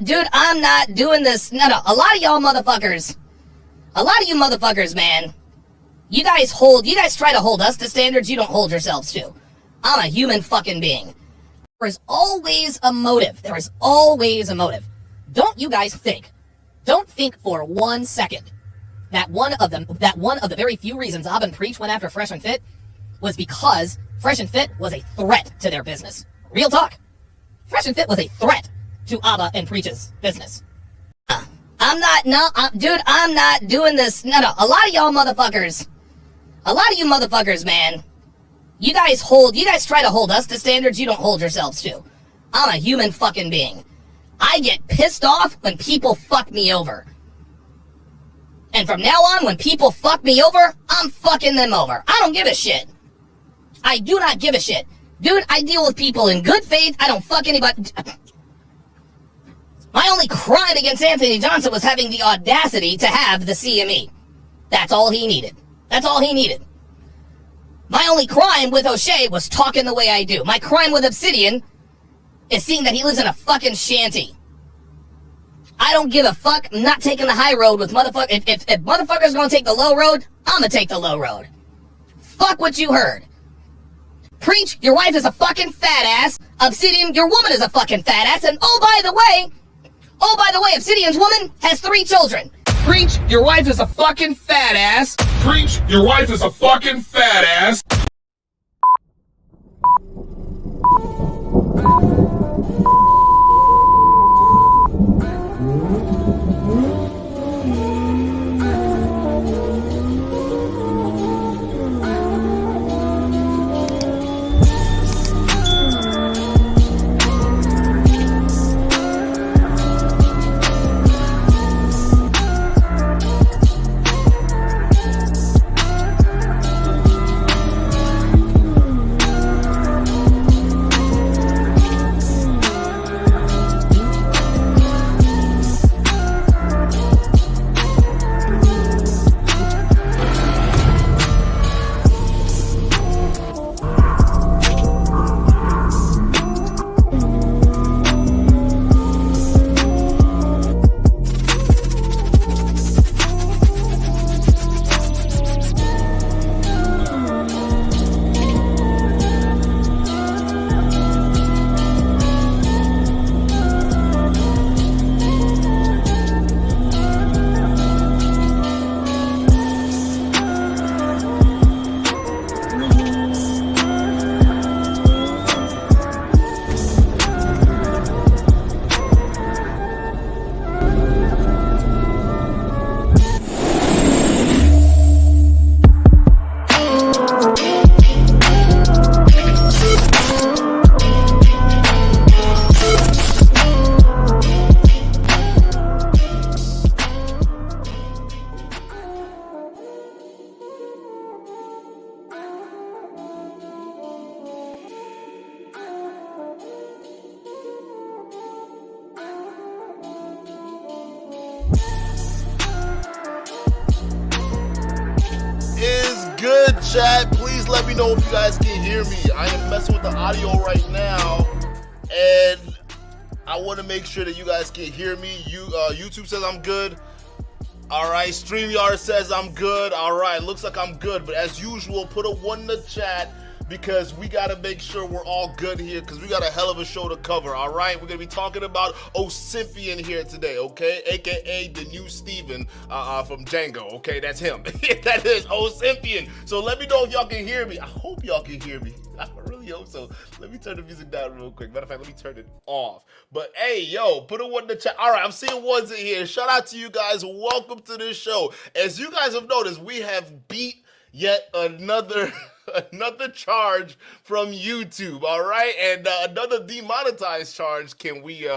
Dude, I'm not doing this. No. A lot of y'all motherfuckers, man. You guys try to hold us to standards you don't hold yourselves to. I'm a human fucking being. There is always a motive. Don't you guys don't think for 1 second that one of the very few reasons Abba and Preach went after Fresh and Fit was because Fresh and Fit was a threat to their business. Real talk. Fresh and Fit was a threat to Abba and Preach's business. I'm not doing this. No. A lot of y'all motherfuckers, man. You guys try to hold us to standards you don't hold yourselves to. I'm a human fucking being. I get pissed off when people fuck me over. And from now on, when people fuck me over, I'm fucking them over. I don't give a shit. I do not give a shit. Dude, I deal with people in good faith. I don't fuck anybody. My only crime against Anthony Johnson was having the audacity to have the CME. That's all he needed. My only crime with O'Shea was talking the way I do. My crime with Obsidian is seeing that he lives in a fucking shanty. I don't give a fuck. I'm not taking the high road with motherfuckers. If motherfuckers gonna take the low road, I'm gonna take the low road. Fuck what you heard. Preach, your wife is a fucking fat ass. Obsidian, your woman is a fucking fat ass. And oh, by the way, Obsidian's woman has 3 children. Preach, your wife is a fucking fat ass. Preach, your wife is a fucking fat ass. Good chat, please let me know if you guys can hear me. I am messing with the audio right now, and I want to make sure that you guys can hear me. YouTube says I'm good. All right, StreamYard says I'm good. All right, looks like I'm good. But as usual, put a 1 in the chat because we got to make sure we're all good here because we got a hell of a show to cover. All right, we're going to be talking about Simping here today, okay? AKA the new Steven from Django, okay? That's him. That is Simping. So let me know if y'all can hear me. I hope y'all can hear me. I really hope so. Let me turn the music down real quick. Matter of fact, let me turn it off. But hey, yo, put a 1 in the chat. All right, I'm seeing 1s in here. Shout out to you guys. Welcome to this show. As you guys have noticed, we have beat yet another charge from YouTube, all right? And another demonetized charge. Can we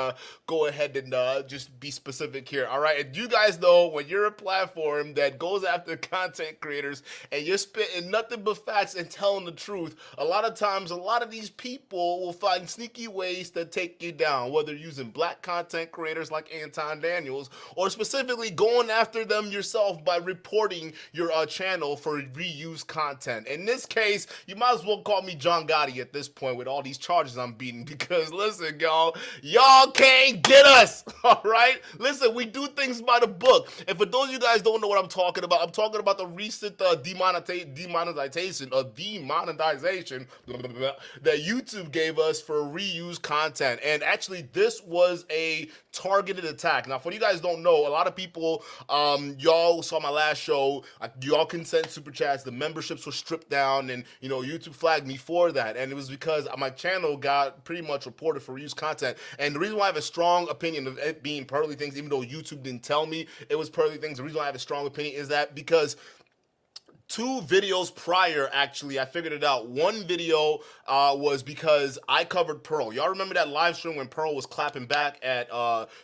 go ahead and just be specific here, all right? And you guys know when you're a platform that goes after content creators and you're spitting nothing but facts and telling the truth, a lot of times, a lot of these people will find sneaky ways to take you down, whether using black content creators like Anton Daniels or specifically going after them yourself by reporting your channel for reused content. In this case, face, you might as well call me John Gotti at this point with all these charges I'm beating, because listen, y'all can't get us, all right? Listen, we do things by the book. And for those of you guys don't know what I'm talking about the recent demonetization that YouTube gave us for reused content. And actually, this was a targeted attack. Now, for you guys don't know, a lot of people, y'all saw my last show, y'all can send super chats, the memberships were stripped down, and YouTube flagged me for that. And it was because my channel got pretty much reported for reused content. And the reason why I have a strong opinion of it being Pearly Things, even though YouTube didn't tell me it was Pearly Things, the reason why I have a strong opinion is that because 2 videos prior, actually, I figured it out. One video was because I covered Pearl. Y'all remember that live stream when Pearl was clapping back at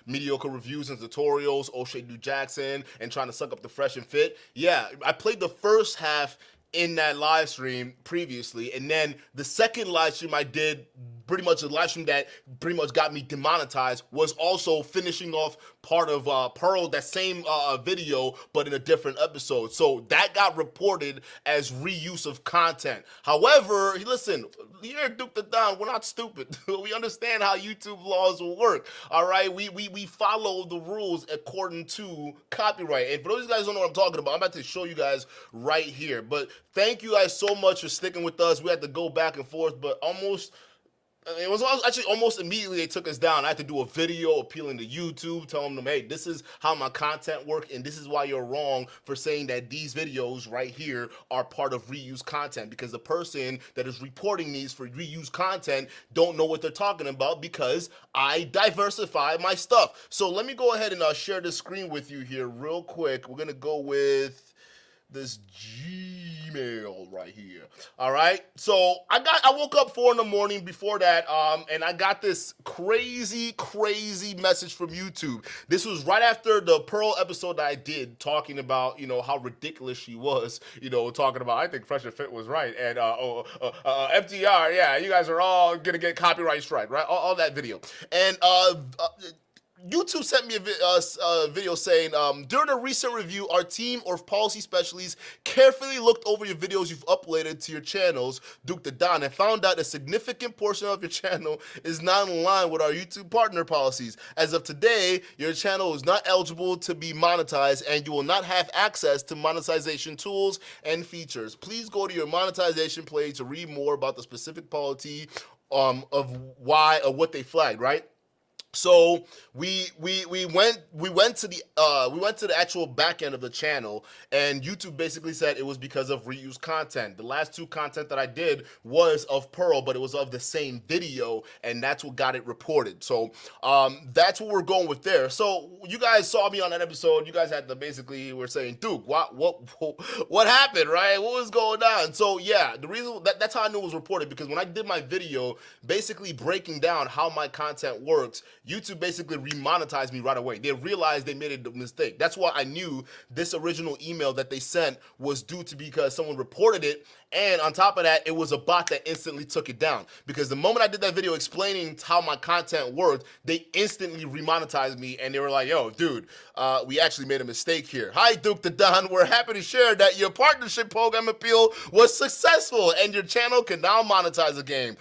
mediocre reviews and tutorials, O'Shea New Jackson, and trying to suck up the Fresh and Fit? Yeah, I played the first half in that live stream previously, and then the second live stream I did, pretty much a live stream that pretty much got me demonetized, was also finishing off part of Pearl, that same video, but in a different episode. So that got reported as reuse of content. However, listen, here at Duke the Don, we're not stupid. We understand how YouTube laws will work. All right, we follow the rules according to copyright. And for those of you guys who don't know what I'm talking about, I'm about to show you guys right here. But thank you guys so much for sticking with us. We had to go back and forth, but it was actually almost immediately they took us down. I had to do a video appealing to YouTube, telling them, hey, this is how my content works, and this is why you're wrong for saying that these videos right here are part of reused content, because the person that is reporting these for reused content don't know what they're talking about, because I diversify my stuff. So let me go ahead and share this screen with you here real quick. We're going to go with this Gmail right here. All right, so I woke up 4 in the morning before that, and I got this crazy message from YouTube. This was right after the Pearl episode that I did, talking about how ridiculous she was, talking about I think Fresh and Fit was right, and FTR, yeah, you guys are all gonna get copyright strike, right? All that video. And YouTube sent me a video saying, during a recent review, our team or policy specialists carefully looked over your videos you've uploaded to your channels, Duke the Don, and found out a significant portion of your channel is not in line with our YouTube partner policies. As of today, your channel is not eligible to be monetized, and you will not have access to monetization tools and features. Please go to your monetization page to read more about the specific policy of what they flagged, right? So we went to the actual back end of the channel, and YouTube basically said it was because of reused content. The last 2 content that I did was of Pearl, but it was of the same video, and that's what got it reported. So that's what we're going with there. So you guys saw me on that episode. You guys had to basically were saying, Duke, what happened, right? What was going on? So yeah, the reason that's how I knew it was reported, because when I did my video basically breaking down how my content works, YouTube basically remonetized me right away. They realized they made a mistake. That's why I knew this original email that they sent was due to because someone reported it, and on top of that, it was a bot that instantly took it down. Because the moment I did that video explaining how my content worked, they instantly remonetized me, and they were like, yo, dude, we actually made a mistake here. Hi, Duke the Don. We're happy to share that your partnership program appeal was successful, and your channel can now monetize the game.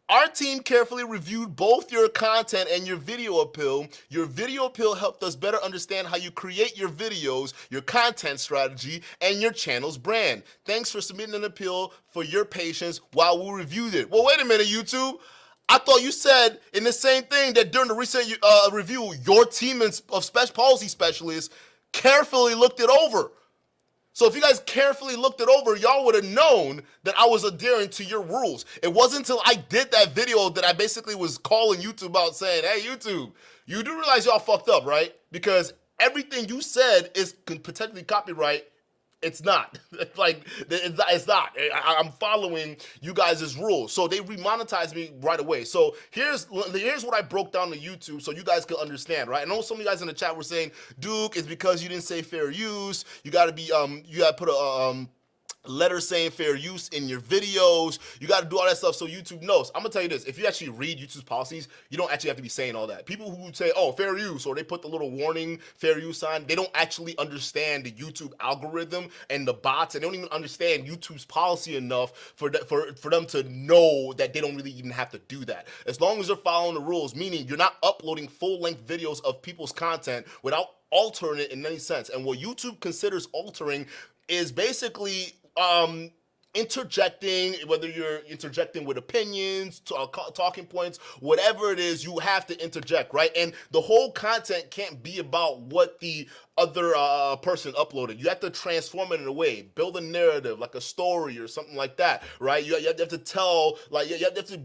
Our team carefully reviewed both your content and your video appeal. Your video appeal helped us better understand how you create your videos, your content strategy, and your channel's brand. Thanks for submitting an appeal, for your patience while we reviewed it. Well, wait a minute, YouTube. I thought you said in the same thing that during the recent review, your team of policy specialists carefully looked it over. So if you guys carefully looked it over, y'all would have known that I was adhering to your rules. It wasn't until I did that video that I basically was calling YouTube out saying, hey, YouTube, you do realize y'all fucked up, right? Because everything you said is potentially copyright. It's not. It's not. I'm following you guys' rules. So they remonetized me right away. So here's what I broke down to YouTube so you guys can understand, right? I know some of you guys in the chat were saying, Duke, it's because you didn't say fair use. You gotta put letter saying fair use in your videos. You got to do all that stuff so YouTube knows. I'm gonna tell you this: if you actually read YouTube's policies, you don't actually have to be saying all that. People who say, "Oh, fair use," or they put the little warning fair use sign, they don't actually understand the YouTube algorithm and the bots, and they don't even understand YouTube's policy enough for them to know that they don't really even have to do that. As long as they're following the rules, meaning you're not uploading full-length videos of people's content without altering it in any sense. And what YouTube considers altering is basically interjecting, whether you're interjecting with opinions, talking points, whatever it is, you have to interject, right? And the whole content can't be about what the other person uploaded. You have to transform it in a way, build a narrative, like a story or something like that, right? You have to tell, like, you have to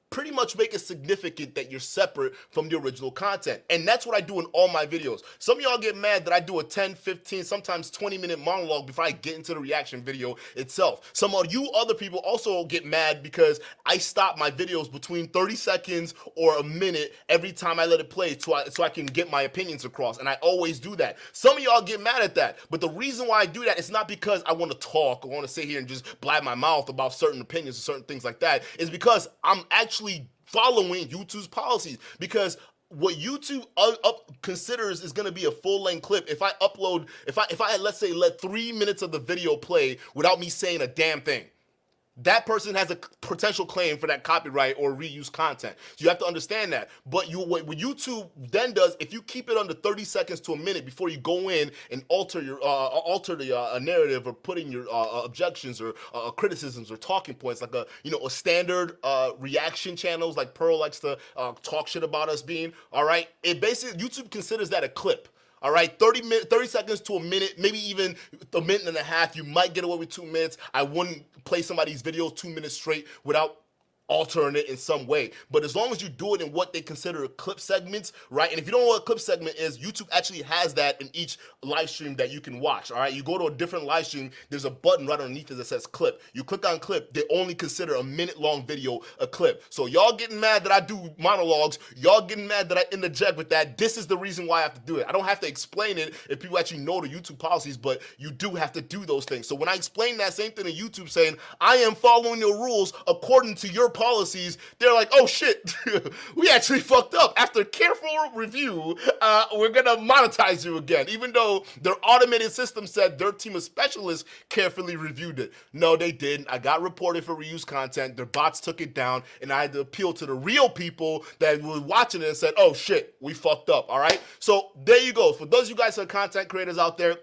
pretty much make it significant that you're separate from the original content. And that's what I do in all my videos. Some of y'all get mad that I do a 10, 15, sometimes 20-minute monologue before I get into the reaction video itself. Some of you other people also get mad because I stop my videos between 30 seconds or a minute every time I let it play so I can get my opinions across. And I always do that. Some of y'all get mad at that. But the reason why I do that is not because I want to talk or want to sit here and just blab my mouth about certain opinions or certain things like that. It's because I'm actually following YouTube's policies, because what YouTube considers is going to be a full-length clip. If I upload, if I let's say let 3 minutes of the video play without me saying a damn thing, that person has a potential claim for that copyright or reuse content. So you have to understand that. But what YouTube then does, if you keep it under 30 seconds to a minute before you go in and alter the narrative or put in your objections or criticisms or talking points, like a standard reaction channels like Pearl likes to talk shit about us being, all right, it basically, YouTube considers that a clip. All right, 30 seconds to a minute, maybe even a minute and a half. You might get away with 2 minutes. I wouldn't play somebody's video 2 minutes straight without altering it in some way. But as long as you do it in what they consider clip segments, right? And if you don't know what a clip segment is, YouTube actually has that in each live stream that you can watch, all right? You go to a different live stream, there's a button right underneath it that says clip. You click on clip, they only consider a minute-long video a clip. So y'all getting mad that I do monologues, y'all getting mad that I interject with that, this is the reason why I have to do it. I don't have to explain it if people actually know the YouTube policies, but you do have to do those things. So when I explain that same thing to YouTube saying, I am following your rules according to your policies, they're like, oh shit, we actually fucked up. After careful review, we're gonna monetize you again, even though their automated system said their team of specialists carefully reviewed it. No, they didn't. I got reported for reuse content. Their bots took it down, and I had to appeal to the real people that were watching it and said, oh shit, we fucked up, all right? So there you go. For those of you guys who are content creators out there,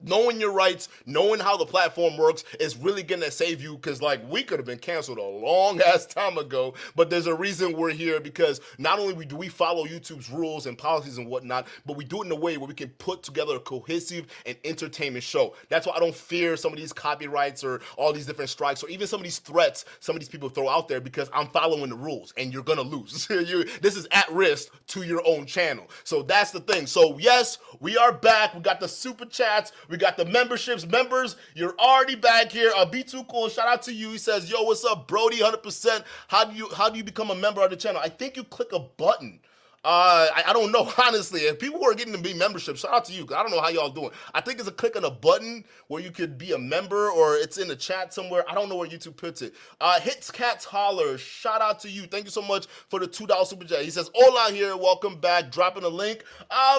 knowing your rights, knowing how the platform works is really gonna save you, because like we could have been canceled a long ass time ago, but there's a reason we're here, because not only do we follow YouTube's rules and policies and whatnot, but we do it in a way where we can put together a cohesive and entertainment show. That's why I don't fear some of these copyrights or all these different strikes or even some of these threats some of these people throw out there, because I'm following the rules and you're gonna lose. This is at risk to your own channel. So that's the thing. So yes, we are back. We got the super chats. We got the memberships. Members, you're already back here. Be Too Cool, shout out to you. He says, yo, what's up, Brody? 100%. How do you become a member of the channel? I think you click a button. I don't know, honestly. If people who are getting to be membership, shout out to you, because I don't know how y'all doing. I think it's a click on a button where you could be a member, or it's in the chat somewhere. I don't know where YouTube puts it. Hits Cats Holler, shout out to you. Thank you so much for the $2 super chat. He says, hola here, welcome back. Dropping a link.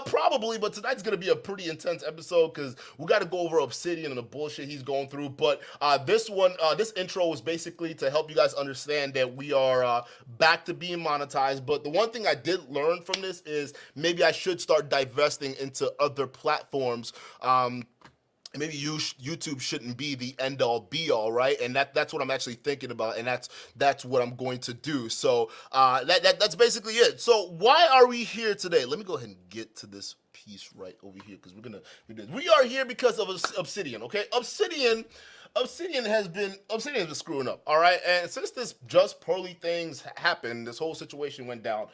Probably, but tonight's going to be a pretty intense episode, because we got to go over Obsidian and the bullshit he's going through. But this intro was basically to help you guys understand that we are back to being monetized. But the one thing I did learn from this is maybe I should start divesting into other platforms. Maybe YouTube shouldn't be the end-all be-all, right? And that's what I'm actually thinking about, and that's what I'm going to do. So that's basically it. So why are we here today? Let me go ahead and get to this piece right over here, because we are here because of Obsidian, okay? Obsidian has been screwing up, all right? And since this Just Pearly things happened, this whole situation went down,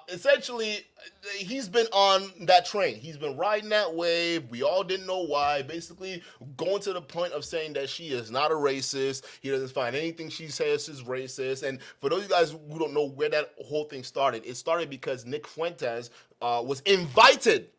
essentially, he's been on that train. He's been riding that wave. We all didn't know why. Basically, going to the point of saying that she is not a racist. He doesn't find anything she says is racist. And for those of you guys who don't know where that whole thing started, it started because Nick Funtes was invited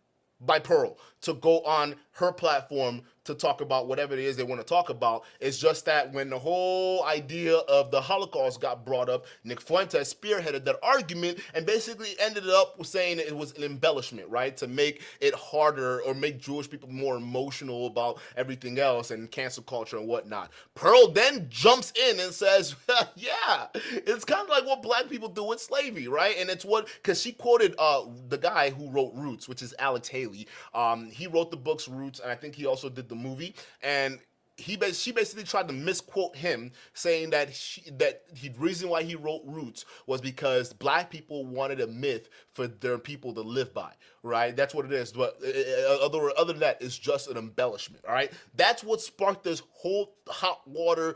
by Pearl to go on her platform to talk about whatever it is they want to talk about. It's just that when the whole idea of the Holocaust got brought up, Nick Fuentes spearheaded that argument and basically ended up saying it was an embellishment, right? To make it harder or make Jewish people more emotional about everything else and cancel culture and whatnot. Pearl then jumps in and says, yeah, it's kind of like what black people do with slavery, right? And it's what, because she quoted the guy who wrote Roots, which is Alex Haley. He wrote the books Roots, and I think he also did the movie, and she basically tried to misquote him, saying that the reason why he wrote Roots was because black people wanted a myth for their people to live by, right? That's what it is. But other than that, it's just an embellishment, all right? That's what sparked this whole hot water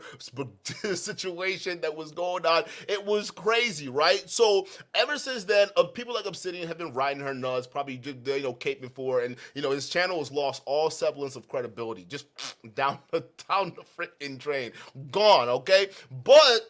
situation that was going on. It was crazy, right? So ever since then, people like Obsidian have been riding her nuts, probably caping for her, and his channel has lost all semblance of credibility, just down the freaking drain, gone. Okay, but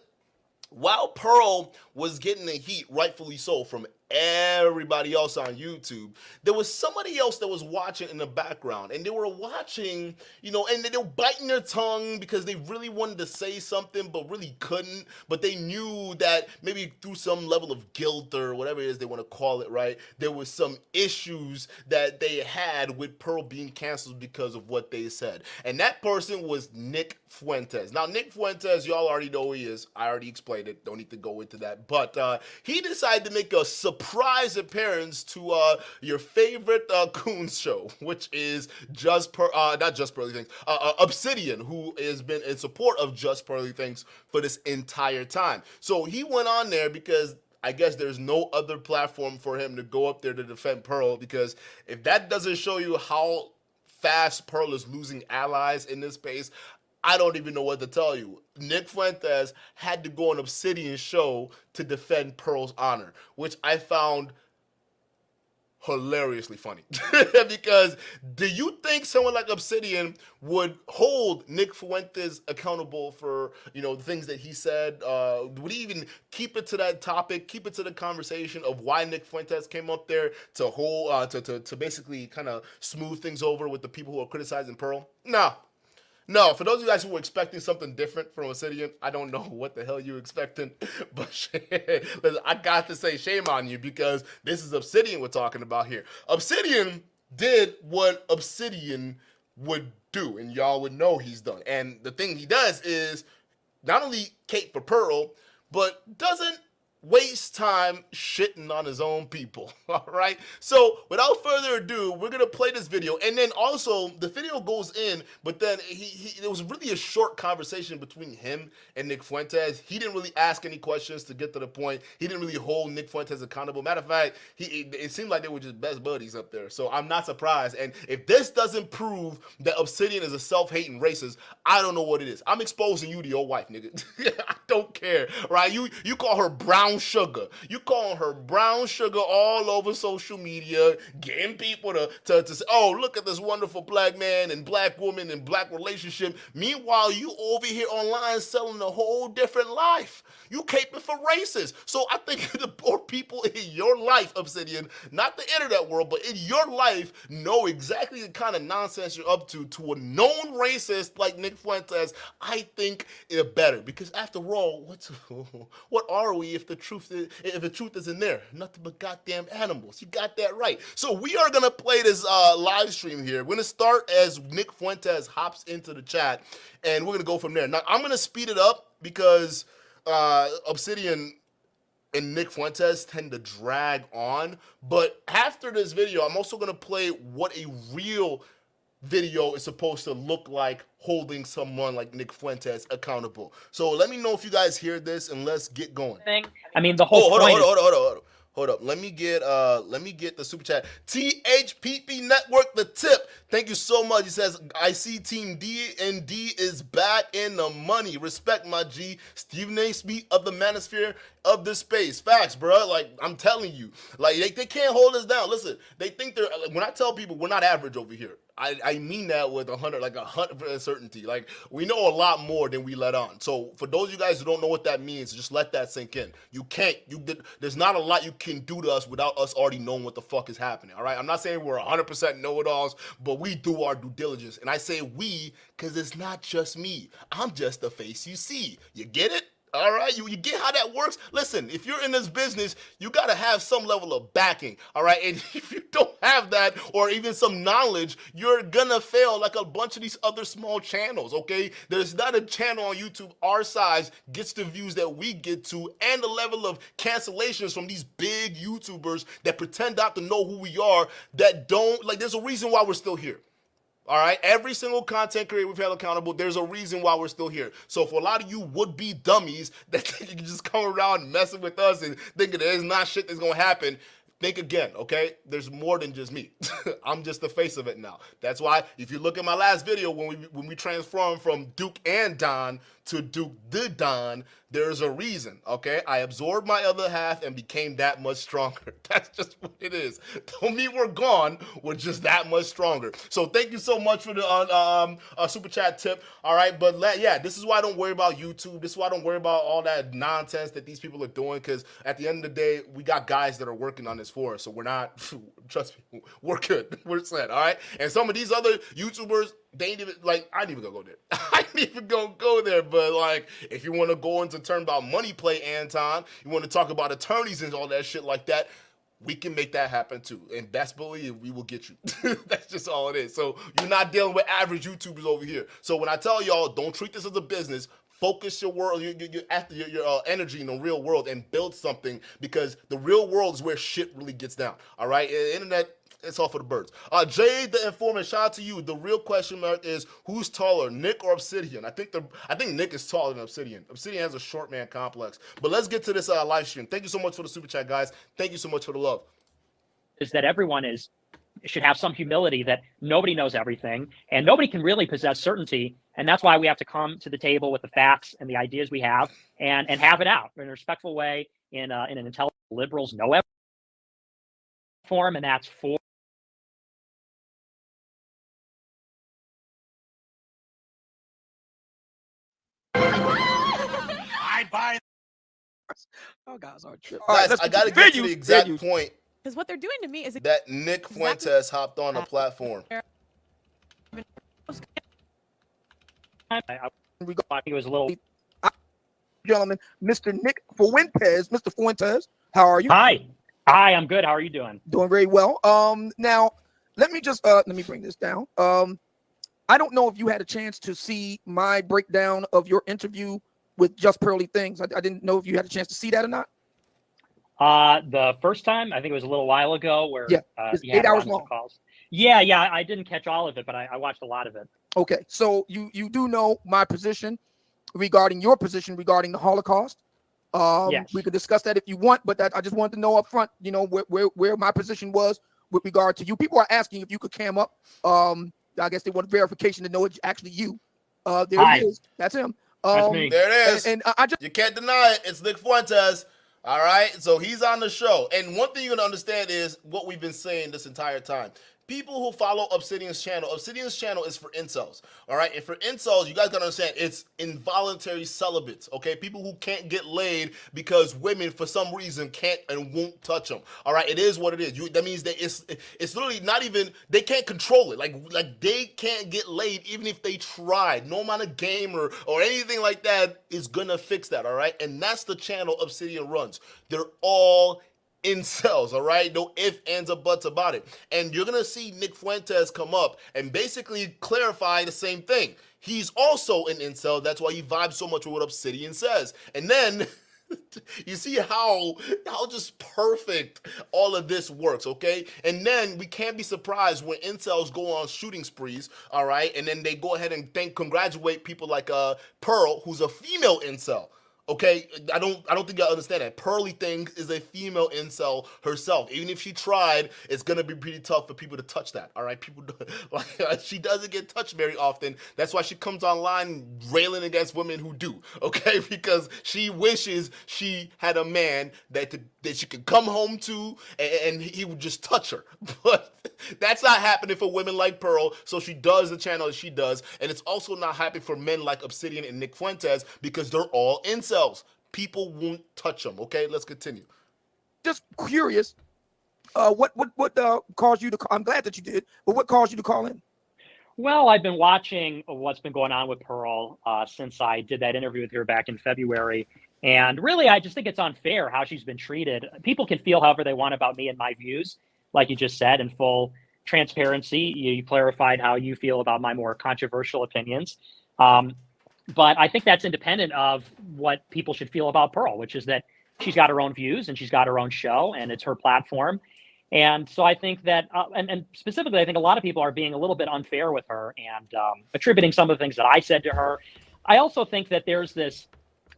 while Pearl was getting the heat, rightfully so, from everybody else on YouTube, there was somebody else that was watching in the background, and they were watching, and they were biting their tongue because they really wanted to say something but really couldn't, but they knew that maybe through some level of guilt or whatever it is they want to call it, right, there was some issues that they had with Pearl being canceled because of what they said, and that person was Nick Fuentes. Now, Nick Fuentes, y'all already know who he is. I already explained it. Don't need to go into that. But he decided to make a surprise appearance to your favorite Coons show, which is not Just Pearly Things, Obsidian, who has been in support of Just Pearly Things for this entire time. So he went on there because I guess there's no other platform for him to go up there to defend Pearl, because if that doesn't show you how fast Pearl is losing allies in this space, I don't even know what to tell you. Nick Fuentes had to go on Obsidian's show to defend Pearl's honor, which I found hilariously funny. Because do you think someone like Obsidian would hold Nick Fuentes accountable for, the things that he said? Would he even keep it to that topic, keep it to the conversation of why Nick Fuentes came up there to hold, to basically kind of smooth things over with the people who are criticizing Pearl? No, for those of you guys who were expecting something different from Obsidian, I don't know what the hell you were expecting, but listen, I got to say shame on you, because this is Obsidian we're talking about here. Obsidian did what Obsidian would do, and y'all would know he's done. And the thing he does is not only cape for Pearl, but doesn't waste time shitting on his own people. All right, so without further ado, we're gonna play this video, and then also the video goes in, but then it was really a short conversation between him and Nick Fuentes. He didn't really ask any questions to get to the point. He didn't really hold Nick Fuentes accountable. Matter of fact, it seemed like they were just best buddies up there, so I'm not surprised. And if this doesn't prove that Obsidian is a self-hating racist, I don't know what it is. I'm exposing you to your wife, nigga. I don't care, right? You call her brown sugar. You calling her brown sugar all over social media, getting people to say, oh, look at this wonderful black man and black woman and black relationship. Meanwhile, you over here online selling a whole different life. You caping for racists. So I think the poor people in your life, Obsidian, not the internet world, but in your life, know exactly the kind of nonsense you're up to a known racist like Nick Fuentes. I think it's better, because after all, what are we if the truth is in there? Nothing but goddamn animals. You got that right. So we are gonna play this live stream here. We're gonna start as Nick Fuentes hops into the chat, and we're gonna go from there. Now I'm gonna speed it up because Obsidian and Nick Fuentes tend to drag on, but after this video, I'm also gonna play what a real video is supposed to look like holding someone like Nick Fuentes accountable. So let me know if you guys hear this, and let's get going. I mean, the whole Hold up. Let me get the super chat. THPP Network, the tip. Thank you so much. He says, I see Team D and D is back in the money. Respect, my G. Stephen A. Smith of the manosphere of this space. Facts, bro. Like, I'm telling you. Like, they can't hold us down. Listen, they think they're, when I tell people we're not average over here, I mean that with 100% certainty. Like, we know a lot more than we let on. So for those of you guys who don't know what that means, just let that sink in. You can't. There's not a lot you can do to us without us already knowing what the fuck is happening. All right. I'm not saying we're 100% know-it-alls, but we do our due diligence. And I say we because it's not just me. I'm just the face you see. You get it? All right, you get how that works? Listen, if you're in this business, you got to have some level of backing, all right? And if you don't have that or even some knowledge, you're going to fail like a bunch of these other small channels, okay? There's not a channel on YouTube our size gets the views that we get to and the level of cancellations from these big YouTubers that pretend not to know who we are, that don't, like, there's a reason why we're still here. All right, every single content creator we've held accountable, there's a reason why we're still here. So for a lot of you would-be dummies that think you can just come around messing with us and thinking there's not shit that's gonna happen, think again, okay? There's more than just me. I'm just the face of it now. That's why if you look at my last video when we transformed from Duke and Don to Duke the Don, there's a reason, okay? I absorbed my other half and became that much stronger. That's just what it is. Don't mean we're gone. We're just that much stronger. So thank you so much for the super chat tip. All right, but yeah, this is why I don't worry about YouTube. This is why I don't worry about all that nonsense that these people are doing, because at the end of the day, we got guys that are working on this for us. So we're not, trust me, we're good. We're set, all right? And some of these other YouTubers, they ain't even, like, I ain't even gonna go there. I ain't even gonna go there, but, like, if you want to go into turn about money play, Anton, you want to talk about attorneys and all that shit like that, we can make that happen too. And best believe we will get you. That's just all it is. So you're not dealing with average YouTubers over here. So when I tell y'all, don't treat this as a business, focus your world, your energy in the real world and build something, because the real world is where shit really gets down. All right, internet, it's all for the birds. Jay the Informant, shout out to you. The real question mark is, who's taller, Nick or Obsidian? I think Nick is taller than Obsidian. Obsidian has a short man complex. But let's get to this live stream. Thank you so much for the super chat, guys. Thank you so much for the love. Is that everyone should have some humility that nobody knows everything and nobody can really possess certainty. And that's why we have to come to the table with the facts and the ideas we have and have it out in a respectful way, in an intelligent, liberals know everything form, and that's for. I buy. Oh God, sorry. Guys, I gotta get to the exact point. Because what they're doing to me is that Nick Funtes hopped on the platform. I think it was a little. Gentlemen, Mr. Nick Fuentes. Mr. Fuentes, how are you? Hi, I'm good. How are you doing? Doing very well. Now let me just let me bring this down. I don't know if you had a chance to see my breakdown of your interview with Just Pearly Things. I didn't know if you had a chance to see that or not. The first time, I think it was a little while ago, where it's 8 hours long. Calls. Yeah, I didn't catch all of it, but I watched a lot of it. Okay, so you do know my position regarding your position regarding the Holocaust. Yes. We could discuss that if you want, but I just wanted to know up front, you know, where my position was with regard to you. People are asking if you could cam up. I guess they want verification to know it's actually you. There Hi. it is. That's him. That's me. There it is. And I just, you can't deny it. It's Nick Fuentes. All right, so he's on the show. And one thing you're going to understand is what we've been saying this entire time. People who follow Obsidian's channel is for incels, all right? And for incels, you guys got to understand, it's involuntary celibates, okay? People who can't get laid because women, for some reason, can't and won't touch them, all right? It is what it is. That means that it's literally not even, they can't control it. Like they can't get laid even if they tried. No amount of game or anything like that is going to fix that, all right? And that's the channel Obsidian runs. They're all incels, all right? No ifs, ands, or buts about it. And you're gonna see Nick Fuentes come up and basically clarify the same thing. He's also an incel. That's why he vibes so much with what Obsidian says. And then you see how just perfect all of this works, okay? And then we can't be surprised when incels go on shooting sprees, all right? And then they go ahead and congratulate people like Pearl, who's a female incel. Okay, I don't think y'all understand that. Pearly Things is a female incel herself. Even if she tried, it's gonna be pretty tough for people to touch that. All right, people like she doesn't get touched very often. That's why she comes online railing against women who do. Okay, because she wishes she had a man that she could come home to and he would just touch her. But that's not happening for women like Pearl. So she does the channel that she does, and it's also not happening for men like Obsidian and Nick Fuentes because they're all incels. People won't touch them. Okay, let's continue. Just curious, what caused you to? I'm glad that you did, but what caused you to call in? Well, I've been watching what's been going on with Pearl since I did that interview with her back in February. And really, I just think it's unfair how she's been treated. People can feel however they want about me and my views, like you just said, in full transparency. You clarified how you feel about my more controversial opinions. But I think that's independent of what people should feel about Pearl, which is that she's got her own views and she's got her own show and it's her platform. And so I think that, and specifically, I think a lot of people are being a little bit unfair with her and attributing some of the things that I said to her. I also think that there's this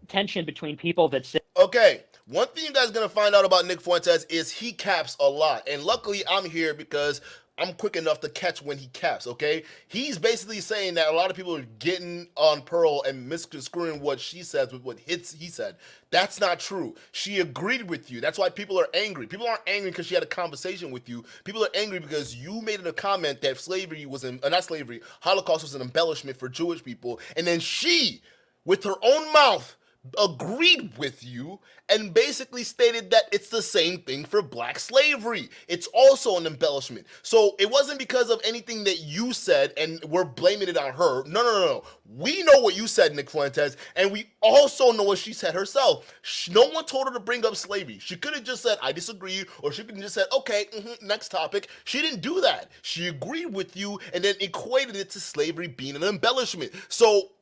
tension between people that say, okay, one thing you guys are going to find out about Nick Fuentes is he caps a lot. And luckily, I'm here because I'm quick enough to catch when he caps, okay? He's basically saying that a lot of people are getting on Pearl and misconstruing what she says with what he said. That's not true. She agreed with you. That's why people are angry. People aren't angry because she had a conversation with you. People are angry because you made a comment that slavery was, not slavery, Holocaust was an embellishment for Jewish people. And then she, with her own mouth, agreed with you and basically stated that it's the same thing for black slavery. It's also an embellishment. So it wasn't because of anything that you said and we're blaming it on her. No. We know what you said, Nick Fuentes, and we also know what she said herself. No one told her to bring up slavery. She could have just said, I disagree, or she could have just said, okay, next topic. She didn't do that. She agreed with you and then equated it to slavery being an embellishment. So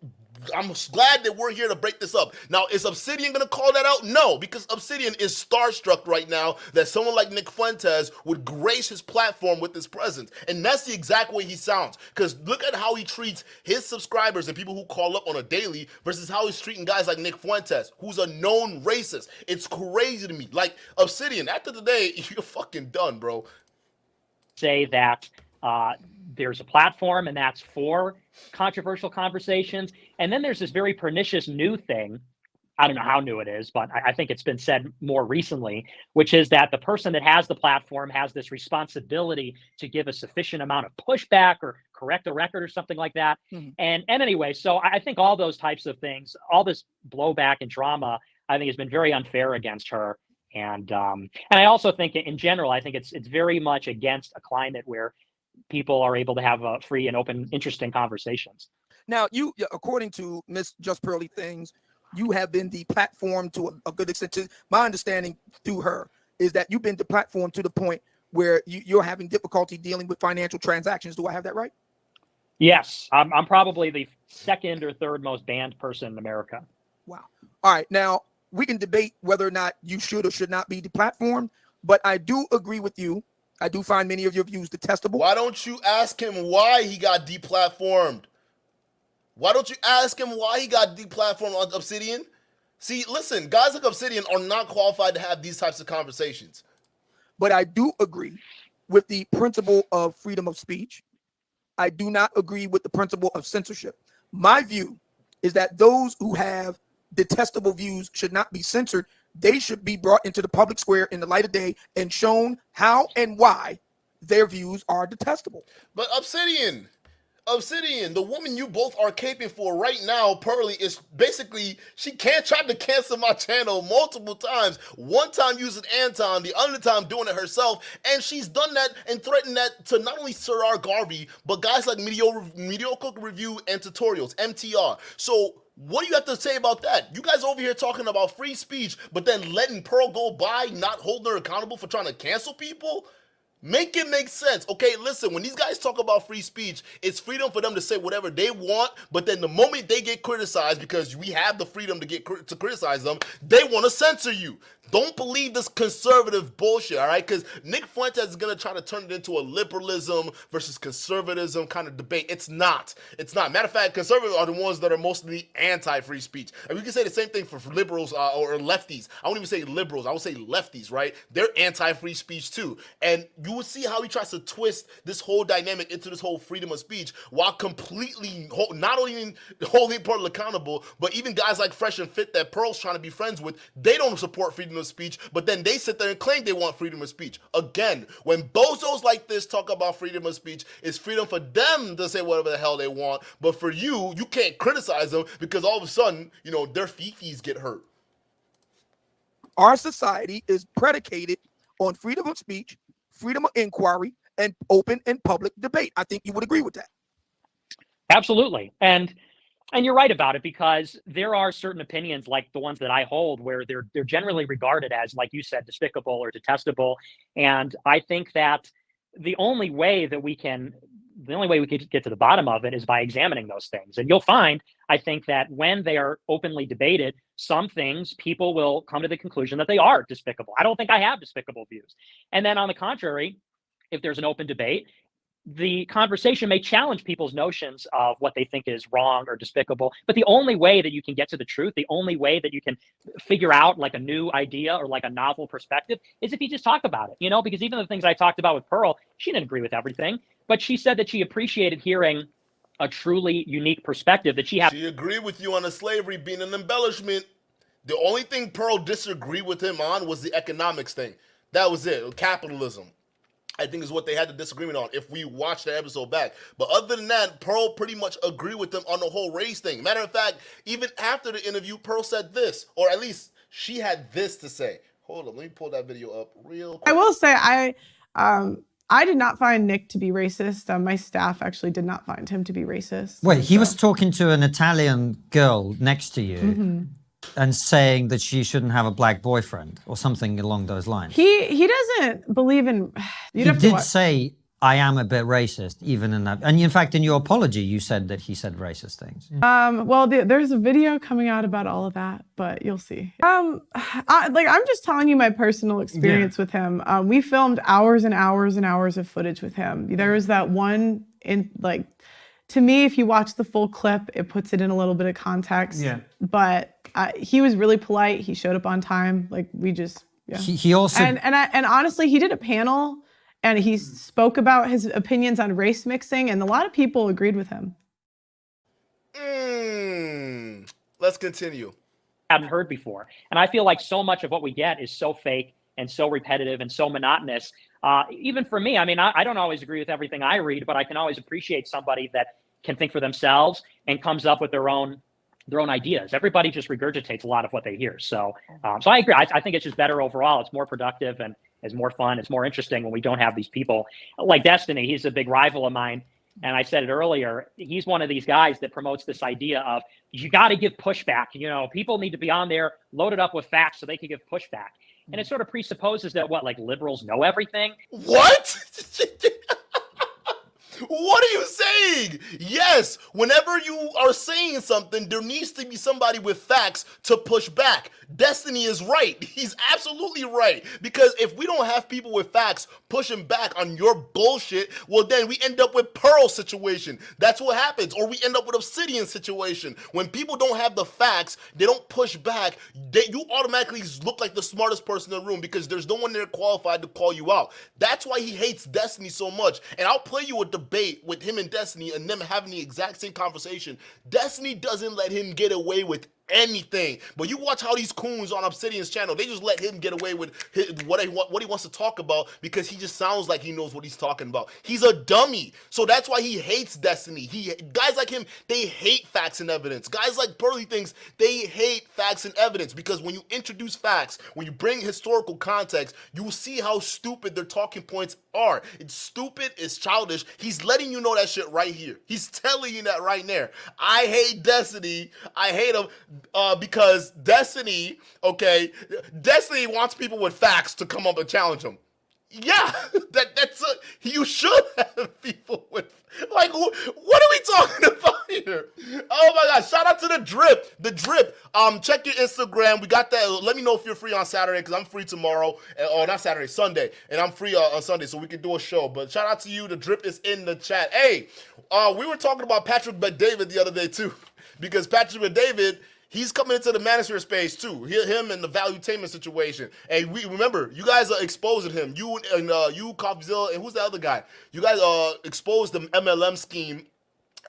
I'm glad that we're here to break this up. Now, is Obsidian going to call that out? No, because Obsidian is starstruck right now that someone like Nick Fuentes would grace his platform with his presence. And that's the exact way he sounds. Because look at how he treats his subscribers and people who call up on a daily versus how he's treating guys like Nick Fuentes, who's a known racist. It's crazy to me. Like, Obsidian, after the day, you're fucking done, bro. Say that there's a platform and that's for controversial conversations. And then there's this very pernicious new thing. I don't know how new it is, but I think it's been said more recently, which is that the person that has the platform has this responsibility to give a sufficient amount of pushback or correct a record or something like that. Mm-hmm. And anyway, so I think all those types of things, all this blowback and drama, I think has been very unfair against her. And I also think in general, I think it's very much against a climate where people are able to have free and open, interesting conversations. Now, you, according to Miss Just Pearly Things, you have been the platform to a good extent. To my understanding through her is that you've been the platform to the point where you're having difficulty dealing with financial transactions. Do I have that right? Yes, I'm probably the second or third most banned person in America. Wow. All right. Now, we can debate whether or not you should or should not be deplatformed, but I do agree with you. I do find many of your views detestable. Why don't you ask him why he got deplatformed? Why don't you ask him why he got deplatformed on Obsidian? See, listen, guys like Obsidian are not qualified to have these types of conversations. But I do agree with the principle of freedom of speech. I do not agree with the principle of censorship. My view is that those who have detestable views should not be censored. They should be brought into the public square in the light of day and shown how and why their views are detestable. But Obsidian, the woman you both are caping for right now, Pearly, is basically, she can't try to cancel my channel multiple times. One time using Anton, the other time doing it herself, and she's done that and threatened that to not only Sir R. Garvey, but guys like Mediocre Review and Tutorials, MTR. So what do you have to say about that? You guys over here talking about free speech, but then letting Pearl go by, not holding her accountable for trying to cancel people? Make it make sense. Okay, listen, when these guys talk about free speech, it's freedom for them to say whatever they want, but then the moment they get criticized, because we have the freedom to criticize them, they want to censor you. Don't believe this conservative bullshit, all right? Because Nick Fuentes is going to try to turn it into a liberalism versus conservatism kind of debate. It's not. It's not. Matter of fact, conservatives are the ones that are mostly anti-free speech. And we can say the same thing for liberals or lefties. I won't even say liberals. I would say lefties, right? They're anti-free speech too. And you will see how he tries to twist this whole dynamic into this whole freedom of speech while completely, not only holding Pearl accountable, but even guys like Fresh and Fit that Pearl's trying to be friends with, they don't support freedom of speech, but then they sit there and claim they want freedom of speech. Again, when bozos like this talk about freedom of speech, it's freedom for them to say whatever the hell they want, but for you can't criticize them because all of a sudden, their fifis get hurt. Our society is predicated on freedom of speech, freedom of inquiry, and open and public debate. I think you would agree with that. Absolutely. And you're right about it, because there are certain opinions like the ones that I hold where they're generally regarded as, like you said, despicable or detestable. And I think that the only way we could get to the bottom of it is by examining those things. And you'll find, I think, that when they are openly debated, some things people will come to the conclusion that they are despicable. I don't think I have despicable views. And then on the contrary, if there's an open debate, the conversation may challenge people's notions of what they think is wrong or despicable. But the only way that you can get to the truth, the only way that you can figure out like a new idea or like a novel perspective is if you just talk about it, because even the things I talked about with Pearl, she didn't agree with everything, but she said that she appreciated hearing a truly unique perspective that she had. She agreed with you on the slavery being an embellishment. The only thing Pearl disagreed with him on was the economics thing. That was it. Capitalism, I think, is what they had the disagreement on if we watch the episode back. But other than that, Pearl pretty much agreed with them on the whole race thing. Matter of fact, even after the interview, Pearl said this, or at least she had this to say. Hold on, let me pull that video up real quick. I will say I did not find Nick to be racist. My staff actually did not find him to be racist. Wait, he was talking to an Italian girl next to you and saying that she shouldn't have a black boyfriend or something along those lines. He doesn't believe in. He did say, I am a bit racist, even in that. And in fact, in your apology, you said that he said racist things. Well, there's a video coming out about all of that, but you'll see. I'm just telling you my personal experience with him. We filmed hours and hours and hours of footage with him. There was that one to me, if you watch the full clip, it puts it in a little bit of context. Yeah. But he was really polite. He showed up on time. He also and honestly, he did a panel. And he spoke about his opinions on race mixing, and a lot of people agreed with him. Let's continue. Haven't heard before. And I feel like so much of what we get is so fake and so repetitive and so monotonous. Even for me, I mean, I don't always agree with everything I read, but I can always appreciate somebody that can think for themselves and comes up with their own ideas. Everybody just regurgitates a lot of what they hear. So I agree. I think it's just better overall. It's more productive and it's more fun. It's more interesting when we don't have these people like Destiny. He's a big rival of mine. And I said it earlier, he's one of these guys that promotes this idea of you got to give pushback. People need to be on there loaded up with facts so they can give pushback. And it sort of presupposes that liberals know everything. What? What are you saying? Yes, whenever you are saying something, there needs to be somebody with facts to push back. Destiny is right. He's absolutely right. Because if we don't have people with facts pushing back on your bullshit, well, then we end up with Pearl situation. That's what happens. Or we end up with Obsidian situation. When people don't have the facts, they don't push back, you automatically look like the smartest person in the room because there's no one there qualified to call you out. That's why he hates Destiny so much. And I'll play you a debate with him and Destiny and them having the exact same conversation. Destiny doesn't let him get away with anything. But you watch how these coons on Obsidian's channel, they just let him get away with what he wants to talk about because he just sounds like he knows what he's talking about. He's a dummy. So that's why he hates Destiny. Guys like him, they hate facts and evidence. Guys like Pearly Things, they hate facts and evidence because when you introduce facts, when you bring historical context, you will see how stupid their talking points are. It's stupid, it's childish. He's letting you know that shit right here. He's telling you that right there. I hate Destiny. I hate him because Destiny wants people with facts to come up and challenge him. Yeah, that's you should have people with like what are we talking about here? Oh my god! Shout out to the drip, check your Instagram. We got that. Let me know if you're free on Saturday because I'm free tomorrow, or not Saturday, Sunday, and I'm free on Sunday, so we can do a show. But shout out to you. The drip is in the chat. Hey, we were talking about Patrick Bet-David the other day too, because Patrick Bet-David. He's coming into the manosphere space too. Him and the valuetainment situation. And we remember, you guys are exposing him. You and Coffzilla, and who's the other guy? You guys exposed the MLM scheme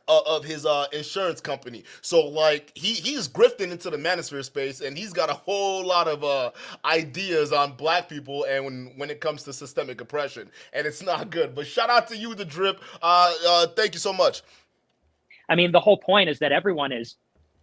of his insurance company. So like he's grifting into the manosphere space, and he's got a whole lot of ideas on black people and when it comes to systemic oppression, and it's not good. But shout out to you, the drip. Thank you so much. I mean, the whole point is that everyone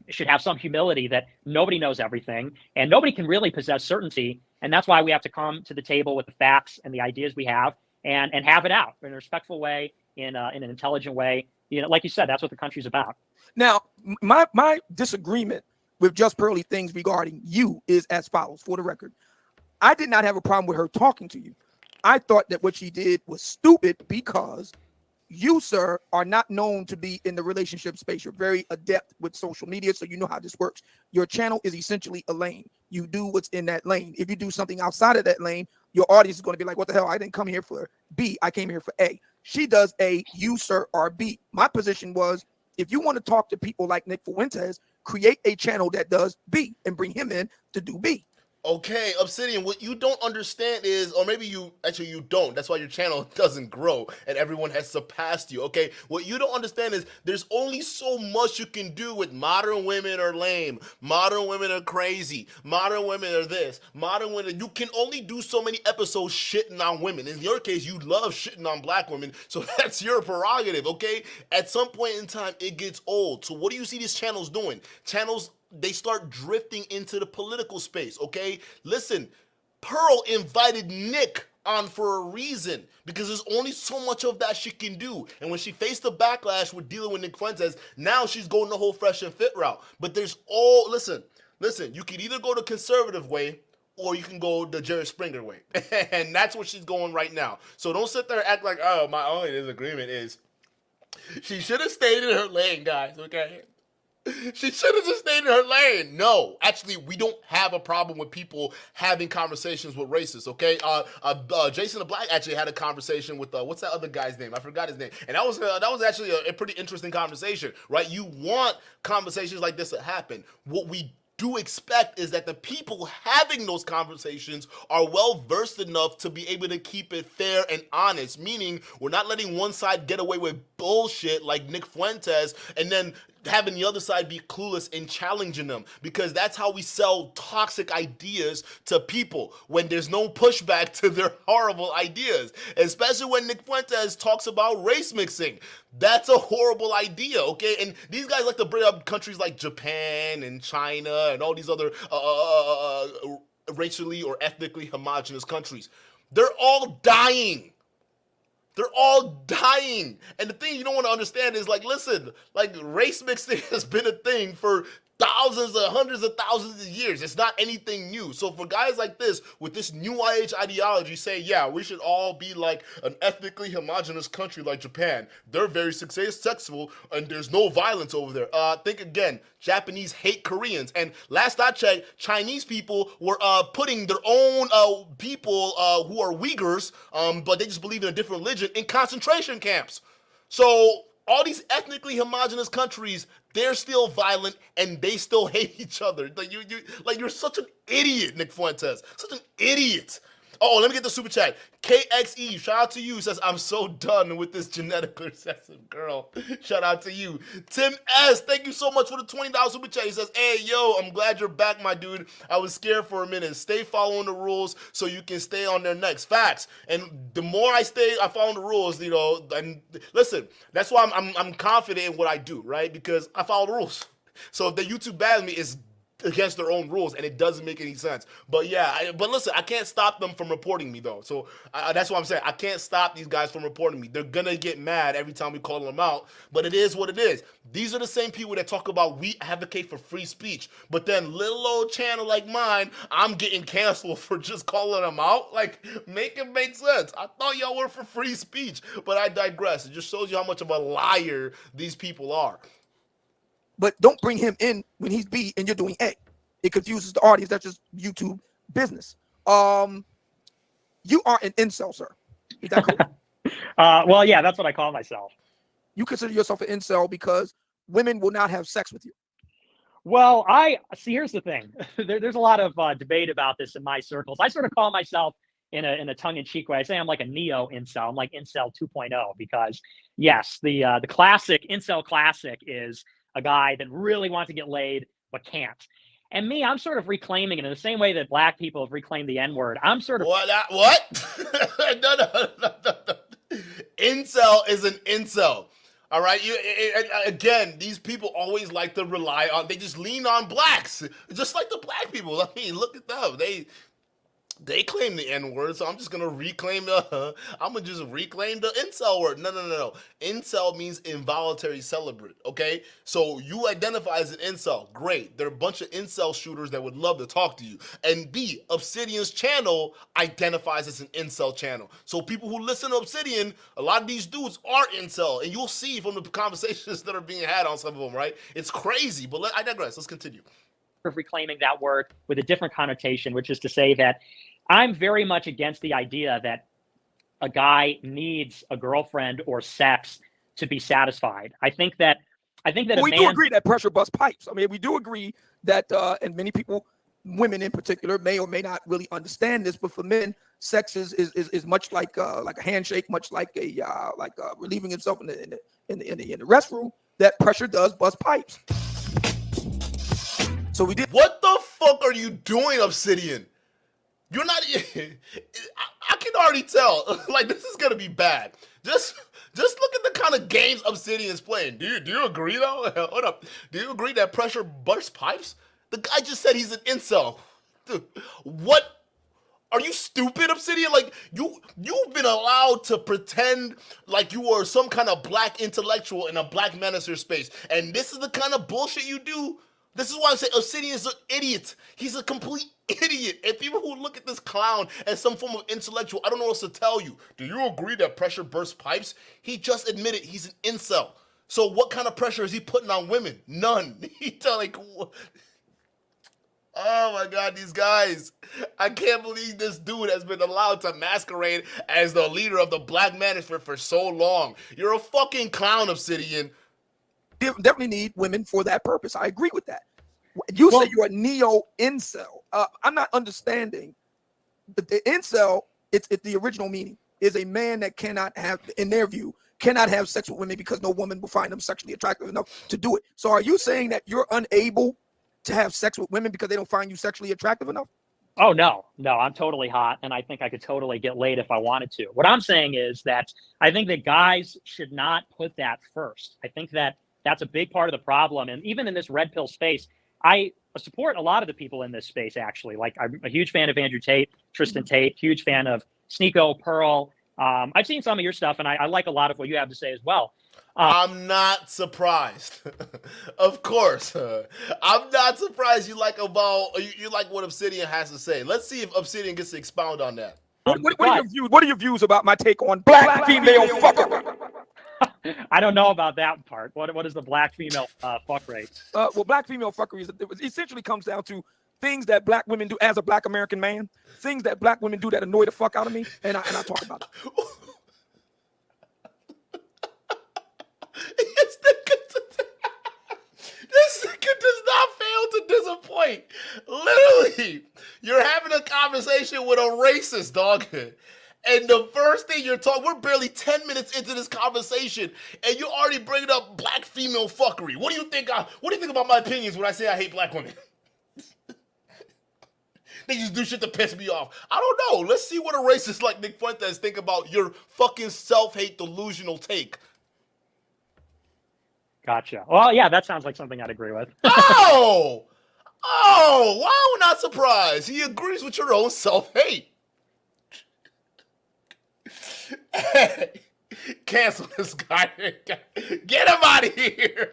should have some humility that nobody knows everything and nobody can really possess certainty. And that's why we have to come to the table with the facts and the ideas we have and have it out in a respectful way, in an intelligent way. You know, like you said, that's what the country's about. Now, my disagreement with Just Pearly things regarding you is as follows, for the record. I did not have a problem with her talking to you. I thought that what she did was stupid because you, sir, are not known to be in the relationship space. You're very adept with social media, so you know how this works. Your channel is essentially a lane. You do what's in that lane. If you do something outside of that lane, your audience is going to be like, what the hell? I didn't come here for B. I came here for A. She does A, you, sir, are B. My position was, if you want to talk to people like Nick Fuentes, create a channel that does B and bring him in to do B. Okay, Obsidian, what you don't understand is, or maybe you don't, that's why your channel doesn't grow and everyone has surpassed you, okay? What you don't understand is there's only so much you can do with modern women are lame, modern women are crazy, modern women are this, modern women, you can only do so many episodes shitting on women. In your case, you love shitting on black women, so that's your prerogative, okay? At some point in time, it gets old. So what do you see these channels doing? They start drifting into the political space, okay? Listen, Pearl invited Nick on for a reason because there's only so much of that she can do. And when she faced the backlash with dealing with Nick Fuentes, now she's going the whole fresh and fit route. But there's listen, you can either go the conservative way or you can go the Jerry Springer way. And that's what she's going right now. So don't sit there and act like, oh, my only disagreement is she should have stayed in her lane, guys, okay? She should have just stayed in her lane. No, actually, we don't have a problem with people having conversations with racists, okay? Jason the Black actually had a conversation with, what's that other guy's name? I forgot his name. And that was actually a pretty interesting conversation, right? You want conversations like this to happen. What we do expect is that the people having those conversations are well versed enough to be able to keep it fair and honest, meaning we're not letting one side get away with bullshit like Nick Fuentes and then having the other side be clueless and challenging them, because that's how we sell toxic ideas to people when there's no pushback to their horrible ideas, especially when Nick Fuentes talks about race mixing. That's a horrible idea, okay? And these guys like to bring up countries like Japan and China and all these other racially or ethnically homogenous countries. They're all dying. They're all dying. And the thing you don't want to understand is, like, listen, like, race mixing has been a thing for thousands or hundreds of thousands of years. It's not anything new. So for guys like this, with this new age ideology, say, yeah, we should all be like an ethnically homogenous country like Japan. They're very successful and there's no violence over there. Think again, Japanese hate Koreans. And last I checked, Chinese people were putting their own people who are Uyghurs, but they just believe in a different religion, in concentration camps. So all these ethnically homogenous countries, they're still violent and they still hate each other. Like you're such an idiot, Nick Fuentes. Such an idiot. Oh, let me get the super chat. KXE, shout out to you, says, I'm so done with this genetically recessive girl. Shout out to you. Tim S, thank you so much for the $20 super chat. He says, hey, yo, I'm glad you're back, my dude. I was scared for a minute. Stay following the rules so you can stay on their necks. Facts. And the more I follow the rules, you know, and listen, that's why I'm confident in what I do, right? Because I follow the rules. So if the YouTube bans me, it's against their own rules, and it doesn't make any sense. But yeah, but listen, I can't stop them from reporting me though. So that's what I'm saying. I can't stop these guys from reporting me. They're gonna get mad every time we call them out. But it is what it is. These are the same people that talk about we advocate for free speech, but then little old channel like mine, I'm getting canceled for just calling them out. Like, make it make sense. I thought y'all were for free speech, but I digress. It just shows you how much of a liar these people are. But don't bring him in when he's B and you're doing A. It confuses the audience. That's just YouTube business. You are an incel, sir. Is that correct? Well, yeah, that's what I call myself. You consider yourself an incel because women will not have sex with you. Well, I see. Here's the thing. There's a lot of debate about this in my circles. I sort of call myself in a tongue-in-cheek way. I say I'm like a neo incel. I'm like incel 2.0 because yes, the classic incel classic is a guy that really wants to get laid but can't. And me, I'm sort of reclaiming it in the same way that black people have reclaimed the N-word. I'm sort of what? No. Incel is an incel. All right. Again, these people always like to rely on. They just lean on blacks, just like the black people. I mean, look at them. They claim the N-word, so I'm just gonna reclaim the incel word. No. Incel means involuntary celibate, okay? So you identify as an incel. Great. There are a bunch of incel shooters that would love to talk to you. And B, Obsidian's channel identifies as an incel channel. So people who listen to Obsidian, a lot of these dudes are incel, and you'll see from the conversations that are being had on some of them, right? It's crazy, but I digress. Let's continue. reclaiming that word with a different connotation, which is to say that I'm very much against the idea that a guy needs a girlfriend or sex to be satisfied. I think that we do agree that pressure busts pipes. I mean, we do agree that, and many people, women in particular, may or may not really understand this, but for men, sex is much like a handshake, much like relieving himself in the restroom. That pressure does bust pipes. So we did. What the fuck are you doing, Obsidian? You're not. I can already tell. Like, this is gonna be bad. Just look at the kind of games Obsidian is playing. Do you agree though? Hold up. Do you agree that pressure bursts pipes? The guy just said he's an incel. Dude, what? Are you stupid, Obsidian? Like, you've been allowed to pretend like you were some kind of black intellectual in a black manosphere space, and this is the kind of bullshit you do. This is why I say Obsidian is an idiot. He's a complete idiot. And people who look at this clown as some form of intellectual, I don't know what else to tell you. Do you agree that pressure bursts pipes? He just admitted he's an incel. So what kind of pressure is he putting on women? None. Oh my God, these guys. I can't believe this dude has been allowed to masquerade as the leader of the black manosphere for so long. You're a fucking clown, Obsidian. Definitely need women for that purpose. I agree with that. You say you're a neo-incel. I'm not understanding. The incel, it's the original meaning, is a man that cannot have, in their view, cannot have sex with women because no woman will find them sexually attractive enough to do it. So are you saying that you're unable to have sex with women because they don't find you sexually attractive enough? Oh, no, I'm totally hot, and I think I could totally get laid if I wanted to. What I'm saying is that I think that guys should not put that first. I think that that's a big part of the problem. And even in this red pill space, I support a lot of the people in this space, actually. Like, I'm a huge fan of Andrew Tate, Tristan Tate, huge fan of Sneeko, Pearl. I've seen some of your stuff, and I like a lot of what you have to say as well. I'm not surprised. Of course. I'm not surprised you like what Obsidian has to say. Let's see if Obsidian gets to expound on that. What are your views about my take on black female fuckery? I don't know about that part. What is the black female fuck rate? Well, black female fuckery essentially comes down to things that black women do as a black American man, things that black women do that annoy the fuck out of me, and I talk about it. This nigga does not fail to disappoint. Literally, you're having a conversation with a racist, dog. And the first thing you're talking, we're barely 10 minutes into this conversation, and you're already bringing up black female fuckery. What do you think about my opinions when I say I hate black women? They just do shit to piss me off. I don't know. Let's see what a racist like Nick Funtes think about your fucking self-hate delusional take. Gotcha. Well, yeah, that sounds like something I'd agree with. Oh, wow, not surprised. He agrees with your own self-hate. Cancel this guy. Get him out of here.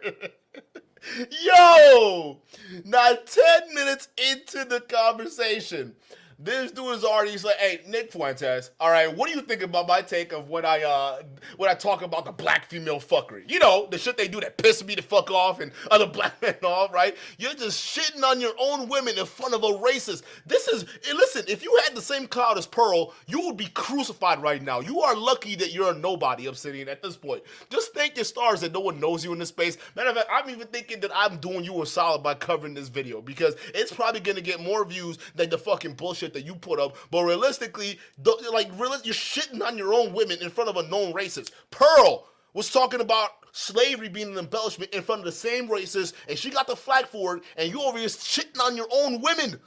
Yo, now 10 minutes into the conversation, this dude is already like, hey, Nick Fuentes, all right, what do you think about my take of when I talk about the black female fuckery? You know, the shit they do that piss me the fuck off and other black men off, right? You're just shitting on your own women in front of a racist. Listen, if you had the same clout as Pearl, you would be crucified right now. You are lucky that you're a nobody, Obsidian, at this point. Just thank your stars that no one knows you in this space. Matter of fact, I'm even thinking that I'm doing you a solid by covering this video because it's probably going to get more views than the fucking bullshit that you put up, but realistically, you're shitting on your own women in front of a known racist. Pearl was talking about slavery being an embellishment in front of the same racist, and she got the flag for it, and you over here shitting on your own women.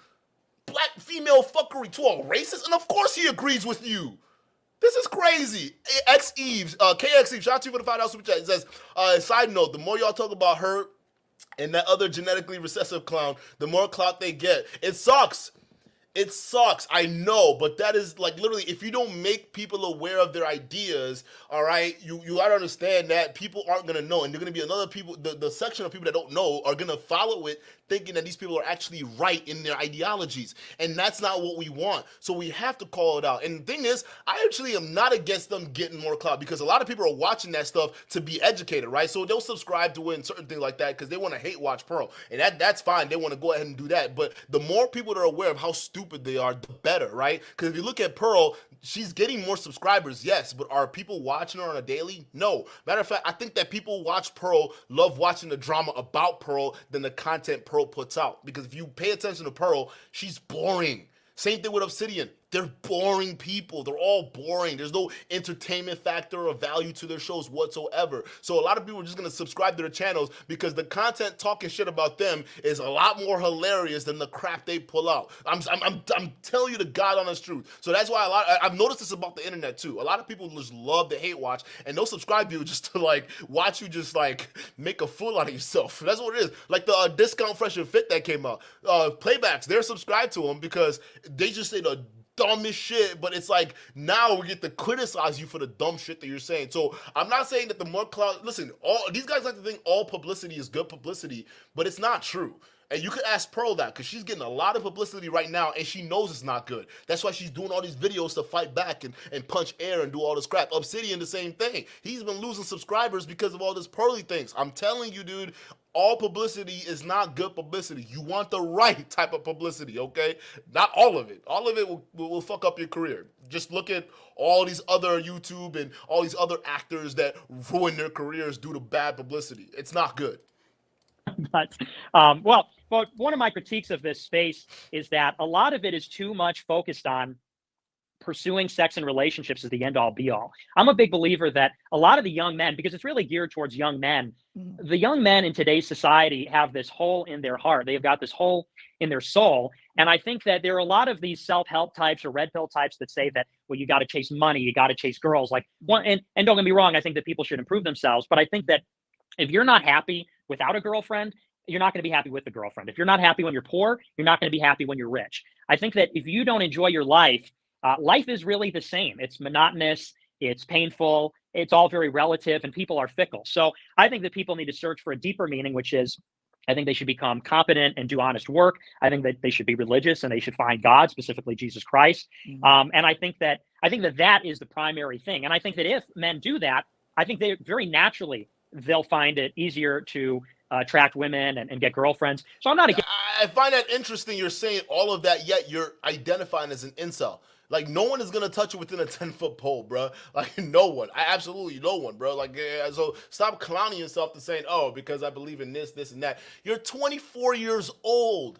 Black female fuckery to a racist, and of course he agrees with you. This is crazy. X Eves, KX Eves, shout out to you for the $5 super chat. It says, side note, the more y'all talk about her and that other genetically recessive clown, the more clout they get. It sucks. It sucks, I know, but that is like literally, if you don't make people aware of their ideas, all right, you gotta understand that people aren't gonna know, and they're gonna be another people, the section of people that don't know are gonna follow it thinking that these people are actually right in their ideologies, and that's not what we want. So we have to call it out. And the thing is, I actually am not against them getting more clout because a lot of people are watching that stuff to be educated, right? So they'll subscribe to it and certain things like that because they want to hate watch Pearl, and that's fine. They want to go ahead and do that, but the more people that are aware of how stupid they are, the better, right? Because if you look at Pearl, she's getting more subscribers, yes, but are people watching her on a daily? No. Matter of fact, I think that people watch Pearl, love watching the drama about Pearl than the content Pearl puts out. Because if you pay attention to Pearl, she's boring. Same thing with Obsidian. They're boring people. They're all boring. There's no entertainment factor or value to their shows whatsoever. So a lot of people are just going to subscribe to their channels because the content talking shit about them is a lot more hilarious than the crap they pull out. I'm telling you the God honest truth. So that's why I've noticed this about the internet too. A lot of people just love to hate watch and they'll subscribe to you just to like watch you just like make a fool out of yourself. That's what it is. Like the Discount Fresh and Fit that came out. Playbacks, they're subscribed to them because they just say the dumbest shit, but it's like now we get to criticize you for the dumb shit that you're saying. So I'm not saying that the more clout, listen, all these guys like to think all publicity is good publicity, but it's not true. And you could ask Pearl that because she's getting a lot of publicity right now and she knows it's not good. That's why she's doing all these videos to fight back and punch air and do all this crap. Obsidian, the same thing. He's been losing subscribers because of all this Pearly things. I'm telling you, dude, all publicity is not good publicity. You want the right type of publicity, okay? Not all of it. All of it will fuck up your career. Just look at all these other YouTube and all these other actors that ruin their careers due to bad publicity. It's not good. But one of my critiques of this space is that a lot of it is too much focused on pursuing sex and relationships as the end all be all. I'm a big believer that a lot of the young men, because it's really geared towards young men, the young men in today's society have this hole in their heart. They've got this hole in their soul. And I think that there are a lot of these self-help types or red pill types that say that, well, you got to chase money, you got to chase girls. Like and don't get me wrong, I think that people should improve themselves. But I think that if you're not happy without a girlfriend, you're not going to be happy with a girlfriend. If you're not happy when you're poor, you're not going to be happy when you're rich. I think that if you don't enjoy your life, life is really the same. It's monotonous, it's painful, it's all very relative, and people are fickle. So I think that people need to search for a deeper meaning, which is, I think they should become competent and do honest work. I think that they should be religious and they should find God, specifically Jesus Christ. And I think that that is the primary thing. And I think that if men do that, I think they very naturally, they'll find it easier to attract women and get girlfriends. So I'm not against. I find that interesting. You're saying all of that, yet you're identifying as an incel. Like, no one is going to touch you within a 10-foot pole, bro. Like, no one. Absolutely no one, bro. Like, so stop clowning yourself to saying, oh, because I believe in this, and that. You're 24 years old.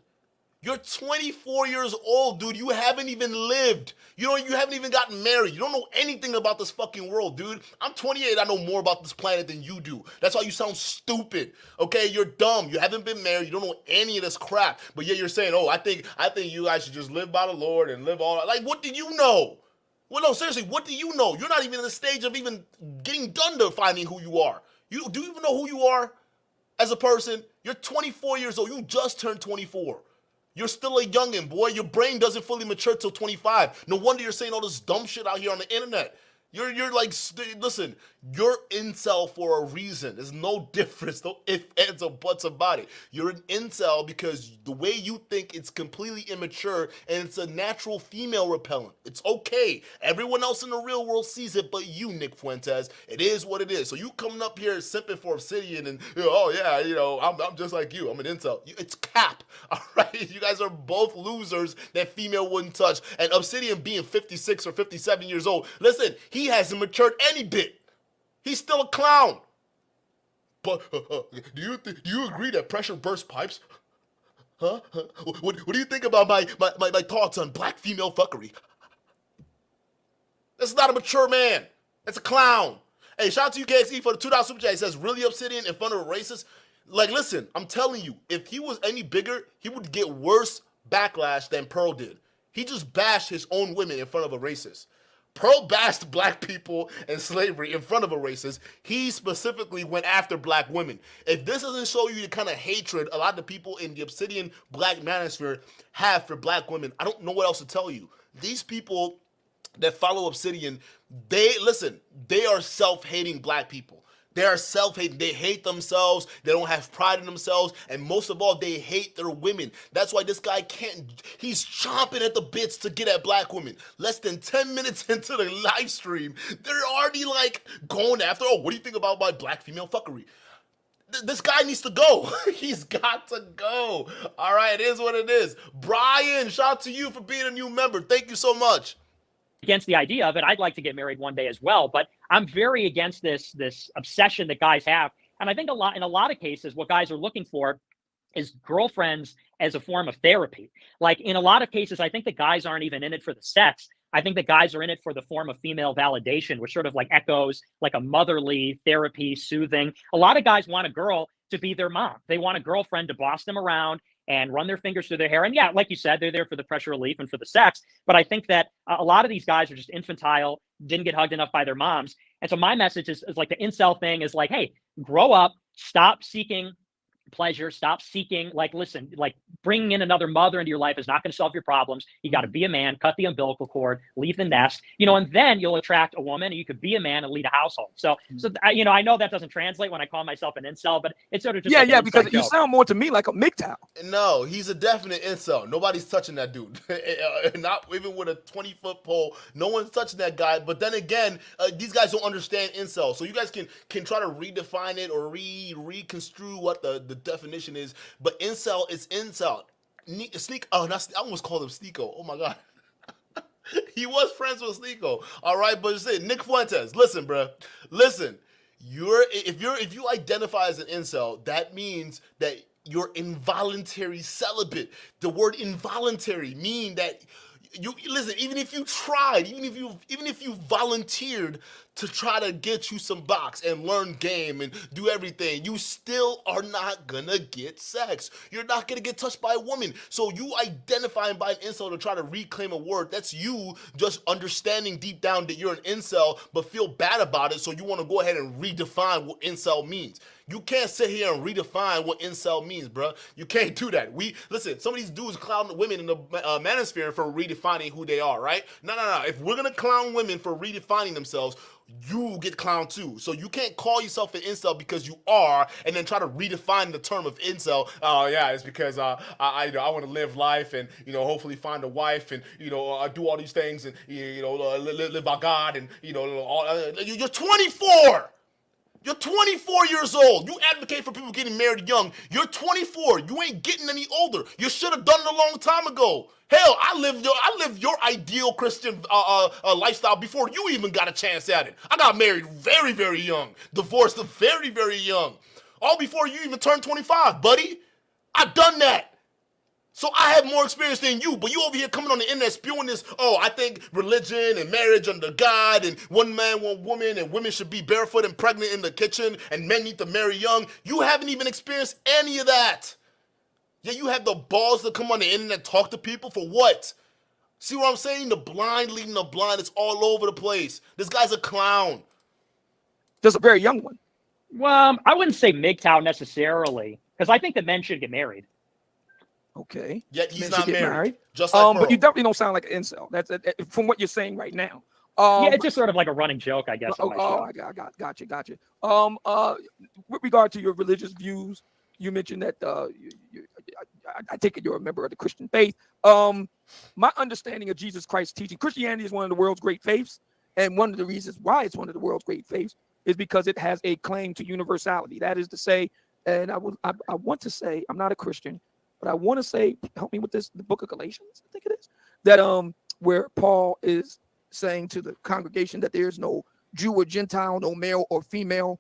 You're 24 years old, dude. You haven't even lived. You haven't even gotten married. You don't know anything about this fucking world, dude. I'm 28. I know more about this planet than you do. That's why you sound stupid. Okay, you're dumb. You haven't been married. You don't know any of this crap. But yet you're saying, oh, I think you guys should just live by the Lord and live all. Like, what do you know? Well, no, seriously, what do you know? You're not even in the stage of even getting done to finding who you are. Do you even know who you are as a person? You're 24 years old. You just turned 24. You're still a youngin', boy. Your brain doesn't fully mature till 25. No wonder you're saying all this dumb shit out here on the internet. You're like, listen, you're incel for a reason. There's no difference, no ifs, ands, or buts about it. You're an incel because the way you think, it's completely immature and it's a natural female repellent. It's okay. Everyone else in the real world sees it, but you, Nick Fuentes. It is what it is. So you coming up here simping for Obsidian and, oh yeah, I'm just like you. I'm an incel. It's cap. All right, you guys are both losers that female wouldn't touch. And Obsidian being 56 or 57 years old, listen, he hasn't matured any bit. He's still a clown. But do you agree that pressure bursts pipes? Huh? What do you think about my thoughts on black female fuckery? That's not a mature man. That's a clown. Hey, shout out to you KXE for the $2 super chat. He says, really Obsidian in front of a racist? Like, listen, I'm telling you, if he was any bigger, he would get worse backlash than Pearl did. He just bashed his own women in front of a racist. Pearl bashed black people and slavery in front of a racist. He specifically went after black women. If this doesn't show you the kind of hatred a lot of the people in the Obsidian black manosphere have for black women, I don't know what else to tell you. These people that follow Obsidian, they are self-hating black people. They are self-hating. They hate themselves. They don't have pride in themselves. And most of all, they hate their women. That's why this guy he's chomping at the bits to get at black women. Less than 10 minutes into the live stream, they're already like going after, oh, what do you think about my black female fuckery? This guy needs to go. He's got to go. All right, it is what it is. Brian, shout out to you for being a new member. Thank you so much. Against the idea of it. I'd like to get married one day as well, but I'm very against this obsession that guys have. And I think in a lot of cases, what guys are looking for is girlfriends as a form of therapy. Like in a lot of cases, I think the guys aren't even in it for the sex. I think the guys are in it for the form of female validation, which sort of like echoes like a motherly therapy, soothing. A lot of guys want a girl to be their mom. They want a girlfriend to boss them around and run their fingers through their hair. And yeah, like you said, they're there for the pressure relief and for the sex. But I think that a lot of these guys are just infantile, didn't get hugged enough by their moms. And so my message is like the incel thing is like, hey, grow up, stop seeking pleasure, stop seeking, like, listen, like bringing in another mother into your life is not going to solve your problems. You got to be a man, cut the umbilical cord, leave the nest, and then you'll attract a woman and you could be a man and lead a household. So I know that doesn't translate when I call myself an incel, but it's sort of just yeah, because you sound more to me like a MGTOW. No, he's a definite incel. Nobody's touching that dude. Not even with a 20-foot pole. No one's touching that guy. But then again, these guys don't understand incel. So you guys can try to redefine it or reconstrue what the definition is. But incel is incel. I almost called him Sneeko. Oh my God. He was friends with Sneeko. All right, but Nick Fuentes, listen, bro. Listen, if you identify as an incel, that means that you're involuntary celibate. The word involuntary mean that you listen, even if you tried, even if you volunteered to try to get you some box and learn game and do everything, you still are not gonna get sex. You're not gonna get touched by a woman. So you identifying by an incel to try to reclaim a word, that's you just understanding deep down that you're an incel but feel bad about it, so you want to go ahead and redefine what incel means. You can't sit here and redefine what incel means, bro. You can't do that. Listen, some of these dudes clown women in the manosphere for redefining who they are, right? No. If we're gonna clown women for redefining themselves, you get clowned too. So you can't call yourself an incel because you are, and then try to redefine the term of incel. Oh yeah, it's because I want to live life and hopefully find a wife and do all these things and live by God and you're 24. You're 24 years old. You advocate for people getting married young. You're 24. You ain't getting any older. You should have done it a long time ago. Hell, I lived your ideal Christian lifestyle before you even got a chance at it. I got married very, very young. Divorced very, very young. All before you even turned 25, buddy. I've done that. So I have more experience than you, but you over here coming on the internet spewing this, I think religion and marriage under God and one man, one woman, and women should be barefoot and pregnant in the kitchen and men need to marry young. You haven't even experienced any of that. Yeah, you have the balls to come on the internet and talk to people for what? See what I'm saying? The blind leading the blind. It's all over the place. This guy's a clown. Just a very young one. Well, I wouldn't say MGTOW necessarily, because I think that men should get married. Okay. Yet he's Men should not get married. Just like but you Pearl. definitely don't sound like an incel. That's from what you're saying right now. Yeah, it's just sort of like a running joke, I guess. on my show. I got you. With regard to your religious views, you mentioned that I take it you're a member of the Christian faith. My understanding of Jesus Christ's teaching, Christianity is one of the world's great faiths, and one of the reasons why it's one of the world's great faiths is because it has a claim to universality. That is to say, and I want to say, I'm not a Christian, but I want to say, help me with this, the book of Galatians, I think it is, that where Paul is saying to the congregation that there's no Jew or Gentile, no male or female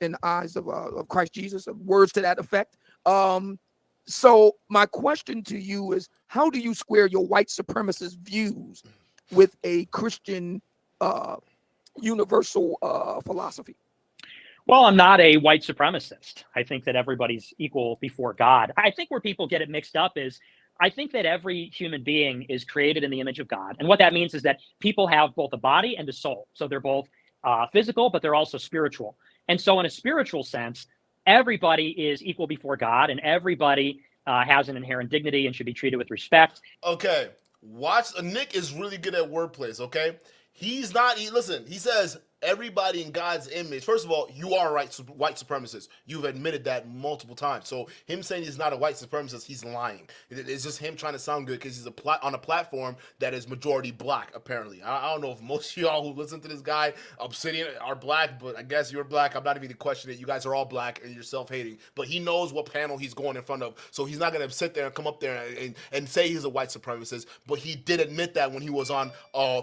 in the eyes of Christ Jesus, words to that effect. So my question to you is, how do you square your white supremacist views with a Christian universal philosophy? Well, I'm not a white supremacist. I think that everybody's equal before God. I think where people get it mixed up is I think that every human being is created in the image of God. And what that means is that people have both a body and a soul. So they're both physical, but they're also spiritual. And so in a spiritual sense, everybody is equal before God, and everybody has an inherent dignity and should be treated with respect. Okay, watch. Nick is really good at wordplays. Okay, he's not. Listen, he says everybody in God's image. First of all, you are a white supremacist. You've admitted that multiple times. So him saying he's not a white supremacist, he's lying. It's just him trying to sound good because he's on a platform that is majority black, apparently. I don't know if most of y'all who listen to this guy, Obsidian, are black, but I guess you're black. I'm not even going to question it. You guys are all black and you're self-hating. But he knows what panel he's going in front of. So he's not going to sit there and come up there and say he's a white supremacist. But he did admit that when he was on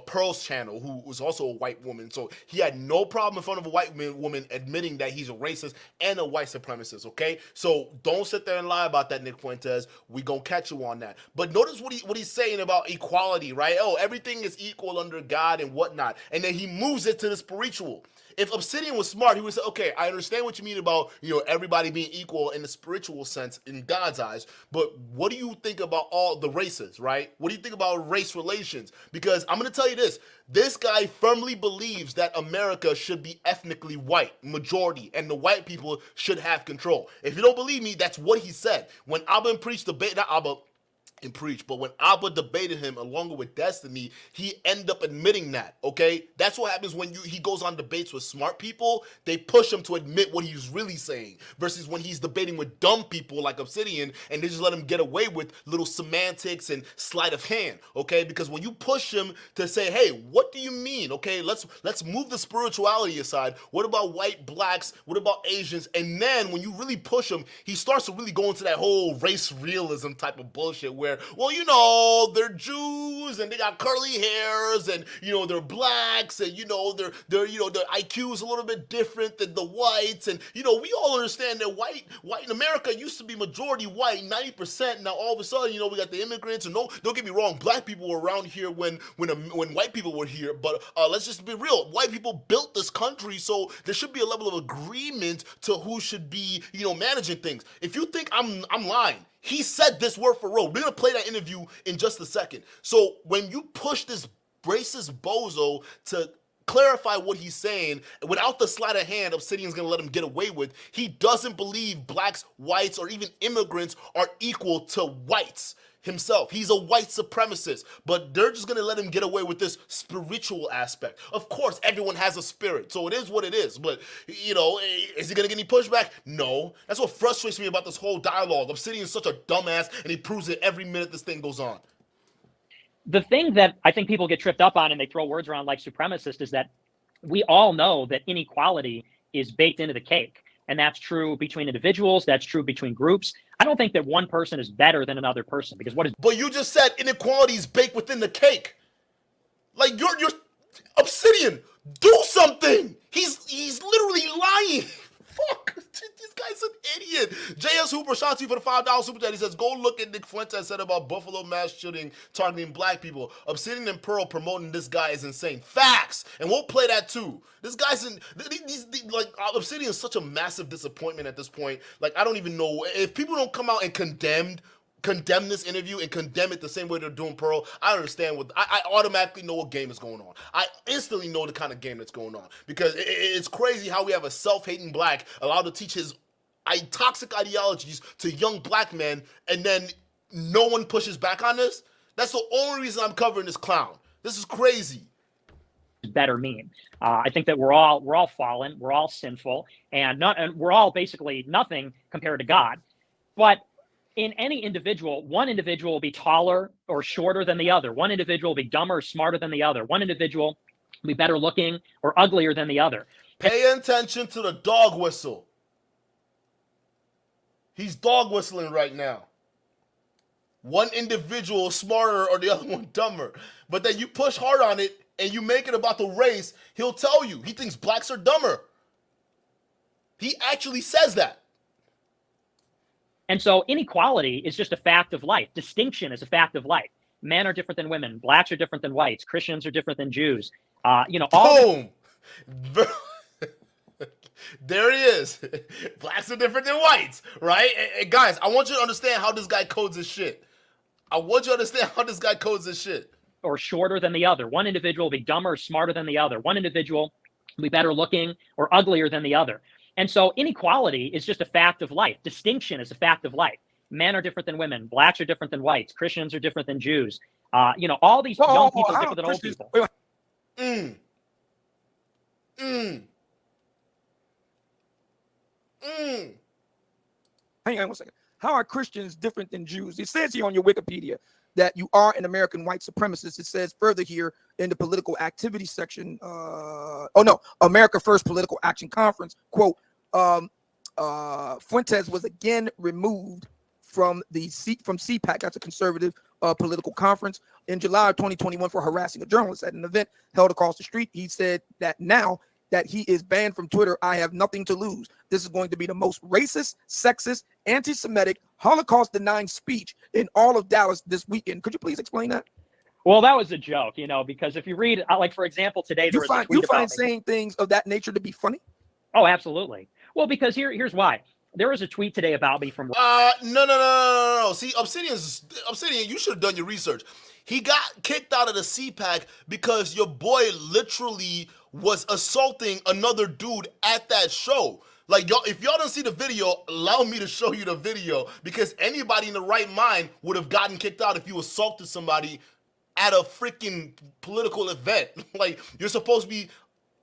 Pearl's channel, who was also a white woman. So he had no problem in front of a white woman admitting that he's a racist and a white supremacist, okay? So don't sit there and lie about that, Nick Fuentes. We gonna catch you on that. But notice what he's saying about equality, right? Oh, everything is equal under God and whatnot. And then he moves it to the spiritual. If Obsidian was smart, he would say, okay, I understand what you mean about, everybody being equal in the spiritual sense in God's eyes, but what do you think about all the races, right? What do you think about race relations? Because I'm going to tell you this guy firmly believes that America should be ethnically white, majority, and the white people should have control. If you don't believe me, that's what he said. When Abba preached but when Abba debated him along with Destiny, he ended up admitting that, okay? That's what happens when he goes on debates with smart people. They push him to admit what he's really saying versus when he's debating with dumb people like Obsidian and they just let him get away with little semantics and sleight of hand, okay? Because when you push him to say, hey, what do you mean, okay? Let's move the spirituality aside. What about white, blacks? What about Asians? And then when you really push him, he starts to really go into that whole race realism type of bullshit where, well, they're Jews and they got curly hairs and, they're blacks and, their IQ is a little bit different than the whites. And, we all understand that white in America used to be majority white, 90%. Now, all of a sudden, we got the immigrants. And no, don't get me wrong, black people were around here when white people were here. But let's just be real. White people built this country, so there should be a level of agreement to who should be, managing things. If you think I'm lying, he said this word for word. We're going to play that interview in just a second. So when you push this racist bozo to clarify what he's saying, without the sleight of hand Obsidian's going to let him get away with, he doesn't believe blacks, whites, or even immigrants are equal to whites himself. He's a white supremacist, but they're just going to let him get away with this spiritual aspect. Of course, everyone has a spirit, so it is what it is, but, is he going to get any pushback? No. That's what frustrates me about this whole dialogue. Obsidian is such a dumbass, and he proves it every minute this thing goes on. The thing that I think people get tripped up on and they throw words around like supremacist is that we all know that inequality is baked into the cake. And that's true between individuals. That's true between groups. I don't think that one person is better than another person because what is... But you just said inequality is baked within the cake. Like, you're Obsidian, do something. He's literally lying. Fuck. This guy's an idiot. JS Hooper, shout out to you for the $5 super chat. He says, go look at Nick Fuentes said about Buffalo mass shooting targeting black people. Obsidian and Pearl promoting this guy is insane. Facts. And we'll play that too. This guy's Obsidian is such a massive disappointment at this point. Like, I don't even know. If people don't come out and condemn this interview and condemn it the same way they're doing Pearl, I understand I automatically know what game is going on. I instantly know the kind of game that's going on because it's crazy how we have a self-hating black allowed to teach his toxic ideologies to young black men, and then no one pushes back on this. That's the only reason I'm covering this clown. This is crazy. Better mean. I think that we're all fallen, we're all sinful, and we're all basically nothing compared to God. But in any individual, one individual will be taller or shorter than the other. One individual will be dumber or smarter than the other. One individual will be better looking or uglier than the other. Pay attention to the dog whistle. He's dog whistling right now. One individual is smarter or the other one dumber. But then you push hard on it and you make it about the race, he'll tell you. He thinks blacks are dumber. He actually says that. And so inequality is just a fact of life. Distinction is a fact of life. Men are different than women. Blacks are different than whites. Christians are different than Jews. Boom. There he is. Blacks are different than whites, right? And guys, I want you to understand how this guy codes his shit. Or shorter than the other. One individual will be dumber or smarter than the other. One individual will be better looking or uglier than the other. And so inequality is just a fact of life. Distinction is a fact of life. Men are different than women. Blacks are different than whites. Christians are different than Jews. All these young people are different than old people. Hang on one second. How are Christians different than Jews? It says here on your Wikipedia that you are an American white supremacist. It says further here in the political activity section, America First Political Action Conference, quote, Funtes was again removed from CPAC, that's a conservative political conference, in July of 2021 for harassing a journalist at an event held across the street. He said that now that he is banned from Twitter, I have nothing to lose. This is going to be the most racist, sexist, anti-Semitic, Holocaust-denying speech in all of Dallas this weekend. Could you please explain that? Well, that was a joke, because if you read, like, for example, today, there was a tweet you find saying things of that nature to be funny? Oh, absolutely. Well, because here's why. There was a tweet today about me from... No. See, Obsidian, you should have done your research. He got kicked out of the CPAC because your boy literally was assaulting another dude at that show. Like, y'all, if y'all don't see the video, allow me to show you the video, because anybody in the right mind would have gotten kicked out if you assaulted somebody at a freaking political event. Like, you're supposed to be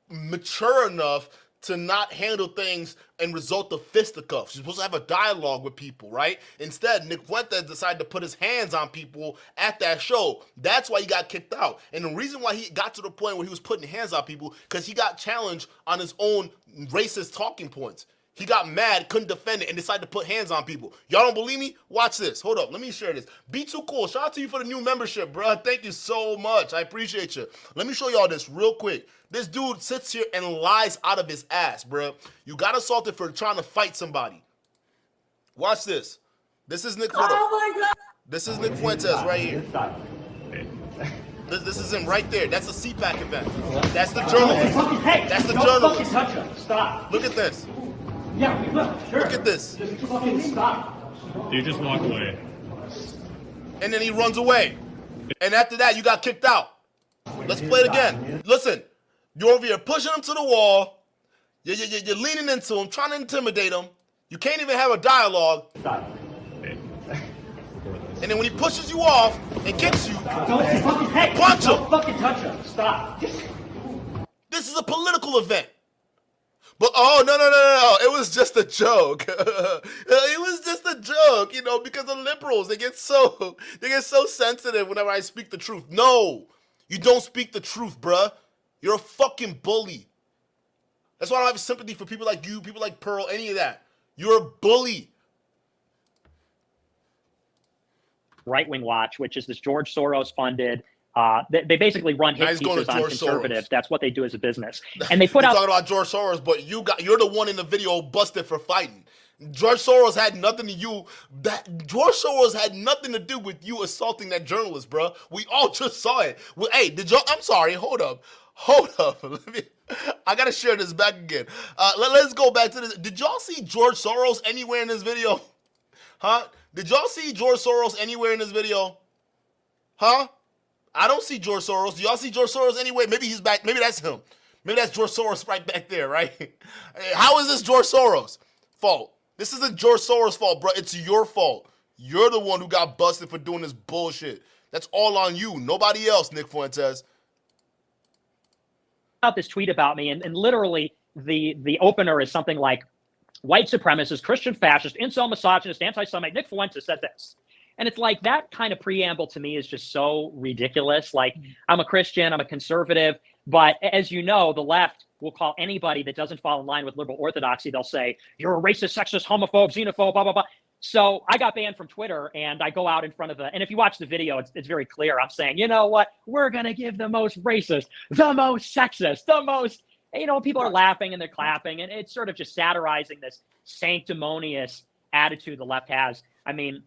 mature enough to not handle things and result to fisticuffs. You're supposed to have a dialogue with people, right? Instead, Nick Fuentes decided to put his hands on people at that show. That's why he got kicked out. And the reason why he got to the point where he was putting hands on people, because he got challenged on his own racist talking points. He got mad, couldn't defend it, and decided to put hands on people. Y'all don't believe me? Watch this. Hold up. Let me share this. Be Too Cool. Shout out to you for the new membership, bro. Thank you so much. I appreciate you. Let me show y'all this real quick. This dude sits here and lies out of his ass, bro. You got assaulted for trying to fight somebody. Watch this. This is Nick Fuentes. Oh, my God. This is Nick Fuentes right here. This is him right there. That's a CPAC event. That's the journalist. That's the journalist. Touch him. Stop. Look at this. Yeah, we will. Sure. Look at this. Just fucking stop. You just walk away. And then he runs away. And after that, you got kicked out. Let's play it again. Listen, you're over here pushing him to the wall. You're leaning into him, trying to intimidate him. You can't even have a dialogue. Stop. And then when he pushes you off and kicks you, Don't punch him. Don't fucking touch him. Stop. This is a political event. But no. It was just a joke. It was just a joke, because the liberals, they get so sensitive whenever I speak the truth. No, you don't speak the truth, bruh. You're a fucking bully. That's why I don't have sympathy for people like you, people like Pearl, any of that. You're a bully. Right Wing Watch, which is this George Soros funded. They basically run hit pieces on conservatives. Soros. That's what they do as a business. And they put out. Talking about George Soros, but you're the one in the video busted for fighting. George Soros had nothing to do. George Soros had nothing to do with you assaulting that journalist, bro. We all just saw it. Well, hey, did y'all? I'm sorry. Hold up. I gotta share this back again. Let's go back to this. Did y'all see George Soros anywhere in this video? Huh? Did y'all see George Soros anywhere in this video? Huh? I don't see George Soros. Do y'all see George Soros anywhere? Maybe he's back. Maybe that's him. Maybe that's George Soros right back there, right? How is this George Soros' fault? This isn't George Soros' fault, bro. It's your fault. You're the one who got busted for doing this bullshit. That's all on you. Nobody else, Nick Fuentes. Out this tweet about me, and literally the opener is something like, white supremacist, Christian fascist, incel misogynist, anti-Semite, Nick Fuentes said this. And it's like that kind of preamble to me is just so ridiculous. Like, I'm a Christian, I'm a conservative, but as you know, the left will call anybody that doesn't fall in line with liberal orthodoxy, they'll say, you're a racist, sexist, homophobe, xenophobe, blah, blah, blah. So I got banned from Twitter, and I go out in front of and if you watch the video, it's very clear. I'm saying, you know what? We're going to give the most racist, the most sexist, the most, people are laughing and they're clapping, and it's sort of just satirizing this sanctimonious attitude the left has. I mean,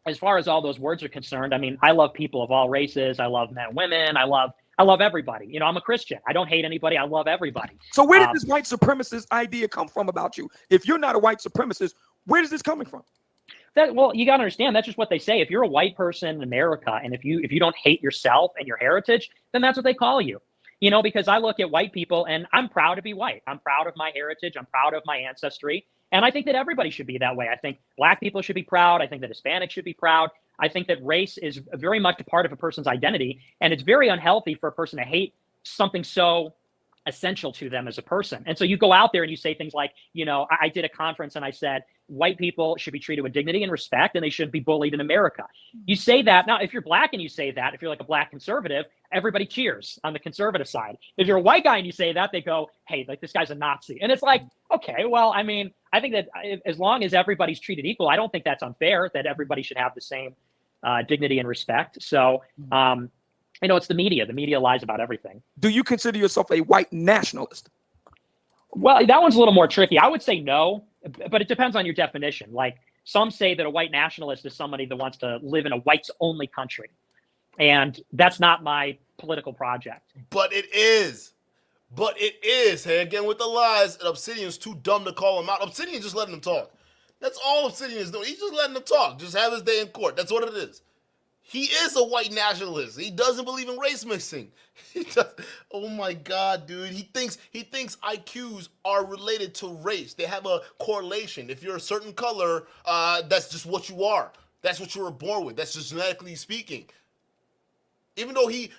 as far as all those words are concerned, I mean, I love people of all races. I love men, women. I love everybody. I'm a Christian. I don't hate anybody. I love everybody. So where did this white supremacist idea come from about you? If you're not a white supremacist, where is this coming from? Well, you got to understand, that's just what they say. If you're a white person in America, and if you don't hate yourself and your heritage, then that's what they call you. Because I look at white people and I'm proud to be white. I'm proud of my heritage. I'm proud of my ancestry. And I think that everybody should be that way. I think black people should be proud. I think that Hispanics should be proud. I think that race is very much a part of a person's identity. And it's very unhealthy for a person to hate something so essential to them as a person. And so you go out there and you say things like, I did a conference and I said, white people should be treated with dignity and respect, and they shouldn't be bullied in America. You say that. Now, if you're black and you say that, if you're like a black conservative, everybody cheers on the conservative side. If you're a white guy and you say that, they go, hey, like, this guy's a Nazi. And it's like, okay, well, I mean, I think that as long as everybody's treated equal, I don't think that's unfair, that everybody should have the same dignity and respect. So, it's the media. The media lies about everything. Do you consider yourself a white nationalist? Well, that one's a little more tricky. I would say no, but it depends on your definition. Like, some say that a white nationalist is somebody that wants to live in a whites-only country. And that's not my political project. But it is. Hey, again, with the lies, and Obsidian's too dumb to call him out. Obsidian just letting him talk. That's all Obsidian is doing. He's just letting him talk. Just have his day in court. That's what it is. He is a white nationalist. He doesn't believe in race mixing. Oh my God, dude. He thinks IQs are related to race. They have a correlation. If you're a certain color, that's just what you are. That's what you were born with. That's just genetically speaking. Even though he's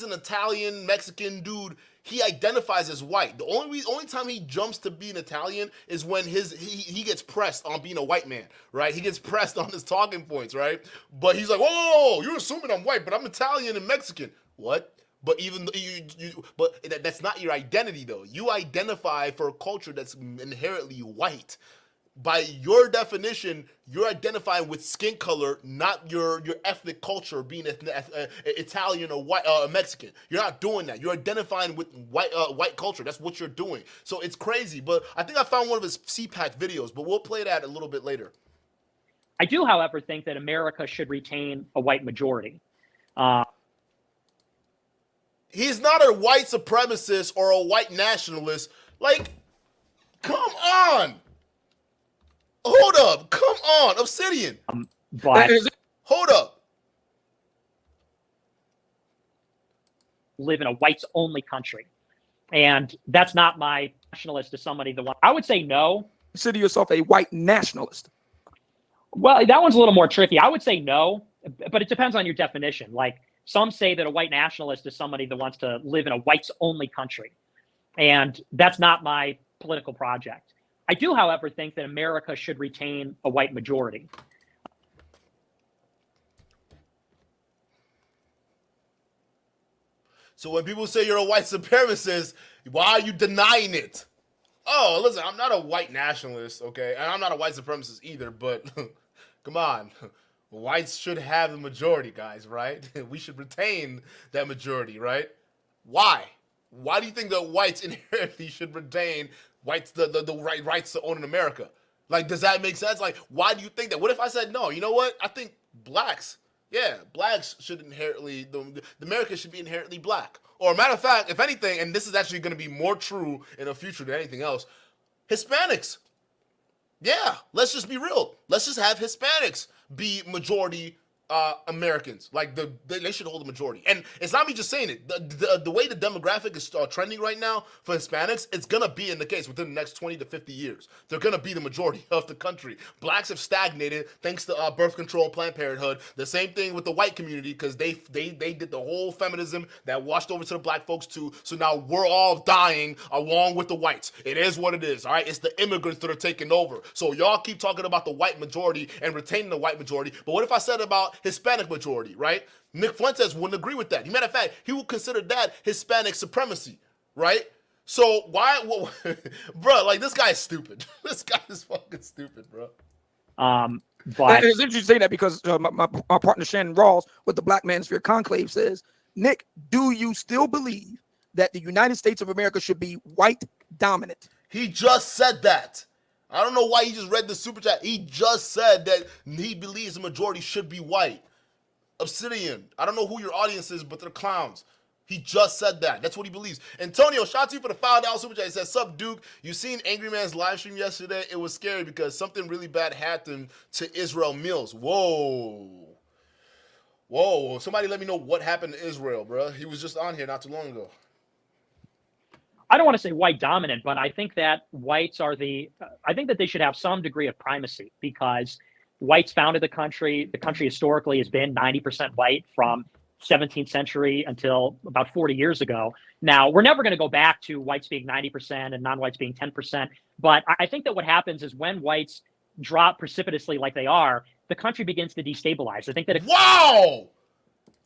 an Italian, Mexican dude, he identifies as white. The only time he jumps to be an Italian is when he gets pressed on being a white man, right? He gets pressed on his talking points, right? But he's like, whoa, you're assuming I'm white, but I'm Italian and Mexican. What? But even but that's not your identity, though. You identify for a culture that's inherently white. By your definition, you're identifying with skin color, not your ethnic culture, being Italian or white, Mexican. You're not doing that. You're identifying with white culture. That's what you're doing. So it's crazy. But I think I found one of his CPAC videos, but we'll play that a little bit later. I do, however, think that America should retain a white majority. He's not a white supremacist or a white nationalist. Like, come on. Hold up. Come on. Obsidian. But hold up. Live in a whites-only country. And that's not my nationalist to somebody I would say no. Consider yourself a white nationalist? Well, that one's a little more tricky. I would say no, but it depends on your definition. Like, some say that a white nationalist is somebody that wants to live in a whites-only country. And that's not my political project. I do, however, think that America should retain a white majority. So when people say you're a white supremacist, why are you denying it? Oh, listen, I'm not a white nationalist, okay? And I'm not a white supremacist either, but come on. Whites should have the majority, guys, right? We should retain that majority, right? Why? Why do you think that whites inherently should retain the rights to own in America? Like, does that make sense? Like, why do you think that? What if I said, no, you know what? I think blacks should inherently, the America should be inherently black. Or matter of fact, if anything, and this is actually going to be more true in the future than anything else, Hispanics. Yeah, let's just be real. Let's just have Hispanics be majority Americans. Like they should hold the majority. And it's not me just saying it. The way the demographic is trending right now for Hispanics, it's gonna be in the case within the next 20 to 50 years. They're gonna be the majority of the country. Blacks have stagnated thanks to birth control and Planned Parenthood. The same thing with the white community because they did the whole feminism that washed over to the black folks too. So now we're all dying along with the whites. It is what it is. All right, it's the immigrants that are taking over. So y'all keep talking about the white majority and retaining the white majority. But what if I said about Hispanic majority, right? Nick Fuentes wouldn't agree with that. Matter of fact, he would consider that Hispanic supremacy, right? So why, bro? Like this guy is stupid. This guy is fucking stupid, bro. But it's interesting you say that because my partner Shannon Rawls with the Black Manosphere Conclave says, Nick, do you still believe that the United States of America should be white dominant? He just said that. I don't know why he just read the super chat. He just said that he believes the majority should be white. Obsidian. I don't know who your audience is, but they're clowns. He just said that. That's what he believes. Antonio, shout out to you for the $5 super chat. He says, "Sup, Duke? You seen Angry Man's live stream yesterday? It was scary because something really bad happened to Israel Mills." Whoa. Whoa. Somebody let me know what happened to Israel, bro. He was just on here not too long ago. I don't want to say white dominant, but I think that whites are I think that they should have some degree of primacy because whites founded the country. The country historically has been 90% white from 17th century until about 40 years ago. Now, we're never going to go back to whites being 90% and non-whites being 10%. But I think that what happens is when whites drop precipitously like they are, the country begins to destabilize. I think that wow!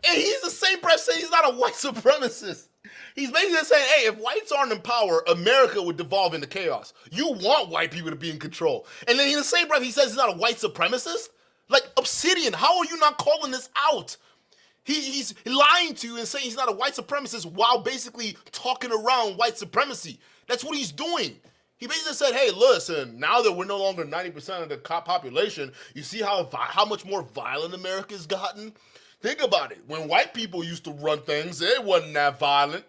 And he's the same breath saying he's not a white supremacist. He's basically saying, hey, if whites aren't in power, America would devolve into chaos. You want white people to be in control. And then in the same breath, he says he's not a white supremacist? Like, Obsidian, how are you not calling this out? He's lying to you and saying he's not a white supremacist while basically talking around white supremacy. That's what he's doing. He basically said, hey, listen, now that we're no longer 90% of the population, you see how much more violent America's gotten? Think about it. When white people used to run things, it wasn't that violent.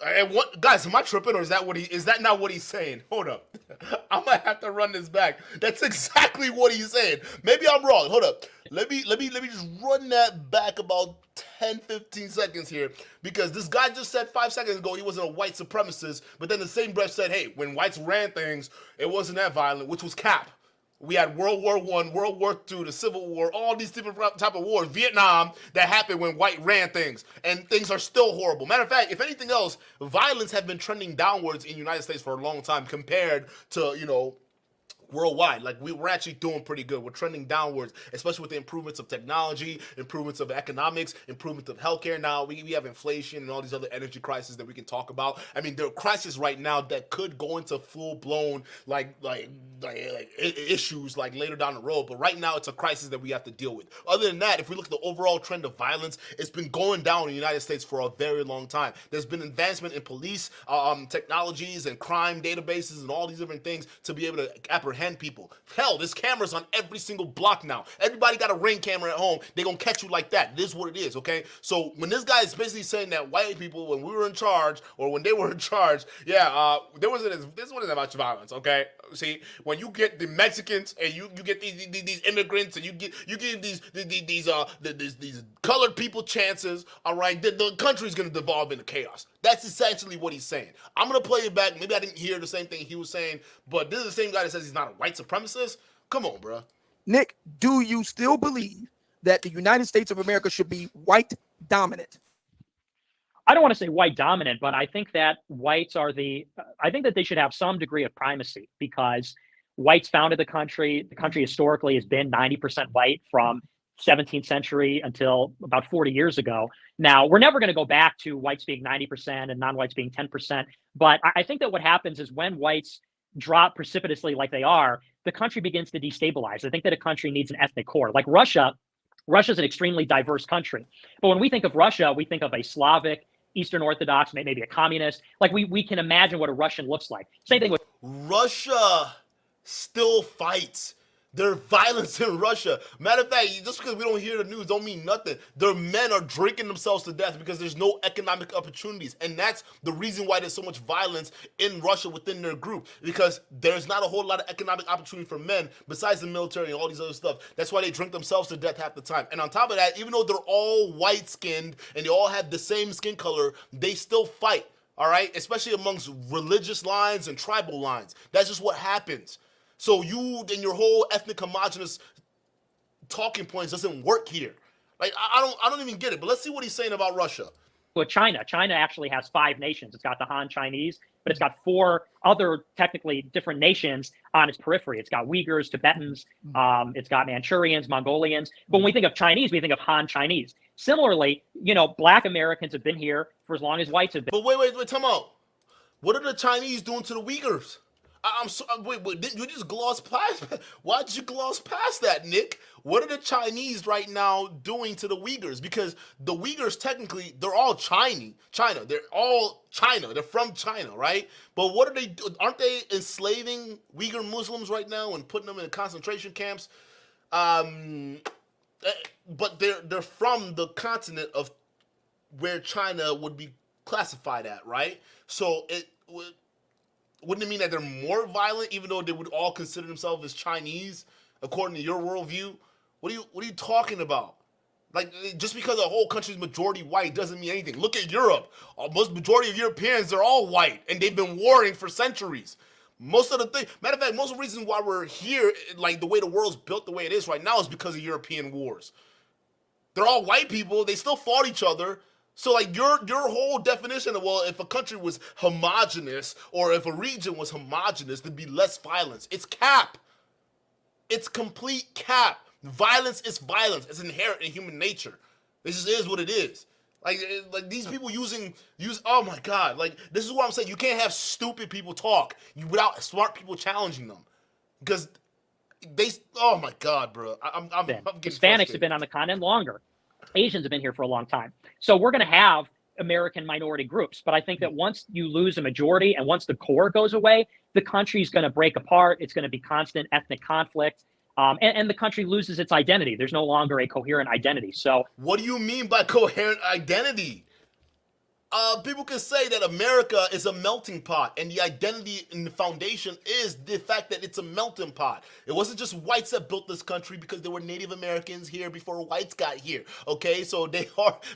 And what, guys, am I tripping or is that not what he's saying? Hold up. I might have to run this back. That's exactly what he's saying. Maybe I'm wrong. Hold up. Let me just run that back about 10, 15 seconds here because this guy just said 5 seconds ago he wasn't a white supremacist, but then the same breath said, hey, when whites ran things, it wasn't that violent, which was cap. We had World War I, World War II, the Civil War, all these different type of wars, Vietnam, that happened when white ran things, and things are still horrible. Matter of fact, if anything else, violence has been trending downwards in the United States for a long time compared to, worldwide. Like we're actually doing pretty good. We're trending downwards, especially with the improvements of technology, improvements of economics, improvements of healthcare. Now we have inflation and all these other energy crises that we can talk about. I mean, there are crises right now that could go into full blown like issues like later down the road. But right now it's a crisis that we have to deal with. Other than that, if we look at the overall trend of violence, it's been going down in the United States for a very long time. There's been advancement in police technologies and crime databases and all these different things to be able to apprehend people. Hell, there's cameras on every single block now. Everybody got a Ring camera at home. They're gonna catch you like that. This is what it is, okay? So when this guy is basically saying that white people, when we were in charge, or when they were in charge, this wasn't that much violence, okay? See, when you get the Mexicans and you get these immigrants and you give these colored people chances, all right, the country's gonna devolve into chaos. That's essentially what he's saying. I'm gonna play it back. Maybe I didn't hear the same thing he was saying, but this is the same guy that says he's not a white supremacist. Come on, bro. Nick, do you still believe that the United States of America should be white dominant? I don't want to say white dominant, but I think that whites are I think that they should have some degree of primacy because whites founded the country. The country historically has been 90% white from 17th century until about 40 years ago. Now, we're never going to go back to whites being 90% and non-whites being 10%. But I think that what happens is when whites drop precipitously like they are, the country begins to destabilize. I think that a country needs an ethnic core. Like Russia's an extremely diverse country. But when we think of Russia, we think of a Slavic, Eastern Orthodox, maybe a communist. Like we can imagine what a Russian looks like. Same thing with Russia still fights. There's violence in Russia. Matter of fact, just because we don't hear the news don't mean nothing. Their men are drinking themselves to death because there's no economic opportunities. And that's the reason why there's so much violence in Russia within their group, because there's not a whole lot of economic opportunity for men besides the military and all these other stuff. That's why they drink themselves to death half the time. And on top of that, even though they're all white-skinned and they all have the same skin color, they still fight, all right? Especially amongst religious lines and tribal lines. That's just what happens. So you and your whole ethnic homogenous talking points doesn't work here. Like I don't even get it. But let's see what he's saying about Russia. Well, China actually has 5 nations. It's got the Han Chinese, but it's got 4 other technically different nations on its periphery. It's got Uyghurs, Tibetans, it's got Manchurians, Mongolians. But when we think of Chinese, we think of Han Chinese. Similarly, Black Americans have been here for as long as whites have been. But wait, time out. What are the Chinese doing to the Uyghurs? I'm so, wait, didn't you just gloss past? Why did you gloss past that, Nick? What are the Chinese right now doing to the Uyghurs? Because the Uyghurs, technically, they're all China. They're all China. They're from China, right? But what are they? Aren't they enslaving Uyghur Muslims right now and putting them in concentration camps? But they're from the continent of where China would be classified at, right? So wouldn't it mean that they're more violent, even though they would all consider themselves as Chinese, according to your worldview? What are you talking about? Like, just because a whole country's majority white doesn't mean anything. Look at Europe. Most majority of Europeans, they're all white, and they've been warring for centuries. Most of the thing, matter of fact, most of the reasons why we're here, like the way the world's built the way it is right now, is because of European wars. They're all white people. They still fought each other. So like your whole definition of, well, if a country was homogenous or if a region was homogenous, there'd be less violence. It's cap. It's complete cap. Violence is violence. It's inherent in human nature. This just is what it is. Like these people use, oh my God. Like, this is what I'm saying. You can't have stupid people talk without smart people challenging them. Because oh my God, bro. I'm getting Hispanics frustrated. have been on the continent longer. Asians have been here for a long time. So we're going to have American minority groups. But I think that once you lose a majority and once the core goes away, the country's going to break apart. It's going to be constant ethnic conflict. And the country loses its identity. There's no longer a coherent identity. So what do you mean by coherent identity? People can say that America is a melting pot, and the identity and the foundation is the fact that it's a melting pot. It wasn't just whites that built this country because there were Native Americans here before whites got here, okay? So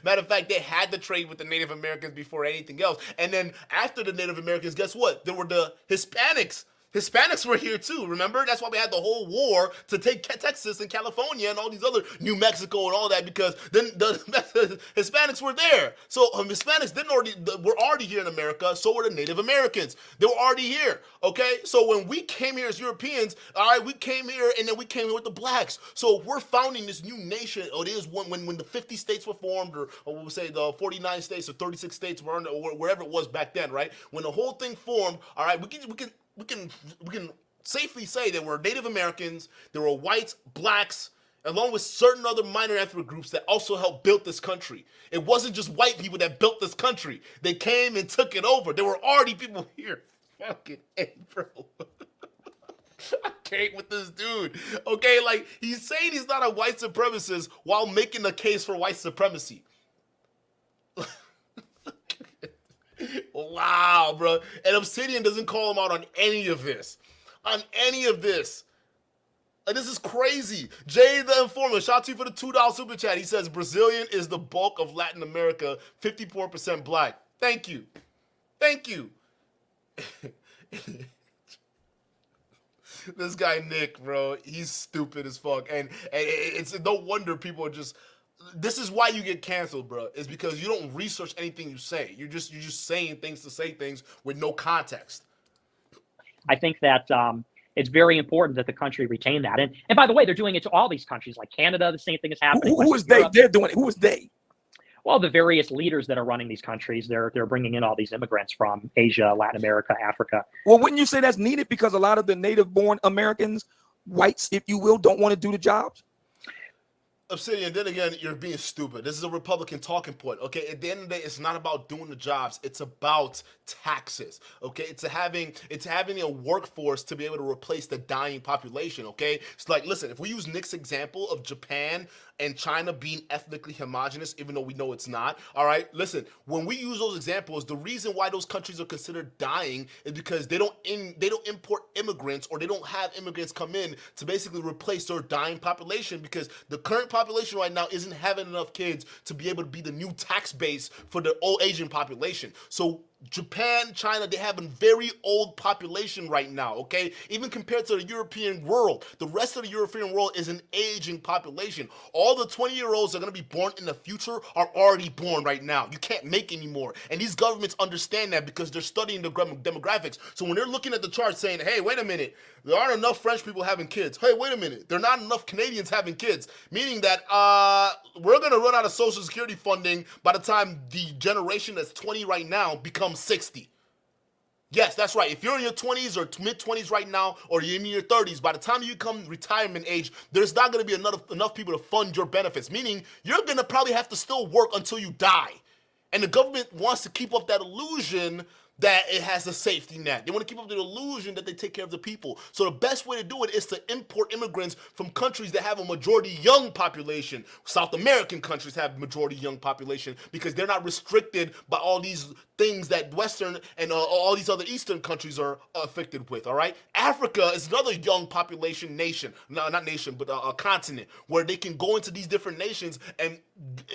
matter of fact, they had to trade with the Native Americans before anything else. And then after the Native Americans, guess what? There were the Hispanics. Hispanics were here too, remember? That's why we had the whole war to take Texas and California and all these other, New Mexico and all that, because then the Hispanics were there. So Hispanics were already here in America, so were the Native Americans. They were already here, okay? So when we came here as Europeans, all right, we came here and then we came here with the blacks. So we're founding this new nation. It is when the 50 states were formed, or we'll say the 49 states or 36 states were under, or wherever it was back then, right? When the whole thing formed, all right, we can safely say there were Native Americans, there were whites, blacks, along with certain other minor ethnic groups that also helped build this country. It wasn't just white people that built this country. They came and took it over. There were already people here. Fucking A, bro. I can't with this dude. Okay, like, he's saying he's not a white supremacist while making a case for white supremacy. Wow, bro. And Obsidian doesn't call him out on any of this. On any of this. Like, this is crazy. Jay the Informer, shout out to you for the $2 super chat. He says Brazilian is the bulk of Latin America, 54% black. Thank you. Thank you. This guy Nick, bro, he's stupid as fuck. And it's no wonder people are just... This is why you get canceled, bro. Is because you don't research anything you say. You're just saying things to say things with no context. I think that it's very important that the country retain that. And by the way, they're doing it to all these countries, like Canada. The same thing is happening. Who is they? They're doing it. Who is they? Well, the various leaders that are running these countries, they're bringing in all these immigrants from Asia, Latin America, Africa. Well, wouldn't you say that's needed because a lot of the native-born Americans, whites, if you will, don't want to do the jobs? Obsidian, then again, you're being stupid. This is a Republican talking point, okay? At the end of the day, it's not about doing the jobs. It's about taxes, okay? It's having a workforce to be able to replace the dying population, okay? It's like, listen, if we use Nick's example of Japan and China being ethnically homogenous, even though we know it's not, all right? Listen, when we use those examples, the reason why those countries are considered dying is because they don't import immigrants, or they don't have immigrants come in to basically replace their dying population, because the current population right now isn't having enough kids to be able to be the new tax base for the old Asian population. So Japan, China, they have a very old population right now, okay? Even compared to the European world, the rest of the European world is an aging population. All the 20-year-olds that are going to be born in the future are already born right now. You can't make any more. And these governments understand that because they're studying the demographics. So when they're looking at the chart saying, hey, wait a minute, there aren't enough French people having kids. Hey, wait a minute, there are not enough Canadians having kids. Meaning that we're going to run out of Social Security funding by the time the generation that's 20 right now becomes 60. Yes, that's right. If you're in your 20s or mid-20s right now, or you're in your 30s, by the time you come retirement age, there's not going to be enough people to fund your benefits, meaning you're going to probably have to still work until you die. And the government wants to keep up that illusion that it has a safety net. They want to keep up the illusion that they take care of the people. So the best way to do it is to import immigrants from countries that have a majority young population. South American countries have majority young population because they're not restricted by all these things that Western and all these other Eastern countries are affected with, all right? Africa is another young population nation. No, not nation, but a continent where they can go into these different nations and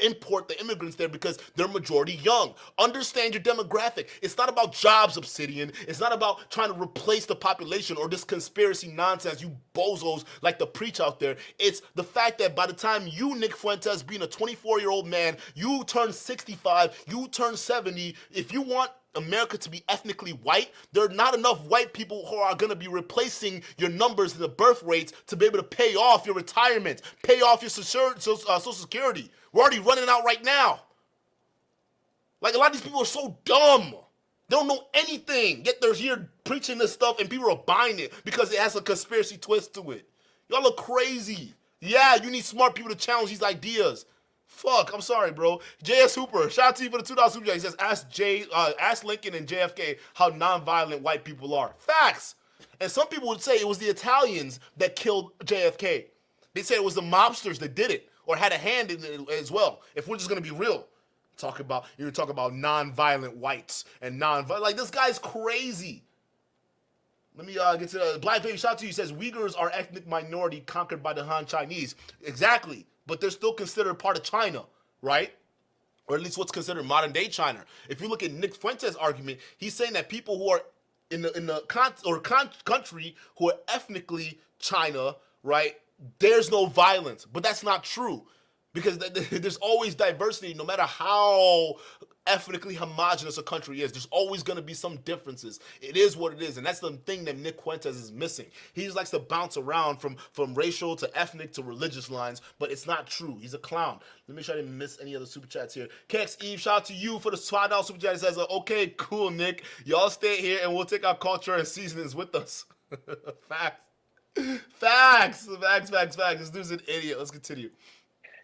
import the immigrants there because they're majority young. Understand your demographic. It's not about jobs, Obsidian. It's not about trying to replace the population or this conspiracy nonsense you bozos like to preach out there. It's the fact that by the time you, Nick Fuentes, being a 24-year-old man, you turn 65, you turn 70, if you want America to be ethnically white, there are not enough white people who are going to be replacing your numbers in the birth rates to be able to pay off your retirement, pay off your Social Security. We're already running out right now. Like, a lot of these people are so dumb. They don't know anything, yet they're here preaching this stuff and people are buying it because it has a conspiracy twist to it. Y'all are crazy. Yeah, you need smart people to challenge these ideas. Fuck, I'm sorry, bro. JS Hooper, shout out to you for the $2 super chat. He says, ask Lincoln and JFK how nonviolent white people are. Facts. And some people would say it was the Italians that killed JFK. They said it was the mobsters that did it or had a hand in it as well. If we're just gonna be real, you're talking about nonviolent whites and nonviolent. Like, this guy's crazy. Let me get to the Black Baby. Shout out to you. He says Uyghurs are ethnic minority conquered by the Han Chinese. Exactly. But they're still considered part of China, right? Or at least what's considered modern day China. If you look at Nick Fuentes' argument, he's saying that people who are in the country who are ethnically China, right? There's no violence, but that's not true because there's always diversity, no matter how ethnically homogenous a country is. There's always going to be some differences. It is what it is, and that's the thing that Nick Fuentes is missing. He just likes to bounce around from racial to ethnic to religious lines, but it's not true. He's a clown. Let me make sure I didn't miss any other super chats here. KX Eve, shout out to you for the $5 super chat. He says, okay, cool, Nick. Y'all stay here, and we'll take our culture and seasonings with us. Facts. This dude's an idiot. Let's continue.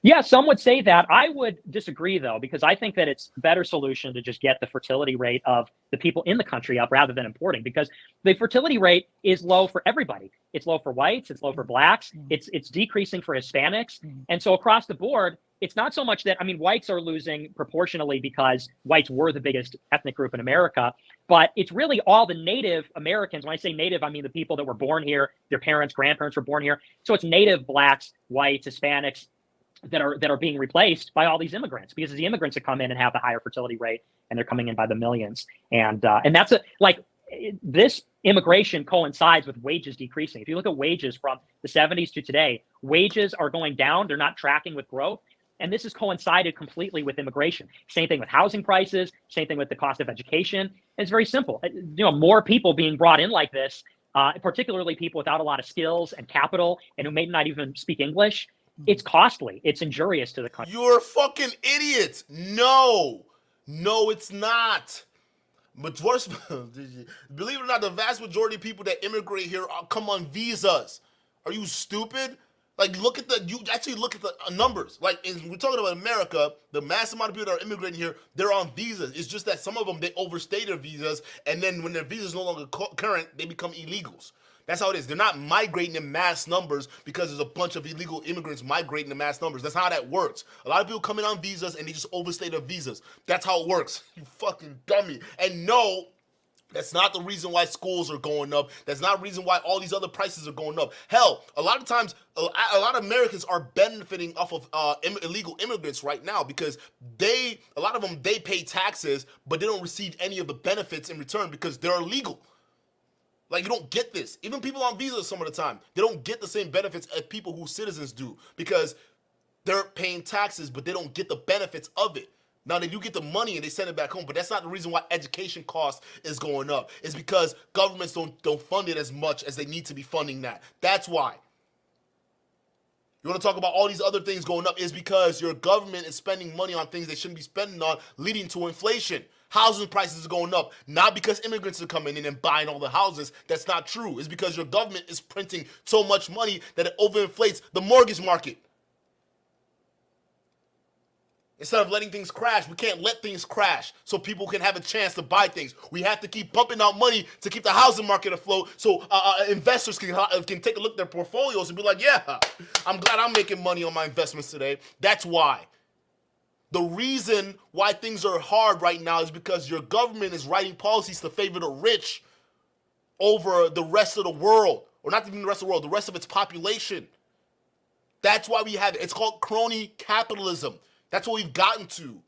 Yeah, some would say that. I would disagree, though, because I think that it's a better solution to just get the fertility rate of the people in the country up rather than importing, because the fertility rate is low for everybody. It's low for whites. It's low for blacks. It's decreasing for Hispanics. And so across the board, it's not so much that, I mean, whites are losing proportionally because whites were the biggest ethnic group in America, but it's really all the Native Americans. When I say Native, I mean the people that were born here, their parents, grandparents were born here. So it's Native blacks, whites, Hispanics, that are being replaced by all these immigrants, because the immigrants that come in and have the higher fertility rate, and they're coming in by the millions. And that's this immigration coincides with wages decreasing. If you look at wages from the 70s to today, wages are going down. They're not tracking with growth. And this has coincided completely with immigration. Same thing with housing prices, same thing with the cost of education. And it's very simple. More people being brought in like this, particularly people without a lot of skills and capital and who may not even speak English. It's costly. It's injurious to the country. You're a fucking idiot. No, it's not. But believe it or not, the vast majority of people that immigrate here come on visas. Are you stupid? Like, you actually look at the numbers. Like, we're talking about America, the mass amount of people that are immigrating here, they're on visas. It's just that some of them, they overstay their visas, and then when their visa is no longer current, they become illegals. That's how it is. They're not migrating in mass numbers because there's a bunch of illegal immigrants migrating in mass numbers. That's how that works. A lot of people come in on visas, and they just overstay their visas. That's how it works. You fucking dummy. And no, that's not the reason why schools are going up. That's not the reason why all these other prices are going up. Hell, a lot of times, a lot of Americans are benefiting off of illegal immigrants right now because a lot of them, they pay taxes, but they don't receive any of the benefits in return because they're illegal. Like, you don't get this. Even people on visas some of the time, they don't get the same benefits as people who citizens do because they're paying taxes, but they don't get the benefits of it. Now, they do get the money and they send it back home, but that's not the reason why education cost is going up. It's because governments don't fund it as much as they need to be funding that. That's why. You want to talk about all these other things going up is because your government is spending money on things they shouldn't be spending on, leading to inflation. Housing prices are going up, not because immigrants are coming in and buying all the houses. That's not true. It's because your government is printing so much money that it overinflates the mortgage market. Instead of letting things crash, we can't let things crash so people can have a chance to buy things. We have to keep pumping out money to keep the housing market afloat so investors can take a look at their portfolios and be like, yeah, I'm glad I'm making money on my investments today. That's why. The reason why things are hard right now is because your government is writing policies to favor the rich over the rest of the world. Or not even the rest of the world, the rest of its population. That's why we have it. It's called crony capitalism. That's what we've gotten to.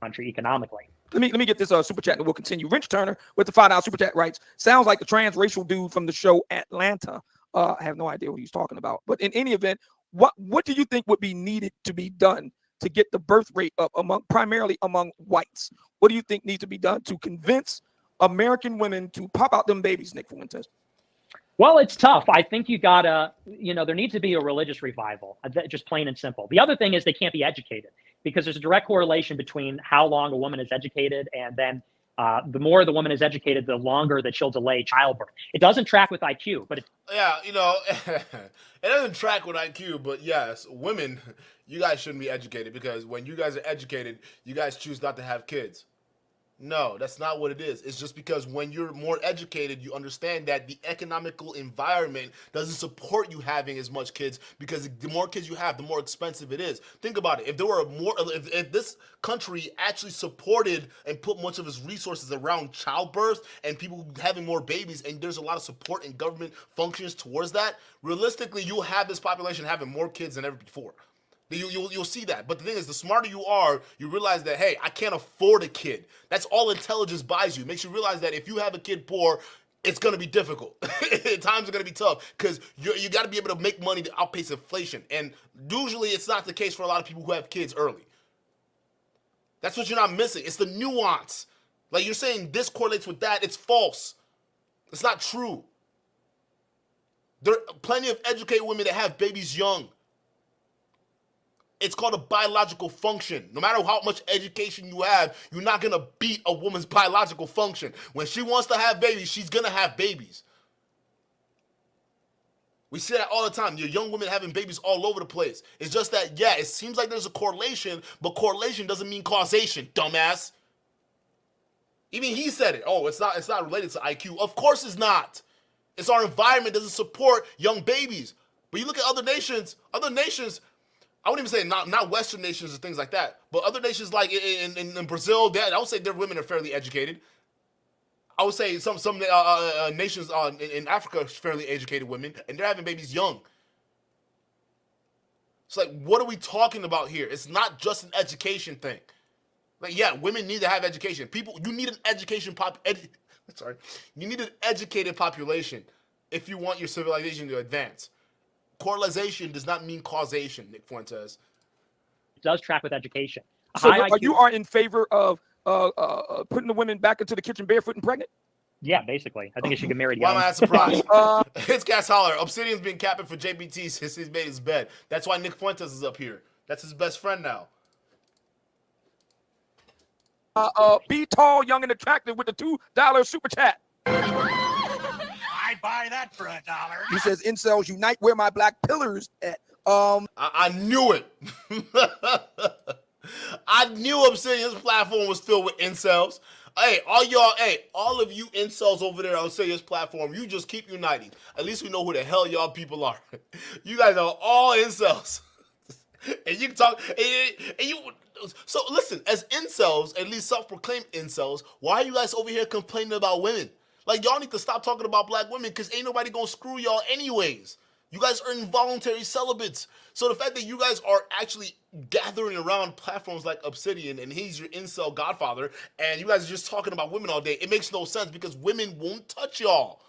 Country economically. Let me get this super chat and we'll continue. Rich Turner with the $5 super chat writes, sounds like the transracial dude from the show Atlanta. I have no idea what he's talking about. But in any event, what do you think would be needed to be done to get the birth rate up primarily among whites? What do you think needs to be done to convince American women to pop out them babies, Nick Fuentes? Well, it's tough. I think you gotta, there needs to be a religious revival, just plain and simple. The other thing is they can't be educated because there's a direct correlation between how long a woman is educated and then the more the woman is educated, the longer that she'll delay childbirth. It doesn't track with IQ, but yeah, it doesn't track with IQ, but yes, women, you guys shouldn't be educated because when you guys are educated, you guys choose not to have kids. No, that's not what it is. It's just because when you're more educated, you understand that the economical environment doesn't support you having as much kids because the more kids you have, the more expensive it is. Think about it. If there were if this country actually supported and put much of its resources around childbirth and people having more babies, and there's a lot of support in government functions towards that, realistically, you'll have this population having more kids than ever before. You'll see that. But the thing is, the smarter you are, you realize that, hey, I can't afford a kid. That's all intelligence buys you. It makes you realize that if you have a kid poor, it's going to be difficult. Times are going to be tough because you got to be able to make money to outpace inflation. And usually it's not the case for a lot of people who have kids early. That's what you're not missing. It's the nuance. Like you're saying this correlates with that. It's false. It's not true. There are plenty of educated women that have babies young. It's called a biological function. No matter how much education you have, you're not going to beat a woman's biological function. When she wants to have babies, she's going to have babies. We see that all the time. Your young women having babies all over the place. It's just that, yeah, it seems like there's a correlation, but correlation doesn't mean causation, dumbass. Even he said it. Oh, it's not related to IQ. Of course it's not. It's our environment doesn't support young babies. But you look at other nations, I wouldn't even say not Western nations and things like that, but other nations like in Brazil, I would say their women are fairly educated. I would say some nations in Africa are fairly educated women, and they're having babies young. It's like, what are we talking about here? It's not just an education thing. Like, yeah, women need to have education. You need an education you need an educated population if you want your civilization to advance. Correlation does not mean causation, Nick Fuentes. It does track with education. So you are in favor of putting the women back into the kitchen barefoot and pregnant? Yeah, basically. I think it should get married. Why am I not surprised? It's Gas Holler. Obsidian's been capping for JBT since he's made his bed. That's why Nick Fuentes is up here. That's his best friend now. Be tall, young, and attractive with the $2 super chat. I'd buy that for $1. He says, incels unite, where my black pillars at? I knew it. I knew Obsidian's platform was filled with incels. Hey, all of you incels over there on Obsidian's platform, you just keep uniting. At least we know who the hell y'all people are. You guys are all incels. And you can talk, and you. So listen, as incels, at least self-proclaimed incels, why are you guys over here complaining about women? Like, y'all need to stop talking about black women, because ain't nobody gonna screw y'all anyways. You guys are involuntary celibates. So the fact that you guys are actually gathering around platforms like Obsidian and he's your incel godfather, and you guys are just talking about women all day, it makes no sense because women won't touch y'all.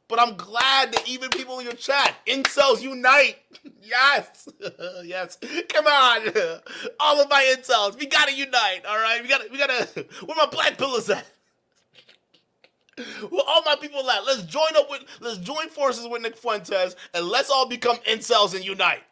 But I'm glad that even people in your chat, incels unite. Yes. Yes. Come on. All of my incels, we gotta unite, all right? We gotta, where my black pillars at? Well, all my people at, let's join forces with Nick Funtes, and let's all become incels and unite.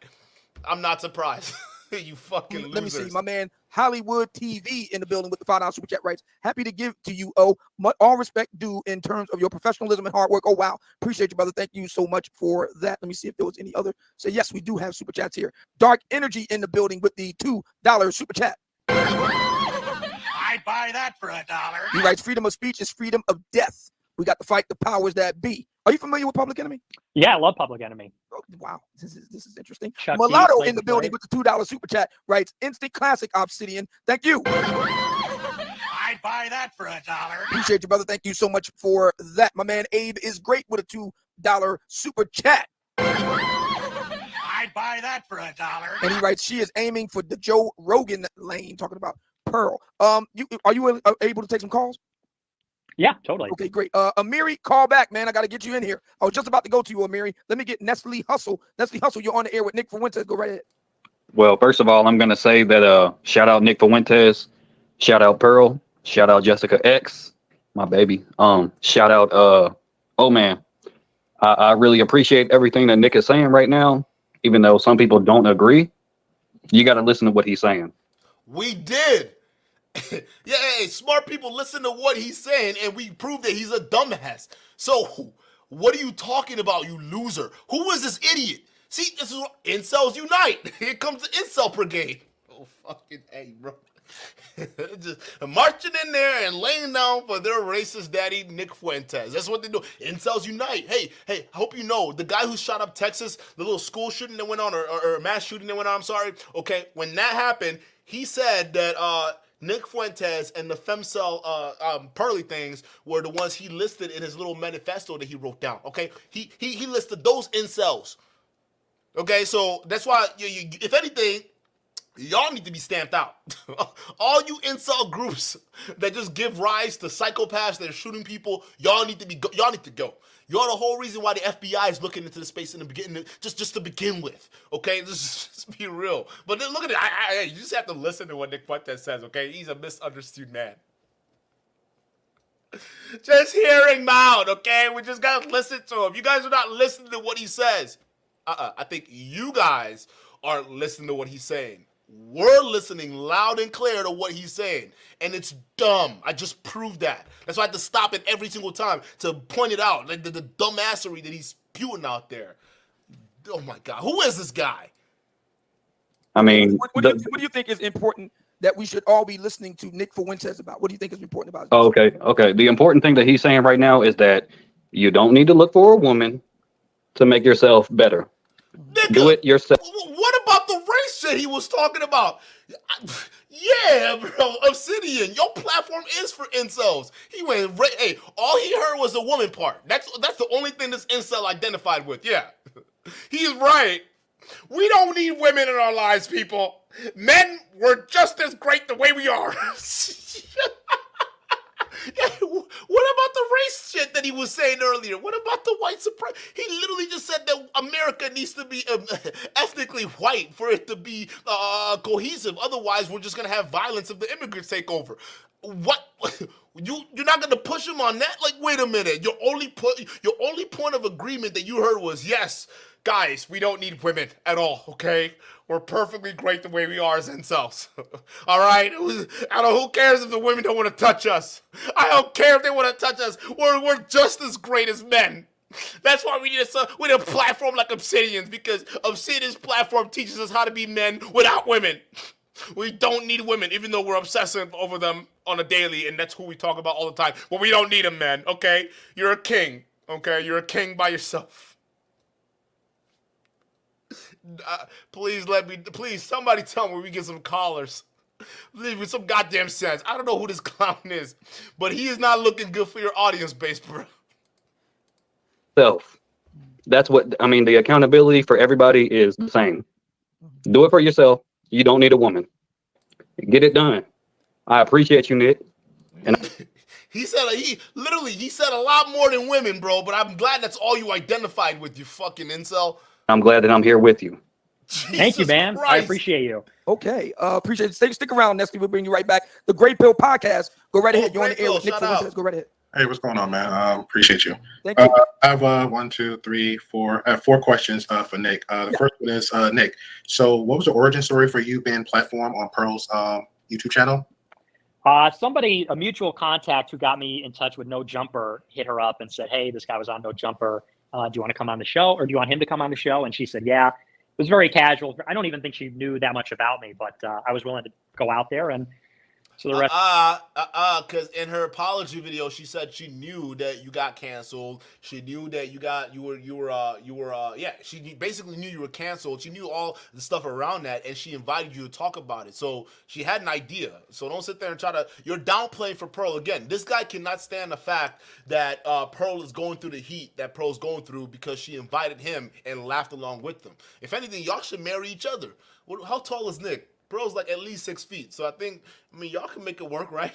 I'm not surprised. You fucking losers. Let me see, my man Hollywood TV in the building with the $5 super chat rights. Happy to give to you, all respect due in terms of your professionalism and hard work. Oh, wow. Appreciate you, brother. Thank you so much for that. Let me see if there was any other. So, yes, we do have super chats here. Dark Energy in the building with the $2 super chat. I'd buy that for $1. He writes, freedom of speech is freedom of death. We got to fight the powers that be. Are you familiar with Public Enemy? Yeah, I love Public Enemy. Oh, wow, this is interesting. Chuck Mulatto D. in the building with the $2 super chat writes, instant classic Obsidian. Thank you. I'd buy that for $1. Appreciate you, brother. Thank you so much for that. My man Abe is great with a $2 super chat. I'd buy that for $1. And he writes, she is aiming for the Joe Rogan lane, talking about Pearl. Are you able to take some calls? Yeah, totally. Okay, great. Amiri, call back, man. I got to get you in here. I was just about to go to you, Amiri. Let me get Nestle Hustle. Nestle Hustle, you're on the air with Nick Fuentes. Go right ahead. Well, first of all, I'm going to say that shout out Nick Fuentes, shout out Pearl, shout out Jessica X, my baby. Shout out, oh man, I really appreciate everything that Nick is saying right now, even though some people don't agree. You got to listen to what he's saying. We did. Yeah, hey, smart people listen to what he's saying, and we proved that he's a dumbass. So, what are you talking about, you loser? Who is this idiot? See, this is incels unite. Here comes the incel brigade. Oh, fucking hey, bro. Just marching in there and laying down for their racist daddy, Nick Fuentes. That's what they do. Incels unite. Hey, I hope you know, the guy who shot up Texas, the little school shooting that went on, or mass shooting that went on, I'm sorry. Okay, when that happened, he said that, Nick Fuentes and the femcel Pearly things were the ones he listed in his little manifesto that he wrote down. Okay, he listed those incels. Okay, so that's why if anything, y'all need to be stamped out. All you incel groups that just give rise to psychopaths that are shooting people, y'all need to go. You're the whole reason why the FBI is looking into the space in the beginning, just to begin with. Okay, just be real. But then look at it. You just have to listen to what Nick Fuentes says. Okay, he's a misunderstood man. Just hear him out. Okay, we just gotta listen to him. You guys are not listening to what he says. I think you guys are listening to what he's saying. We're listening loud and clear to what he's saying. And it's dumb. I just proved that. That's why I have to stop it every single time to point it out. Like the dumbassery that he's spewing out there. Oh my God. Who is this guy? I mean, what do you think is important that we should all be listening to Nick Fuentes about? What do you think is important about it? Okay. The important thing that he's saying right now is that you don't need to look for a woman to make yourself better. Nigga, do it yourself. What about the race shit he was talking about? Yeah, bro, Obsidian, your platform is for incels. He went, hey, all he heard was the woman part. That's the only thing this incel identified with. Yeah, he's right. We don't need women in our lives, people. Men were just as great the way we are. Yeah, what about the race shit that he was saying earlier? What about the white supremacy? He literally just said that America needs to be ethnically white for it to be cohesive. Otherwise, we're just gonna have violence if the immigrants take over. What? You're not gonna push him on that? Like, wait a minute. Your only point of agreement that you heard was, yes, guys, we don't need women at all. Okay, we're perfectly great the way we are as incels. All right, I don't. Who cares if the women don't want to touch us? I don't care if they want to touch us. We're just as great as men. That's why we need a platform like Obsidian's, because Obsidian's platform teaches us how to be men without women. We don't need women, even though we're obsessive over them on a daily, and that's who we talk about all the time. But we don't need them, man, okay? You're a king, okay? You're a king by yourself. Please, somebody tell me we get some callers. Leave me some goddamn sense. I don't know who this clown is, but he is not looking good for your audience base, bro. Self. That's what I mean. The accountability for everybody is the same. Do it for yourself. You don't need a woman. Get it done. I appreciate you, Nick. And he said a lot more than women, bro. But I'm glad that's all you identified with, you fucking incel. I'm glad that I'm here with you. Thank you, man. Christ. I appreciate you. Okay, appreciate it. Stick around, Nestle. We'll bring you right back. The Great Pill Podcast. Go right ahead. You're on the air with Nick Fuentes. Go right ahead. Hey, what's going on, man? Appreciate you. Thank you. I have 1, 2, 3, 4. I have 4 questions for Nick. The first one is Nick. So, what was the origin story for you being platform on Pearl's YouTube channel? A mutual contact who got me in touch with No Jumper, hit her up and said, "Hey, this guy was on No Jumper. Do you want to come on the show, or do you want him to come on the show?" And she said, "Yeah." It was very casual. I don't even think she knew that much about me, but I was willing to go out there, and so the rest. Because in her apology video, she said she knew that you got canceled. She knew that she basically knew you were canceled. She knew all the stuff around that, and she invited you to talk about it. So she had an idea. So don't sit there and you're downplaying for Pearl again. This guy cannot stand the fact that Pearl is going through the heat that Pearl's going through because she invited him and laughed along with them. If anything, y'all should marry each other. How tall is Nick? Bro's like at least 6 feet. So y'all can make it work, right?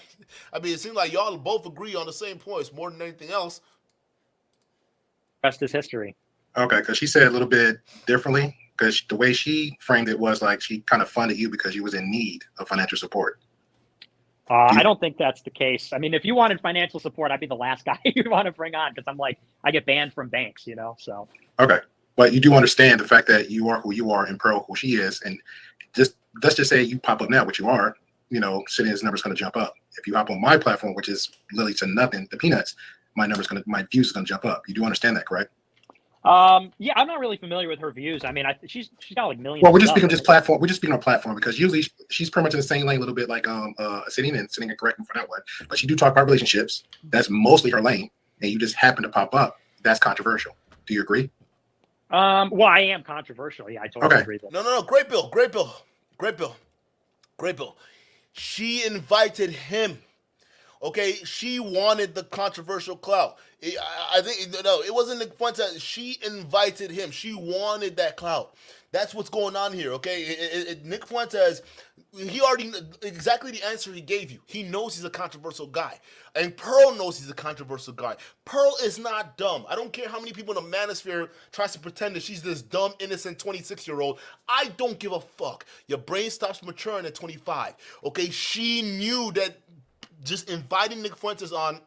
It seems like y'all both agree on the same points more than anything else. Rest is history. Okay, because she said a little bit differently, because the way she framed it was like she kind of funded you because you was in need of financial support. I don't think that's the case. If you wanted financial support, I'd be the last guy you'd want to bring on, because I get banned from banks, so. Okay, but you do understand the fact that you are who you are and Pearl who she is, and let's just say you pop up now, which you are, Obsidian's number's going to jump up. If you hop on my platform, which is literally to nothing, the peanuts, my views is going to jump up. You do understand that, correct? Yeah, I'm not really familiar with her views. She's got like millions. Well, we're just speaking just platform. We're just speaking on platform because usually she's pretty much in the same lane a little bit like Obsidian, and Obsidian can correct me for that one. But she do talk about relationships. That's mostly her lane, and you just happen to pop up. That's controversial. Do you agree? Well, I am controversial. Yeah, I totally agree. No. Great Bill. She invited him. Okay, she wanted the controversial clout. I think it wasn't Nick Fuentes. She invited him. She wanted that clout. That's what's going on here. Okay, Nick Fuentes, he already exactly the answer he gave you. He knows he's a controversial guy, and Pearl knows he's a controversial guy. Pearl is not dumb. I don't care how many people in the manosphere tries to pretend that she's this dumb, innocent 26-year-old. I don't give a fuck. Your brain stops maturing at 25. Okay, she knew that just inviting Nick Fuentes on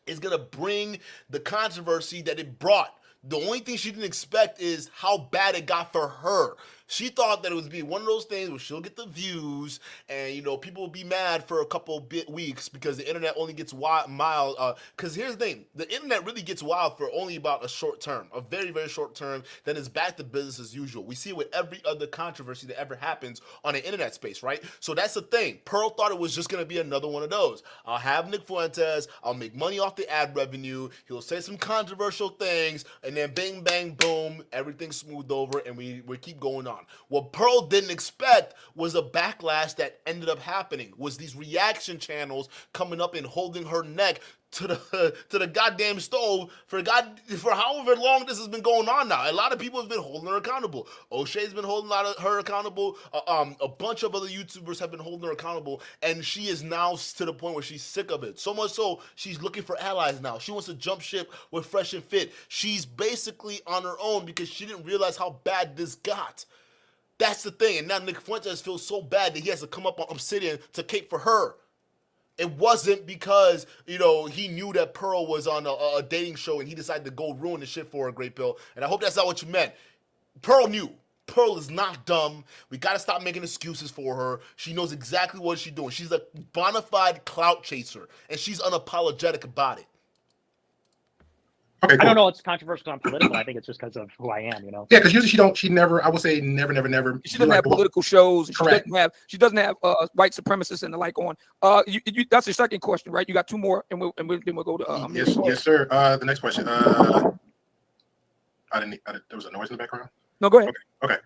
is going to bring the controversy that it brought. The only thing she didn't expect is how bad it got for her. She thought that it would be one of those things where she'll get the views and, people will be mad for a couple weeks because the internet only gets mild. Because here's the thing. The internet really gets wild for only about a short term, a very, very short term. Then it's back to business as usual. We see it with every other controversy that ever happens on the internet space, right? So that's the thing. Pearl thought it was just going to be another one of those. I'll have Nick Fuentes. I'll make money off the ad revenue. He'll say some controversial things. And then bing, bang, boom, everything's smoothed over and we keep going on. What Pearl didn't expect was a backlash that ended up happening, was these reaction channels coming up and holding her neck to the goddamn stove for however long this has been going on now. A lot of people have been holding her accountable. O'Shea's been holding her accountable. A bunch of other YouTubers have been holding her accountable, and she is now to the point where she's sick of it. So much so, she's looking for allies now. She wants to jump ship with Fresh and Fit. She's basically on her own because she didn't realize how bad this got. That's the thing. And now Nick Fuentes feels so bad that he has to come up on Obsidian to cape for her. It wasn't because, he knew that Pearl was on a dating show and he decided to go ruin the shit for her, Great Bill. And I hope that's not what you meant. Pearl knew. Pearl is not dumb. We got to stop making excuses for her. She knows exactly what she's doing. She's a bona fide clout chaser, and she's unapologetic about it. Okay, cool. I don't know. It's controversial because I'm political. I think it's just because of who I am. Yeah, because usually she never. I would say never. She doesn't have political shows. Correct. She doesn't have white supremacists and the like on. That's your second question, right? You got two more, and then we'll go to. Yes, sir. The next question. There was a noise in the background. No, go ahead. Okay.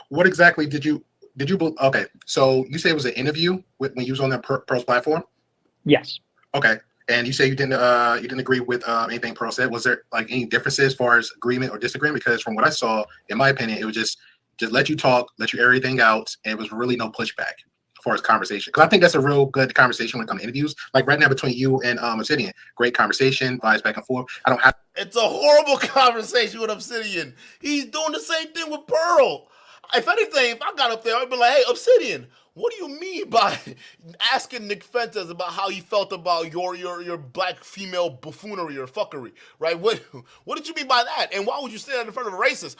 What exactly did you? Okay, so you say it was an interview when you was on that Pearl's platform. Yes. Okay. And you say you didn't agree with anything Pearl said. Was there like any differences as far as agreement or disagreement? Because from what I saw, in my opinion, it was just let you talk, let you air everything out, and it was really no pushback as far as conversation. Because I think that's a real good conversation when it comes to interviews. Like right now between you and Obsidian, great conversation, vibes back and forth. I don't have. It's a horrible conversation with Obsidian. He's doing the same thing with Pearl. If anything, if I got up there, I'd be like, "Hey, Obsidian, what do you mean by asking Nick Funtes about how he felt about your black female buffoonery or fuckery, right? What did you mean by that? And why would you say that in front of a racist?"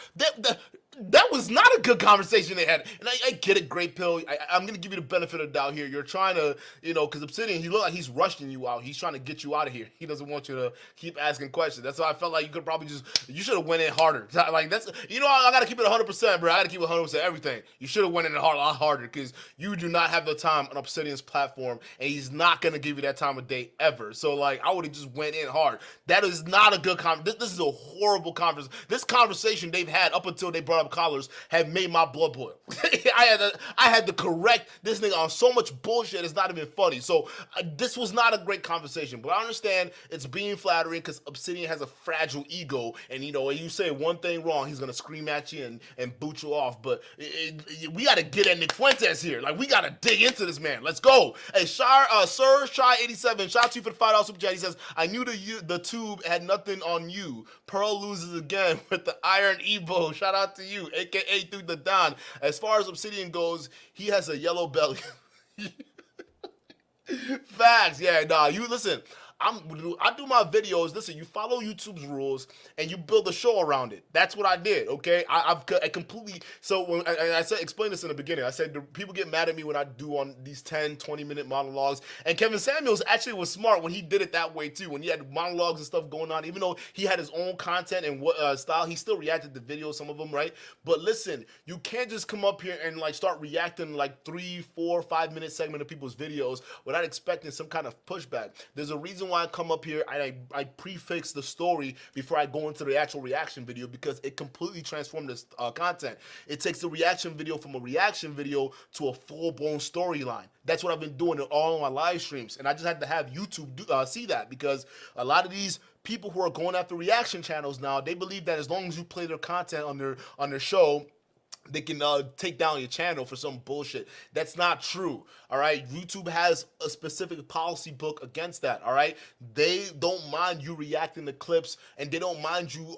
That was not a good conversation they had. And I get it, Great Pill. I'm going to give you the benefit of the doubt here. You're trying to, because Obsidian, he look like he's rushing you out. He's trying to get you out of here. He doesn't want you to keep asking questions. That's why I felt like you could probably you should have went in harder. Like, that's, I got to keep it 100%, bro. I got to keep it 100% everything. You should have went in a lot harder because you do not have the time on Obsidian's platform, and he's not going to give you that time of day ever. So, like, I would have just went in hard. That is not a good conversation. This is a horrible conversation. This conversation they've had up until they brought up collars have made my blood boil. I had to correct this nigga on so much bullshit. It's not even funny. So this was not a great conversation. But I understand it's being flattering because Obsidian has a fragile ego, and when you say one thing wrong, he's gonna scream at you and boot you off. But we gotta get at Nick Funtes here. Like, we gotta dig into this man. Let's go. Hey, Sir Shy 87, shout out to you for the $5 super chat. He says, "I knew the tube had nothing on you. Pearl loses again with the Iron Evo. Shout out to you, aka through the Don. As far as Obsidian goes, he has a yellow belly." Facts. Yeah, nah, you listen. I do my videos. Listen, you follow YouTube's rules and you build a show around it. That's what I did. Okay, I completely. So when I said, explain this in the beginning, I said people get mad at me when I do on these 10, 20-minute monologues. And Kevin Samuels actually was smart when he did it that way too. When he had monologues and stuff going on, even though he had his own content and style, he still reacted to videos, some of them, right? But listen, you can't just come up here and like start reacting like 3, 4, 5-minute segment of people's videos without expecting some kind of pushback. There's a reason why I come up here and I prefix the story before I go into the actual reaction video, because it completely transformed this content. It takes the reaction video from a reaction video to a full-blown storyline. That's what I've been doing in all of my live streams, and I just had to have YouTube see that, because a lot of these people who are going after reaction channels now, they believe that as long as you play their content on their show, they can take down your channel for some bullshit. That's not true, all right? YouTube has a specific policy book against that, all right? They don't mind you reacting to clips, and they don't mind you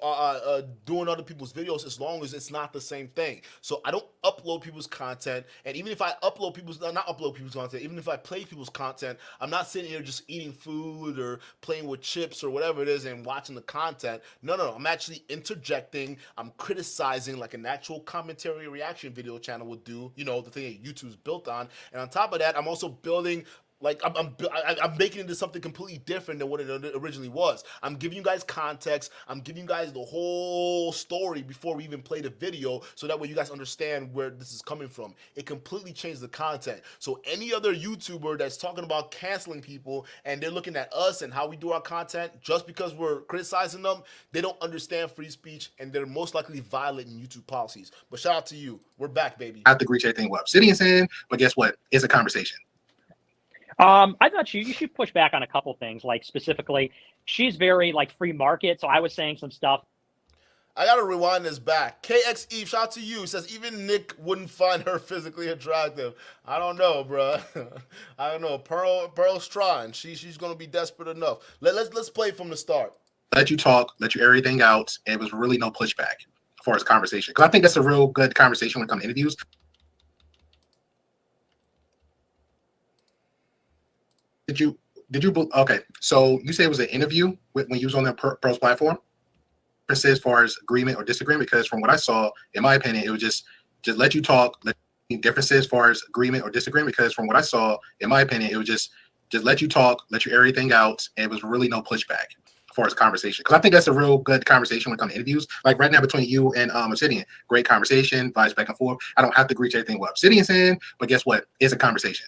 doing other people's videos as long as it's not the same thing. So I don't upload people's content, and even if I even if I play people's content, I'm not sitting here just eating food or playing with chips or whatever it is and watching the content. No, I'm actually interjecting. I'm criticizing like an actual commentary reaction video channel would do, the thing that YouTube's built on. And on top of that, I'm also building, like, I'm making it into something completely different than what it originally was. I'm giving you guys context. I'm giving you guys the whole story before we even play the video, so that way you guys understand where this is coming from. It completely changed the content. So any other YouTuber that's talking about canceling people and they're looking at us and how we do our content just because we're criticizing them, they don't understand free speech, and they're most likely violating YouTube policies. But shout out to you. We're back, baby. I have to agree to everything what Obsidian's saying, but guess what? It's a conversation. I thought you should push back on a couple things. Like, specifically, she's very like free market. So I was saying some stuff. I gotta rewind this back. KX Eve, shout out to you. Says even Nick wouldn't find her physically attractive. I don't know, bro. I don't know. Pearl's trying. She's gonna be desperate enough. Let's play from the start. Let you talk, let you air everything out, and it was really no pushback as far as conversation. Because I think that's a real good conversation when it comes to interviews. Did you okay, so you say it was an interview when you was on the Pearl's platform? As far as agreement or disagreement, because from what I saw, in my opinion, it was just let you talk, differences as far as agreement or disagreement, because from what I saw, in my opinion, it was just let you talk, let you air everything out, and it was really no pushback as far as conversation, because I think that's a real good conversation when it comes to interviews. Like right now between you and Obsidian, great conversation, vibes back and forth. I don't have to agree to everything what Obsidian's saying, but guess what? It's a conversation.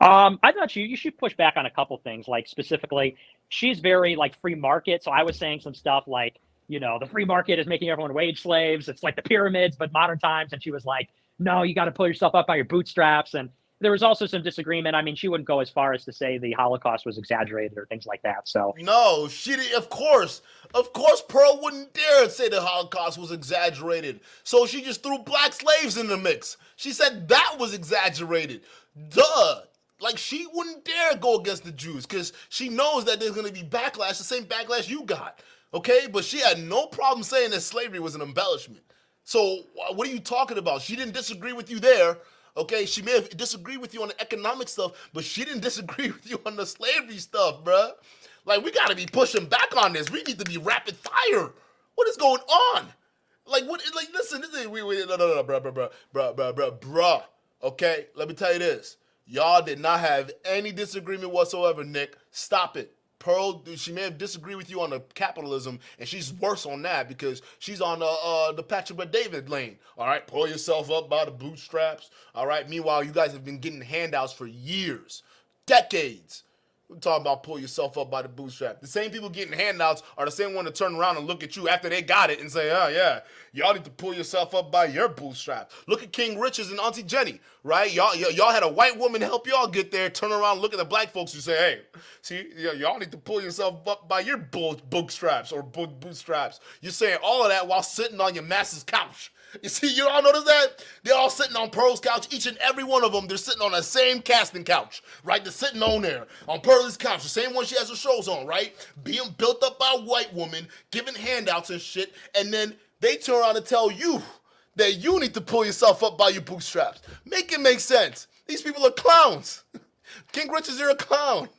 I thought you should push back on a couple things, like specifically, she's very like free market. So I was saying some stuff like, you know, the free market is making everyone wage slaves. It's like the pyramids, but modern times. And she was like, no, you got to pull yourself up by your bootstraps. And there was also some disagreement. I mean, she wouldn't go as far as to say the Holocaust was exaggerated or things like that. So no, she did. Of course, Pearl wouldn't dare say the Holocaust was exaggerated. So she just threw black slaves in the mix. She said that was exaggerated. Duh. Like, she wouldn't dare go against the Jews because she knows that there's going to be backlash, the same backlash you got, okay? But she had no problem saying that slavery was an embellishment. So what are you talking about? She didn't disagree with you there, okay? She may have disagreed with you on the economic stuff, but she didn't disagree with you on the slavery stuff, bruh. Like, we got to be pushing back on this. We need to be rapid fire. What is going on? Like, what? Like, listen, no, bruh. Okay, let me tell you this. Y'all did not have any disagreement whatsoever, Nick. Stop it. Pearl, she may have disagreed with you on the capitalism, and she's worse on that because she's on the Patrick Bet-David lane. All right, pull yourself up by the bootstraps. All right, meanwhile, you guys have been getting handouts for years, decades. We're talking about pull yourself up by the bootstrap. The same people getting handouts are the same one to turn around and look at you after they got it and say, oh, yeah, y'all need to pull yourself up by your bootstrap. Look at King Richards and Auntie Jenny, right? Y'all had a white woman help y'all get there, turn around, look at the black folks and say, hey, see, y'all need to pull yourself up by your bootstraps or bootstraps. You're saying all of that while sitting on your master's couch. You see, you all notice that? They're all sitting on Pearl's couch. Each and every one of them, they're sitting on the same casting couch, right? They're sitting on there, on Pearl's couch, the same one she has her shows on, right? Being built up by a white woman, giving handouts and shit, and then they turn around and tell you that you need to pull yourself up by your bootstraps. Make it make sense. These people are clowns. King Richards, you're a clown.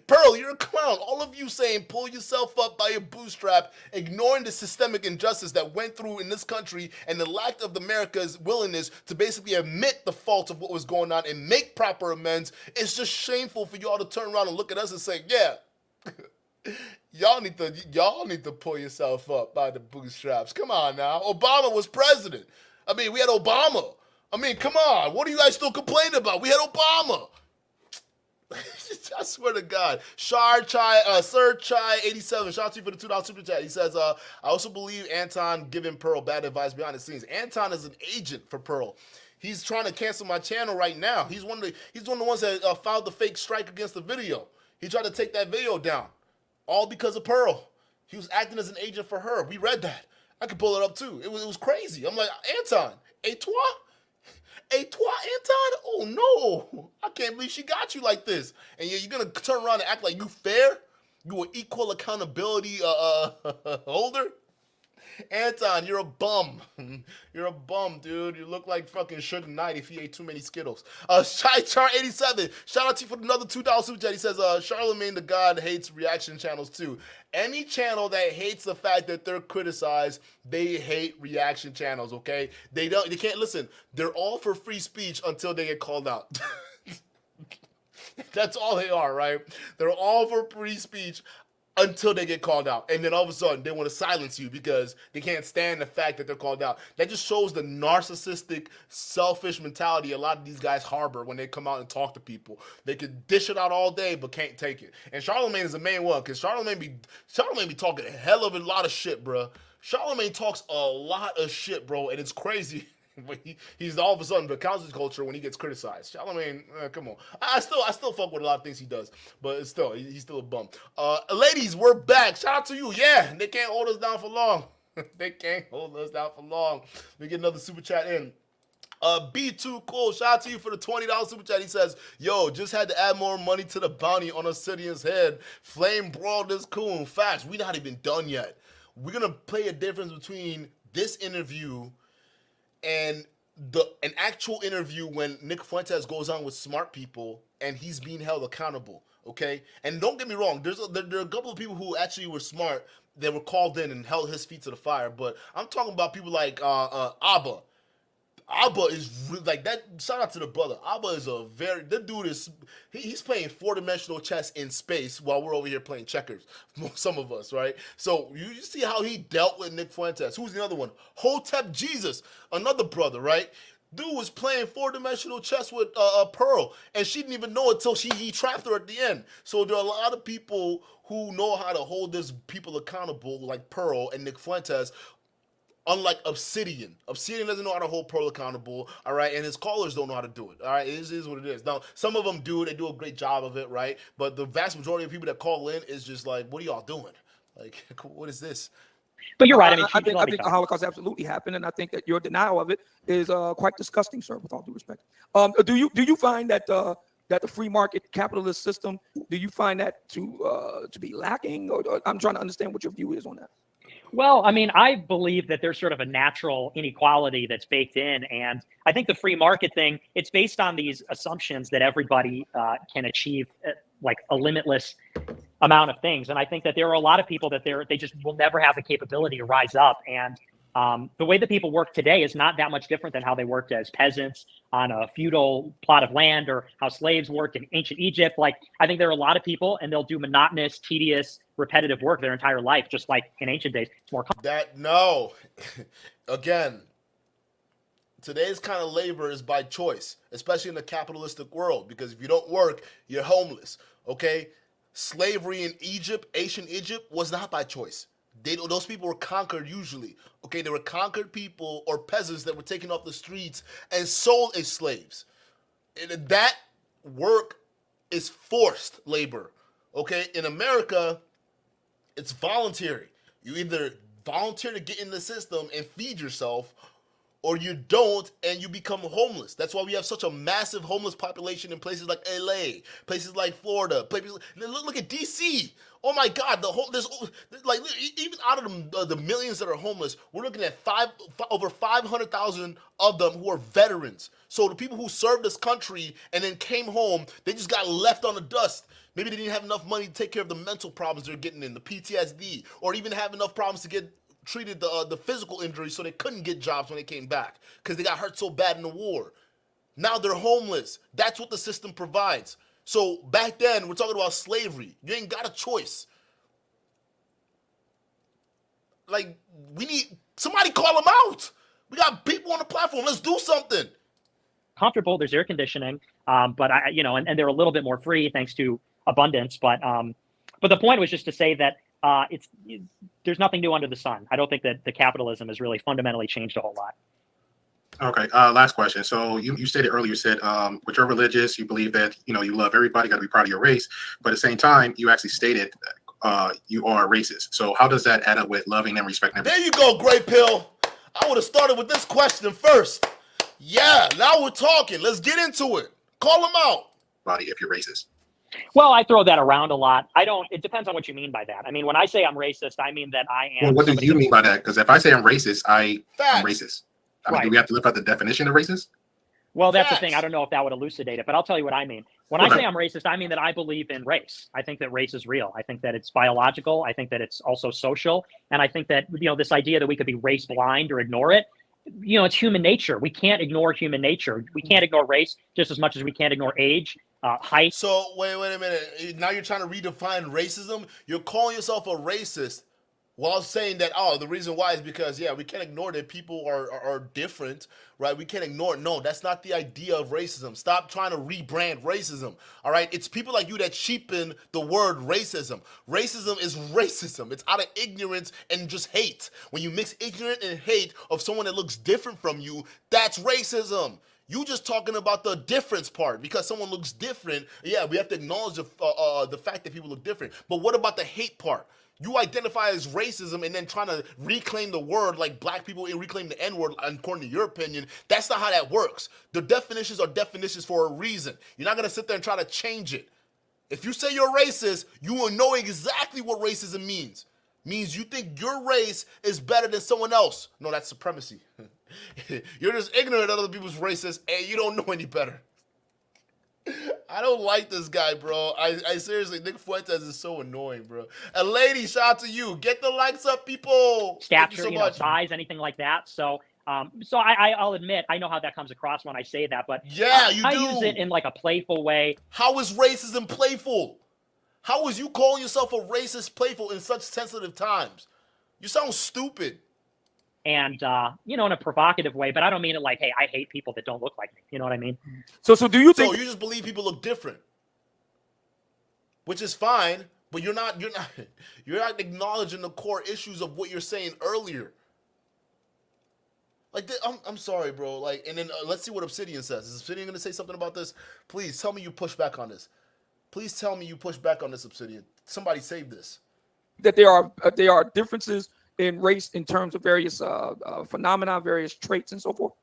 Pearl, you're a clown. All of you saying pull yourself up by your bootstrap, ignoring the systemic injustice that went through in this country and the lack of America's willingness to basically admit the faults of what was going on and make proper amends. It's just shameful for y'all to turn around and look at us and say, yeah, y'all need to pull yourself up by the bootstraps. Come on now. Obama was president. I mean, we had Obama. I mean, come on. What are you guys still complaining about? We had Obama. I swear to God. Sir Chai 87, shout out to you for the $2 super chat. He says, I also believe Anton giving Pearl bad advice behind the scenes. Anton is an agent for Pearl. He's trying to cancel my channel right now. He's one of the ones that filed the fake strike against the video. He tried to take that video down, all because of Pearl. He was acting as an agent for her. We read that. I could pull it up too. It was crazy. I'm like, Anton, Anton? Oh no, I can't believe she got you like this. And you're gonna turn around and act like you fair? You an equal accountability holder? Anton, you're a bum. You're a bum, dude. You look like fucking Suge Knight if you ate too many Skittles. Char 87, shout out to you for another $2 super chat. He says, Charlemagne the God hates reaction channels too. Any channel that hates the fact that they're criticized, they hate reaction channels, okay? They can't listen. They're all for free speech until they get called out. That's all they are, right? They're all for free speech until they get called out. And then all of a sudden, they want to silence you because they can't stand the fact that they're called out. That just shows the narcissistic, selfish mentality a lot of these guys harbor when they come out and talk to people. They can dish it out all day, but can't take it. And Charlemagne is the main one, because Charlemagne be talking a hell of a lot of shit, bro. Charlemagne talks a lot of shit, bro, and it's crazy. But he's all of a sudden the council culture when he gets criticized. Charlemagne, come on. I still fuck with a lot of things he does, but it's still he's still a bum. Ladies, we're back. Shout out to you. Yeah, they can't hold us down for long. They can't hold us down for long. Let me get another super chat in. B2 Cool, shout out to you for the $20 super chat. He says, yo, just had to add more money to the bounty on Obsidian's head. Flame brawled this coon. Facts, we not even done yet. We're gonna play a difference between this interview and an actual interview when Nick Funtes goes on with smart people and he's being held accountable, okay? And don't get me wrong, there are a couple of people who actually were smart that were called in and held his feet to the fire, but I'm talking about people like Abba. Abba is like that. Shout out to the brother. Abba is that dude is he's playing 4-dimensional chess in space while we're over here playing checkers. Some of us, right? So you see how he dealt with Nick Fuentes. Who's the other one? Hotep Jesus, another brother, right? Dude was playing 4-dimensional chess with Pearl, and she didn't even know it until he trapped her at the end. So there are a lot of people who know how to hold these people accountable, like Pearl and Nick Fuentes. Unlike Obsidian. Obsidian doesn't know how to hold Pearl accountable, all right? And his callers don't know how to do it, all right? It is what it is. Now, some of them do. They do a great job of it, right? But the vast majority of people that call in is just like, what are y'all doing? Like, what is this? But you're right. I mean, I think the Holocaust absolutely happened, and I think that your denial of it is quite disgusting, sir, with all due respect. Do you find that that the free market capitalist system, do you find that to be lacking? Or I'm trying to understand what your view is on that. Well, I mean, I believe that there's sort of a natural inequality that's baked in. And I think the free market thing, it's based on these assumptions that everybody can achieve like a limitless amount of things. And I think that there are a lot of people that they just will never have the capability to rise up. And the way that people work today is not that much different than how they worked as peasants on a feudal plot of land, or how slaves worked in ancient Egypt. Like, I think there are a lot of people, and they'll do monotonous, tedious, repetitive work their entire life, just like in ancient days. It's more Again, today's kind of labor is by choice, especially in the capitalistic world, because if you don't work, you're homeless, okay? Slavery in Egypt, ancient Egypt, was not by choice. Those people were conquered usually, okay? They were conquered people or peasants that were taken off the streets and sold as slaves. And that work is forced labor, okay? In America, it's voluntary. You either volunteer to get in the system and feed yourself, or you don't and you become homeless. That's why we have such a massive homeless population in places like LA, places like Florida, places. Look at DC. Oh my God, there's like, even out of the millions that are homeless, we're looking at over 500,000 of them who are veterans. So the people who served this country and then came home, they just got left on the dust. Maybe they didn't have enough money to take care of the mental problems they're getting in, the PTSD, or even have enough problems to get treated the physical injuries, so they couldn't get jobs when they came back because they got hurt so bad in the war. Now they're homeless. That's what the system provides. So back then, we're talking about slavery. You ain't got a choice. Like, we need somebody call them out. We got people on the platform. Let's do something. Comfortable. There's air conditioning, but and they're a little bit more free thanks to abundance. But the point was just to say that there's nothing new under the sun. I don't think that the capitalism has really fundamentally changed a whole lot. Okay. Last question. So you stated earlier, you said, with your religious, you believe that, you love everybody, got to be proud of your race. But at the same time, you actually stated you are racist. So how does that add up with loving and respecting everybody? There you go, Redpill. I would have started with this question first. Yeah, now we're talking. Let's get into it. Call them out. Body, if you're racist. Well, I throw that around a lot. It depends on what you mean by that. I mean, when I say I'm racist, I mean that I am. Well, what do you mean by that? Because if I say I'm racist, I'm racist. I mean, right. Do we have to live out the definition of racist? Well, that's the thing. I don't know if that would elucidate it, but I'll tell you what I mean. When I say I'm racist, I mean that I believe in race. I think that race is real. I think that it's biological. I think that it's also social. And I think that, this idea that we could be race blind or ignore it, it's human nature. We can't ignore human nature. We can't ignore race just as much as we can't ignore age, height. So wait a minute. Now you're trying to redefine racism. You're calling yourself a racist while saying that, the reason why is because, we can't ignore that people are different, right? We can't ignore it. No, that's not the idea of racism. Stop trying to rebrand racism, all right? It's people like you that cheapen the word racism. Racism is racism. It's out of ignorance and just hate. When you mix ignorant and hate of someone that looks different from you, that's racism. You just talking about the difference part because someone looks different. Yeah, we have to acknowledge the fact that people look different. But what about the hate part? You identify as racism and then trying to reclaim the word like black people reclaim the N-word according to your opinion. That's not how that works. The definitions are definitions for a reason. You're not going to sit there and try to change it. If you say you're racist, you will know exactly what racism means. Means you think your race is better than someone else. No, that's supremacy. You're just ignorant of other people's races and you don't know any better. I don't like this guy, bro. I seriously, Nick Fuentes is so annoying, bro. And lady, shout out to you. Get the likes up, people. Stature, so much. Size, anything like that. So So I'll admit I know how that comes across when I say that, but Yeah, you I do. use it in like a playful way. How is racism playful? How is you calling yourself a racist playful in such sensitive times? You sound stupid. And in a provocative way, but I don't mean it like, hey, I hate people that don't look like me. You know what I mean? So do you think? So you just believe people look different, which is fine, but you're not acknowledging the core issues of what you're saying earlier. Like, I'm sorry, bro. Like, and then let's see what Obsidian says. Is Obsidian gonna say something about this? Please tell me you push back on this. Please tell me you push back on this, Obsidian. Somebody save this. That there are differences in race in terms of various phenomena, various traits, and so forth?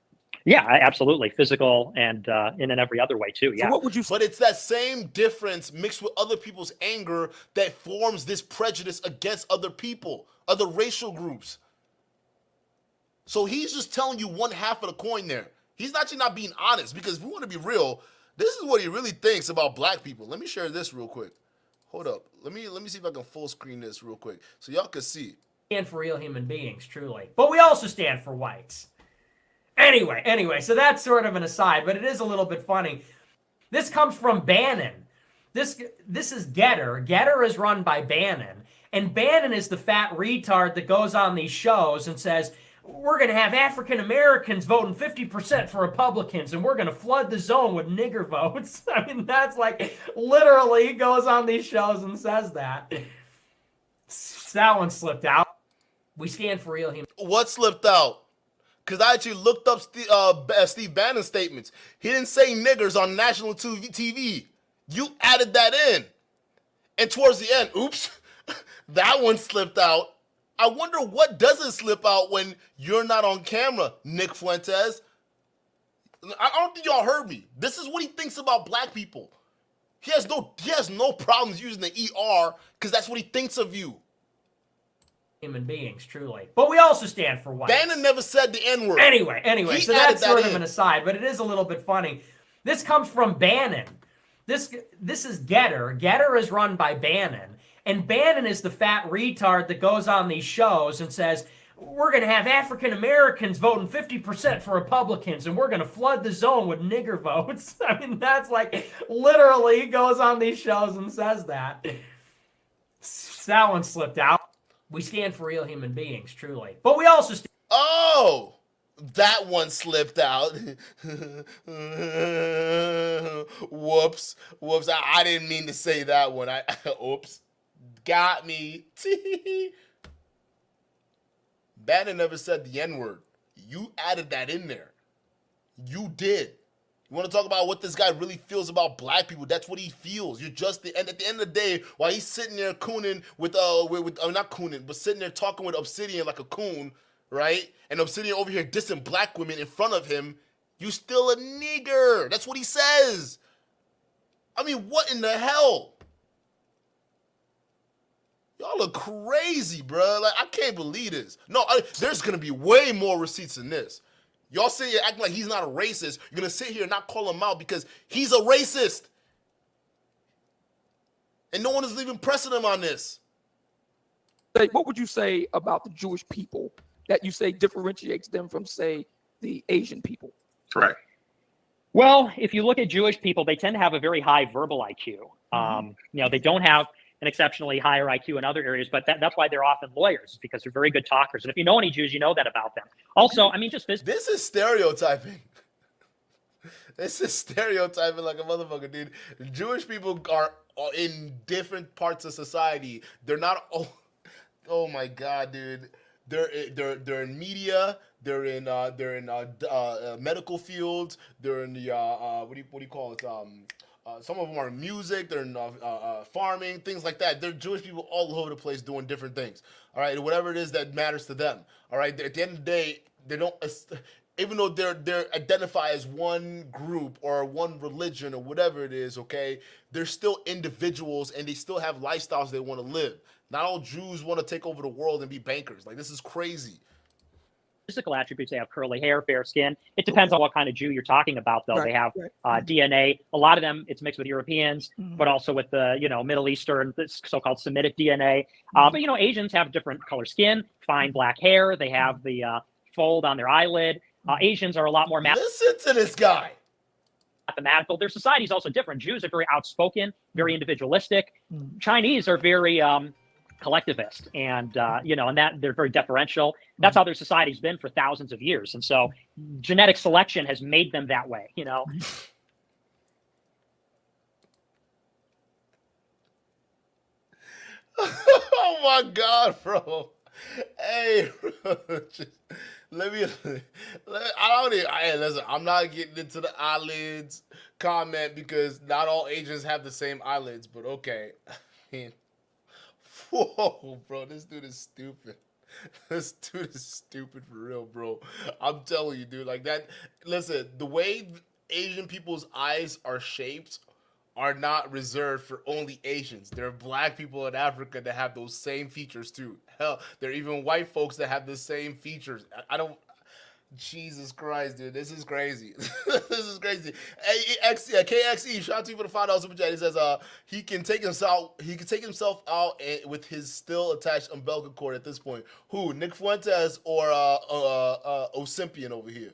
Yeah, absolutely. Physical and in every other way too. Yeah. So what would you say? But it's that same difference mixed with other people's anger that forms this prejudice against other people, other racial groups. So he's just telling you one half of the coin there. He's actually not being honest, because if we want to be real, this is what he really thinks about black people. Let me share this real quick. Hold up. Let me see if I can full screen this real quick so y'all can see. Stand for real human beings, truly. But we also stand for whites. Anyway, so that's sort of an aside, but it is a little bit funny. This comes from Bannon. This is Getter. Getter is run by Bannon. And Bannon is the fat retard that goes on these shows and says, we're going to have African Americans voting 50% for Republicans, and we're going to flood the zone with nigger votes. I mean, that's like literally he goes on these shows and says that. That one slipped out. We stand for real human. What slipped out? Because I actually looked up Steve Bannon's statements. He didn't say niggers on national TV. You added that in. And towards the end, oops, that one slipped out. I wonder what doesn't slip out when you're not on camera, Nick Fuentes. I don't think y'all heard me. This is what he thinks about black people. He has no problems using the ER because that's what he thinks of you. Human beings, truly. But we also stand for whites. Bannon never said the N-word. Anyway, so that's sort of an aside, but it is a little bit funny. This comes from Bannon. This is Getter. Getter is run by Bannon. And Bannon is the fat retard that goes on these shows and says, we're going to have African Americans voting 50% for Republicans, and we're going to flood the zone with nigger votes. I mean, that's like literally he goes on these shows and says that. That one slipped out. We stand for real human beings, truly. But we also Oh, that one slipped out. Whoops. I didn't mean to say that one. Oops. Got me. Bannon never said the N-word. You added that in there. You did. You want to talk about what this guy really feels about black people? That's what he feels. You're just and at the end of the day, while he's sitting there cooning with not cooning, but sitting there talking with Obsidian like a coon, right? And Obsidian over here dissing black women in front of him, you still a nigger. That's what he says. I mean, what in the hell? Y'all are crazy, bro. Like, I can't believe this. No, there's gonna be way more receipts than this. Y'all sit here acting like he's not a racist. You're going to sit here and not call him out because he's a racist. And no one is even pressing him on this. What would you say about the Jewish people that you say differentiates them from, say, the Asian people? Correct. Well, if you look at Jewish people, they tend to have a very high verbal IQ. They don't have an exceptionally higher IQ in other areas, but that's why they're often lawyers, because they're very good talkers. And if you know any Jews, you know that about them. Also, I mean, just this is stereotyping. This is stereotyping like a motherfucker, dude. Jewish people are in different parts of society. They're not. Oh my god, dude. They're in media. They're in medical fields. They're in the what do you call it? Some of them are in music, they're in farming, things like that. They're Jewish people all over the place doing different things, all right? Whatever it is that matters to them, all right? At the end of the day, they don't, even though they're identified as one group or one religion or whatever it is, okay? They're still individuals and they still have lifestyles they want to live. Not all Jews want to take over the world and be bankers. Like, this is crazy. Physical attributes. They have curly hair, fair skin. It depends on what kind of Jew you're talking about, though. They have DNA. A lot of them, it's mixed with Europeans, but also with the Middle Eastern, so-called Semitic DNA. But Asians have different color skin, fine black hair. They have the fold on their eyelid. Asians are a lot more Listen to this guy. mathematical. Their society is also different. Jews are very outspoken, very individualistic. Chinese are very collectivist, and and that they're very deferential. That's how their society's been for thousands of years, and so genetic selection has made them that way. Oh my God, bro. Hey, bro. Listen, I'm not getting into the eyelids comment because not all Asians have the same eyelids, but okay. I mean, whoa, bro, this dude is stupid. This dude is stupid for real, bro. I'm telling you, dude, like that. Listen, the way Asian people's eyes are shaped are not reserved for only Asians. There are black people in Africa that have those same features too. Hell, there are even white folks that have the same features. I don't. Jesus Christ, dude, this is crazy. This is crazy. KXE, shout out to you for the $5 super chat. He says, he can take himself out with his still attached umbilical cord at this point. Who? Nick Fuentes or Simpian over here?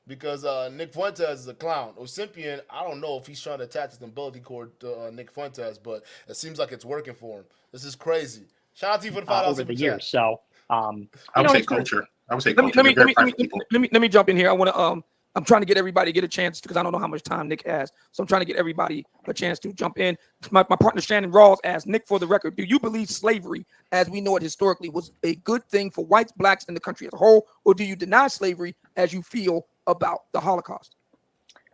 Because Nick Fuentes is a clown. Simpian, I don't know if he's trying to attach his umbilical cord to Nick Fuentes, but it seems like it's working for him. This is crazy. Shout out to you for the $5 over the years. So I would say culture. I would say culture. Let me jump in here. I want to I'm trying to get everybody to get a chance because I don't know how much time Nick has. So I'm trying to get everybody a chance to jump in. My partner Shannon Rawls asked, Nick, for the record, do you believe slavery, as we know it historically, was a good thing for whites, blacks, and the country as a whole, or do you deny slavery as you feel about the Holocaust?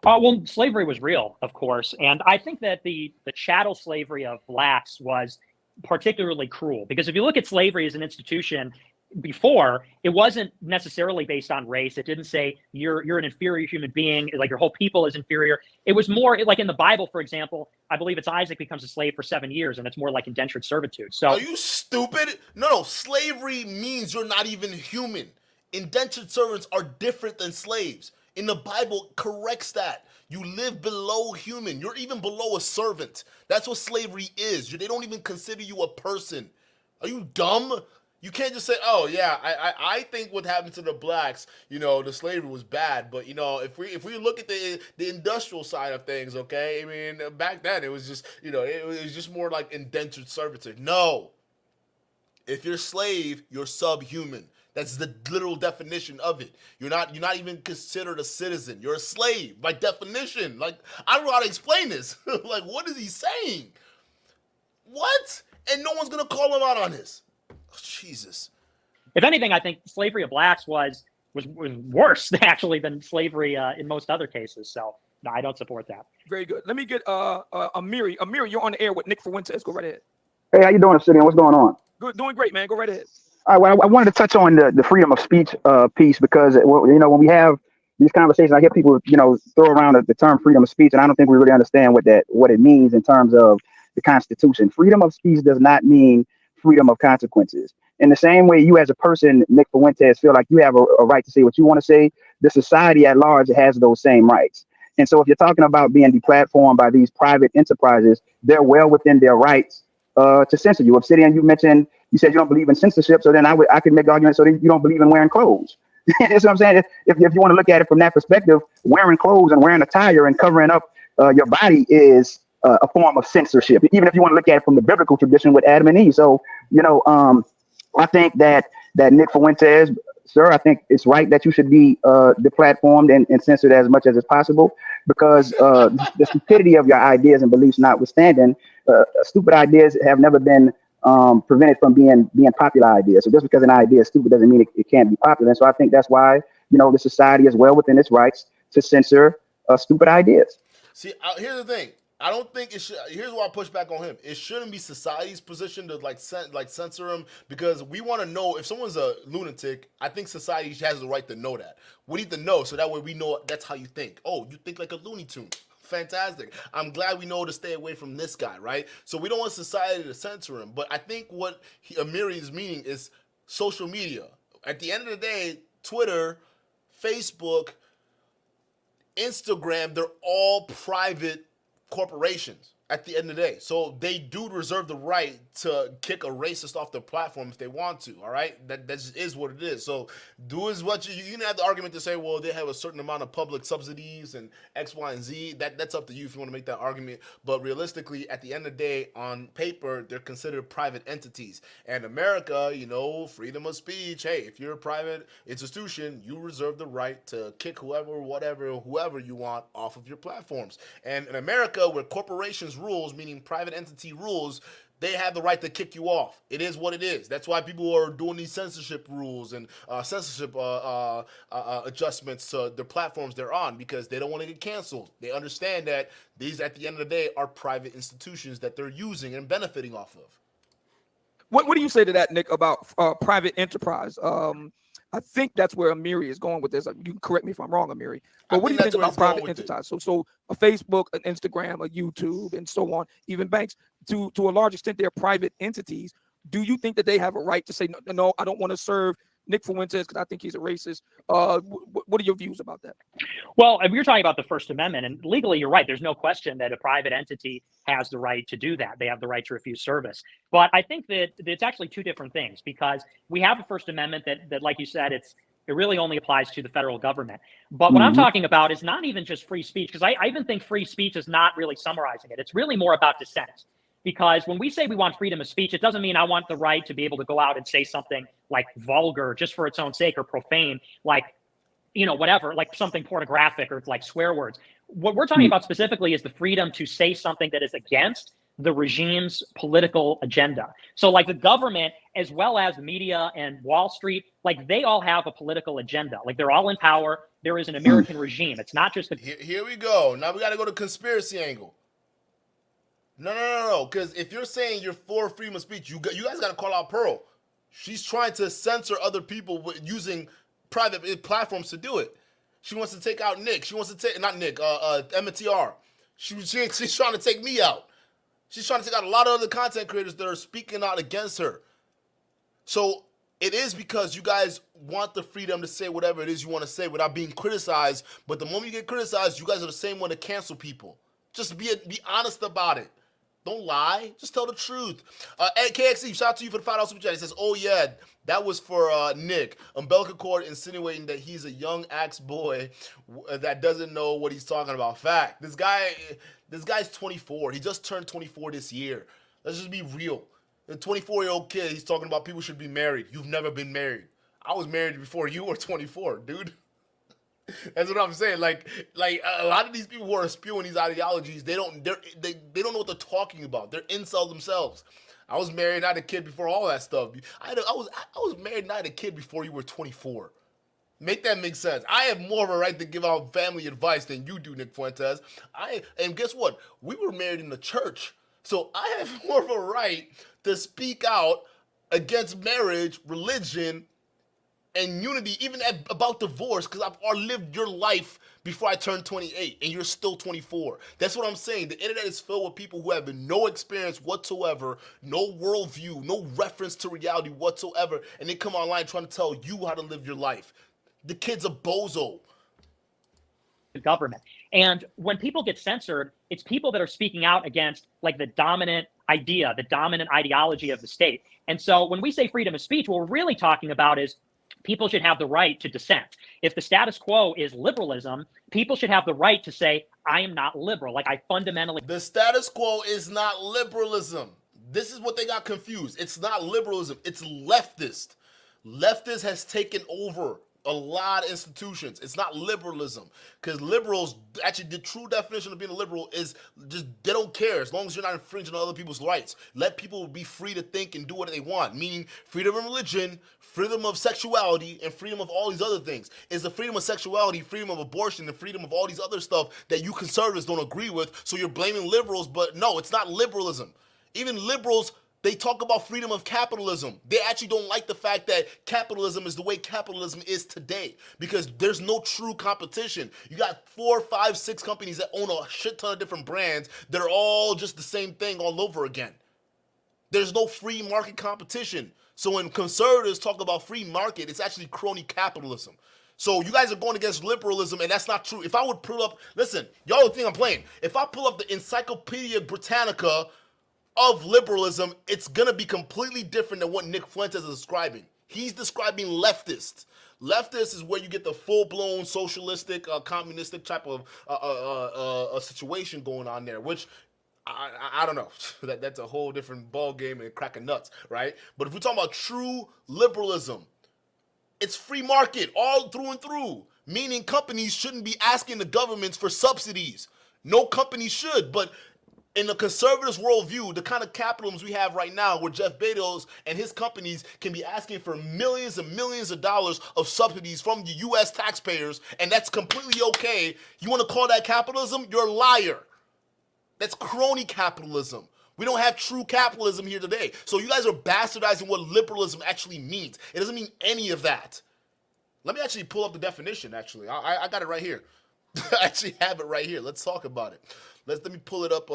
Well, slavery was real, of course, and I think that the chattel slavery of blacks was particularly cruel because if you look at slavery as an institution, before it wasn't necessarily based on race. It didn't say you're an inferior human being, like your whole people is inferior. It was more like in the Bible, for example, I believe it's Isaac becomes a slave for 7 years, and it's more like indentured servitude. So are you stupid? No, slavery means you're not even human. Indentured servants are different than slaves. In the Bible, corrects that. You live below human. You're even below a servant. That's what slavery is. They don't even consider you a person. Are you dumb? You can't just say, oh, yeah, I think what happened to the blacks, the slavery was bad. But, if we look at the industrial side of things, okay, I mean, back then it was just, it was just more like indentured servitude. No. If you're a slave, you're subhuman. That's the literal definition of it. You're not even considered a citizen. You're a slave by definition. Like, I don't know how to explain this. Like, what is he saying? What? And no one's going to call him out on this. Jesus. If anything, I think slavery of blacks was worse actually than slavery in most other cases. So no, I don't support that. Very good. Let me get Amiri. Amiri, you're on the air with Nick Fuentes. Go right ahead. Hey, how you doing, Obsidian? What's going on? Good, doing great, man. Go right ahead. All right, well, I wanted to touch on the freedom of speech piece because when we have these conversations, I hear people throw around the term freedom of speech, and I don't think we really understand what it means in terms of the Constitution. Freedom of speech does not mean freedom of consequences. In the same way, you as a person, Nick Fuentes, feel like you have a right to say what you want to say, the society at large has those same rights. And so if you're talking about being deplatformed by these private enterprises, they're well within their rights to censor you. Obsidian, you said you don't believe in censorship, so then I could make the argument so that you don't believe in wearing clothes. That's what I'm saying. If you want to look at it from that perspective, wearing clothes and wearing attire and covering up your body is a form of censorship, even if you want to look at it from the biblical tradition with Adam and Eve. So, I think that Nick Fuentes, sir, I think it's right that you should be deplatformed and censored as much as is possible because the stupidity of your ideas and beliefs notwithstanding, stupid ideas have never been prevented from being popular ideas. So just because an idea is stupid doesn't mean it can't be popular. And so I think that's why, the society is well within its rights to censor stupid ideas. See, here's the thing. I don't think it should. Here's why I push back on him. It shouldn't be society's position to censor him because we want to know if someone's a lunatic. I think society has the right to know that. We need to know so that way we know that's how you think. Oh, you think like a Looney Tune. Fantastic. I'm glad we know to stay away from this guy, right? So we don't want society to censor him. But I think what Amiri is meaning is social media. At the end of the day, Twitter, Facebook, Instagram, they're all private corporations. at the end of the day. So they do reserve the right to kick a racist off their platform if they want to, all right? That just is what it is. So do is what you can have the argument to say, well, they have a certain amount of public subsidies and X, Y, and Z. That's up to you if you want to make that argument. But realistically, at the end of the day, on paper, they're considered private entities. And America, you know, freedom of speech. Hey, if you're a private institution, you reserve the right to kick whoever you want off of your platforms. And in America, where corporations rules, meaning private entity rules, they have the right to kick you off. It is what it is. That's why people are doing these censorship rules and censorship adjustments to the platforms they're on, because they don't want to get canceled. They understand that these, at the end of the day, are private institutions that they're using and benefiting off of. What do you say to that, Nick, about private enterprise? I think that's where Amiri is going with this. You can correct me if I'm wrong, Amiri. But what do you think about private enterprise? So a Facebook, an Instagram, a YouTube, and so on, even banks, to a large extent, they're private entities. Do you think that they have a right to say, no, I don't want to serve Nick Fuentes because I think he's a racist? What are your views about that? Well, if you're talking about the First Amendment, and legally, you're right. There's no question that a private entity has the right to do that. They have the right to refuse service. But I think that it's actually two different things, because we have a First Amendment that like you said, it really only applies to the federal government. But what I'm talking about is not even just free speech, because I even think free speech is not really summarizing it. It's really more about dissent. Because when we say we want freedom of speech, it doesn't mean I want the right to be able to go out and say something like vulgar just for its own sake, or profane, like, you know, whatever, like something pornographic or like swear words. What we're talking about specifically is the freedom to say something that is against the regime's political agenda. So like the government, as well as media and Wall Street, like they all have a political agenda. Like they're all in power. There is an American regime. It's not just Here we go. Now we got to go to conspiracy angle. No. Because if you're saying you're for freedom of speech, you guys got to call out Pearl. She's trying to censor other people using private platforms to do it. She wants to take out Nick. She wants to take, not Nick, MTR. She's trying to take me out. She's trying to take out a lot of other content creators that are speaking out against her. So it is because you guys want the freedom to say whatever it is you want to say without being criticized. But the moment you get criticized, you guys are the same one to cancel people. Just be honest about it. Don't lie. Just tell the truth. KXE, shout out to you for the $5 super chat. He says, oh, yeah, that was for Nick. Umbilical cord insinuating that he's a young axe boy that doesn't know what he's talking about. Fact. This guy's 24. He just turned 24 this year. Let's just be real. A 24-year-old kid, he's talking about people should be married. You've never been married. I was married before you were 24, dude. That's what I'm saying. Like a lot of these people who are spewing these ideologies, they don't know what they're talking about. They're incel themselves. I was married, not a kid before all that stuff. I was married, not a kid before you were 24. Make that make sense. I have more of a right to give out family advice than you do, Nick Fuentes. And guess what? We were married in the church, so I have more of a right to speak out against marriage, religion, and unity, even about divorce, because I've lived your life before I turned 28, and you're still 24. That's what I'm saying. The internet is filled with people who have no experience whatsoever, no worldview, no reference to reality whatsoever, and they come online trying to tell you how to live your life. The kid's a bozo. The government. And when people get censored, it's people that are speaking out against like the dominant idea, the dominant ideology of the state. And so when we say freedom of speech, what we're really talking about is people should have the right to dissent. If the status quo is liberalism, people should have the right to say, I am not liberal. Like I fundamentally... The status quo is not liberalism. This is what they got confused. It's not liberalism. It's leftist. Leftist has taken over a lot of institutions. It's not liberalism, because liberals, actually the true definition of being a liberal is just they don't care as long as you're not infringing on other people's rights. Let people be free to think and do what they want, meaning freedom of religion, freedom of sexuality, and freedom of all these other things. Is the freedom of sexuality, freedom of abortion, and freedom of all these other stuff that you conservatives don't agree with, so you're blaming liberals, but no, it's not liberalism. Even liberals, they talk about freedom of capitalism. They actually don't like the fact that capitalism is the way capitalism is today, because there's no true competition. You got 4, 5, 6 companies that own a shit ton of different brands that are all just the same thing all over again. There's no free market competition. So when conservatives talk about free market, it's actually crony capitalism. So you guys are going against liberalism, and that's not true. If I would pull up, listen, y'all think I'm playing. If I pull up the Encyclopedia Britannica of liberalism, it's gonna be completely different than what Nick Fuentes is describing. He's describing leftist. Leftist is where you get the full-blown socialistic, communistic type of a situation going on there, which I don't know. That's a whole different ball game and crack of nuts, right? But if we're talking about true liberalism, it's free market all through and through, meaning companies shouldn't be asking the governments for subsidies. No company should, but in the conservative worldview, the kind of capitalism we have right now, where Jeff Bezos and his companies can be asking for millions and millions of dollars of subsidies from the U.S. taxpayers, and that's completely okay. You want to call that capitalism? You're a liar. That's crony capitalism. We don't have true capitalism here today. So you guys are bastardizing what liberalism actually means. It doesn't mean any of that. Let me actually pull up the definition, actually. I got it right here. I actually have it right here. Let's talk about it. Let me pull it up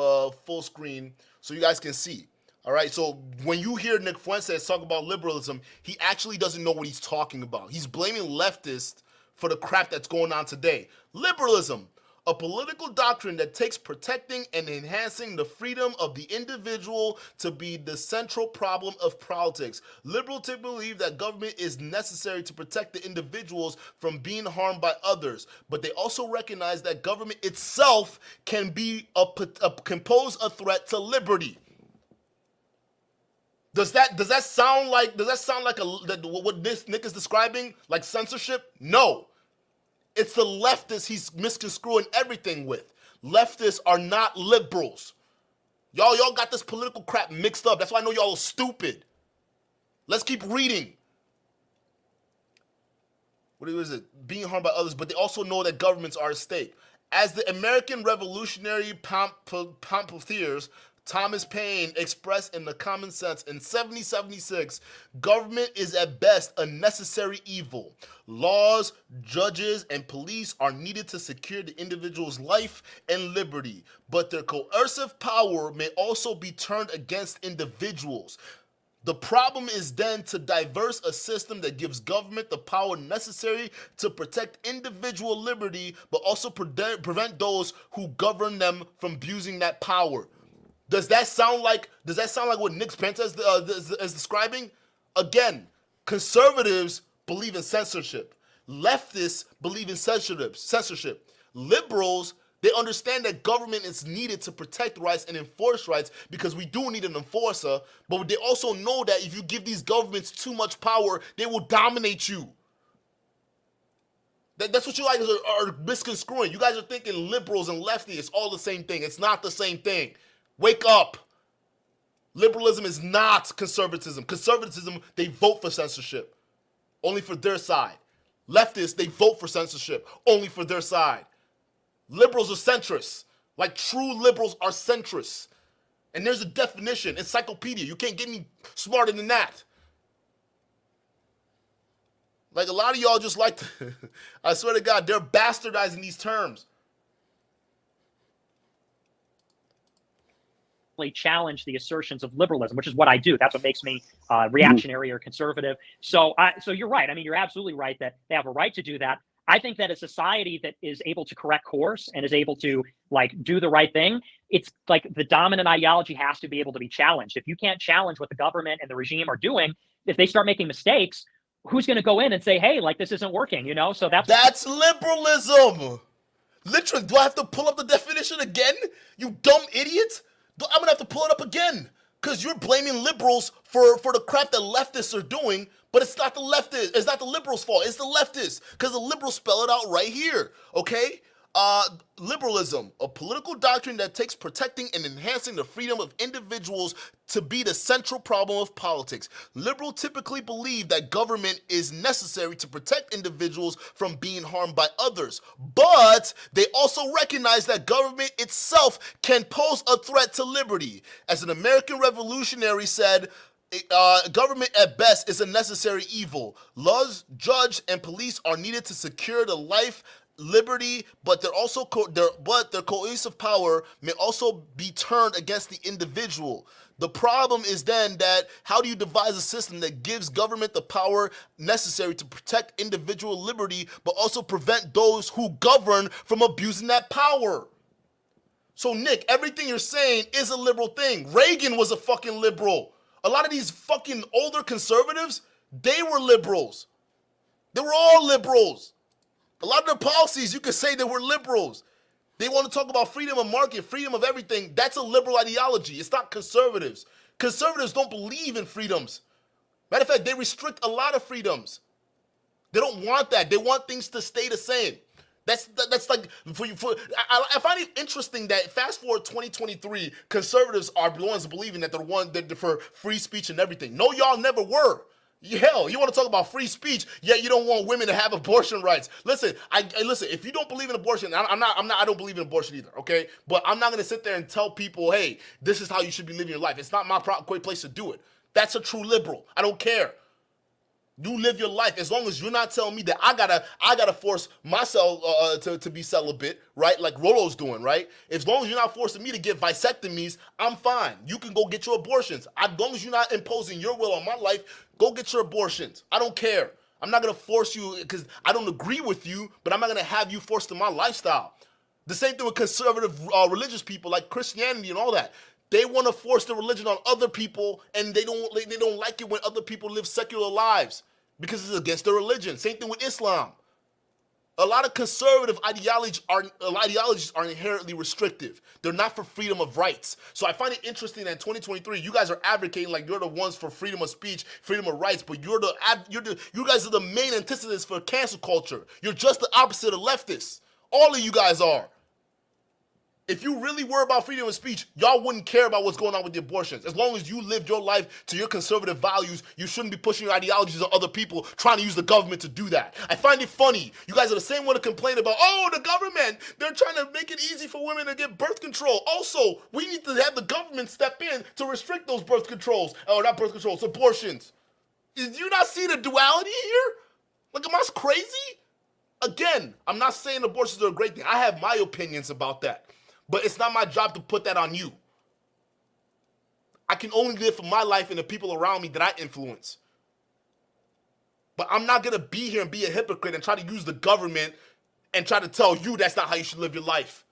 full screen so you guys can see. All right, so when you hear Nick Fuentes talk about liberalism, he actually doesn't know what he's talking about. He's blaming leftists for the crap that's going on today. Liberalism, a political doctrine that takes protecting and enhancing the freedom of the individual to be the central problem of politics. Liberals typically believe that government is necessary to protect the individuals from being harmed by others, but they also recognize that government itself can pose a threat to liberty. Does that sound like what Nick is describing, like censorship? No. It's the leftists he's misconstruing everything with. Leftists are not liberals. Y'all got this political crap mixed up. That's why I know y'all are stupid. Let's keep reading. What is it? Being harmed by others, but they also know that governments are at stake. As the American revolutionary pamphleteers Thomas Paine expressed in the Common Sense in 1776, government is at best a necessary evil. Laws, judges, and police are needed to secure the individual's life and liberty, but their coercive power may also be turned against individuals. The problem is then to diverse a system that gives government the power necessary to protect individual liberty, but also prevent those who govern them from abusing that power. Does that sound like what Nick Fuentes is describing? Again, conservatives believe in censorship. Leftists believe in censorship. Liberals, they understand that government is needed to protect rights and enforce rights because we do need an enforcer, but they also know that if you give these governments too much power, they will dominate you. That's what you guys are misconstruing. You guys are thinking liberals and lefties is all the same thing. It's not the same thing. Wake up. Liberalism is not conservatism. Conservatism, they vote for censorship, only for their side. Leftists, they vote for censorship, only for their side. Liberals are centrists. Like true liberals are centrists. And there's a definition, encyclopedia. You can't get any smarter than that. Like a lot of y'all just like to, I swear to God, they're bastardizing these terms. Challenge the assertions of liberalism, which is what I do. That's what makes me reactionary or conservative. So you're right. I mean, you're absolutely right that they have a right to do that. I think that a society that is able to correct course and is able to do the right thing, it's like the dominant ideology has to be able to be challenged. If you can't challenge what the government and the regime are doing, if they start making mistakes, who's going to go in and say, hey, this isn't working, So that's liberalism. Literally, do I have to pull up the definition again? You dumb idiot. I'm gonna have to pull it up again because you're blaming liberals for the crap that leftists are doing, but it's not the leftists. It's not the liberals' fault. It's the leftists because the liberals spell it out right here. Okay. Liberalism, a political doctrine that takes protecting and enhancing the freedom of individuals to be the central problem of politics. Liberals typically believe that government is necessary to protect individuals from being harmed by others, but they also recognize that government itself can pose a threat to liberty. As an American revolutionary said, government at best is a necessary evil. Laws, judge, and police are needed to secure the life liberty, but their cohesive power may also be turned against the individual. The problem is then that how do you devise a system that gives government the power necessary to protect individual liberty, but also prevent those who govern from abusing that power? So Nick, everything you're saying is a liberal thing. Reagan was a fucking liberal. A lot of these fucking older conservatives, they were liberals. They were all liberals. A lot of their policies, you could say they were liberals. They want to talk about freedom of market, freedom of everything. That's a liberal ideology. It's not conservatives. Conservatives don't believe in freedoms. Matter of fact, they restrict a lot of freedoms. They don't want that. They want things to stay the same. That's like, I find it interesting that fast forward 2023, conservatives are the ones believing that they're one that for free speech and everything. No, y'all never were. Hell, you want to talk about free speech, yet you don't want women to have abortion rights. Listen, listen. If you don't believe in abortion, I don't believe in abortion either. Okay, but I'm not gonna sit there and tell people, hey, this is how you should be living your life. It's not my great place to do it. That's a true liberal. I don't care. You live your life as long as you're not telling me that I gotta force myself to be celibate, right? Like Rolo's doing, right? As long as you're not forcing me to get vasectomies, I'm fine. You can go get your abortions. As long as you're not imposing your will on my life, go get your abortions. I don't care. I'm not gonna force you because I don't agree with you, but I'm not gonna have you forced to my lifestyle. The same thing with conservative religious people like Christianity and all that. They want to force the religion on other people, and they don't like it when other people live secular lives because it's against their religion. Same thing with Islam. A lot of conservative ideologies are inherently restrictive. They're not for freedom of rights. So I find it interesting that in 2023, you guys are advocating like you're the ones for freedom of speech, freedom of rights, but you guys are the main antithesis for cancel culture. You're just the opposite of leftists. All of you guys are. If you really were about freedom of speech, y'all wouldn't care about what's going on with the abortions. As long as you lived your life to your conservative values, you shouldn't be pushing your ideologies on other people trying to use the government to do that. I find it funny. You guys are the same one to complain about, oh, the government, they're trying to make it easy for women to get birth control. Also, we need to have the government step in to restrict those birth controls, or not birth controls, abortions. Did you not see the duality here? Like, am I crazy? Again, I'm not saying abortions are a great thing. I have my opinions about that. But it's not my job to put that on you. I can only live for my life and the people around me that I influence. But I'm not going to be here and be a hypocrite and try to use the government and try to tell you that's not how you should live your life.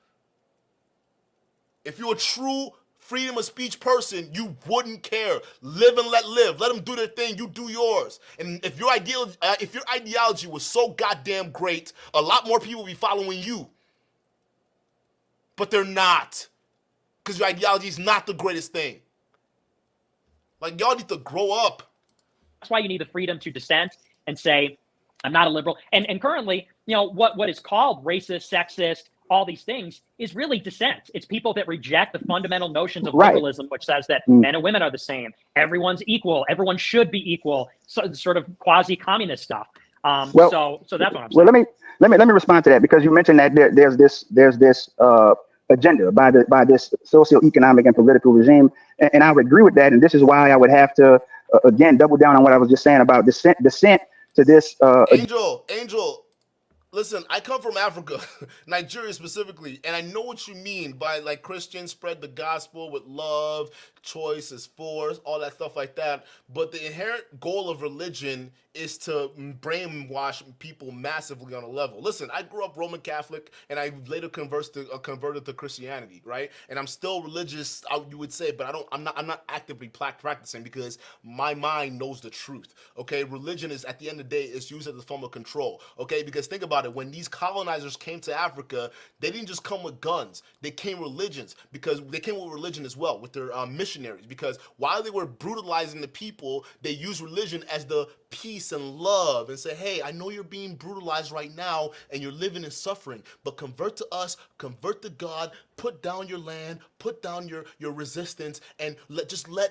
If you're a true freedom of speech person, you wouldn't care. Live and let live. Let them do their thing. You do yours. And if your ideology was so goddamn great, a lot more people would be following you. But they're not. Because your ideology is not the greatest thing. Like, y'all need to grow up. That's why you need the freedom to dissent and say, I'm not a liberal. And currently, you know, what is called racist, sexist, all these things is really dissent. It's people that reject the fundamental notions of liberalism, which says that men and women are the same. Everyone's equal. Everyone should be equal. So, sort of quasi-communist stuff. So that's what I'm saying. Well, let me respond to that, because you mentioned that there's this agenda by this socioeconomic and political regime, and I would agree with that. And this is why I would have to again double down on what I was just saying about dissent to this. Angel, listen, I come from Africa, Nigeria specifically, and I know what you mean by like Christians spread the gospel with love, choice is force, all that stuff like that. But the inherent goal of religion is to brainwash people massively on a level. Listen, I grew up Roman Catholic, and I later converted to Christianity, right? And I'm still religious, you would say, but I'm not actively practicing because my mind knows the truth. Okay, religion is at the end of the day is used as a form of control. Okay, because think about it, when these colonizers came to Africa, they didn't just come with guns; they came with religions, because they came with religion as well with their missionaries. Because while they were brutalizing the people, they used religion as the peace and love, and say, hey, I know you're being brutalized right now and you're living in suffering, but convert to us, convert to God, put down your land, put down your resistance, and let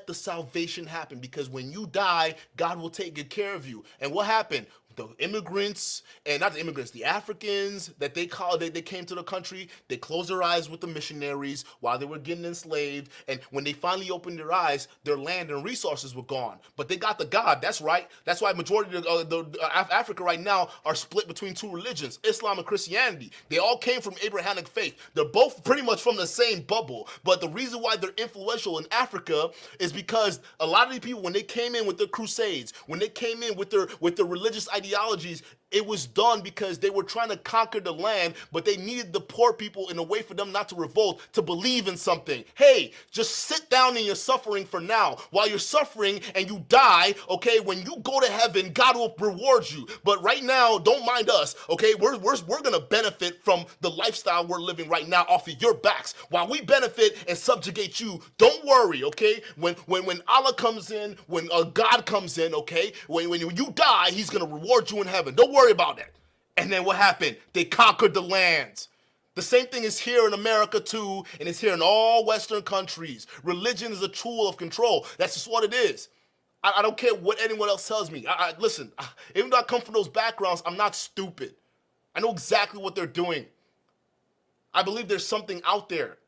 the salvation happen, because when you die, God will take good care of you. And what happened? the immigrants, and not the immigrants, the Africans that they came to the country, they closed their eyes with the missionaries while they were getting enslaved, and when they finally opened their eyes, their land and resources were gone. But they got the God, that's right. That's why majority of Africa right now are split between two religions, Islam and Christianity. They all came from Abrahamic faith. They're both pretty much from the same bubble, but the reason why they're influential in Africa is because a lot of these people, when they came in with their crusades, when they came in with their religious ideologies, it was done because they were trying to conquer the land, but they needed the poor people in a way for them not to revolt, to believe in something. Hey, just sit down in your suffering for now. While you're suffering and you die, okay, when you go to heaven, God will reward you. But right now, don't mind us, okay? We're going to benefit from the lifestyle we're living right now off of your backs. While we benefit and subjugate you, don't worry, okay? When Allah comes in, when God comes in, okay, when you die, he's going to reward you in heaven. Don't worry about it. And then what happened? They conquered the lands. The same thing is here in America too, and it's here in all Western countries. Religion is a tool of control. That's just what it is. I don't care what anyone else tells me. Listen, even though I come from those backgrounds, I'm not stupid. I know exactly what they're doing. I believe there's something out there.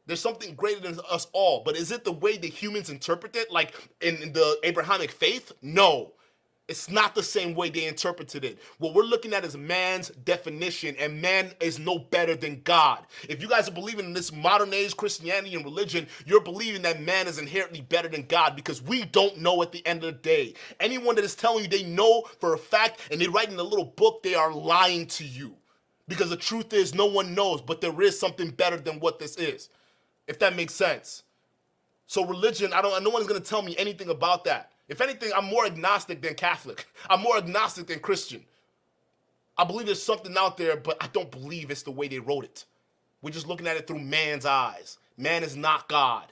There's something greater than us all. But is it the way the humans interpret it, like in the Abrahamic faith? No. It's not the same way they interpreted it. What we're looking at is man's definition, and man is no better than God. If you guys are believing in this modern age Christianity and religion, you're believing that man is inherently better than God, because we don't know at the end of the day. Anyone that is telling you they know for a fact and they write in a little book, they are lying to you. Because the truth is no one knows, but there is something better than what this is. If that makes sense. So religion, no one's going to tell me anything about that. If anything, I'm more agnostic than Catholic. I'm more agnostic than Christian. I believe there's something out there, but I don't believe it's the way they wrote it. We're just looking at it through man's eyes. Man is not God.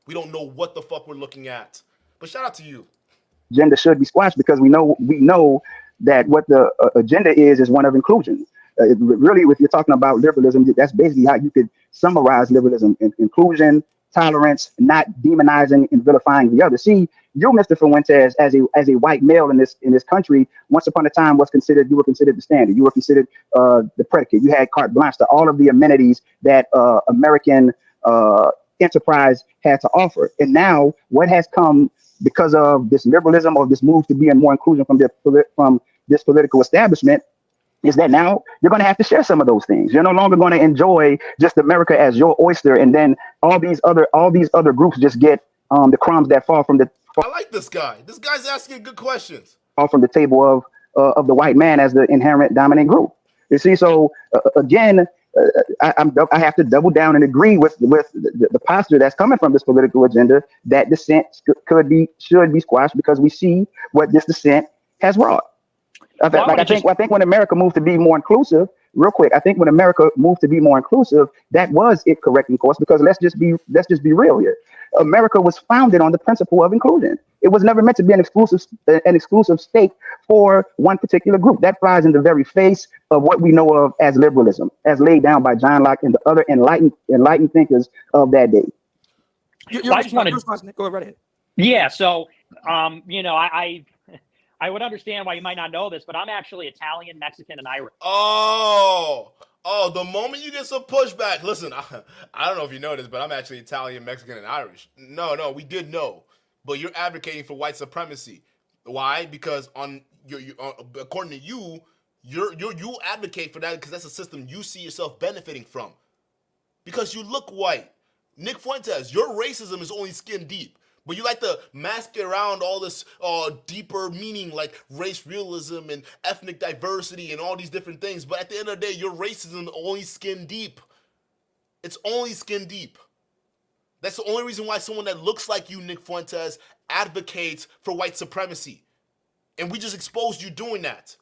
We don't know what the fuck we're looking at. But shout out to you. Agenda should be squashed because we know that what the agenda is one of inclusion. Really, if you're talking about liberalism, that's basically how you could summarize liberalism: inclusion, tolerance, not demonizing and vilifying the other. See, you, Mr. Fuentes, as a white male in this country, once upon a time you were considered the standard. You were considered the predicate. You had carte blanche to all of the amenities that American enterprise had to offer. And now, what has come because of this liberalism or this move to be in more inclusion from this political establishment is that now you're going to have to share some of those things. You're no longer going to enjoy just America as your oyster, and then all these other groups just get the crumbs that fall from the. I like this guy. This guy's asking good questions. Fall from the table of the white man as the inherent dominant group. You see, so again, I have to double down and agree with the posture that's coming from this political agenda that dissent should be squashed because we see what this dissent has wrought. I think when America moved to be more inclusive, real quick, I think when America moved to be more inclusive, that was it correcting course, because let's just be real here. America was founded on the principle of inclusion. It was never meant to be an exclusive state for one particular group. That flies in the very face of what we know of as liberalism, as laid down by John Locke and the other enlightened thinkers of that day. Go right ahead. Yeah, so I would understand why you might not know this, but I'm actually Italian, Mexican, and Irish. Oh, the moment you get some pushback. Listen, I don't know if you know this, but I'm actually Italian, Mexican, and Irish. No, we did know. But you're advocating for white supremacy. Why? Because according to you advocate for that because that's a system you see yourself benefiting from. Because you look white. Nick Fuentes, your racism is only skin deep. But you like to mask it around all this deeper meaning like race realism and ethnic diversity and all these different things. But at the end of the day, your racism is only skin deep. It's only skin deep. That's the only reason why someone that looks like you, Nick Fuentes, advocates for white supremacy. And we just exposed you doing that.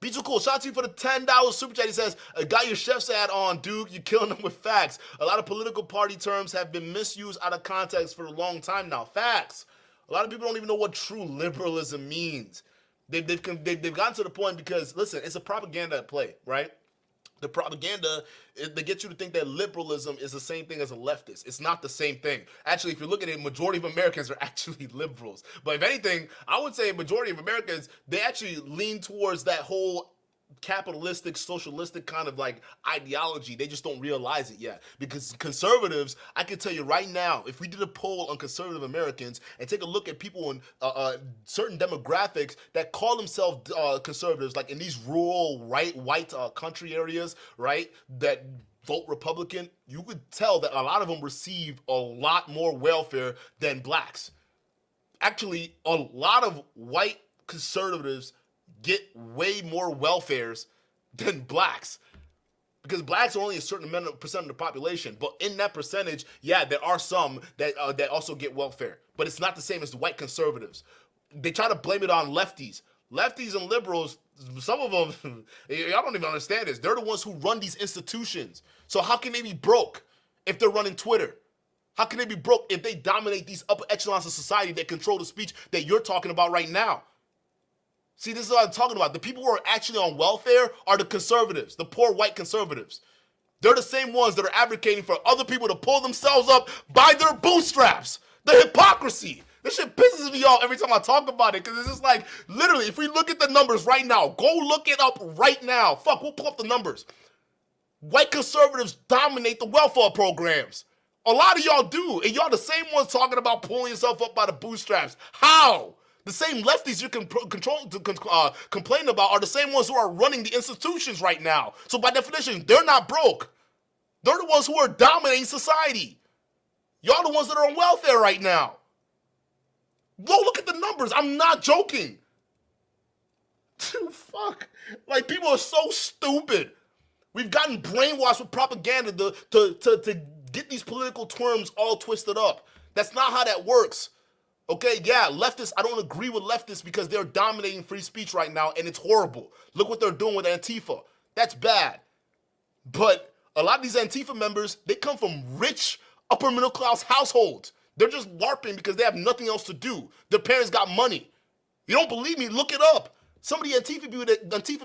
Be too cool. Shout out to you for the $10 super chat. He says, got your chef's hat on, Duke. You're killing them with facts. A lot of political party terms have been misused out of context for a long time now. Facts. A lot of people don't even know what true liberalism means. They've gotten to the point because, listen, it's a propaganda play, right? the propaganda, they get you to think that liberalism is the same thing as a leftist. It's not the same thing. Actually, if you look at it, majority of Americans are actually liberals. But if anything, I would say a majority of Americans, they actually lean towards that whole capitalistic, socialistic kind of like ideology. They just don't realize it yet. Because conservatives, I can tell you right now, if we did a poll on conservative Americans and take a look at people in certain demographics that call themselves conservatives, like in these rural white country areas, right, that vote Republican, you could tell that a lot of them receive a lot more welfare than blacks. Actually, a lot of white conservatives get way more welfares than blacks, because blacks are only a certain percent of the population. But in that percentage, yeah, there are some that also get welfare, but it's not the same as the white conservatives. They try to blame it on lefties and liberals. Some of them, y'all don't even understand this. They're the ones who run these institutions. So how can they be broke if they're running Twitter? How can they be broke if they dominate these upper echelons of society that control the speech that you're talking about right now? See, this is what I'm talking about. The people who are actually on welfare are the conservatives, the poor white conservatives. They're the same ones that are advocating for other people to pull themselves up by their bootstraps. The hypocrisy. This shit pisses me off every time I talk about it, because it's just like, literally, if we look at the numbers right now, go look it up right now. Fuck, we'll pull up the numbers. White conservatives dominate the welfare programs. A lot of y'all do, and y'all the same ones talking about pulling yourself up by the bootstraps. How? The same lefties you can complain about are the same ones who are running the institutions right now. So by definition, they're not broke. They're the ones who are dominating society. Y'all the ones that are on welfare right now. Go look at the numbers. I'm not joking. Fuck. Like, people are so stupid. We've gotten brainwashed with propaganda to get these political terms all twisted up. That's not how that works. Okay, yeah, leftists, I don't agree with leftists because they're dominating free speech right now, and it's horrible. Look what they're doing with Antifa. That's bad. But a lot of these Antifa members, they come from rich, upper middle class households. They're just LARPing because they have nothing else to do. Their parents got money. You don't believe me? Look it up. Some of the Antifa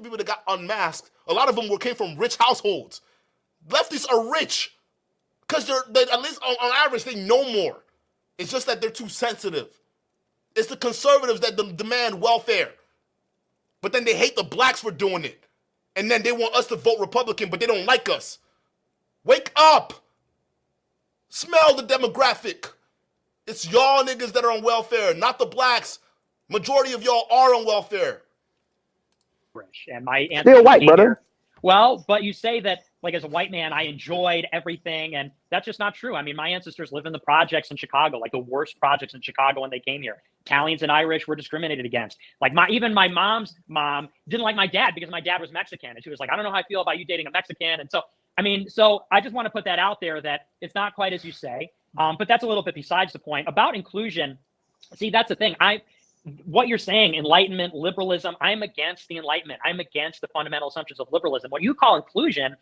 people that got unmasked, a lot of them came from rich households. Leftists are rich because they at least on average, they know more. It's just that they're too sensitive. It's the conservatives that demand welfare. But then they hate the blacks for doing it. And then they want us to vote Republican, but they don't like us. Wake up. Smell the demographic. It's y'all niggas that are on welfare, not the blacks. Majority of y'all are on welfare. And my answer Still white, brother. Well, but you say that, like, as a white man, I enjoyed everything, and that's just not true. I mean, my ancestors lived in the projects in Chicago, like the worst projects in Chicago when they came here. Italians and Irish were discriminated against. Like, even my mom's mom didn't like my dad because my dad was Mexican, and she was like, I don't know how I feel about you dating a Mexican. And so, I mean, so I just want to put that out there that it's not quite as you say, but that's a little bit besides the point. About inclusion, see, that's the thing. What you're saying, enlightenment, liberalism, I'm against the Enlightenment. I'm against the fundamental assumptions of liberalism. What you call inclusion,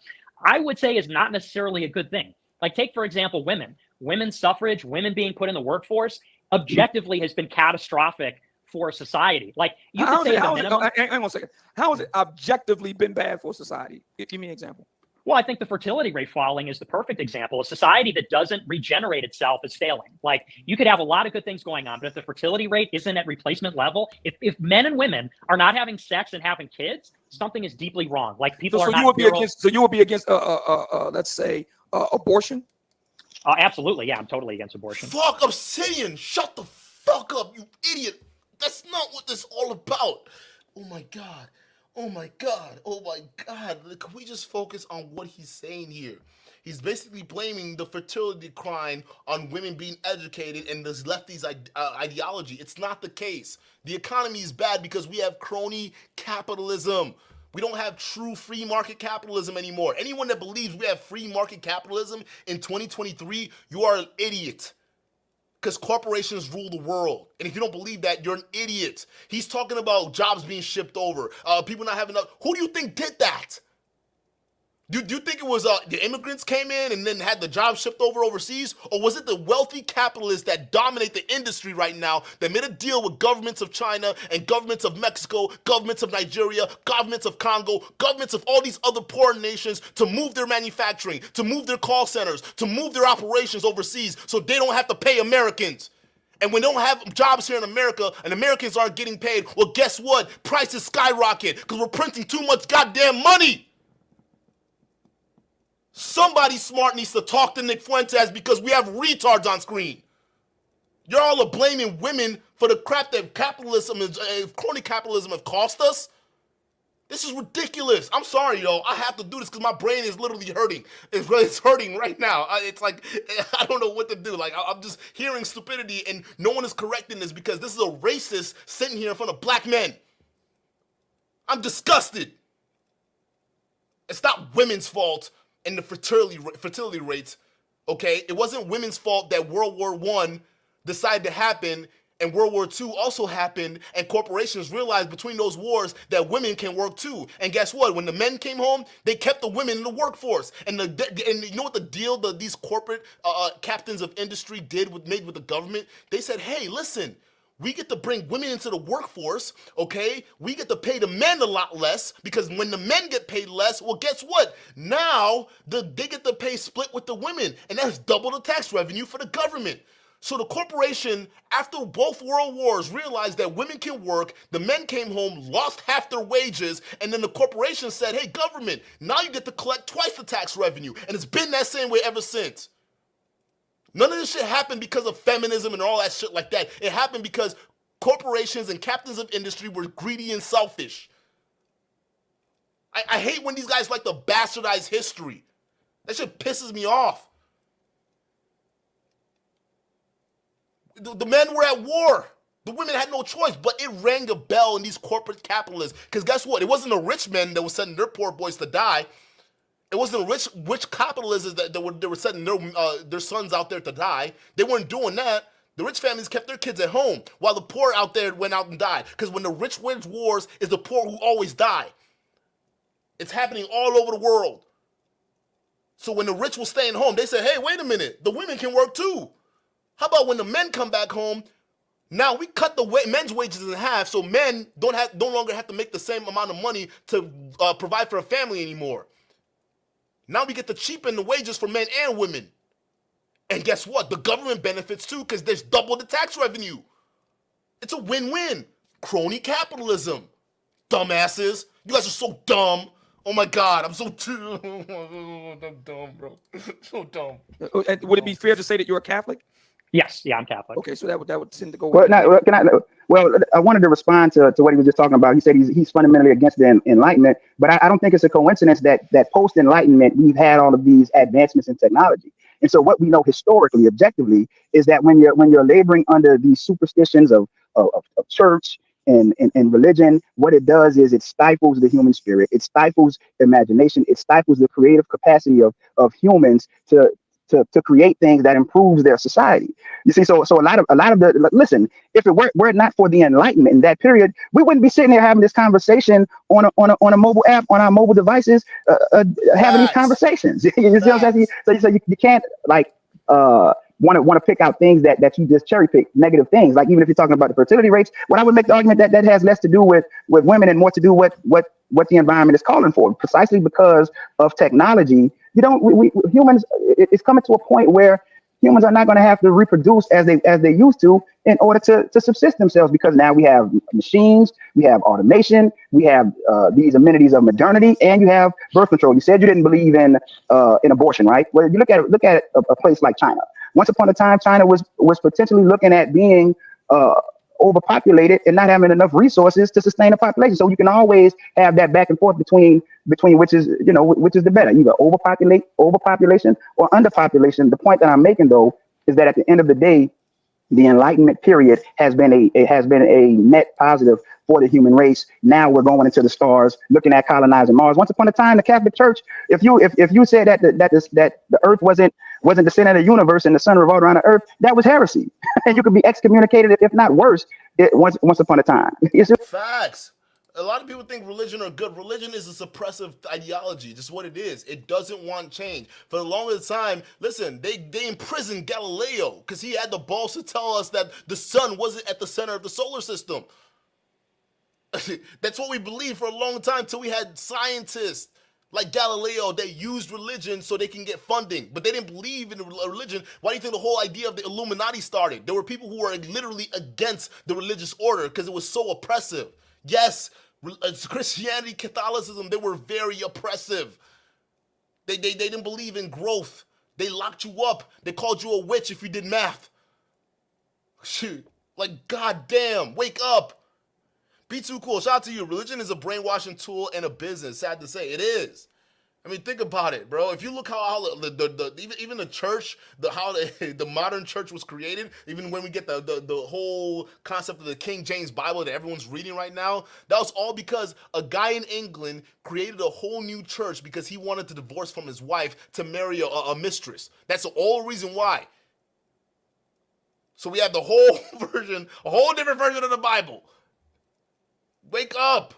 I would say, is not necessarily a good thing. Like, take, for example, women's suffrage, women being put in the workforce, objectively has been catastrophic for society. Like, you could say the minimum. Hang on a second. How has it objectively been bad for society? Give me an example. Well, I think the fertility rate falling is the perfect example. A society that doesn't regenerate itself is failing. Like, you could have a lot of good things going on, but if the fertility rate isn't at replacement level, if men and women are not having sex and having kids, something is deeply wrong. Like, people are not. You would be against, let's say, abortion? Absolutely, yeah, I'm totally against abortion. Fuck Obsidian! Shut the fuck up, you idiot! That's not what this is all about. Oh my god. Oh my god. Oh my god. Can we just focus on what he's saying here? He's basically blaming the fertility decline on women being educated and this lefties ideology. It's not the case. The economy is bad because we have crony capitalism. We don't have true free market capitalism anymore. Anyone that believes we have free market capitalism in 2023, you are an idiot. Because corporations rule the world. And if you don't believe that, you're an idiot. He's talking about jobs being shipped over, people not having enough. Who do you think did that? Do you think it was the immigrants came in and then had the job shipped over overseas? Or was it the wealthy capitalists that dominate the industry right now that made a deal with governments of China and governments of Mexico, governments of Nigeria, governments of Congo, governments of all these other poor nations to move their manufacturing, to move their call centers, to move their operations overseas so they don't have to pay Americans? And when they don't have jobs here in America and Americans aren't getting paid, well, guess what? Prices skyrocket because we're printing too much goddamn money. Somebody smart needs to talk to Nick Fuentes because we have retards on screen. Y'all are blaming women for the crap that capitalism and crony capitalism have cost us. This is ridiculous. I'm sorry, yo. I have to do this because my brain is literally hurting. It's hurting right now. It's like, I don't know what to do. Like, I'm just hearing stupidity and no one is correcting this because this is a racist sitting here in front of black men. I'm disgusted. It's not women's fault and the fertility rates, okay? It wasn't women's fault that World War I decided to happen and World War II also happened and corporations realized between those wars that women can work too. And guess what? When the men came home, they kept the women in the workforce. And you know what the deal these corporate captains of industry made with the government? They said, hey, listen, we get to bring women into the workforce, okay? We get to pay the men a lot less because when the men get paid less, well, guess what? Now they get to pay split with the women, and that's double the tax revenue for the government. So the corporation, after both world wars, realized that women can work, the men came home, lost half their wages, and then the corporation said, hey, government, now you get to collect twice the tax revenue, and it's been that same way ever since. None of this shit happened because of feminism and all that shit like that. It happened because corporations and captains of industry were greedy and selfish. I hate when these guys like to bastardize history. That shit pisses me off. The men were at war. The women had no choice, but it rang a bell in these corporate capitalists. Because guess what? It wasn't the rich men that were sending their poor boys to die. It wasn't rich capitalists that they were sending their sons out there to die. They weren't doing that. The rich families kept their kids at home while the poor out there went out and died. Because when the rich wage wars, it's the poor who always die. It's happening all over the world. So when the rich were staying home, they said, hey, wait a minute, the women can work too. How about when the men come back home, now we cut the men's wages in half so men no longer have to make the same amount of money to provide for a family anymore. Now we get to cheapen the wages for men and women. And guess what? The government benefits too because there's double the tax revenue. It's a win-win. Crony capitalism. Dumbasses. You guys are so dumb. Oh my God, I'm so I'm dumb, bro. So dumb. Would it be fair to say that you're a Catholic? Yes, yeah, I'm Catholic. Okay, so that would tend to go. Well, I wanted to respond to what he was just talking about. He said he's fundamentally against the Enlightenment, but I don't think it's a coincidence that post-Enlightenment we've had all of these advancements in technology. And so what we know historically, objectively, is that when you're laboring under these superstitions of church and religion, what it does is it stifles the human spirit, it stifles imagination, it stifles the creative capacity of humans to create things that improves their society. You see, so a lot of the listen, if it were not for the Enlightenment in that period, we wouldn't be sitting here having this conversation on a mobile app on our mobile devices, having these conversations. You see what I'm saying? So you can't like want to pick out things that you just cherry pick, negative things. Like even if you're talking about the fertility rates, what I would make the argument that has less to do with women and more to do with what the environment is calling for, precisely because of technology. We humans, it's coming to a point where humans are not going to have to reproduce as they used to in order to subsist themselves, because now we have machines, we have automation, we have these amenities of modernity, and you have birth control. You said you didn't believe in abortion, right? Well, you look at a place like China. Once upon a time, China was potentially looking at being overpopulated and not having enough resources to sustain a population. So you can always have that back and forth between which is the better, either overpopulation or underpopulation. The point that I'm making though is that at the end of the day, the Enlightenment period has been a net positive for the human race. Now we're going into the stars, looking at colonizing Mars. Once upon a time, the Catholic Church, if you said that the Earth wasn't the center of the universe and the sun revolved around the Earth, that was heresy, and you could be excommunicated, if not worse, once upon a time. Facts. A lot of people think religion are good. Religion is a suppressive ideology, just what it is. It doesn't want change. For the longest time, listen, they imprisoned Galileo because he had the balls to tell us that the sun wasn't at the center of the solar system. That's what we believed for a long time until we had scientists like Galileo that used religion so they can get funding. But they didn't believe in religion. Why do you think the whole idea of the Illuminati started? There were people who were literally against the religious order because it was so oppressive. Yes, Christianity, Catholicism, they were very oppressive. They didn't believe in growth. They locked you up. They called you a witch if you did math. Shoot, like, goddamn, wake up. Be too cool. Shout out to you. Religion is a brainwashing tool and a business. Sad to say, it is. I mean, think about it, bro. If you look how even the church, how the modern church was created, even when we get the whole concept of the King James Bible that everyone's reading right now, that was all because a guy in England created a whole new church because he wanted to divorce from his wife to marry a mistress. That's the whole reason why. So we have the whole version, a whole different version of the Bible. Wake up.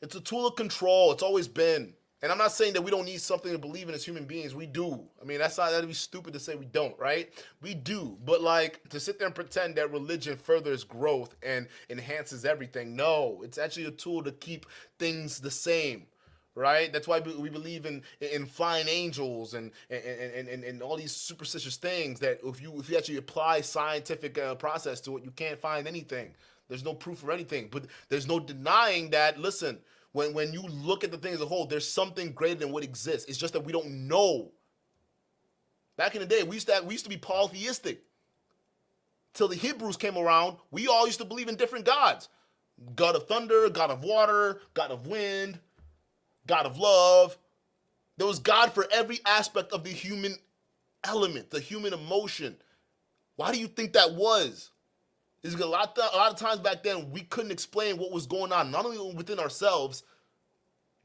It's a tool of control. It's always been. And I'm not saying that we don't need something to believe in as human beings. We do. I mean, that'd be stupid to say we don't, right? We do. But like, to sit there and pretend that religion furthers growth and enhances everything. No, it's actually a tool to keep things the same. Right? That's why we believe in flying angels and all these superstitious things that if you actually apply scientific process to it, you can't find anything. There's no proof for anything. But there's no denying that, listen, when you look at the thing as a whole, there's something greater than what exists. It's just that we don't know. Back in the day, we used to be polytheistic. Till the Hebrews came around, we all used to believe in different gods. God of thunder, God of water, God of wind, God of love. There was God for every aspect of the human element, the human emotion. Why do you think that was? It's a lot of times back then we couldn't explain what was going on, not only within ourselves,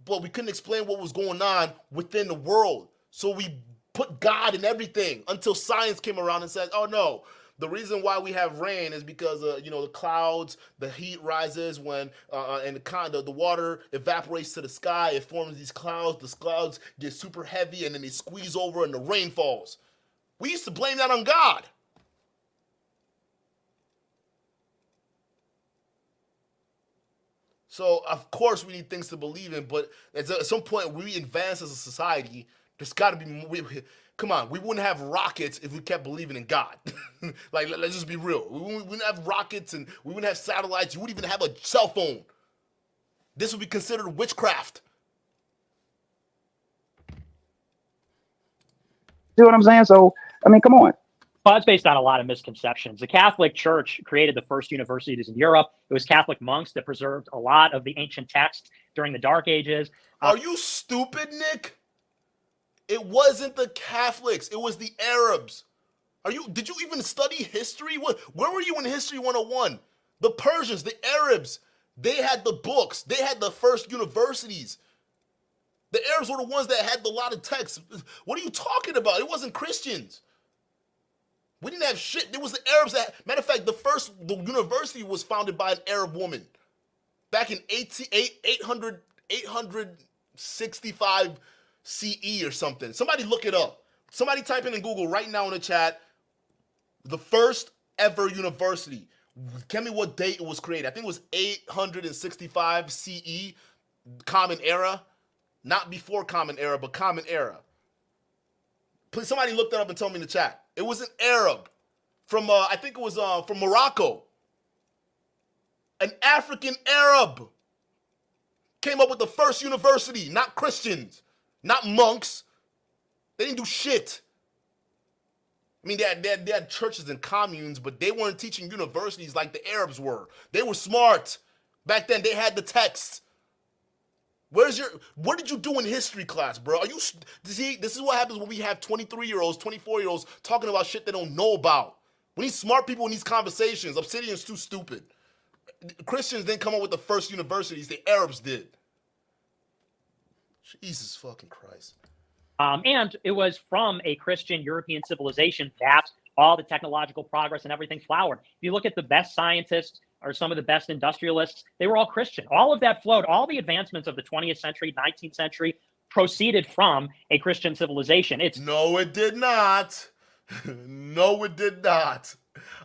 but we couldn't explain what was going on within the world. So we put God in everything until science came around and said, oh no, the reason why we have rain is because the clouds, the heat rises when and the water evaporates to the sky. It forms these clouds. The clouds get super heavy and then they squeeze over and the rain falls. We used to blame that on God. So of course we need things to believe in, but at some point we advance as a society. There's got to be. Come on, we wouldn't have rockets if we kept believing in God. Like, let's just be real. We wouldn't have rockets and we wouldn't have satellites. You wouldn't even have a cell phone. This would be considered witchcraft. See what I'm saying? So, I mean, come on. Well, it's based on a lot of misconceptions. The Catholic Church created the first universities in Europe. It was Catholic monks that preserved a lot of the ancient texts during the Dark Ages. Are you stupid, Nick? It wasn't the Catholics. It was the Arabs. Did you even study history? Where were you in History 101? The Persians, the Arabs, they had the books. They had the first universities. The Arabs were the ones that had a lot of texts. What are you talking about? It wasn't Christians. We didn't have shit. It was the Arabs that, matter of fact, the university was founded by an Arab woman back in 865 CE or something. Somebody look it up. Somebody type in Google right now in the chat, the first ever university. Tell me what date it was created. I think it was 865 CE, Common Era. Not before Common Era, but Common Era. Please, somebody look that up and tell me in the chat. It was an Arab from, I think it was from Morocco. An African Arab came up with the first university, not Christians. Not monks. They didn't do shit. I mean, they had churches and communes, but they weren't teaching universities like the Arabs were. They were smart. Back then, they had the text. What did you do in history class, bro? See, this is what happens when we have 23-year-olds, 24-year-olds talking about shit they don't know about. We need smart people in these conversations. Obsidian's too stupid. Christians didn't come up with the first universities. The Arabs did. Jesus fucking Christ. And it was from a Christian European civilization that all the technological progress and everything flowered. If you look at the best scientists or some of the best industrialists, they were all Christian. All of that flowed, all the advancements of the 20th century, 19th century proceeded from a Christian civilization. No, it did not. No, it did not.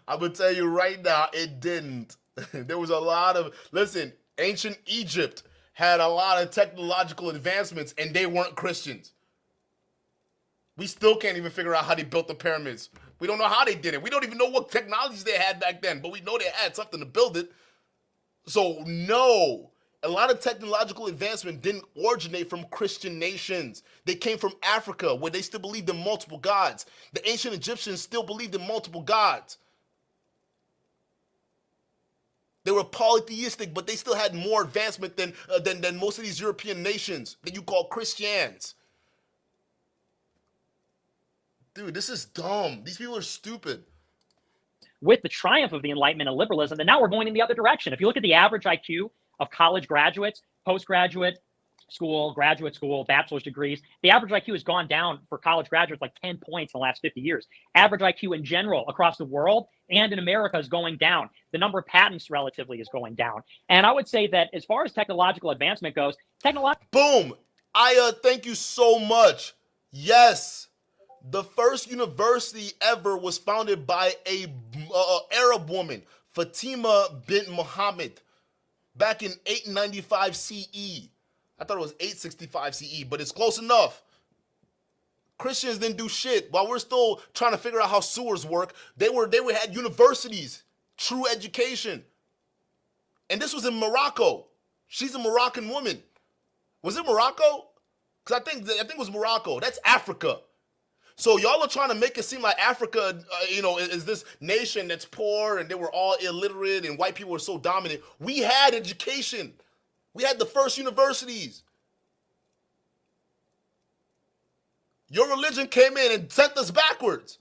I'm going to tell you right now, it didn't. There was a lot of, listen, ancient Egypt had a lot of technological advancements and they weren't Christians. We still can't even figure out how they built the pyramids. We don't know how they did it. We don't even know what technologies they had back then, but we know they had something to build it. So no, a lot of technological advancement didn't originate from Christian nations. They came from Africa, where they still believed in multiple gods. The ancient Egyptians still believed in multiple gods. They were polytheistic, but they still had more advancement than most of these European nations that you call Christians. Dude, this is dumb. These people are stupid. With the triumph of the Enlightenment and liberalism, and now we're going in the other direction. If you look at the average IQ of college graduates, postgraduate school, graduate school, bachelor's degrees, the average IQ has gone down for college graduates like 10 points in the last 50 years. Average IQ in general across the world and in America is going down. The number of patents relatively is going down. And I would say that as far as technological advancement goes, Boom! Aya, thank you so much. Yes. The first university ever was founded by a Arab woman, Fatima bint Muhammad, back in 895 CE. I thought it was 865 CE, but it's close enough. Christians didn't do shit. While we're still trying to figure out how sewers work, they had universities, true education. And this was in Morocco. She's a Moroccan woman. Was it Morocco? Because I think it was Morocco. That's Africa. So y'all are trying to make it seem like Africa, is this nation that's poor and they were all illiterate and white people were so dominant. We had education. We had the first universities. Your religion came in and sent us backwards.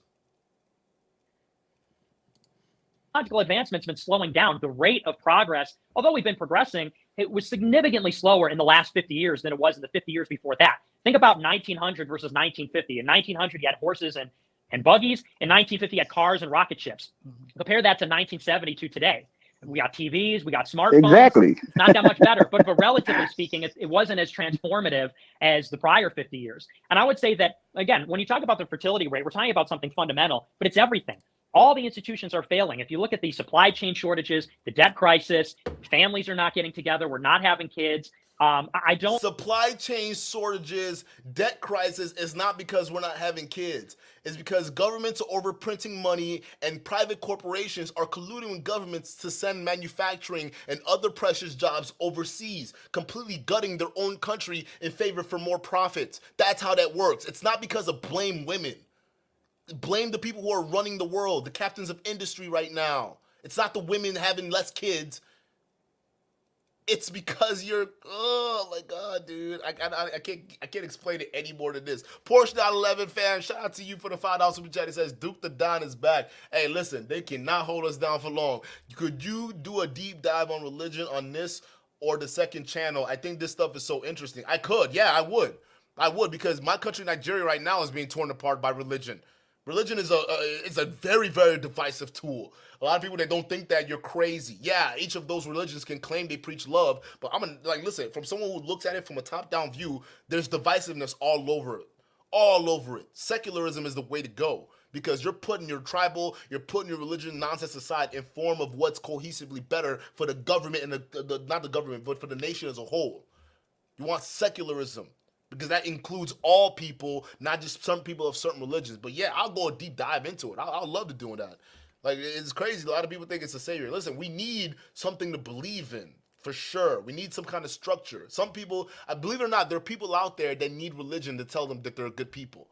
Technological advancement's been slowing down. The rate of progress, although we've been progressing, it was significantly slower in the last 50 years than it was in the 50 years before that. Think about 1900 versus 1950. In 1900, you had horses and buggies. In 1950, you had cars and rocket ships. Compare that to 1970 to today. We got TVs, we got smartphones. Exactly. It's not that much better, but relatively speaking, it wasn't as transformative as the prior 50 years. And I would say that, again, when you talk about the fertility rate, we're talking about something fundamental, but it's everything. All the institutions are failing. If you look at the supply chain shortages, the debt crisis, families are not getting together, we're not having kids. I don't. Supply chain shortages, debt crisis is not because we're not having kids. It's because governments are overprinting money and private corporations are colluding with governments to send manufacturing and other precious jobs overseas, completely gutting their own country in favor for more profits. That's how that works. It's not because of blame women. Blame the people who are running the world, the captains of industry right now. It's not the women having less kids. It's because you're, oh my God, dude. I can't explain it any more than this. Porsche.11 fan, shout out to you for the $5 super chat. It says Duke the Don is back. Hey, listen, they cannot hold us down for long. Could you do a deep dive on religion on this or the second channel? I think this stuff is so interesting. I could, yeah, I would. I would, because my country, Nigeria, right now is being torn apart by religion. Religion is a very, very divisive tool. A lot of people that don't think that, you're crazy. Yeah, each of those religions can claim they preach love, but listen, from someone who looks at it from a top-down view, there's divisiveness all over it. All over it. Secularism is the way to go, because you're putting your tribal, you're putting your religion nonsense aside in form of what's cohesively better for the government and not the government, but for the nation as a whole. You want secularism, because that includes all people, not just some people of certain religions. But yeah, I'll go a deep dive into it. I'll love to doing that. Like, it's crazy. A lot of people think it's a savior. Listen, we need something to believe in, for sure. We need some kind of structure. Some people, believe it or not, there are people out there that need religion to tell them that they're good people.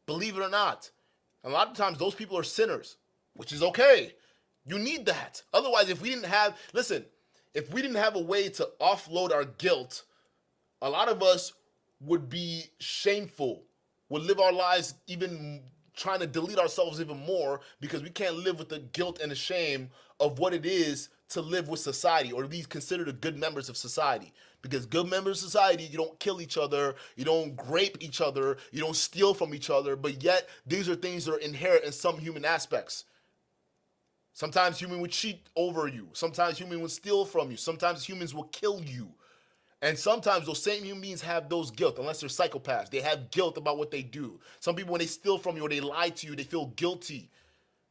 Believe it or not. And a lot of times, those people are sinners, which is okay. You need that. Otherwise, if we didn't have a way to offload our guilt, a lot of us would be shameful, would live our lives even trying to delete ourselves even more because we can't live with the guilt and the shame of what it is to live with society or be considered a good members of society. Because good members of society, you don't kill each other, you don't grape each other, you don't steal from each other, but yet these are things that are inherent in some human aspects. Sometimes humans would cheat over you. Sometimes humans would steal from you. Sometimes humans will kill you. And sometimes those same human beings have those guilt, unless they're psychopaths. They have guilt about what they do. Some people, when they steal from you or they lie to you, they feel guilty.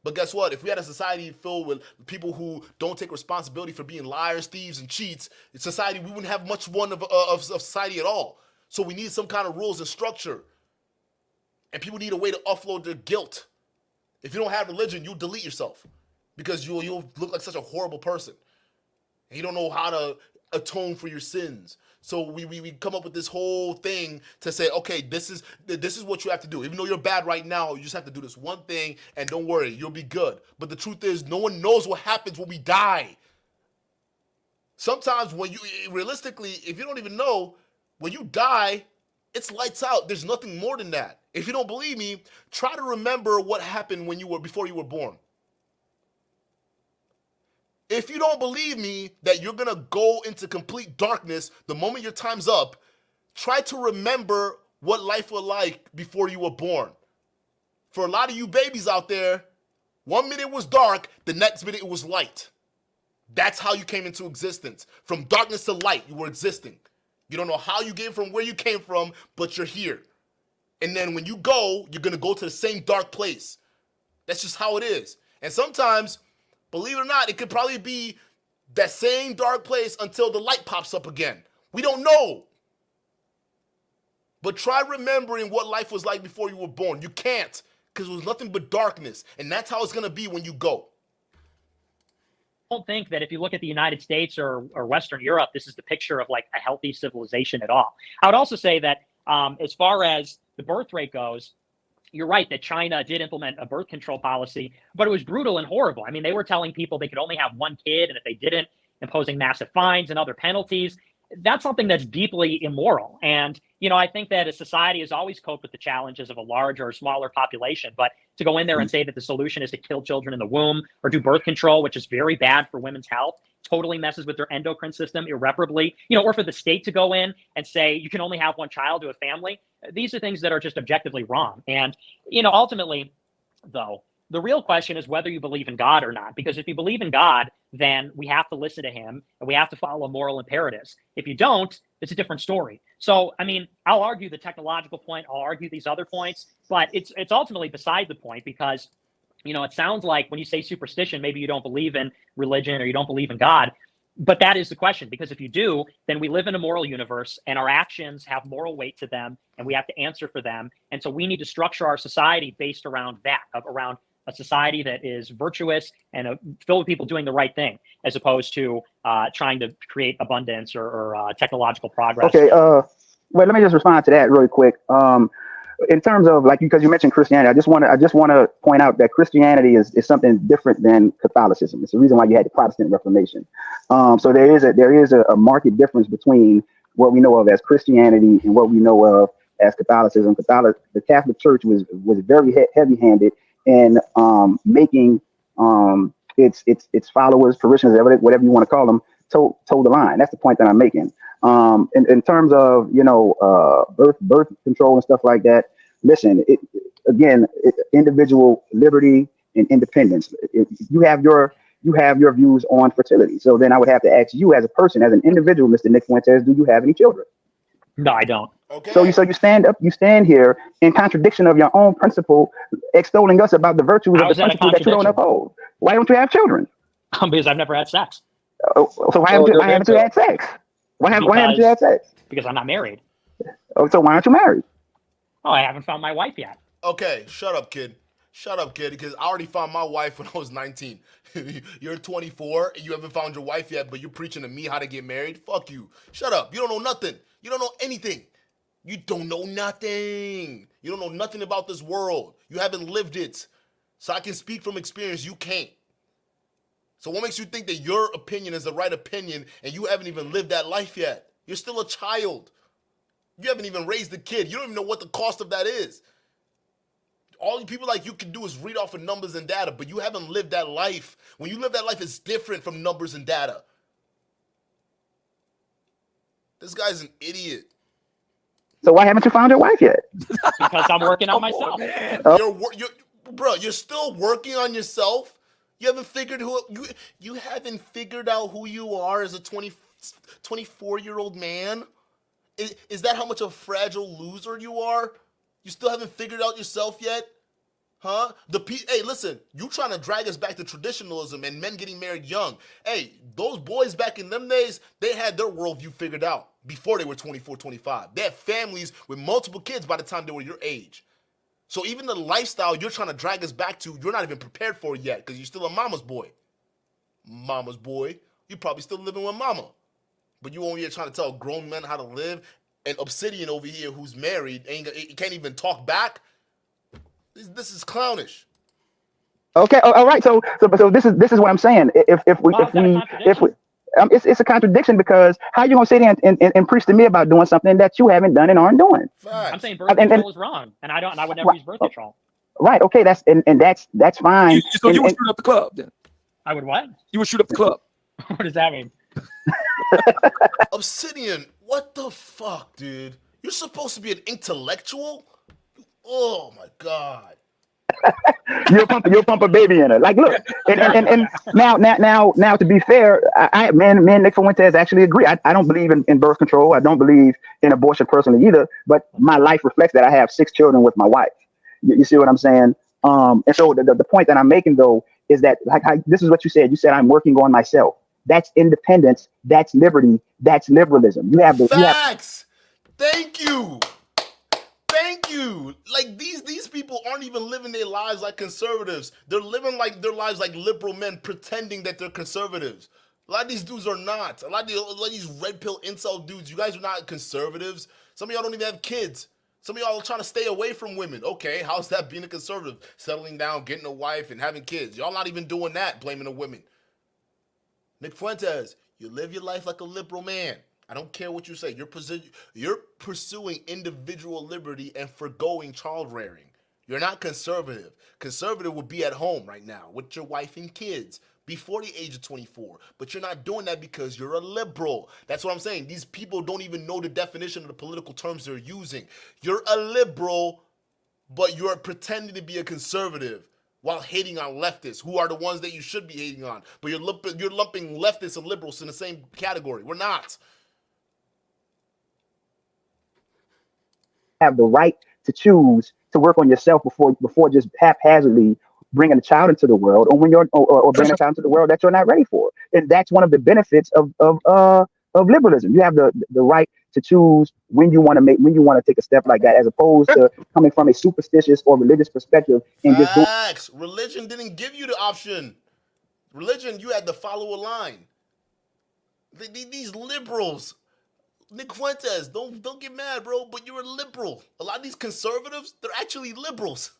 But guess what? If we had a society filled with people who don't take responsibility for being liars, thieves, and cheats, in society, we wouldn't have much of society at all. So we need some kind of rules and structure. And people need a way to offload their guilt. If you don't have religion, you'll delete yourself because you'll look like such a horrible person. And you don't know how to atone for your sins. So we come up with this whole thing to say, okay, this is what you have to do. Even though you're bad right now, you just have to do this one thing, and don't worry, you'll be good. But the truth is, no one knows what happens when we die. Sometimes when realistically, if you don't even know, when you die, it's lights out. There's nothing more than that. If you don't believe me, try to remember what happened before you were born. If you don't believe me that you're going to go into complete darkness the moment your time's up, try to remember what life was like before you were born. For a lot of you babies out there, 1 minute it was dark, the next minute it was light. That's how you came into existence. From darkness to light, you were existing. You don't know how you came from where you came from, but you're here. And then when you go, you're going to go to the same dark place. That's just how it is. And sometimes, believe it or not, it could probably be that same dark place until the light pops up again. We don't know. But try remembering what life was like before you were born. You can't, because it was nothing but darkness. And that's how it's going to be when you go. I don't think that if you look at the United States or Western Europe, this is the picture of like a healthy civilization at all. I would also say that as far as the birth rate goes, you're right that China did implement a birth control policy, but it was brutal and horrible. I mean, they were telling people they could only have one kid, and if they didn't, imposing massive fines and other penalties. That's something that's deeply immoral. And, I think that a society has always coped with the challenges of a larger or smaller population, but to go in there and say that the solution is to kill children in the womb or do birth control, which is very bad for women's health, totally messes with their endocrine system irreparably, or for the state to go in and say you can only have one child to a family. These are things that are just objectively wrong. And, ultimately, though, the real question is whether you believe in God or not, because if you believe in God, then we have to listen to him and we have to follow moral imperatives. If you don't, it's a different story. So, I'll argue the technological point, I'll argue these other points, but it's ultimately beside the point because, it sounds like when you say superstition, maybe you don't believe in religion or you don't believe in God. But that is the question, because if you do, then we live in a moral universe and our actions have moral weight to them and we have to answer for them. And so we need to structure our society based around that, around a society that is virtuous and filled with people doing the right thing, as opposed to trying to create abundance or technological progress. Okay, well, let me just respond to that really quick. In terms of because you mentioned Christianity, I just want to point out that Christianity is something different than Catholicism. It's the reason why you had the Protestant Reformation. So there is a marked difference between what we know of as Christianity and what we know of as Catholicism. The Catholic Church was very heavy-handed in making its followers, parishioners, whatever you want to call them, toe the line. That's the point that I'm making. In terms of birth control and stuff like that, listen, individual liberty and independence. You have your views on fertility. So then I would have to ask you as a person, as an individual, Mr. Nick Fuentes, do you have any children? No, I don't. Okay. So you stand here in contradiction of your own principle, extolling us about the virtues of the principle that you don't uphold. Why don't you have children? Because I've never had sex. So why haven't you had sex? Why haven't you had sex? Because I'm not married. Oh, so why aren't you married? Oh, I haven't found my wife yet. Okay, shut up, kid. Shut up, kid, because I already found my wife when I was 19. You're 24, and you haven't found your wife yet, but you're preaching to me how to get married? Fuck you. Shut up. You don't know nothing. You don't know anything. You don't know nothing. You don't know nothing about this world. You haven't lived it. So I can speak from experience. You can't. So what makes you think that your opinion is the right opinion and you haven't even lived that life yet? You're still a child. You haven't even raised a kid. You don't even know what the cost of that is. all you people like you can do is read off of numbers and data, but you haven't lived that life. When you live that life, it's different from numbers and data. This guy's an idiot. So why haven't you found your wife yet? Because I'm working on myself. You're still working on yourself. You haven't figured you haven't figured out who you are as a 24-year-old man. Is that how much of a fragile loser you are? You still haven't figured out yourself yet? Huh? Hey, listen, you trying to drag us back to traditionalism and men getting married young. Hey, those boys back in them days, they had their worldview figured out before they were 24, 25. They had families with multiple kids by the time they were your age. So even the lifestyle you're trying to drag us back to, you're not even prepared for it yet because you're still a mama's boy. Mama's boy. You're probably still living with mama. But you over here trying to tell grown men how to live, and Obsidian over here who's married can't even talk back. This is clownish. Okay, all right. So this is what I'm saying. If we it's a contradiction because how you gonna sit there and preach to me about doing something that you haven't done and aren't doing? Facts. I'm saying birth control is wrong, and I would never use birth control. Right. Okay. That's fine. So you would shoot up the club then? I would what? You would shoot up the club. What does that mean? Obsidian, what the fuck, dude? You're supposed to be an intellectual? Oh my god. You'll pump a baby in her. Like, look, and now to be fair, me and Nick Fuentes actually agree. I don't believe in birth control. I don't believe in abortion personally either. But my life reflects that I have 6 children with my wife. You see what I'm saying? And so the point that I'm making though is that this is what you said. You said I'm working on myself. That's independence. That's liberty. That's liberalism. You have the facts. Thank you. Thank you. Like these people aren't even living their lives like conservatives. They're living like their lives like liberal men pretending that they're conservatives. A lot of these dudes are not. A lot of these red pill incel dudes, you guys are not conservatives. Some of y'all don't even have kids. Some of y'all are trying to stay away from women. Okay, how's that being a conservative? Settling down, getting a wife, and having kids. Y'all not even doing that, blaming the women. Nick Fuentes, you live your life like a liberal man. I don't care what you say. You're pursuing individual liberty and forgoing child rearing. You're not conservative. Conservative would be at home right now with your wife and kids before the age of 24. But you're not doing that because you're a liberal. That's what I'm saying. These people don't even know the definition of the political terms they're using. You're a liberal, but you're pretending to be a conservative while hating on leftists, who are the ones that you should be hating on. But you're lumping leftists and liberals in the same category. We're not. Have the right to choose to work on yourself before just haphazardly bringing a child into the world, or when or bringing a child into the world that you're not ready for. And that's one of the benefits of liberalism. You have the right to choose when you want to take a step like that, as opposed to coming from a superstitious or religious perspective and just doing. Religion didn't give you the option. Religion, you had to follow a line. These liberals. Nick Fuentes, don't get mad, bro, but you're a liberal. A lot of these conservatives, they're actually liberals.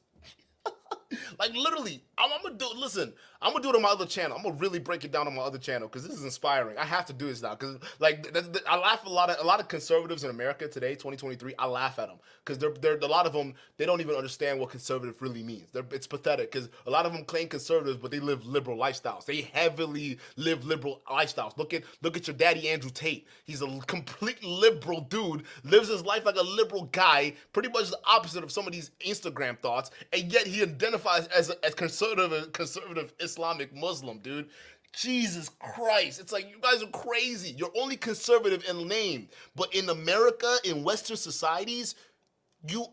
Like literally, I'm gonna do it on my other channel. I'm gonna really break it down on my other channel because this is inspiring. I have to do this now because like I laugh a lot of conservatives in America today, 2023. I laugh at them because they're a lot of them, they don't even understand what conservative really means. It's pathetic because a lot of them claim conservatives, but they live liberal lifestyles. They heavily live liberal lifestyles. Look at your daddy Andrew Tate. He's a complete liberal dude, lives his life like a liberal guy, pretty much the opposite of some of these Instagram thoughts, and yet he identifies as conservative Islamic Muslim, dude. Jesus Christ. It's like, you guys are crazy. You're only conservative in name. But in America, in Western societies,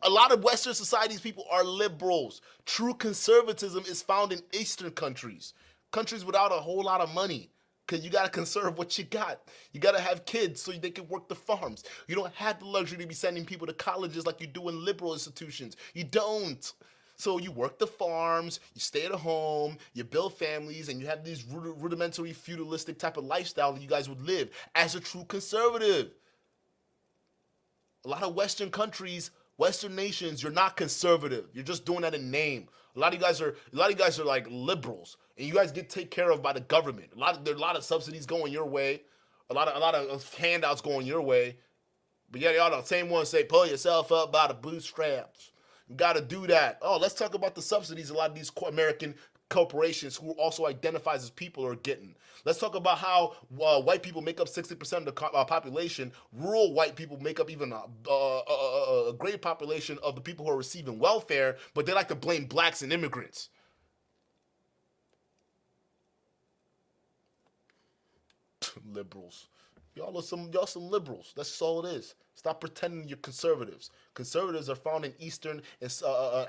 a lot of Western societies, people are liberals. True conservatism is found in Eastern countries without a whole lot of money. Because you got to conserve what you got. You got to have kids so they can work the farms. You don't have the luxury to be sending people to colleges like you do in liberal institutions. You don't. So you work the farms, you stay at home, you build families, and you have these rudimentary feudalistic type of lifestyle that you guys would live as a true conservative. A lot of Western countries, Western nations, you're not conservative. You're just doing that in name. A lot of you guys are like liberals, and you guys get taken care of by the government. There are a lot of subsidies going your way, a lot of handouts going your way. But yeah, y'all the same ones say pull yourself up by the bootstraps. We got to do that. Oh, let's talk about the subsidies a lot of these American corporations who also identifies as people are getting. Let's talk about how white people make up 60% of the population. Rural white people make up even a greater population of the people who are receiving welfare, but they like to blame blacks and immigrants. Liberals. Y'all some liberals. That's all it is. Stop pretending you're conservatives. Conservatives are found in Eastern and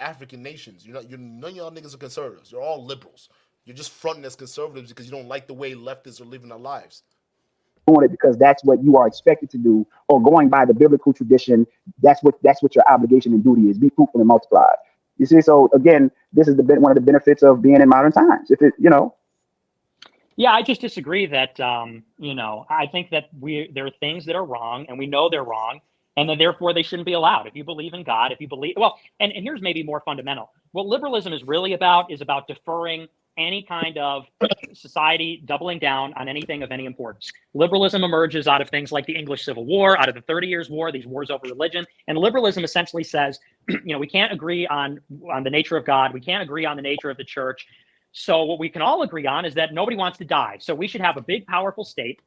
African nations. None of y'all niggas are conservatives. You're all liberals. You're just fronting as conservatives because you don't like the way leftists are living their lives. Doing it because that's what you are expected to do, or going by the biblical tradition. That's what your obligation and duty is. Be fruitful and multiply. You see, so again, this is one of the benefits of being in modern times. If it, Yeah, I just disagree that, I think that there are things that are wrong and we know they're wrong and that therefore they shouldn't be allowed. If you believe in God, and here's maybe more fundamental. What liberalism is really about is about deferring any kind of society doubling down on anything of any importance. Liberalism emerges out of things like the English Civil War, out of the 30 Years' War, these wars over religion. And liberalism essentially says, we can't agree on the nature of God. We can't agree on the nature of the church. So what we can all agree on is that nobody wants to die. So we should have a big, powerful state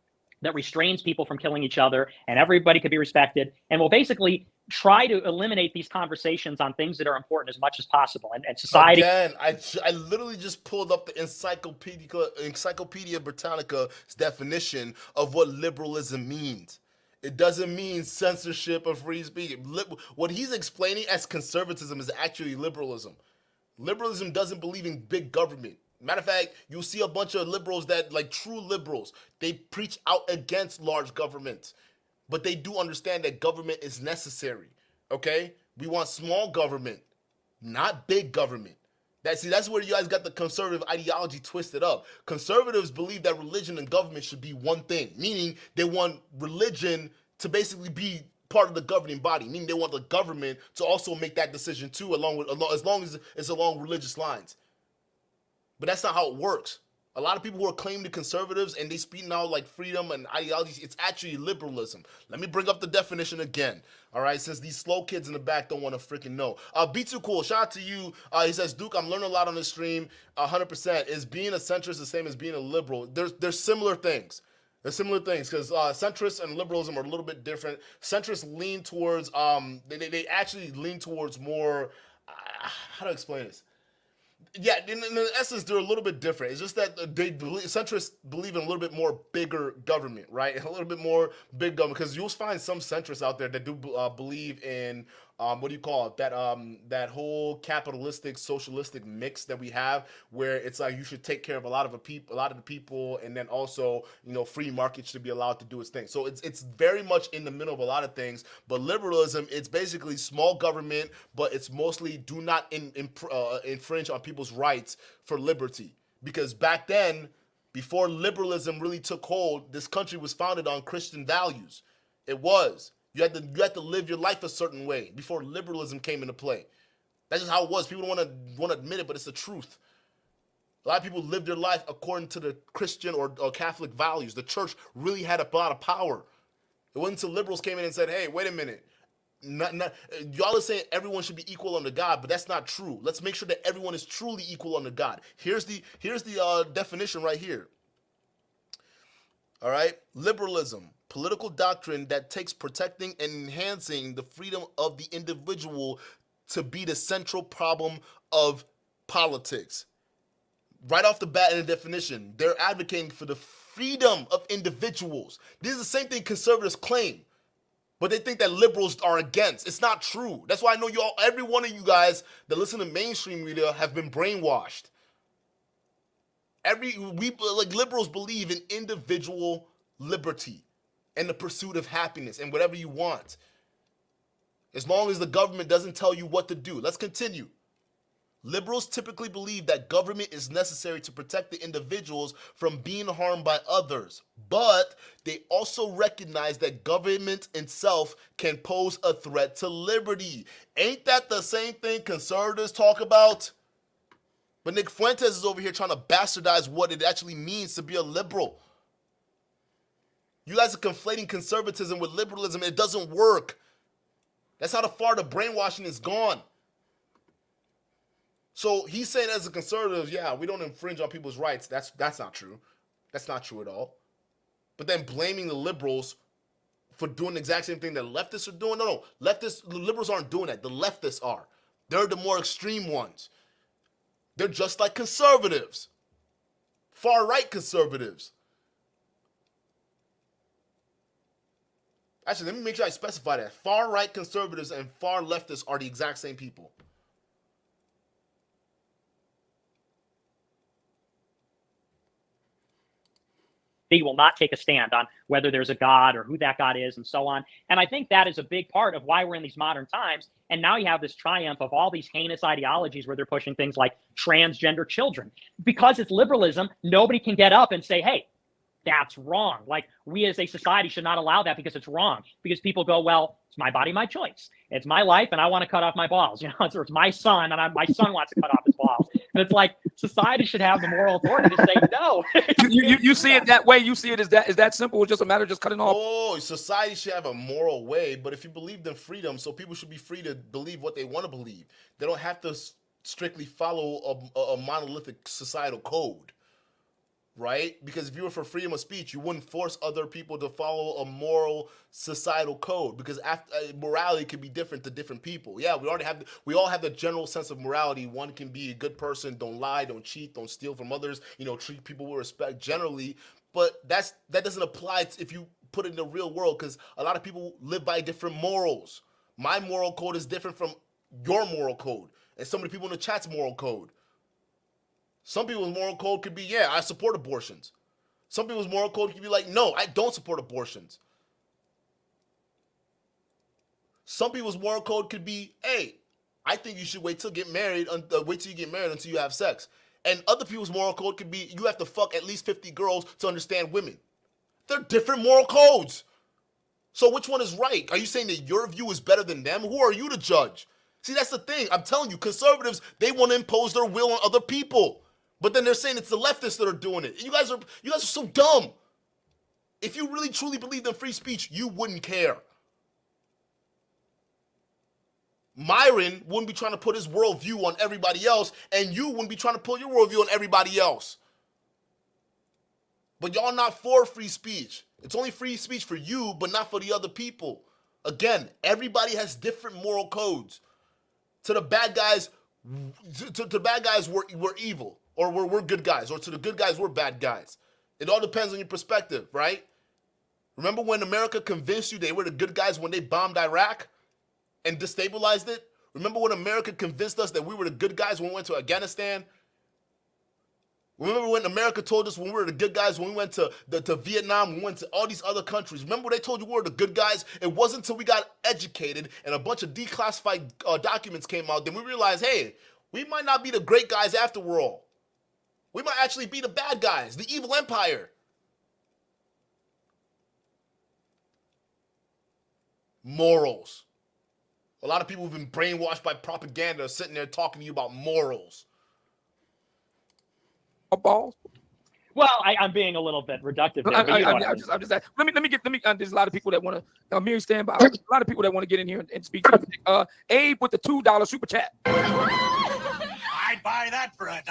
that restrains people from killing each other and everybody could be respected. And we'll basically try to eliminate these conversations on things that are important as much as possible. And society. Again, I literally just pulled up the Encyclopedia Britannica's definition of what liberalism means. It doesn't mean censorship or free speech. What he's explaining as conservatism is actually liberalism. Liberalism doesn't believe in big government. Matter of fact, you'll see a bunch of liberals that, like true liberals, they preach out against large government. But they do understand that government is necessary, okay? We want small government, not big government. That's where you guys got the conservative ideology twisted up. Conservatives believe that religion and government should be one thing, meaning they want religion to basically be part of the governing body, meaning they want the government to also make that decision too, as long as it's along religious lines. But that's not how it works. A lot of people who are claiming to conservatives and they speak now like freedom and ideologies, it's actually liberalism. Let me bring up the definition again. All right, since these slow kids in the back don't want to freaking know. Be Too Cool, shout out to you. He says, Duke, I'm learning a lot on this stream. 100%. Is being a centrist the same as being a liberal? There's similar things. There's similar things because centrists and liberalism are a little bit different. Centrists lean towards, they actually lean towards more, how to explain this? Yeah, in essence, they're a little bit different. It's just that centrists believe in a little bit more bigger government, right? And a little bit more big government, because you'll find some centrists out there that do believe in what do you call it? That whole capitalistic, socialistic mix that we have, where it's like you should take care of a lot of the people, and then also free market should be allowed to do its thing. So it's very much in the middle of a lot of things. But liberalism, it's basically small government, but it's mostly do not infringe on people's rights for liberty. Because back then, before liberalism really took hold, this country was founded on Christian values. It was. You had to live your life a certain way before liberalism came into play. That's just how it was. People don't want to admit it, but it's the truth. A lot of people lived their life according to the Christian or Catholic values. The church really had a lot of power. It wasn't until liberals came in and said, hey, wait a minute. Y'all are saying everyone should be equal under God, but that's not true. Let's make sure that everyone is truly equal under God. Here's the definition right here. All right, liberalism, political doctrine that takes protecting and enhancing the freedom of the individual to be the central problem of politics. Right off the bat in the definition, they're advocating for the freedom of individuals. This is the same thing conservatives claim, but they think that liberals are against. It's not true. That's why I know every one of you guys that listen to mainstream media have been brainwashed. Liberals believe in individual liberty and the pursuit of happiness and whatever you want, as long as the government doesn't tell you what to do. Let's continue. Liberals typically believe that government is necessary to protect the individuals from being harmed by others, but they also recognize that government itself can pose a threat to liberty. Ain't that the same thing conservatives talk about? But Nick Fuentes is over here trying to bastardize what it actually means to be a liberal. You guys are conflating conservatism with liberalism. It doesn't work. That's how far the brainwashing is gone. So he's saying as a conservative, yeah, we don't infringe on people's rights. That's not true. That's not true at all. But then blaming the liberals for doing the exact same thing that leftists are doing. No, the liberals aren't doing that. The leftists are. They're the more extreme ones. They're just like conservatives. Far-right conservatives. Actually, let me make sure I specify that. Far-right conservatives and far leftists are the exact same people. They will not take a stand on whether there's a God or who that God is and so on. And I think that is a big part of why we're in these modern times. And now you have this triumph of all these heinous ideologies where they're pushing things like transgender children. Because it's liberalism, nobody can get up and say, hey, that's wrong. Like, we as a society should not allow that because it's wrong. Because people go, well, it's my body, my choice. It's my life, and I want to cut off my balls. You know, it's my son, and my son wants to cut off his balls. And it's like, society should have the moral authority to say no. You see it that way? You see it as that simple? It's just a matter of just cutting off? Oh, society should have a moral way, but if you believe in freedom, so people should be free to believe what they want to believe. They don't have to strictly follow a monolithic societal code. Right? Because if you were for freedom of speech, you wouldn't force other people to follow a moral societal code, because morality can be different to different people. Yeah, we all have the general sense of morality. One can be a good person, don't lie, don't cheat, don't steal from others, treat people with respect generally, but that doesn't apply if you put it in the real world, because a lot of people live by different morals. My moral code is different from your moral code, and some of the people in the chat's moral code. Some people's moral code could be, yeah, I support abortions. Some people's moral code could be like, no, I don't support abortions. Some people's moral code could be, hey, I think you should wait till you get married until you have sex. And other people's moral code could be, you have to fuck at least 50 girls to understand women. They're different moral codes. So which one is right? Are you saying that your view is better than them? Who are you to judge? See, that's the thing. I'm telling you, conservatives, they want to impose their will on other people. But then they're saying it's the leftists that are doing it. You guys are so dumb. If you really truly believed in free speech, you wouldn't care. Myron wouldn't be trying to put his worldview on everybody else, and you wouldn't be trying to put your worldview on everybody else. But y'all not for free speech. It's only free speech for you, but not for the other people. Again, everybody has different moral codes. To the bad guys, we're evil. Or we're good guys, or to the good guys, we're bad guys. It all depends on your perspective, right? Remember when America convinced you they were the good guys when they bombed Iraq and destabilized it? Remember when America convinced us that we were the good guys when we went to Afghanistan? Remember when America told us when we were the good guys when we went to Vietnam, we went to all these other countries? Remember when they told you we were the good guys? It wasn't until we got educated and a bunch of declassified documents came out, then we realized, hey, we might not be the great guys after all. We might actually be the bad guys, the evil empire. Morals. A lot of people have been brainwashed by propaganda sitting there talking to you about morals. Balls. Well, I'm being a little bit reductive there. I'm just let me. There's a lot of people that want to. Mary, stand by. A lot of people that want to get in here and speak. Abe with the $2 super chat. I'd buy that for $1.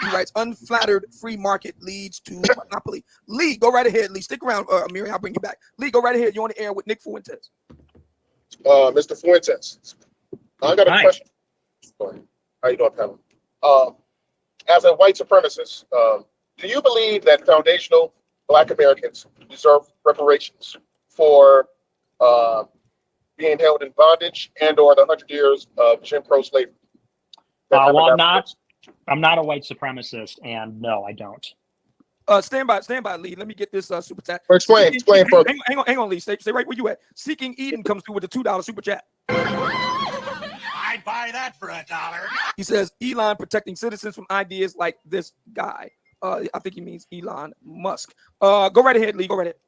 He writes, unflattered free market leads to monopoly. Lee, go right ahead. Lee, stick around. Mary, I'll bring you back. Lee, go right ahead. You're on the air with Nick Fuentes. Mr. Fuentes, I got a question. How you doing, Pamela? As a white supremacist, do you believe that foundational Black Americans deserve reparations for being held in bondage and/or the 100 years of Jim Crow slavery? Well, I'm not a white supremacist, and no, I don't. Stand by, Lee. Let me get this super chat. Explain further. Hang on, Lee. Stay right where you at. Seeking Eden comes through with a $2 super chat. I'd buy that for $1. He says Elon protecting citizens from ideas like this guy. I think he means Elon Musk. Go right ahead, Lee. Go right ahead.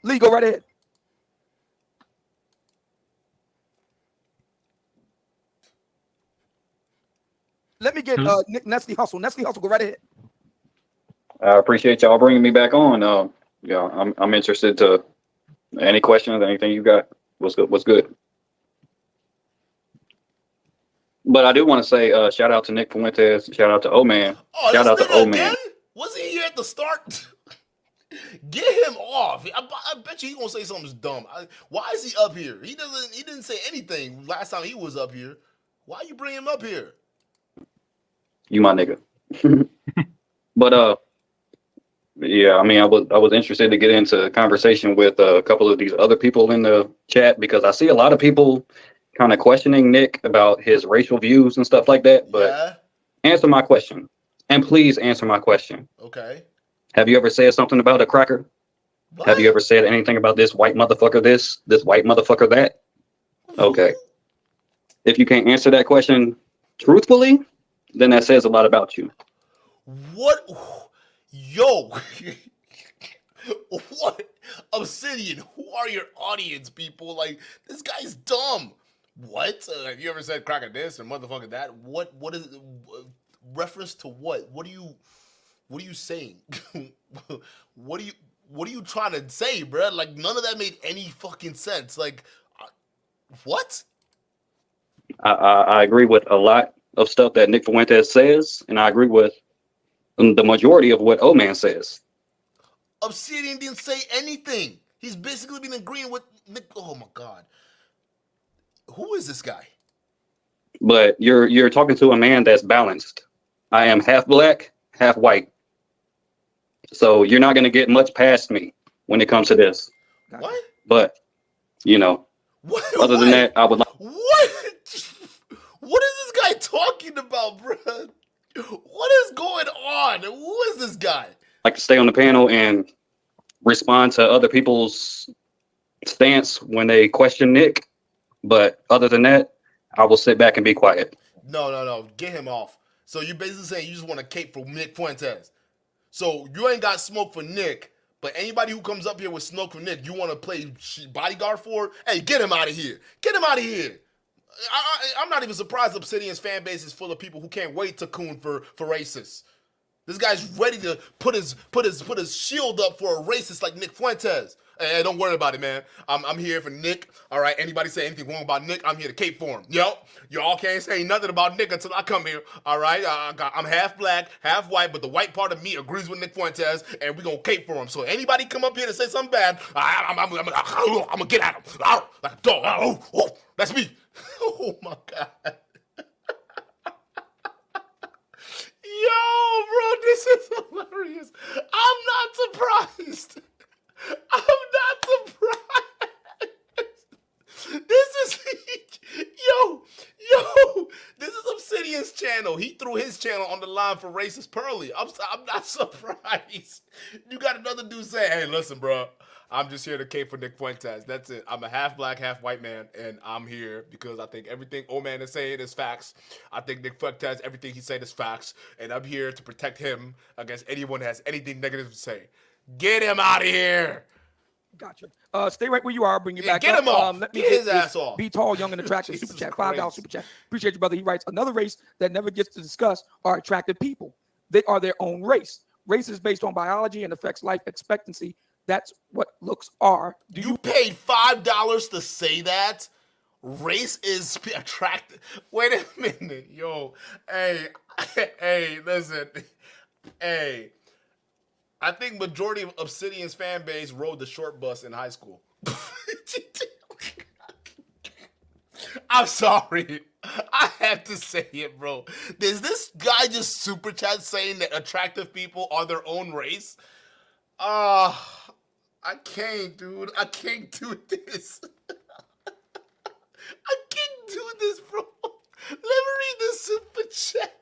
Lee, go right ahead. Let me get Nick Nestle Hustle. Nestle Hustle, go right ahead. I appreciate y'all bringing me back on. Yeah, I'm interested to any questions, anything you got. What's good? But I do want to say shout out to Nick Fuentes, shout out to O-Man, Oh, shout this out to nigga O-Man. again? Was he here at the start? Get him off. I bet you he gonna say something dumb. Why is he up here? He didn't say anything last time he was up here. Why you bring him up here? You my nigga. But yeah, I mean, I was interested to get into conversation with a couple of these other people in the chat because I see a lot of people kind of questioning Nick about his racial views and stuff like that. But answer my question, and please answer my question. Okay. Have you ever said something about a cracker? What? Have you ever said anything about this white motherfucker this white motherfucker that? Okay. If you can't answer that question truthfully, then that says a lot about you. What? Yo. What? Obsidian, who are your audience, people? Like, this guy's dumb. What? Have you ever said cracker this or motherfucker that? What is reference to what? What are you saying? What are you trying to say, bro? Like, none of that made any fucking sense. Like, what? I agree with a lot of stuff that Nick Fuentes says, and I agree with the majority of what O-Man says. Obsidian didn't say anything. He's basically been agreeing with Nick. Oh my God. Who is this guy? But you're talking to a man that's balanced. I am half black, half white. So you're not gonna get much past me when it comes to this. What? But other than that, I would like. What is this guy talking about, bro? What is going on? Who is this guy? Like to stay on the panel and respond to other people's stance when they question Nick. But other than that, I will sit back and be quiet. No. Get him off. So you're basically saying you just want to cape for Nick Fuentes. So you ain't got smoke for Nick, but anybody who comes up here with smoke for Nick, you want to play bodyguard for? Hey, get him out of here. Get him out of here. I'm not even surprised Obsidian's fan base is full of people who can't wait to coon for racists. This guy's ready to put his shield up for a racist like Nick Fuentes. Hey, don't worry about it, man. I'm here for Nick. All right. Anybody say anything wrong about Nick, I'm here to cape for him. Yo, y'all can't say nothing about Nick until I come here. All right. I'm half black, half white, but the white part of me agrees with Nick Fuentes, and we gonna cape for him. So anybody come up here to say something bad, I'm gonna get at him like a dog. Oh, that's me. Oh my God. Yo, bro, this is hilarious. I'm not surprised. I'm not surprised. This is this is Obsidian's channel. He threw his channel on the line for racist Pearly. I'm not surprised. You got another dude saying, "Hey, listen, bro. I'm just here to cape for Nick Fuentes. That's it. I'm a half black, half white man, and I'm here because I think everything O-Man is saying is facts. I think Nick Fuentes, everything he said is facts, and I'm here to protect him against anyone that has anything negative to say. Get him out of here." Gotcha. Stay right where you are. I'll bring you back get up. him off. Let me Get his this ass off. Be tall, young, and attractive. Super chat. $5 super chat. Appreciate you, brother. He writes, another race that never gets to discuss are attractive people. They are their own race. Race is based on biology and affects life expectancy. That's what looks are. You paid $5 to say that? Race is attractive. Wait a minute, yo. Hey, listen. Hey. I think majority of Obsidian's fan base rode the short bus in high school. I'm sorry. I have to say it, bro. Is this guy just super chat saying that attractive people are their own race? I can't, dude. I can't do this. I can't do this, bro. Let me read this super chat.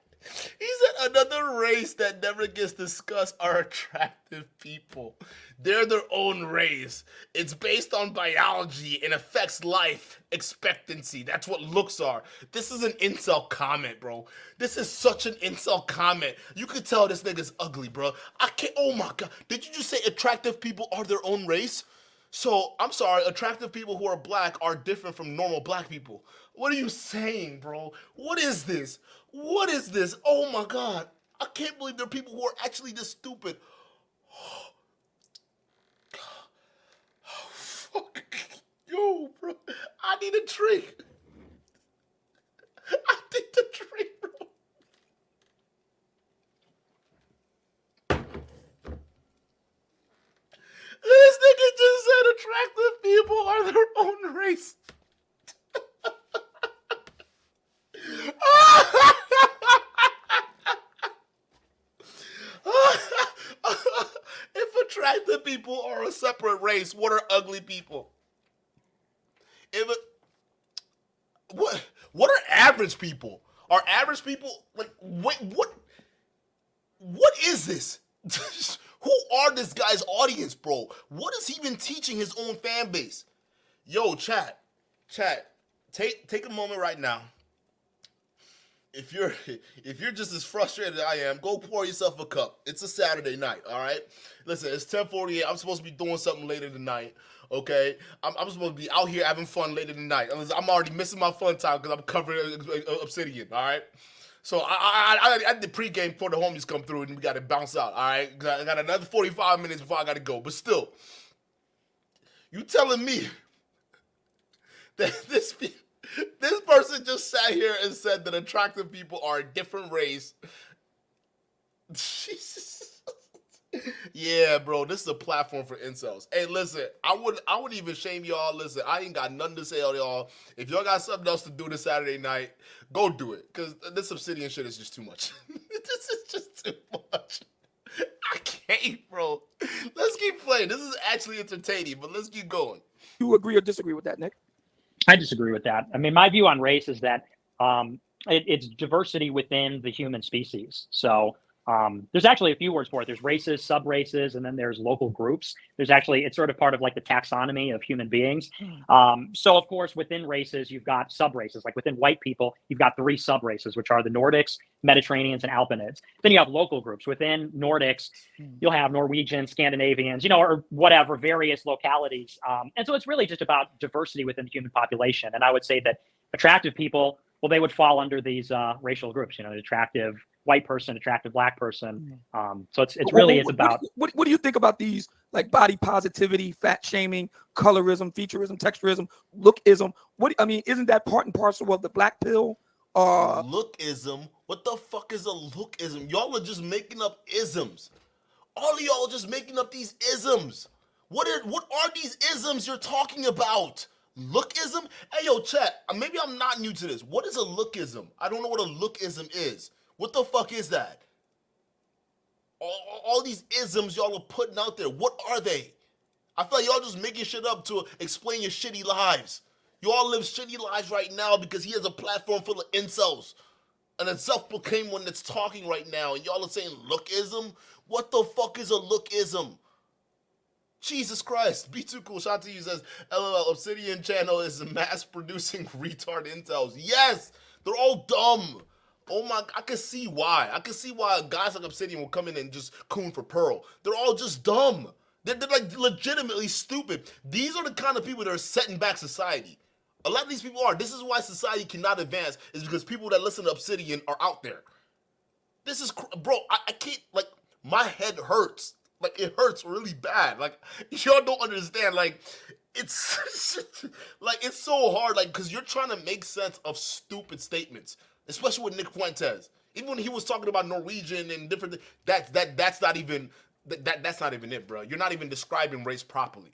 He said another race that never gets discussed are attractive people. They're their own race. It's based on biology and affects life expectancy. That's what looks are. This is an incel comment, bro. This is such an incel comment. You could tell this nigga's ugly, bro. I can't. Oh my God. Did you just say attractive people are their own race? So, I'm sorry, attractive people who are black are different from normal black people. What are you saying, bro? What is this? What is this? Oh my God. I can't believe there are people who are actually this stupid. Oh, fuck. Yo, bro. I need a drink. I need to their own race. If attractive people are a separate race, what are ugly people? What are average people? Are average people like wait, what is this? Who are this guy's audience, bro? What has he been teaching his own fan base? Yo, chat, take a moment right now. If you're just as frustrated as I am, go pour yourself a cup. It's a Saturday night, all right? Listen, it's 10:48. I'm supposed to be doing something later tonight, okay? I'm supposed to be out here having fun later tonight. I'm already missing my fun time because I'm covering Obsidian, all right? So I did pregame before the homies come through and we got to bounce out, all right? I got another 45 minutes before I got to go. But still, you telling me that this person just sat here and said that attractive people are a different race. Jesus. Yeah, bro, this is a platform for incels. Hey, listen, I wouldn't even shame y'all. Listen, I ain't got nothing to say to y'all. If y'all got something else to do this Saturday night, go do it. Because this Obsidian shit is just too much. This is just too much. I can't, bro. Let's keep playing. This is actually entertaining, but let's keep going. You agree or disagree with that, Nick? I disagree with that. I mean, my view on race is that it's diversity within the human species. So there's actually a few words for it. There's races, sub-races, and then there's local groups. There's actually, it's sort of part of like the taxonomy of human beings. So of course, within races, you've got sub-races. Like within white people, you've got 3 sub-races, which are the Nordics, Mediterraneans, and Alpinids. Then you have local groups. Within Nordics, you'll have Norwegians, Scandinavians, or whatever, various localities. And so it's really just about diversity within the human population. And I would say that attractive people, well, they would fall under these racial groups, an attractive white person, attractive black person. So it's really about. What do you think about these like body positivity, fat shaming, colorism, featureism, texturism, lookism? Isn't that part and parcel of the black pill? Lookism? What the fuck is a lookism? Y'all are just making up isms. All of y'all are just making up these isms. What are these isms you're talking about? Lookism? Hey, yo, chat, maybe I'm not new to this. What is a lookism? I don't know what a lookism is. What the fuck is that? All these isms y'all are putting out there, what are they? I feel like y'all just making shit up to explain your shitty lives. You all live shitty lives right now because he has a platform full of incels. And a self-proclaimed one that's talking right now. And y'all are saying lookism? What the fuck is a lookism? Jesus Christ. Be too cool. Shout out to you says, LOL, Obsidian channel is mass-producing retard incels. Yes! They're all dumb. Oh my, I can see why. I can see why guys like Obsidian will come in and just coon for Pearl. They're all just dumb. They're like legitimately stupid. These are the kind of people that are setting back society. A lot of these people are. This is why society cannot advance, is because people that listen to Obsidian are out there. This is, bro, I can't, like, my head hurts. Like, it hurts really bad. Like, y'all don't understand. Like, it's, like, it's so hard, like, because you're trying to make sense of stupid statements. Especially with Nick Fuentes. Even when he was talking about Norwegian and different, that's not even it, bro. You're not even describing race properly.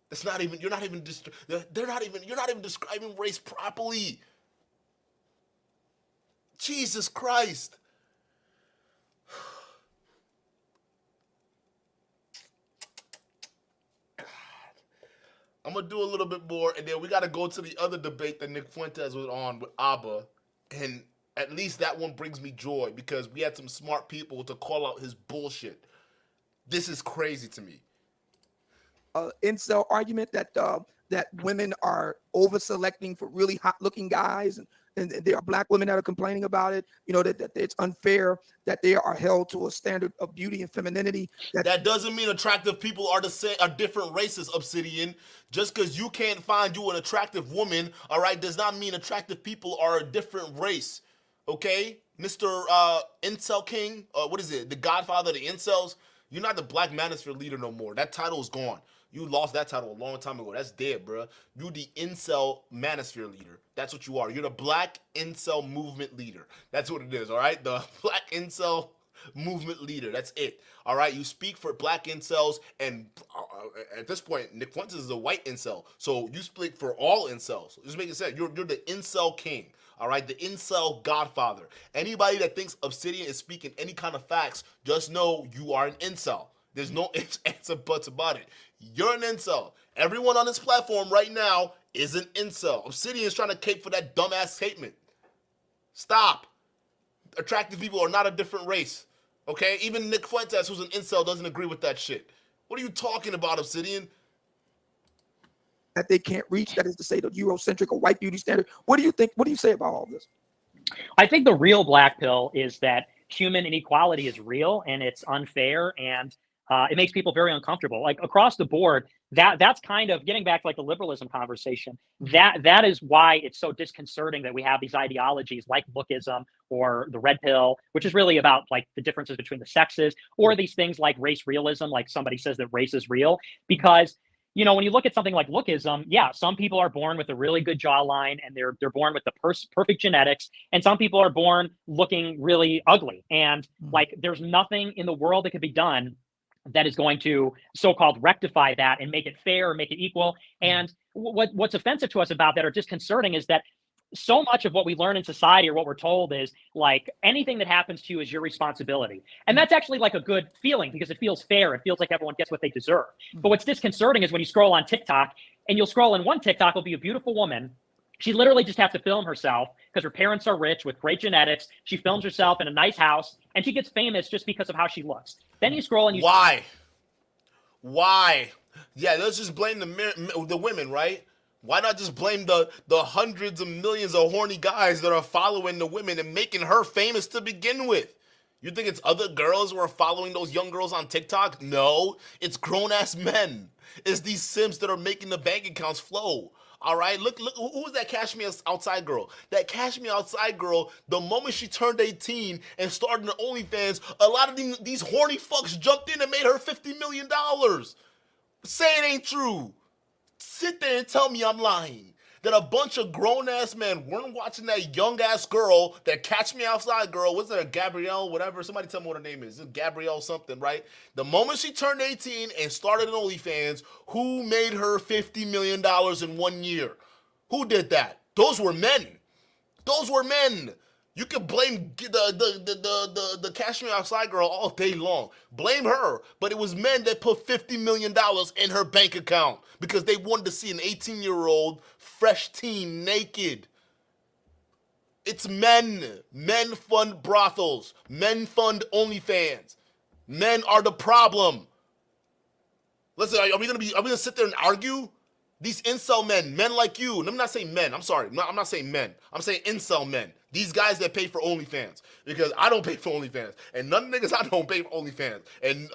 That's not even. You're not even. You're not even describing race properly. Jesus Christ. I'm gonna do a little bit more, and then we got to go to the other debate that Nick Fuentes was on with Abba. And at least that one brings me joy because we had some smart people to call out his bullshit. This is crazy to me. Incel argument that that women are over selecting for really hot looking guys, and there are black women that are complaining about it. That it's unfair that they are held to a standard of beauty and femininity. That doesn't mean attractive people are different races, Obsidian. Just because you can't find you an attractive woman, all right, does not mean attractive people are a different race. Okay, Mr. Incel King, what is it? The Godfather of the Incels. You're not the Black Manosphere leader no more. That title is gone. You lost that title a long time ago. That's dead, bro. You the Incel Manosphere leader. That's what you are. You're the Black Incel movement leader. That's what it is, all right? The Black Incel movement leader. That's it. All right, you speak for black incels, and at this point, Nick Fuentes is a white incel, so you speak for all incels. Just making sense. You're the incel king. All right, the incel godfather. Anybody that thinks Obsidian is speaking any kind of facts, just know you are an incel. There's no ifs, ands, and buts about it. You're an incel. Everyone on this platform right now is an incel. Obsidian is trying to cape for that dumbass statement. Stop. Attractive people are not a different race. Okay? Even Nick Fuentes, who's an incel, doesn't agree with that shit. What are you talking about, Obsidian? That they can't reach, that is to say the Eurocentric or white beauty standard. What do you think? What do you say about all this? I think the real black pill is that human inequality is real and it's unfair, and it makes people very uncomfortable. Like across the board, that's kind of getting back to like the liberalism conversation. That is why it's so disconcerting that we have these ideologies like lookism or the red pill, which is really about like the differences between the sexes, or these things like race realism, like somebody says that race is real. Because you know, when you look at something like lookism, yeah, some people are born with a really good jawline and they're born with the perfect genetics, and some people are born looking really ugly. And like, there's nothing in the world that could be done that is going to so-called rectify that and make it fair or make it equal. And what's offensive to us about that or disconcerting is that so much of what we learn in society or what we're told is like anything that happens to you is your responsibility. And that's actually like a good feeling because it feels fair. It feels like everyone gets what they deserve. But what's disconcerting is when you scroll on TikTok and you'll scroll in one TikTok will be a beautiful woman. She literally just has to film herself because her parents are rich with great genetics. She films herself in a nice house and she gets famous just because of how she looks. Then you scroll and you Why? Yeah, let's just blame the women, right? Why not just blame the hundreds of millions of horny guys that are following the women and making her famous to begin with? You think it's other girls who are following those young girls on TikTok? No, it's grown-ass men. It's these simps that are making the bank accounts flow. All right, look, who was that Cash Me Outside girl? That Cash Me Outside girl, the moment she turned 18 and started the OnlyFans, a lot of these horny fucks jumped in and made her $50 million. Say it ain't true. Sit there and tell me I'm lying. That a bunch of grown-ass men weren't watching that young-ass girl, that Catch Me Outside girl, what's that, Gabrielle, whatever, somebody tell me what her name is. It's Gabrielle something, right? The moment she turned 18 and started an OnlyFans, who made her $50 million in 1 year? Who did that? Those were men. Those were men. You can blame the Cash Me Outside girl all day long. Blame her. But it was men that put $50 million in her bank account because they wanted to see an 18-year-old fresh teen naked. It's men. Men fund brothels. Men fund OnlyFans. Men are the problem. Listen, are we gonna sit there and argue? These incel men like you, and I'm not saying men, I'm sorry, I'm not saying men, I'm saying incel men. These guys that pay for OnlyFans, because I don't pay for OnlyFans, and none of the niggas I don't pay for OnlyFans, and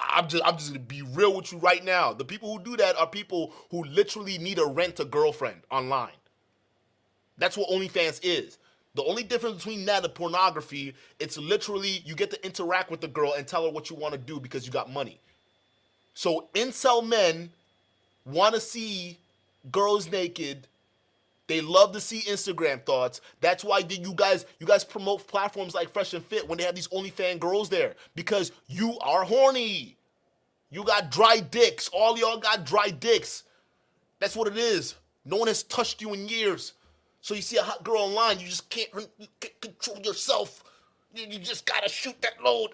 I'm just gonna be real with you right now. The people who do that are people who literally need to rent a girlfriend online. That's what OnlyFans is. The only difference between that and pornography, it's literally you get to interact with the girl and tell her what you want to do because you got money. So incel men want to see girls naked. They love to see Instagram thoughts. That's why you guys promote platforms like Fresh and Fit when they have these OnlyFans girls there, because you are horny. You got dry dicks. All y'all got dry dicks. That's what it is. No one has touched you in years. So you see a hot girl online, you just can't control yourself. You just gotta shoot that load.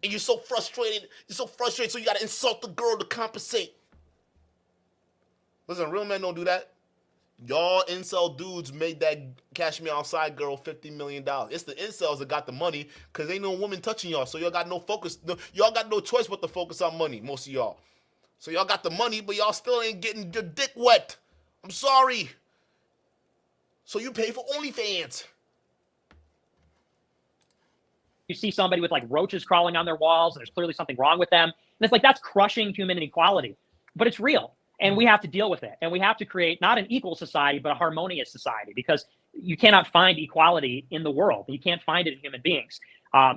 And you're so frustrated. So you gotta insult the girl to compensate. Listen, real men don't do that. Y'all incel dudes made that Cash Me Outside girl $50 million. It's the incels that got the money because ain't no woman touching y'all. So y'all got no focus. Y'all got no choice but to focus on money, most of y'all. So y'all got the money, but y'all still ain't getting your dick wet. I'm sorry. So you pay for OnlyFans. You see somebody with like roaches crawling on their walls and there's clearly something wrong with them. And it's like, that's crushing human inequality, but it's real. And we have to deal with it. And we have to create not an equal society, but a harmonious society, because you cannot find equality in the world. You can't find it in human beings.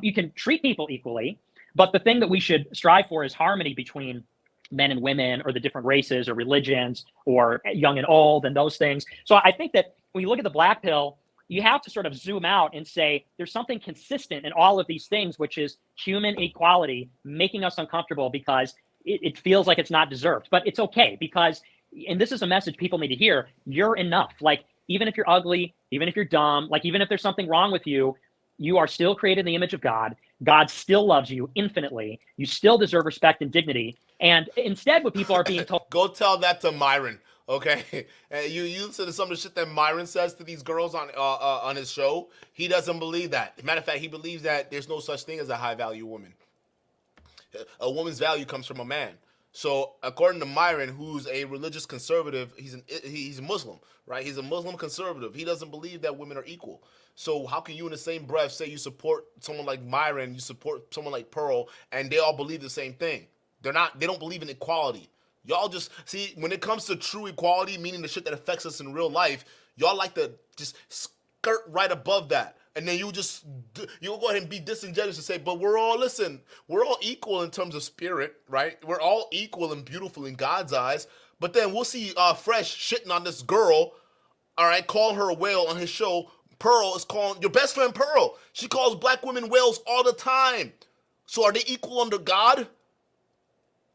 You can treat people equally, but the thing that we should strive for is harmony between men and women, or the different races or religions, or young and old, and those things. So I think that when you look at the black pill, you have to sort of zoom out and say there's something consistent in all of these things, which is human equality making us uncomfortable because it feels like it's not deserved. But it's okay because, and this is a message people need to hear, you're enough. Like, even if you're ugly, even if you're dumb, like even if there's something wrong with you, you are still created in the image of God. God still loves you infinitely. You still deserve respect and dignity. And instead, what people are being told. Go tell that to Myron, okay? You listen to some of the shit that Myron says to these girls on his show. He doesn't believe that. Matter of fact, he believes that there's no such thing as a high value woman. A woman's value comes from a man. So according to Myron, who's a religious conservative, he's a Muslim, right? He's a Muslim conservative. He doesn't believe that women are equal. So how can you in the same breath say you support someone like Myron, you support someone like Pearl, and they all believe the same thing? They don't believe in equality. Y'all just, see, when it comes to true equality, meaning the shit that affects us in real life, y'all like to just skirt right above that. And then you'll go ahead and be disingenuous and say, but we're all equal in terms of spirit, right? We're all equal and beautiful in God's eyes. But then we'll see Fresh shitting on this girl, all right, calling her a whale on his show. Pearl is calling, your best friend Pearl, she calls black women whales all the time. So are they equal under God?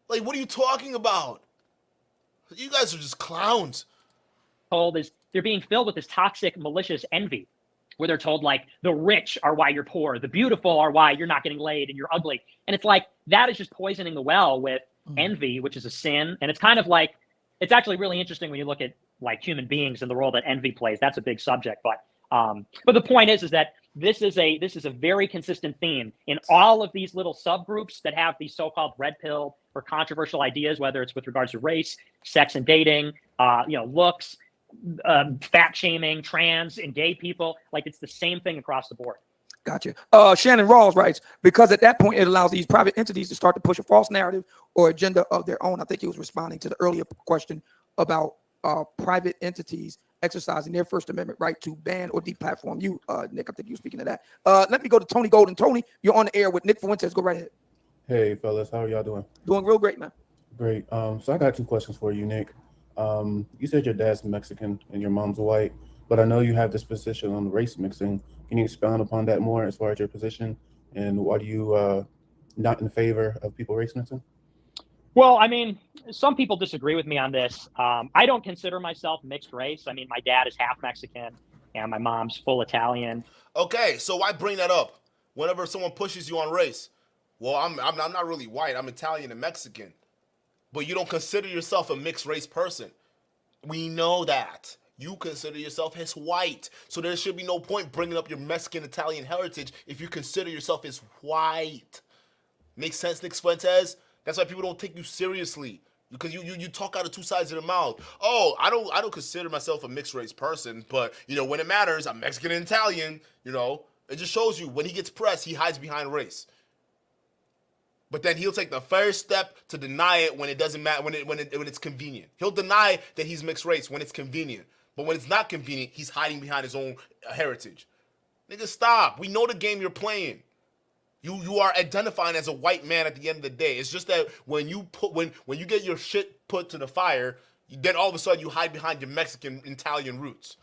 Like, what are you talking about? You guys are just clowns. Told is they're being filled with this toxic, malicious envy, where they're told, like, the rich are why you're poor, the beautiful are why you're not getting laid and you're ugly. And it's like, that is just poisoning the well with envy, which is a sin. And it's kind of like, it's actually really interesting when you look at, like, human beings and the role that envy plays. That's a big subject. But the point is that this is a very consistent theme in all of these little subgroups that have these so-called red pill or controversial ideas, whether it's with regards to race, sex and dating, looks, fat shaming, trans and gay people. Like, it's the same thing across the board. Gotcha. Shannon Rawls writes, because at that point it allows these private entities to start to push a false narrative or agenda of their own. I think he was responding to the earlier question about private entities exercising their First Amendment right to ban or deplatform you. Nick, I think you were speaking to that. Let me go to Tony Golden. Tony, you're on the air with Nick Fuentes. Go right ahead. Hey, fellas. How are y'all doing? Doing real great, man. Great. So I got two questions for you, Nick. You said your dad's Mexican and your mom's white, but I know you have this position on race mixing. Can you expound upon that more as far as your position, and why do you not in favor of people race mixing? Well, I mean, some people disagree with me on this. I don't consider myself mixed race. I mean, my dad is half Mexican and my mom's full Italian. Okay, so why bring that up whenever someone pushes you on race? Well, I'm not really white. I'm Italian and Mexican. But you don't consider yourself a mixed race person. We know that. You consider yourself as white. So there should be no point bringing up your Mexican Italian heritage if you consider yourself as white. Makes sense, Nick Fuentes? That's why people don't take you seriously. Because you talk out of two sides of the mouth. Oh, I don't consider myself a mixed race person, but when it matters, I'm Mexican and Italian, It just shows you when he gets pressed, he hides behind race. But then he'll take the first step to deny it when it doesn't matter, when it's convenient. He'll deny that he's mixed race when it's convenient. But when it's not convenient, he's hiding behind his own heritage. Nigga, stop. We know the game you're playing. You are identifying as a white man at the end of the day. It's just that when you get your shit put to the fire, then all of a sudden you hide behind your Mexican Italian roots.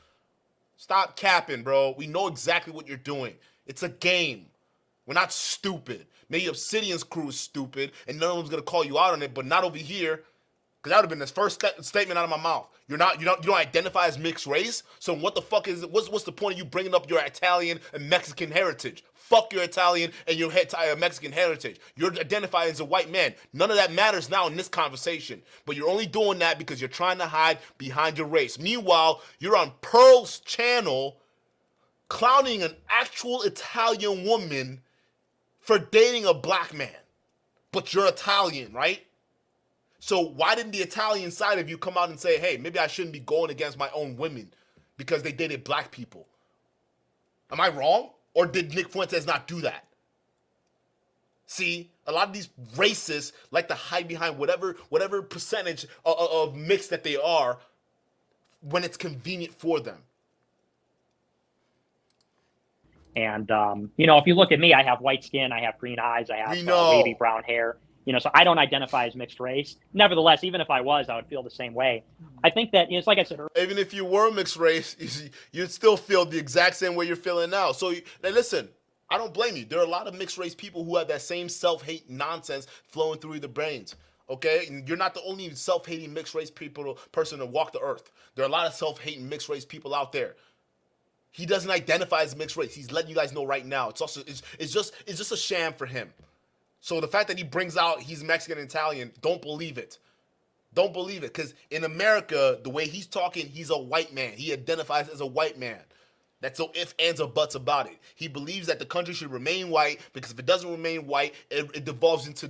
Stop capping, bro. We know exactly what you're doing. It's a game. We're not stupid. Maybe Obsidian's crew is stupid, and no one's gonna call you out on it, but not over here, because that would have been the first statement out of my mouth. You don't identify as mixed race. So what the fuck is it? What's the point of you bringing up your Italian and Mexican heritage? Fuck your Italian and your Mexican heritage. You're identifying as a white man. None of that matters now in this conversation. But you're only doing that because you're trying to hide behind your race. Meanwhile, you're on Pearl's channel clowning an actual Italian woman for dating a black man. But you're Italian, right? So why didn't the Italian side of you come out and say, hey, maybe I shouldn't be going against my own women because they dated black people? Am I wrong? Or did Nick Fuentes not do that? See, a lot of these racists like to hide behind whatever percentage of mix that they are when it's convenient for them. And, if you look at me, I have white skin, I have green eyes, I have wavy brown hair. So I don't identify as mixed race. Nevertheless, even if I was, I would feel the same way. I think that it's like I said earlier. Even if you were mixed race, you'd still feel the exact same way you're feeling now. So now listen, I don't blame you. There are a lot of mixed race people who have that same self-hate nonsense flowing through their brains. Okay, and you're not the only self-hating mixed race person to walk the earth. There are a lot of self-hating mixed race people out there. He doesn't identify as mixed race. He's letting you guys know right now. It's just a sham for him. So the fact that he brings out he's Mexican and Italian, don't believe it. Don't believe it. Because in America, the way he's talking, he's a white man. He identifies as a white man. That's no ifs, ands, or buts about it. He believes that the country should remain white because if it doesn't remain white, it devolves into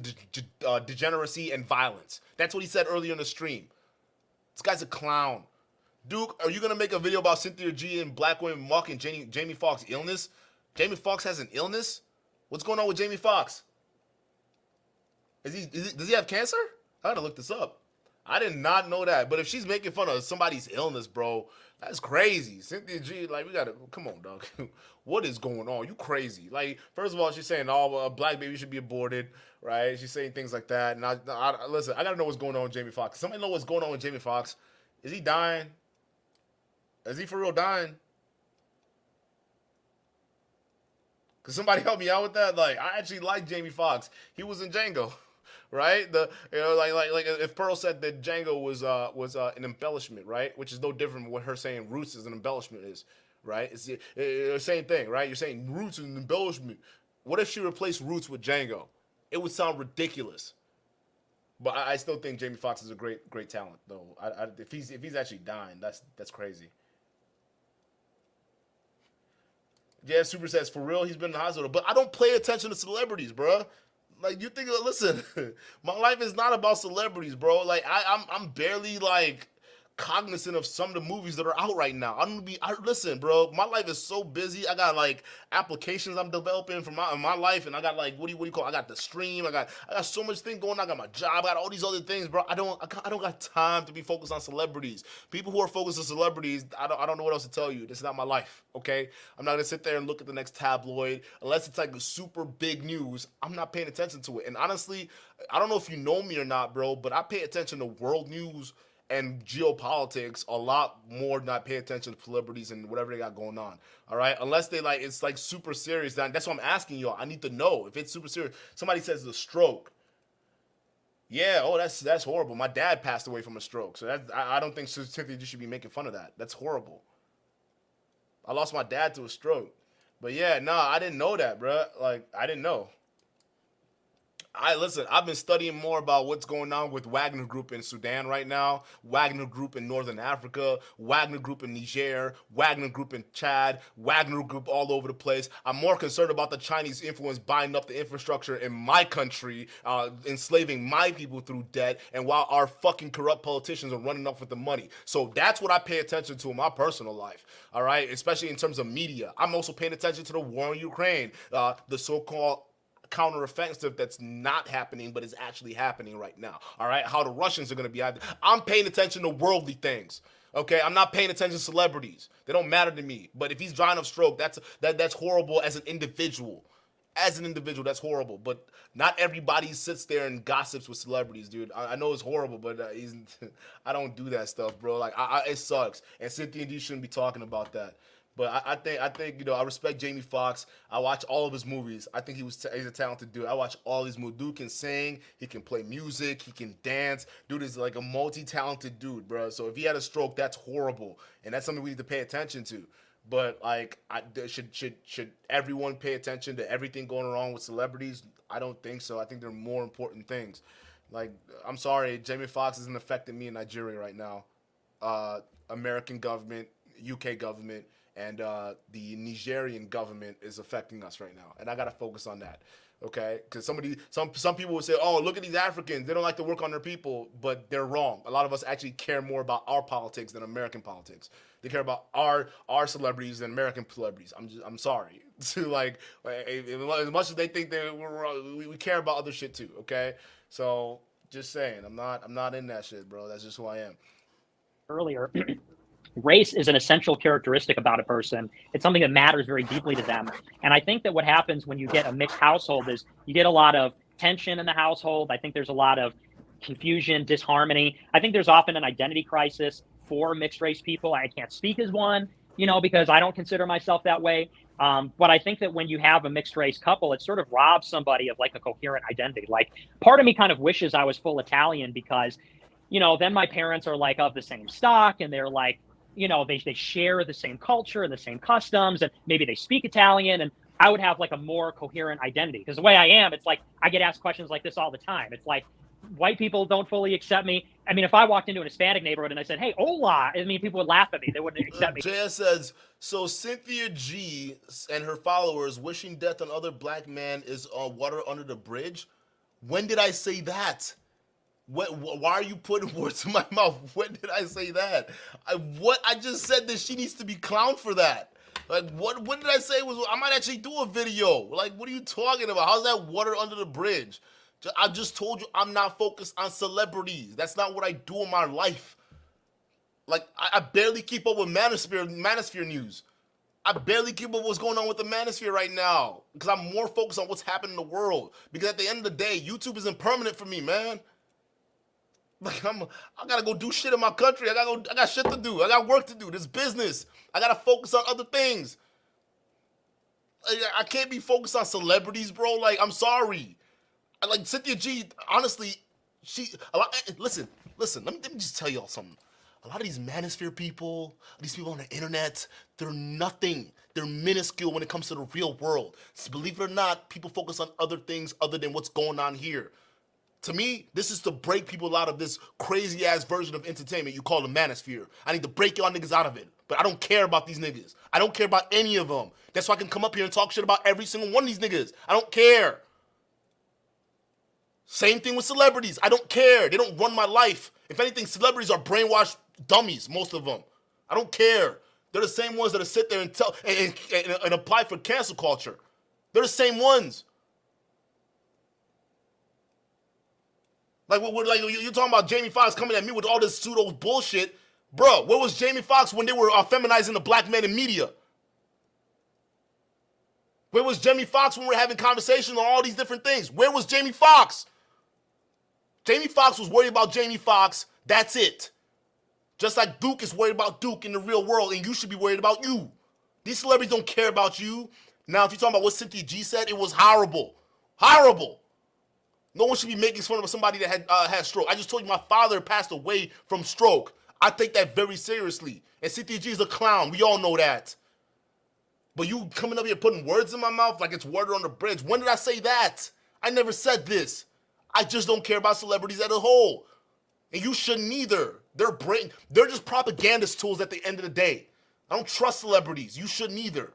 degeneracy and violence. That's what he said earlier in the stream. This guy's a clown. Duke, are you going to make a video about Cynthia G and black women mocking Jamie Foxx's illness? Jamie Foxx has an illness? What's going on with Jamie Foxx? Does he have cancer? I gotta look this up. I did not know that. But if she's making fun of somebody's illness, bro, that's crazy. Cynthia G, like, we gotta, come on, dog. What is going on? You crazy. Like, first of all, she's saying all black babies should be aborted, right? She's saying things like that. And listen, I gotta know what's going on with Jamie Foxx. Somebody know what's going on with Jamie Foxx. Is he dying? Is he for real dying? Could somebody help me out with that? Like, I actually like Jamie Foxx. He was in Django. Right, like if Pearl said that Django was an embellishment, right, which is no different from what her saying Roots is an embellishment is, right? It's the same thing, right? You're saying Roots is an embellishment. What if she replaced Roots with Django? It would sound ridiculous. But I still think Jamie Foxx is a great talent, though. If he's actually dying, that's crazy. Yeah, Super says for real, he's been in the hospital, but I don't pay attention to celebrities, bruh. Like, you think, listen, my life is not about celebrities, bro. Like, I'm barely, like, cognizant of some of the movies that are out right now. Listen, bro, my life is so busy. I got, like, applications I'm developing for my life, and I got, like, what do you call it? I got the stream. I got so much thing going on. I got my job. I got all these other things, bro. I don't got time to be focused on celebrities. People who are focused on celebrities, I don't know what else to tell you. This is not my life, okay? I'm not gonna sit there and look at the next tabloid unless it's like a super big news. I'm not paying attention to it. And honestly, I don't know if you know me or not, bro, but I pay attention to world news and geopolitics a lot more than I pay attention to celebrities and whatever they got going on. All right, unless they like it's like super serious. That's what I'm asking y'all. I need to know if it's super serious. Somebody says the stroke. Yeah, oh, that's horrible. My dad passed away from a stroke, so I don't think Cynthia should be making fun of that. That's horrible. I lost my dad to a stroke, but yeah, nah, I didn't know that, bro. Like, I didn't know. Listen, I've been studying more about what's going on with Wagner Group in Sudan right now, Wagner Group in Northern Africa, Wagner Group in Niger, Wagner Group in Chad, Wagner Group all over the place. I'm more concerned about the Chinese influence buying up the infrastructure in my country, enslaving my people through debt, and while our fucking corrupt politicians are running off with the money. So that's what I pay attention to in my personal life, all right, especially in terms of media. I'm also paying attention to the war in Ukraine, the so-called counteroffensive that's not happening but is actually happening right now. All right, how the Russians are going to be. I'm paying attention to worldly things. Okay, I'm not paying attention to celebrities. They don't matter to me. But if he's dying of stroke, that's horrible as an individual. As an individual, that's horrible. But not everybody sits there and gossips with celebrities, dude. I know it's horrible, but I don't do that stuff, bro. Like, it sucks. And Cynthia D shouldn't be talking about that. But I think I respect Jamie Foxx. I watch all of his movies. I think he's a talented dude. I watch all these movies. Dude can sing. He can play music. He can dance. Dude is like a multi-talented dude, bro. So if he had a stroke, that's horrible, and that's something we need to pay attention to. But like, should everyone pay attention to everything going wrong with celebrities? I don't think so. I think there are more important things. Like, I'm sorry, Jamie Foxx isn't affecting me in Nigeria right now. American government, UK government, and the Nigerian government is affecting us right now, and I gotta focus on that, okay? Because some people would say, "Oh, look at these Africans; they don't like to work on their people," but they're wrong. A lot of us actually care more about our politics than American politics. They care about our celebrities than American celebrities. I'm sorry to like as much as they think that we care about other shit too, okay? So just saying, I'm not in that shit, bro. That's just who I am. Earlier. Race is an essential characteristic about a person. It's something that matters very deeply to them. And I think that what happens when you get a mixed household is you get a lot of tension in the household. I think there's a lot of confusion, disharmony. I think there's often an identity crisis for mixed race people. I can't speak as one, because I don't consider myself that way. But I think that when you have a mixed race couple, it sort of robs somebody of like a coherent identity. Like part of me kind of wishes I was full Italian because, then my parents are like of the same stock and they're like, they share the same culture and the same customs and maybe they speak Italian and I would have like a more coherent identity. Because the way I am, it's like I get asked questions like this all the time. It's like white people don't fully accept me. I mean, if I walked into an Hispanic neighborhood and I said, "Hey, hola," I mean, people would laugh at me. They wouldn't accept me. JS says, so Cynthia G and her followers wishing death on other black men is water under the bridge. When did I say that? Why are you putting words in my mouth? When did I say that? I just said that she needs to be clowned for that. Like, what did I say? I might actually do a video. Like, what are you talking about? How's that water under the bridge? I just told you I'm not focused on celebrities. That's not what I do in my life. Like, I barely keep up with Manosphere news. I barely keep up with what's going on with the Manosphere right now because I'm more focused on what's happening in the world. Because at the end of the day, YouTube isn't permanent for me, man. Like, I gotta go do shit in my country. I got shit to do. I got work to do. This business. I gotta focus on other things. I can't be focused on celebrities, bro. Like, I'm sorry. Like Cynthia G, honestly, listen. Let me just tell y'all something. A lot of these manosphere people, these people on the internet, they're nothing. They're minuscule when it comes to the real world. So believe it or not, people focus on other things other than what's going on here. To me, this is to break people out of this crazy ass version of entertainment you call the manosphere. I need to break y'all niggas out of it. But I don't care about these niggas. I don't care about any of them. That's why I can come up here and talk shit about every single one of these niggas. I don't care. Same thing with celebrities. I don't care. They don't run my life. If anything, celebrities are brainwashed dummies, most of them. I don't care. They're the same ones that sit there and tell and apply for cancel culture. They're the same ones. Like you're talking about Jamie Foxx coming at me with all this pseudo bullshit. Bro, where was Jamie Foxx when they were feminizing the black men in media? Where was Jamie Foxx when we were having conversations on all these different things? Where was Jamie Foxx? Jamie Foxx was worried about Jamie Foxx. That's it. Just like Duke is worried about Duke in the real world, and you should be worried about you. These celebrities don't care about you. Now, if you're talking about what Cynthia G said, it was horrible. Horrible. No one should be making fun of somebody that had stroke. I just told you my father passed away from stroke. I take that very seriously. And Cynthia G is a clown. We all know that. But you coming up here putting words in my mouth like it's water on the bridge. When did I say that? I never said this. I just don't care about celebrities as a whole. And you shouldn't either. They're just propagandist tools at the end of the day. I don't trust celebrities. You shouldn't either.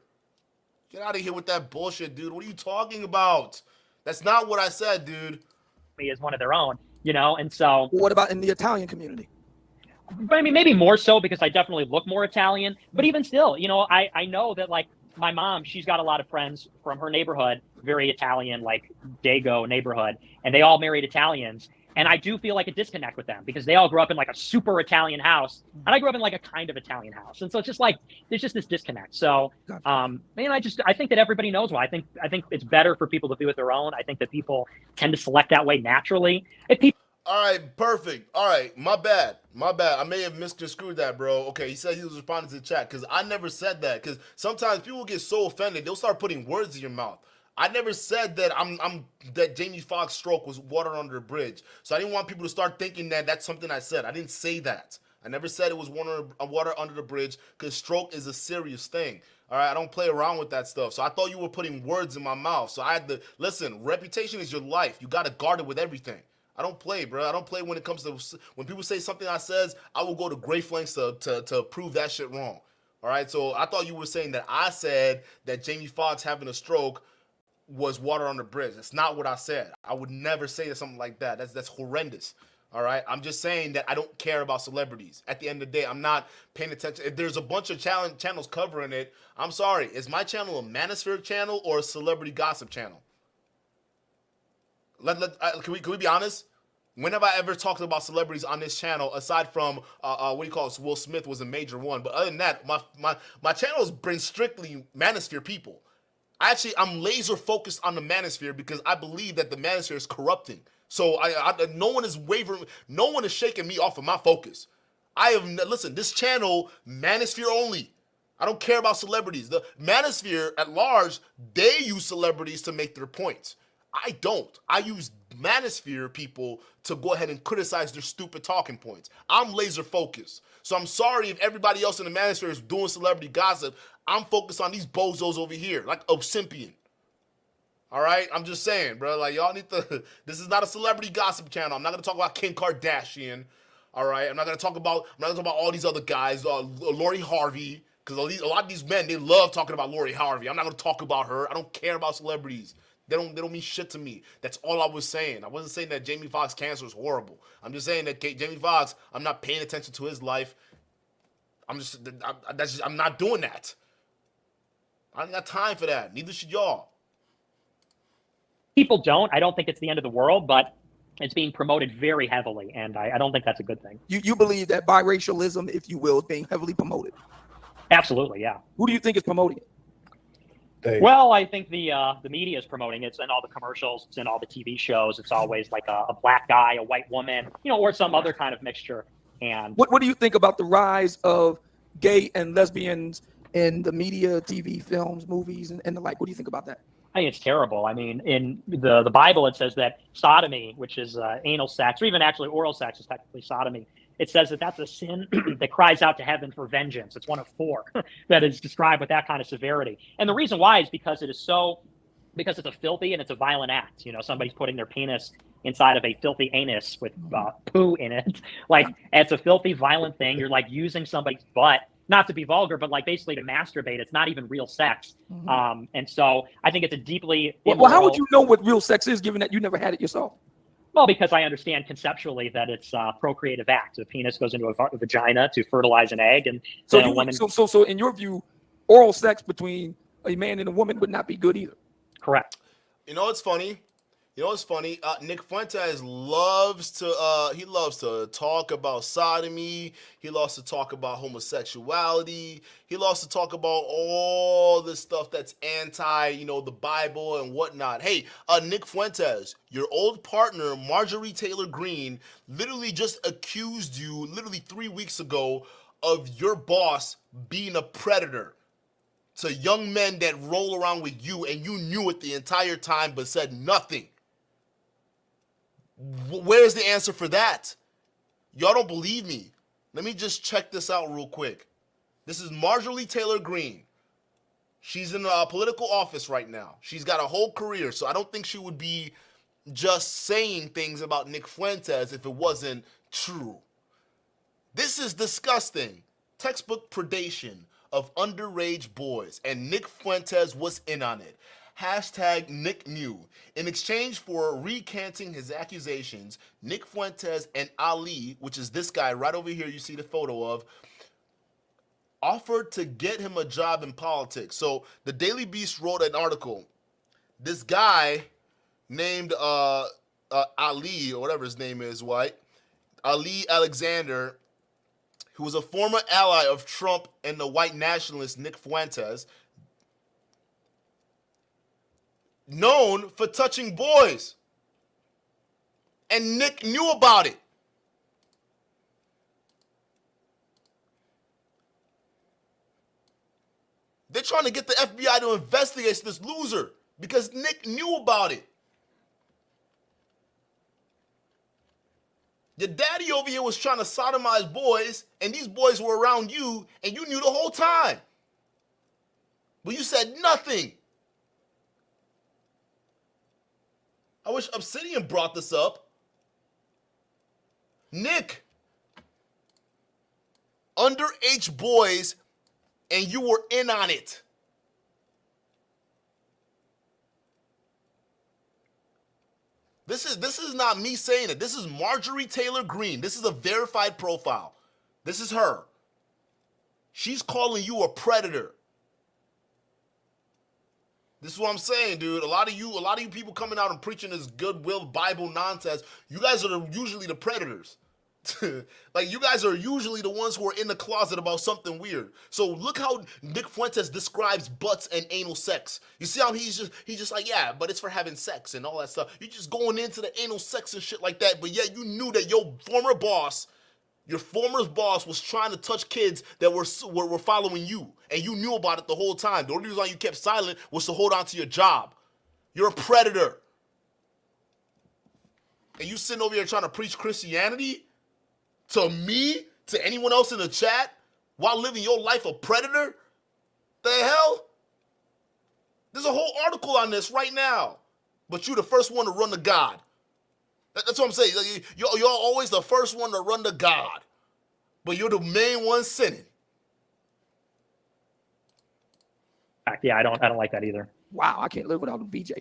Get out of here with that bullshit, dude. What are you talking about? That's not what I said, dude. Me as one of their own, and so. What about in the Italian community? But I mean, maybe more so because I definitely look more Italian. But even still, I know that like my mom, she's got a lot of friends from her neighborhood, very Italian, like Dago neighborhood, and they all married Italians. And I do feel like a disconnect with them because they all grew up in like a super Italian house, and I grew up in like a kind of Italian house, and so it's just like there's just this disconnect. So, I think that everybody knows why. I think it's better for people to be with their own. I think that people tend to select that way naturally. All right, perfect. All right, my bad. I may have misconstrued that, bro. Okay, he said he was responding to the chat because I never said that. Because sometimes people get so offended, they'll start putting words in your mouth. I never said that that Jamie Foxx stroke was water under the bridge. So I didn't want people to start thinking that that's something I said. I didn't say that. I never said it was water under the bridge because stroke is a serious thing. All right, I don't play around with that stuff. So I thought you were putting words in my mouth. So I had to listen. Reputation is your life. You got to guard it with everything. I don't play, bro. I don't play when it comes to when people say something I says. I will go to great lengths to prove that shit wrong. All right. So I thought you were saying that I said that Jamie Foxx having a stroke was water on the bridge. That's not what I said. I would never say something like that. That's horrendous. All right. I'm just saying that I don't care about celebrities. At the end of the day, I'm not paying attention. If there's a bunch of channels covering it, I'm sorry. Is my channel a manosphere channel or a celebrity gossip channel? Can we be honest? When have I ever talked about celebrities on this channel aside from Will Smith was a major one, but other than that, my channels bring strictly manosphere people. I'm laser focused on the manosphere because I believe that the manosphere is corrupting. So no one is wavering, no one is shaking me off of my focus. Listen, this channel, manosphere only. I don't care about celebrities. The manosphere at large, they use celebrities to make their points. I don't. I use manosphere people to go ahead and criticize their stupid talking points. I'm laser focused. So I'm sorry if everybody else in the manosphere is doing celebrity gossip. I'm focused on these bozos over here, like Simping. All right? I'm just saying, bro. Like, y'all need to... This is not a celebrity gossip channel. I'm not going to talk about Kim Kardashian. All right? I'm not going to talk about all these other guys. Lori Harvey. Because a lot of these men, they love talking about Lori Harvey. I'm not going to talk about her. I don't care about celebrities. They don't mean shit to me. That's all I was saying. I wasn't saying that Jamie Foxx cancer is horrible. I'm just saying that Jamie Foxx, I'm not paying attention to his life. I'm not doing that. I ain't got time for that. Neither should y'all. People don't. I don't think it's the end of the world, but it's being promoted very heavily, and I don't think that's a good thing. You believe that biracialism, if you will, is being heavily promoted? Absolutely, yeah. Who do you think is promoting it? Well, I think the media is promoting it. It's in all the commercials. It's in all the TV shows. It's always like a black guy, a white woman, or some other kind of mixture. And what do you think about the rise of gay and lesbians in the media, TV, films, movies, and the like? What do you think about that? I think it's terrible. I mean, in the Bible, it says that sodomy, which is anal sex, or even actually oral sex is technically sodomy. It says that that's a sin that cries out to heaven for vengeance. It's one of 4 that is described with that kind of severity. And the reason why is because it's a filthy and it's a violent act. Somebody's putting their penis inside of a filthy anus with poo in it. Like, it's a filthy, violent thing. You're like using somebody's butt, not to be vulgar, but like basically to masturbate. It's not even real sex. Mm-hmm. And so I think it's a deeply well, how would you know what real sex is, given that you never had it yourself? Well, because I understand conceptually that it's a procreative act. The penis goes into a vagina to fertilize an egg, and so then a woman. So in your view, oral sex between a man and a woman would not be good either. Correct. You know what's funny? Nick Fuentes loves to talk about sodomy. He loves to talk about homosexuality. He loves to talk about all this stuff that's anti, the Bible and whatnot. Hey, Nick Fuentes, your old partner, Marjorie Taylor Greene, literally just accused you literally 3 weeks ago of your boss being a predator to young men that roll around with you, and you knew it the entire time but said nothing. Where's the answer for that? Y'all don't believe me. Let me just check this out real quick. This is Marjorie Taylor Greene. She's in a political office right now. She's got a whole career, so I don't think she would be just saying things about Nick Fuentes if it wasn't true. This is disgusting. Textbook predation of underage boys, and Nick Fuentes was in on it. Hashtag Nick knew. In exchange for recanting his accusations, Nick Fuentes and Ali, which is this guy right over here you see the photo of, offered to get him a job in politics. So the Daily Beast wrote an article. This guy named Ali, or whatever his name is, Ali Alexander, who was a former ally of Trump and the white nationalist Nick Fuentes, known for touching boys. And Nick knew about it. They're trying to get the FBI to investigate this loser because Nick knew about it. Your daddy over here was trying to sodomize boys, and these boys were around you, and you knew the whole time. But you said nothing. I wish Obsidian brought this up. Nick, underage boys, and you were in on it. This is not me saying it. This is Marjorie Taylor Greene. This is a verified profile. This is her. She's calling you a predator. This is what I'm saying, dude. A lot of you people coming out and preaching this goodwill Bible nonsense, you guys are usually the predators. Like, you guys are usually the ones who are in the closet about something weird. So look how Nick Fuentes describes butts and anal sex. You see how he's just like, yeah, but it's for having sex and all that stuff. You're just going into the anal sex and shit like that, but yet you knew that your former boss was trying to touch kids that were following you, and you knew about it the whole time. The only reason why you kept silent was to hold on to your job. You're a predator. And you sitting over here trying to preach Christianity to me, to anyone else in the chat, while living your life a predator? The hell? There's a whole article on this right now. But you're the first one to run to God. That's what I'm saying. You're always the first one to run to God. But you're the main one sinning. Yeah, I don't like that either. Wow, I can't live without him, BJ.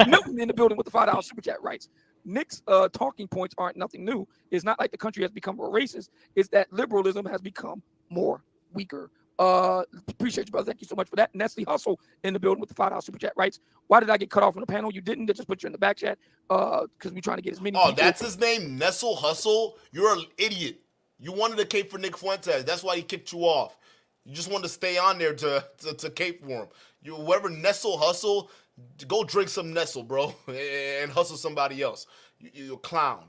Milton in the building with the $5 super chat writes, Nick's talking points aren't nothing new. It's not like the country has become more racist. It's that liberalism has become more weaker. Appreciate you, brother. Thank you so much for that. Nestle Hustle in the building with the $5 super chat writes, why did I get cut off on the panel? You didn't. They just put you in the back chat because we're trying to get as many people. That's his name, Nestle Hustle? You're an idiot. You wanted to cape for Nick Fuentes. That's why he kicked you off. You just wanted to stay on there to cape for him. Whoever Nestle Hustle, go drink some Nestle, bro, and hustle somebody else. You're a clown.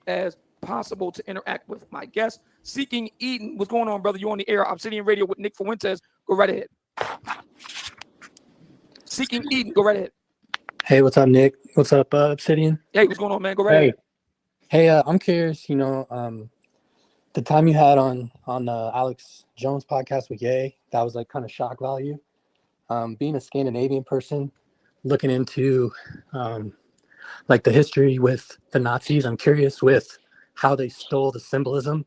As possible to interact with my guest. Seeking Eden. What's going on, brother? You on the air, Obsidian Radio with Nick Fuentes. Go right ahead. Seeking Eden. Go right ahead. Hey, what's up, Nick? What's up, Obsidian? Hey, what's going on, man? Go right ahead. Hey, I'm curious, the time you had on Alex Jones' podcast with Ye, that was like kind of shock value. Being a Scandinavian person, looking into like the history with the Nazis, I'm curious with how they stole the symbolism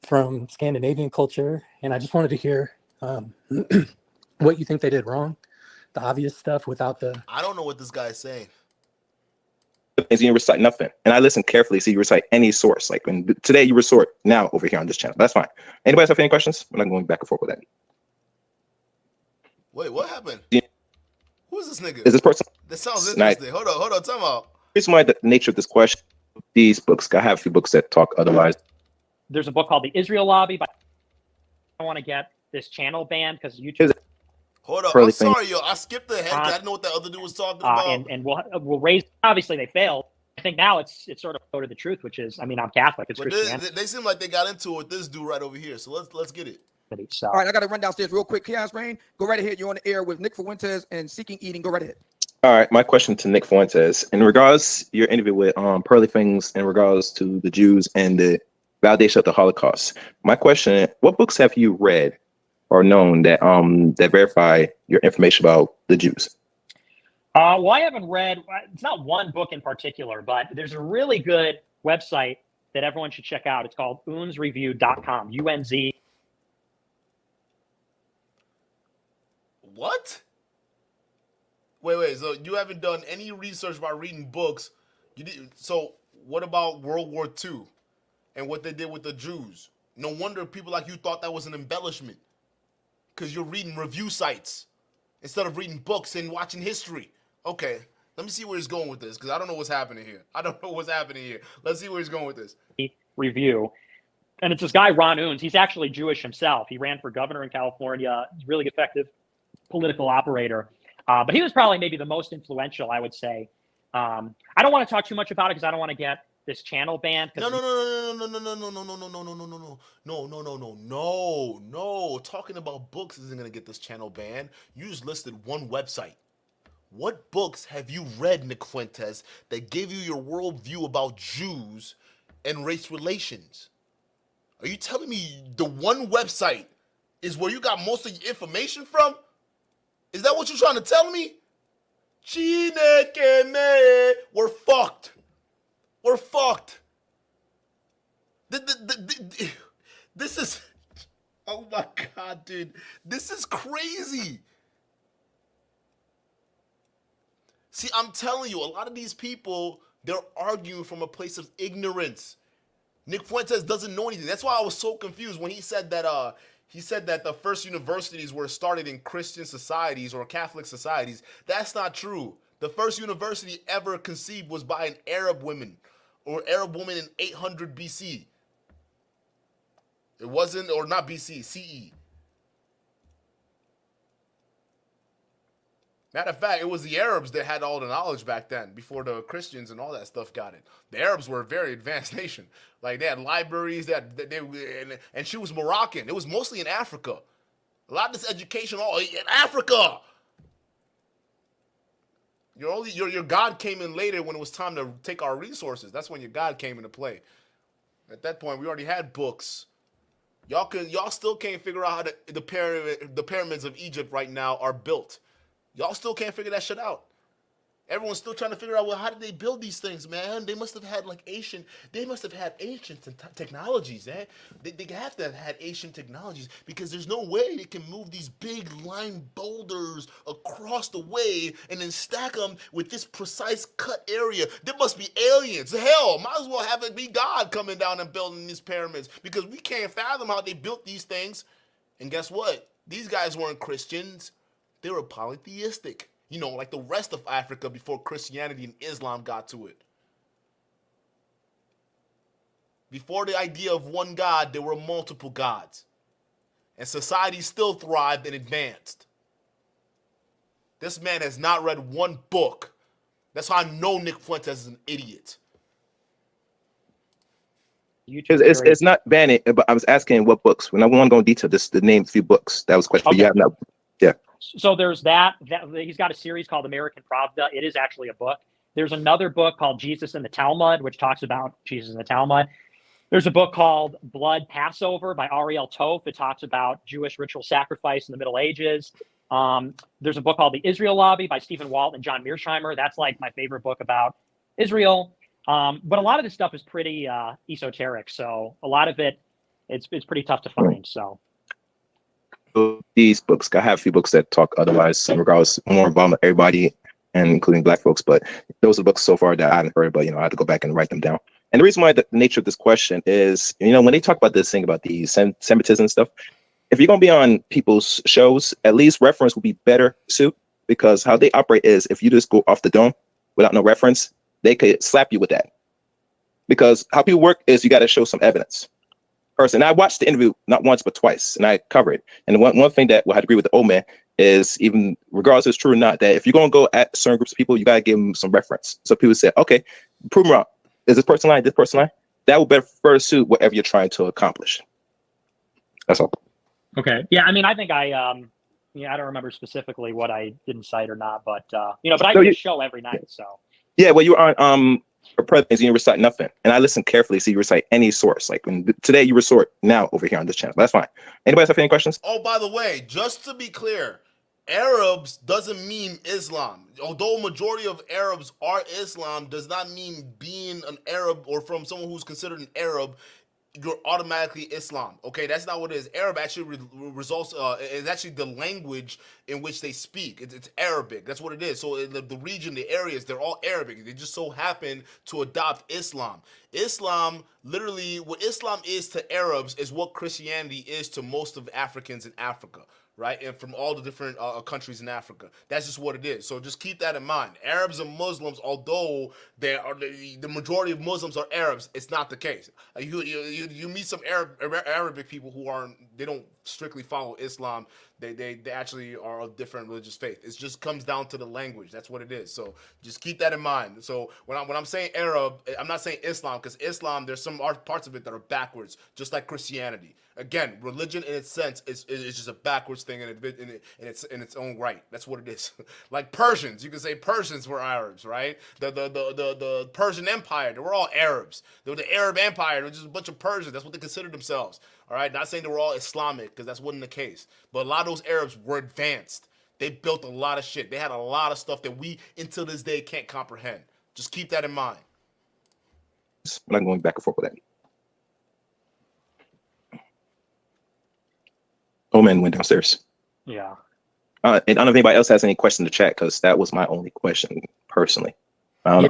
from Scandinavian culture. And I just wanted to hear what you think they did wrong, the obvious stuff without the... I don't know what this guy is saying. You didn't recite nothing, and I listened carefully, so you recite any source. Like when today you resort now over here on this channel. That's fine. Anybody else have any questions? We're not going back and forth with that. Wait, what happened? Who is this nigga? Is this person? That sounds interesting. Hold on, time out. Reason why the nature of this question, these books, I have a few books that talk otherwise. There's a book called The Israel Lobby, but I don't want to get this channel banned because YouTube. Hold up, I'm sorry, yo. I skipped ahead. I didn't know what that other dude was talking about. And we'll raise. Obviously, they failed. I think now it's sort of go to the truth, which is, I mean, I'm Catholic. It's Christianity. They seem like they got into it with this dude right over here. So let's get it. So. All right, I got to run downstairs real quick. Chaos Rain, go right ahead. You're on the air with Nick Fuentes and Seeking Eden. Go right ahead. All right, my question to Nick Fuentes in regards your interview with Pearly Things in regards to the Jews and the validation of the Holocaust. My question: what books have you read or known that that verify your information about the Jews? Well, I haven't read. It's not one book in particular, but there's a really good website that everyone should check out. It's called unzreview.com. UNZ. What? Wait. So you haven't done any research by reading books? So what about World War II and what they did with the Jews? No wonder people like you thought that was an embellishment, because you're reading review sites instead of reading books and watching history. Okay, let me see where he's going with this, because I don't know what's happening here. Let's see where he's going with this. Review. And it's this guy, Ron Unz. He's actually Jewish himself. He ran for governor in California. He's a really effective political operator. But he was probably maybe the most influential, I would say. I don't want to talk too much about it because I don't want to get this channel banned. No. Talking about books isn't going to get this channel banned. You just listed one website. What books have you read, Nick Fuentes, that gave you your worldview about Jews and race relations? Are you telling me the one website is where you got most of your information from? Is that what you're trying to tell me? We're fucked. We're fucked. This is, oh my God, dude. This is crazy. See, I'm telling you, a lot of these people, they're arguing from a place of ignorance. Nick Fuentes doesn't know anything. That's why I was so confused when he said that the first universities were started in Christian societies or Catholic societies. That's not true. The first university ever conceived was by an Arab woman. or Arab woman in 800 BC. It wasn't, or not BC, CE. Matter of fact, it was the Arabs that had all the knowledge back then, before the Christians and all that stuff got it. The Arabs were a very advanced nation. Like, they had libraries, and she was Moroccan. It was mostly in Africa. A lot of this education all in Africa. Your God came in later when it was time to take our resources. That's when your God came into play. At that point, we already had books. Y'all still can't figure out how the pyramids of Egypt right now are built. Y'all still can't figure that shit out. Everyone's still trying to figure out, well, how did they build these things, man? They must have had ancient technologies, eh? They have to have had ancient technologies, because there's no way they can move these big lime boulders across the way and then stack them with this precise cut area. There must be aliens. Hell, might as well have it be God coming down and building these pyramids, because we can't fathom how they built these things. And guess what? These guys weren't Christians. They were polytheistic. You know, like the rest of Africa before Christianity and Islam got to it. Before the idea of one God, there were multiple gods. And society still thrived and advanced. This man has not read one book. That's how I know Nick Fuentes is an idiot. It's not banning, but I was asking what books. When I want to go in detail, just to name a few books. That was a question. Okay. You have no, yeah. So there's that he's got a series called American Pravda. It is actually a book. There's another book called Jesus in the Talmud, which talks about Jesus in the Talmud. There's a book called Blood Passover by Ariel Toph. It talks about Jewish ritual sacrifice in the Middle Ages. There's a book called The Israel Lobby by Stephen Walt and John Mearsheimer. That's like my favorite book about Israel. But a lot of this stuff is pretty esoteric. So a lot of it's pretty tough to find. So these books, I have a few books that talk otherwise, in regards more about everybody, and including Black folks. But those are books so far that I haven't heard. But I had to go back and write them down. And the reason why the nature of this question is, when they talk about this thing about the Semitism and stuff, if you're gonna be on people's shows, at least reference would be better suit, because how they operate is, if you just go off the dome without no reference, they could slap you with that. Because how people work is, you got to show some evidence. Person, I watched the interview not once but twice, and I covered it. And one thing that I agree with the old man is, even regardless if it's true or not, that if you're gonna go at certain groups of people, you gotta give them some reference. So people say, okay, prove me wrong. Is this person lying? This person lying? That would better suit whatever you're trying to accomplish. That's all. okay, yeah. I mean, I think I don't remember specifically what I didn't cite or not, but but I do a show every night. So yeah, well, you were on for presidents, you recite nothing, and I listen carefully, so you recite any source. Like today, you resort now over here on this channel. That's fine. Anybody have any questions? Oh, by the way, just to be clear, Arabs doesn't mean Islam. Although majority of Arabs are Islam, does not mean being an Arab or from someone who's considered an Arab, you're automatically Islam. Okay, that's not what it is. Arab actually results is actually the language in which they speak. It's Arabic. That's what it is. So the region, the areas, they're all Arabic. They just so happen to adopt Islam. Islam, literally, what Islam is to Arabs is what Christianity is to most of Africans in Africa. Right, and from all the different countries in Africa. That's just what it is. So just keep that in mind. Arabs and Muslims, although they are the majority of Muslims are Arabs, it's not the case. You meet some Arabic people who they don't strictly follow Islam. They actually are of different religious faith. It just comes down to the language. That's what it is. So just keep that in mind. So when I'm saying Arab, I'm not saying Islam, because Islam, there's some parts of it that are backwards, just like Christianity. Again, religion in its sense is just a backwards thing in its own right. That's what it is. Like Persians, you can say Persians were Arabs, right? The Persian Empire, they were all Arabs. They were the Arab Empire. They were just a bunch of Persians. That's what they considered themselves. All right, not saying they were all Islamic, because that's wasn't the case. But a lot of those Arabs were advanced. They built a lot of shit. They had a lot of stuff that we, until this day, can't comprehend. Just keep that in mind. I'm not going back and forth with that. Omen went downstairs. yeah. And I don't know if anybody else has any questions in the chat, because that was my only question personally. I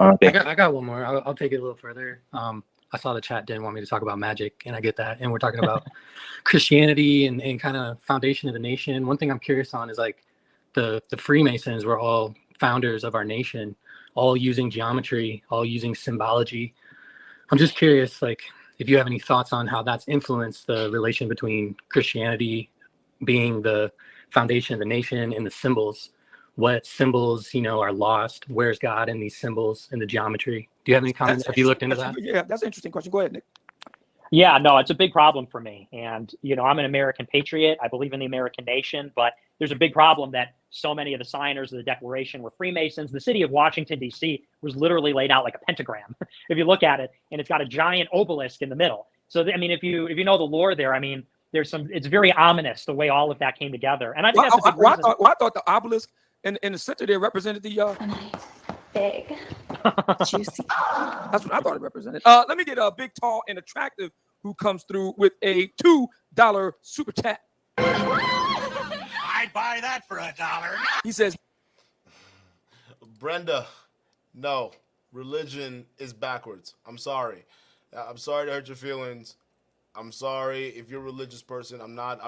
got one more. I'll take it a little further. I saw the chat didn't want me to talk about magic, and I get that. And we're talking about Christianity and kind of foundation of the nation. One thing I'm curious on is like the Freemasons were all founders of our nation, all using geometry, all using symbology. I'm just curious, like, if you have any thoughts on how that's influenced the relation between Christianity being the foundation of the nation and the symbols. What symbols, are lost? Where's God in these symbols in the geometry? Do you have any comments? Have you looked into that? Yeah, that's an interesting question. Go ahead, Nick. Yeah, no, it's a big problem for me. And, I'm an American patriot. I believe in the American nation, but there's a big problem that so many of the signers of the Declaration were Freemasons. The city of Washington, D.C. was literally laid out like a pentagram, if you look at it, and it's got a giant obelisk in the middle. So, if you know the lore there, it's very ominous the way all of that came together. And I think that's a big reason. I thought the obelisk in the center there represented the big, juicy. That's what I thought it represented. Let me get a big, tall, and attractive who comes through with a $2 super chat. I'd buy that for $1. He says, Brenda, no, religion is backwards. I'm sorry. I'm sorry to hurt your feelings. I'm sorry if you're a religious person.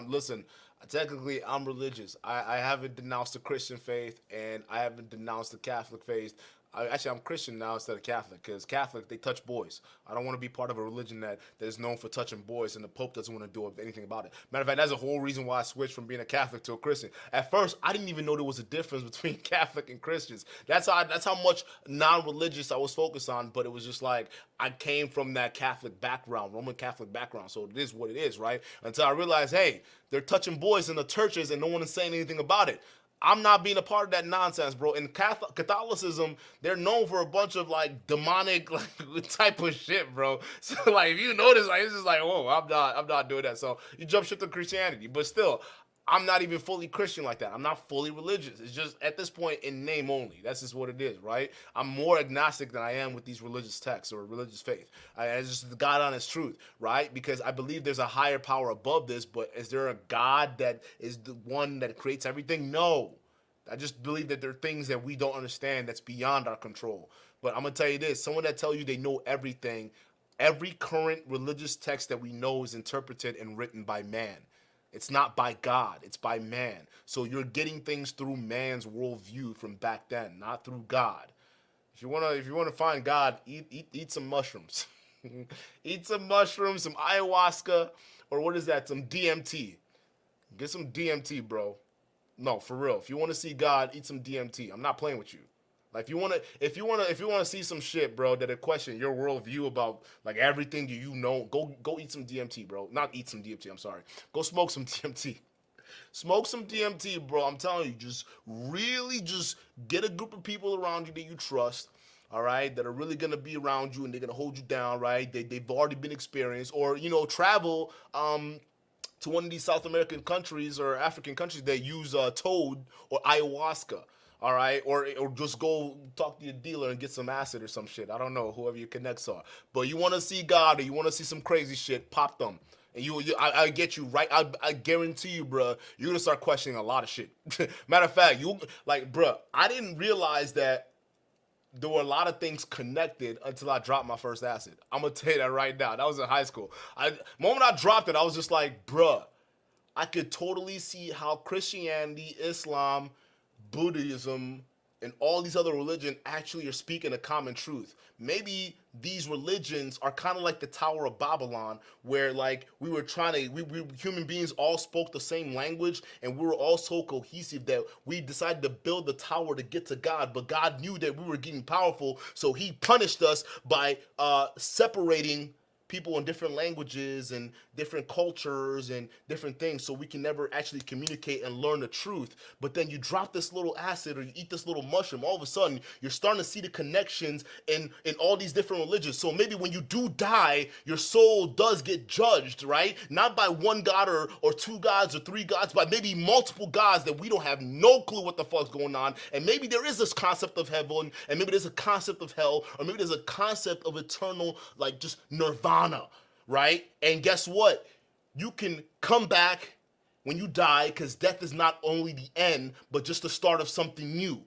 Listen, technically I'm religious. I haven't denounced the Christian faith and I haven't denounced the Catholic faith. I'm Christian now instead of Catholic, because Catholic, they touch boys. I don't want to be part of a religion that is known for touching boys, and the Pope doesn't want to do anything about it. Matter of fact, that's the whole reason why I switched from being a Catholic to a Christian. At first, I didn't even know there was a difference between Catholic and Christians. That's how much non-religious I was focused on, but it was just like I came from that Catholic background, Roman Catholic background, so it is what it is, right? Until I realized, hey, they're touching boys in the churches and no one is saying anything about it. I'm not being a part of that nonsense, bro. In Catholicism, they're known for a bunch of like demonic type of shit, bro. So like, if you notice, like, it's just like, whoa, I'm not doing that. So you jump ship to Christianity, but still, I'm not even fully Christian like that. I'm not fully religious. It's just at this point in name only. That's just what it is, right? I'm more agnostic than I am with these religious texts or religious faith. It's just the God honest truth, right? Because I believe there's a higher power above this, but is there a God that is the one that creates everything? No. I just believe that there are things that we don't understand that's beyond our control. But I'm going to tell you this. Someone that tells you they know everything, every current religious text that we know is interpreted and written by man. It's not by God, it's by man. So you're getting things through man's worldview from back then, not through God. If you wanna find God, eat some mushrooms. Eat some mushrooms, some ayahuasca, or what is that? Some DMT. Get some DMT, bro. No, for real. If you want to see God, eat some DMT. I'm not playing with you. Like if you wanna see some shit, bro, that'll question your worldview about like everything you know, go eat some DMT, bro. Not eat some DMT, I'm sorry. Go smoke some DMT. Smoke some DMT, bro. I'm telling you, just get a group of people around you that you trust, all right, that are really gonna be around you and they're gonna hold you down, right? They've already been experienced, or travel to one of these South American countries or African countries that use toad or ayahuasca. All right, or just go talk to your dealer and get some acid or some shit. I don't know, whoever your connects are. But you want to see God or you want to see some crazy shit, pop them. And I get you right. I guarantee you, bro, you're gonna start questioning a lot of shit. Matter of fact, bro, I didn't realize that there were a lot of things connected until I dropped my first acid. I'm gonna tell you that right now. That was in high school. The moment I dropped it, I was just like, bruh, I could totally see how Christianity, Islam, Buddhism, and all these other religions actually are speaking a common truth. Maybe these religions are kind of like the Tower of Babylon, where like we human beings all spoke the same language, and we were all so cohesive that we decided to build the tower to get to God. But God knew that we were getting powerful, so he punished us by separating people in different languages and different cultures and different things, so we can never actually communicate and learn the truth. But then you drop this little acid or you eat this little mushroom, all of a sudden you're starting to see the connections in all these different religions. So maybe when you do die, your soul does get judged, right? Not by one God or two gods or three gods, but maybe multiple gods that we don't have no clue what the fuck's going on. And maybe there is this concept of heaven, and maybe there's a concept of hell, or maybe there's a concept of eternal, like just nirvana, right? And guess what? You can come back when you die, because death is not only the end, but just the start of something new.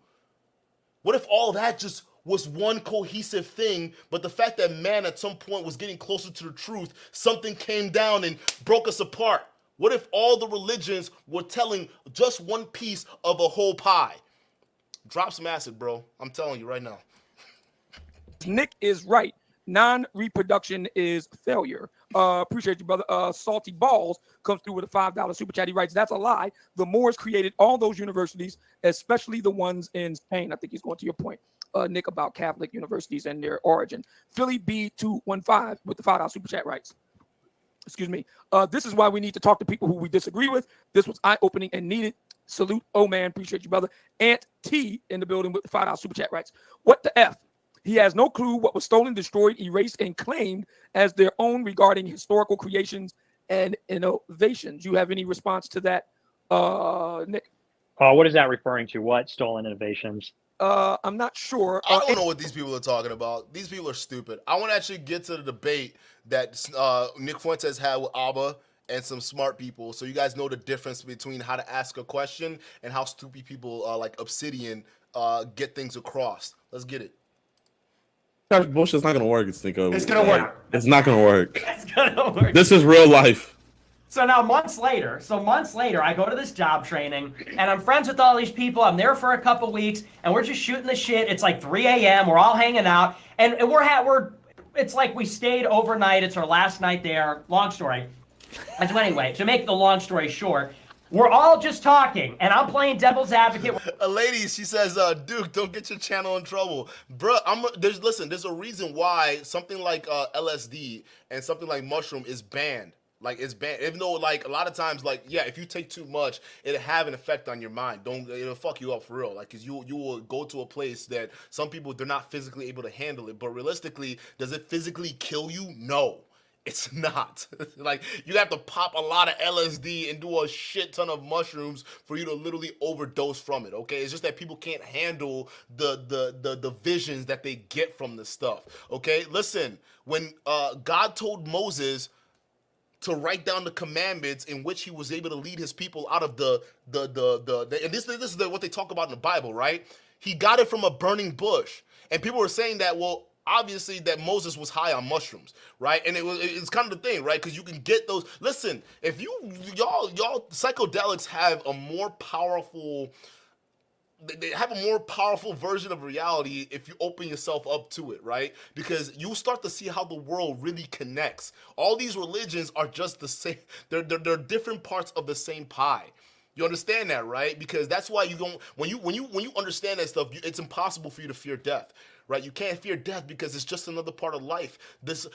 What if all that just was one cohesive thing, but the fact that man at some point was getting closer to the truth, something came down and broke us apart? What if all the religions were telling just one piece of a whole pie? Drop some acid, bro. I'm telling you right now. Nick is right. Non-reproduction is failure. Appreciate you, brother. Salty Balls comes through with a $5 super chat. He writes, that's a lie. The Moors created all those universities, especially the ones in Spain. I think he's going to your point, Nick, about Catholic universities and their origin. Philly B215 with the $5 super chat writes, excuse me. This is why we need to talk to people who we disagree with. This was eye-opening and needed. Salute. Oh, man. Appreciate you, brother. Ant T in the building with the $5 super chat writes, what the F? He has no clue what was stolen, destroyed, erased, and claimed as their own regarding historical creations and innovations. You have any response to that, Nick? What is that referring to? What stolen innovations? I'm not sure. I don't know what these people are talking about. These people are stupid. I want to actually get to the debate that Nick Fuentes had with Abba and some smart people, so you guys know the difference between how to ask a question and how stupid people like Obsidian get things across. Let's get it. That bullshit's not gonna work. It's gonna work. It's not gonna work. It's gonna work. This is real life. So now months later, I go to this job training and I'm friends with all these people. I'm there for a couple weeks and we're just shooting the shit. It's like 3 a.m. We're all hanging out and it's like we stayed overnight. It's our last night there. Long story. And so anyway, to make the long story short, we're all just talking, and I'm playing devil's advocate. A lady, she says, Duke, don't get your channel in trouble. Bruh, there's a reason why something like LSD and something like mushroom is banned. Like, it's banned. Even though, like, a lot of times, like, yeah, if you take too much, it'll have an effect on your mind. It'll fuck you up for real. Like, because you will go to a place that some people, they're not physically able to handle it. But realistically, does it physically kill you? No. It's not. Like, you have to pop a lot of LSD and do a shit ton of mushrooms for you to literally overdose from it, okay? It's just that people can't handle the visions that they get from this stuff, okay? Listen, when God told Moses to write down the commandments in which he was able to lead his people out of and this is what they talk about in the Bible, right? He got it from a burning bush. And people were saying that, well, obviously that Moses was high on mushrooms, right? And it's kind of the thing, right? Because you can get those. Listen, if y'all psychedelics have a more powerful, they have a more powerful version of reality if you open yourself up to it, right? Because you start to see how the world really connects. All these religions are just the same. They're different parts of the same pie. You understand that, right? Because that's why you don't. When you understand that stuff, it's impossible for you to fear death. Right? You can't fear death because it's just another part of life.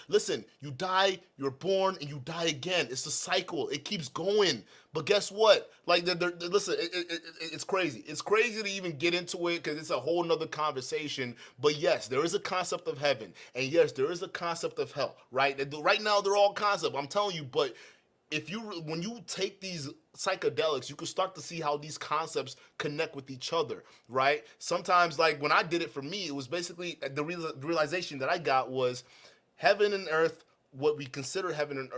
Listen, you die, you're born, and you die again. It's a cycle. It keeps going. But guess what? Like, listen, it's crazy. It's crazy to even get into it because it's a whole nother conversation. But yes, there is a concept of heaven. And yes, there is a concept of hell, right? Right now, they're all concepts. I'm telling you, but when you take these psychedelics, you can start to see how these concepts connect with each other, right? Sometimes, like when I did it for me, it was basically the realization that I got was heaven and earth, what we consider heaven,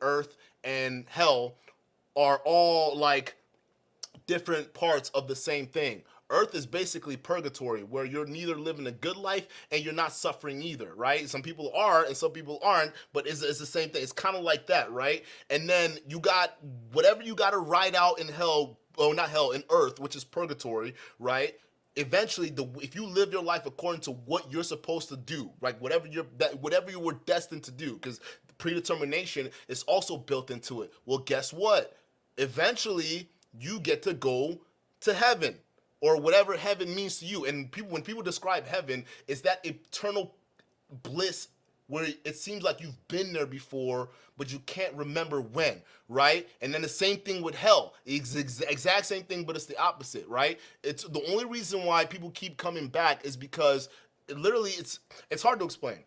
earth, and hell are all like different parts of the same thing. Earth is basically purgatory, where you're neither living a good life and you're not suffering either, right? Some people are and some people aren't, but it's the same thing. It's kind of like that, right? And then you got whatever you got to ride out in hell, oh, not hell, in earth, which is purgatory, right? Eventually, if you live your life according to what you're supposed to do, right? Whatever you were destined to do, because predetermination is also built into it. Well, guess what? Eventually, you get to go to heaven. Or whatever heaven means to you. And when people describe heaven, it's that eternal bliss where it seems like you've been there before, but you can't remember when, right? And then the same thing with hell. It's the exact same thing, but it's the opposite, right? It's the only reason why people keep coming back is because it's hard to explain.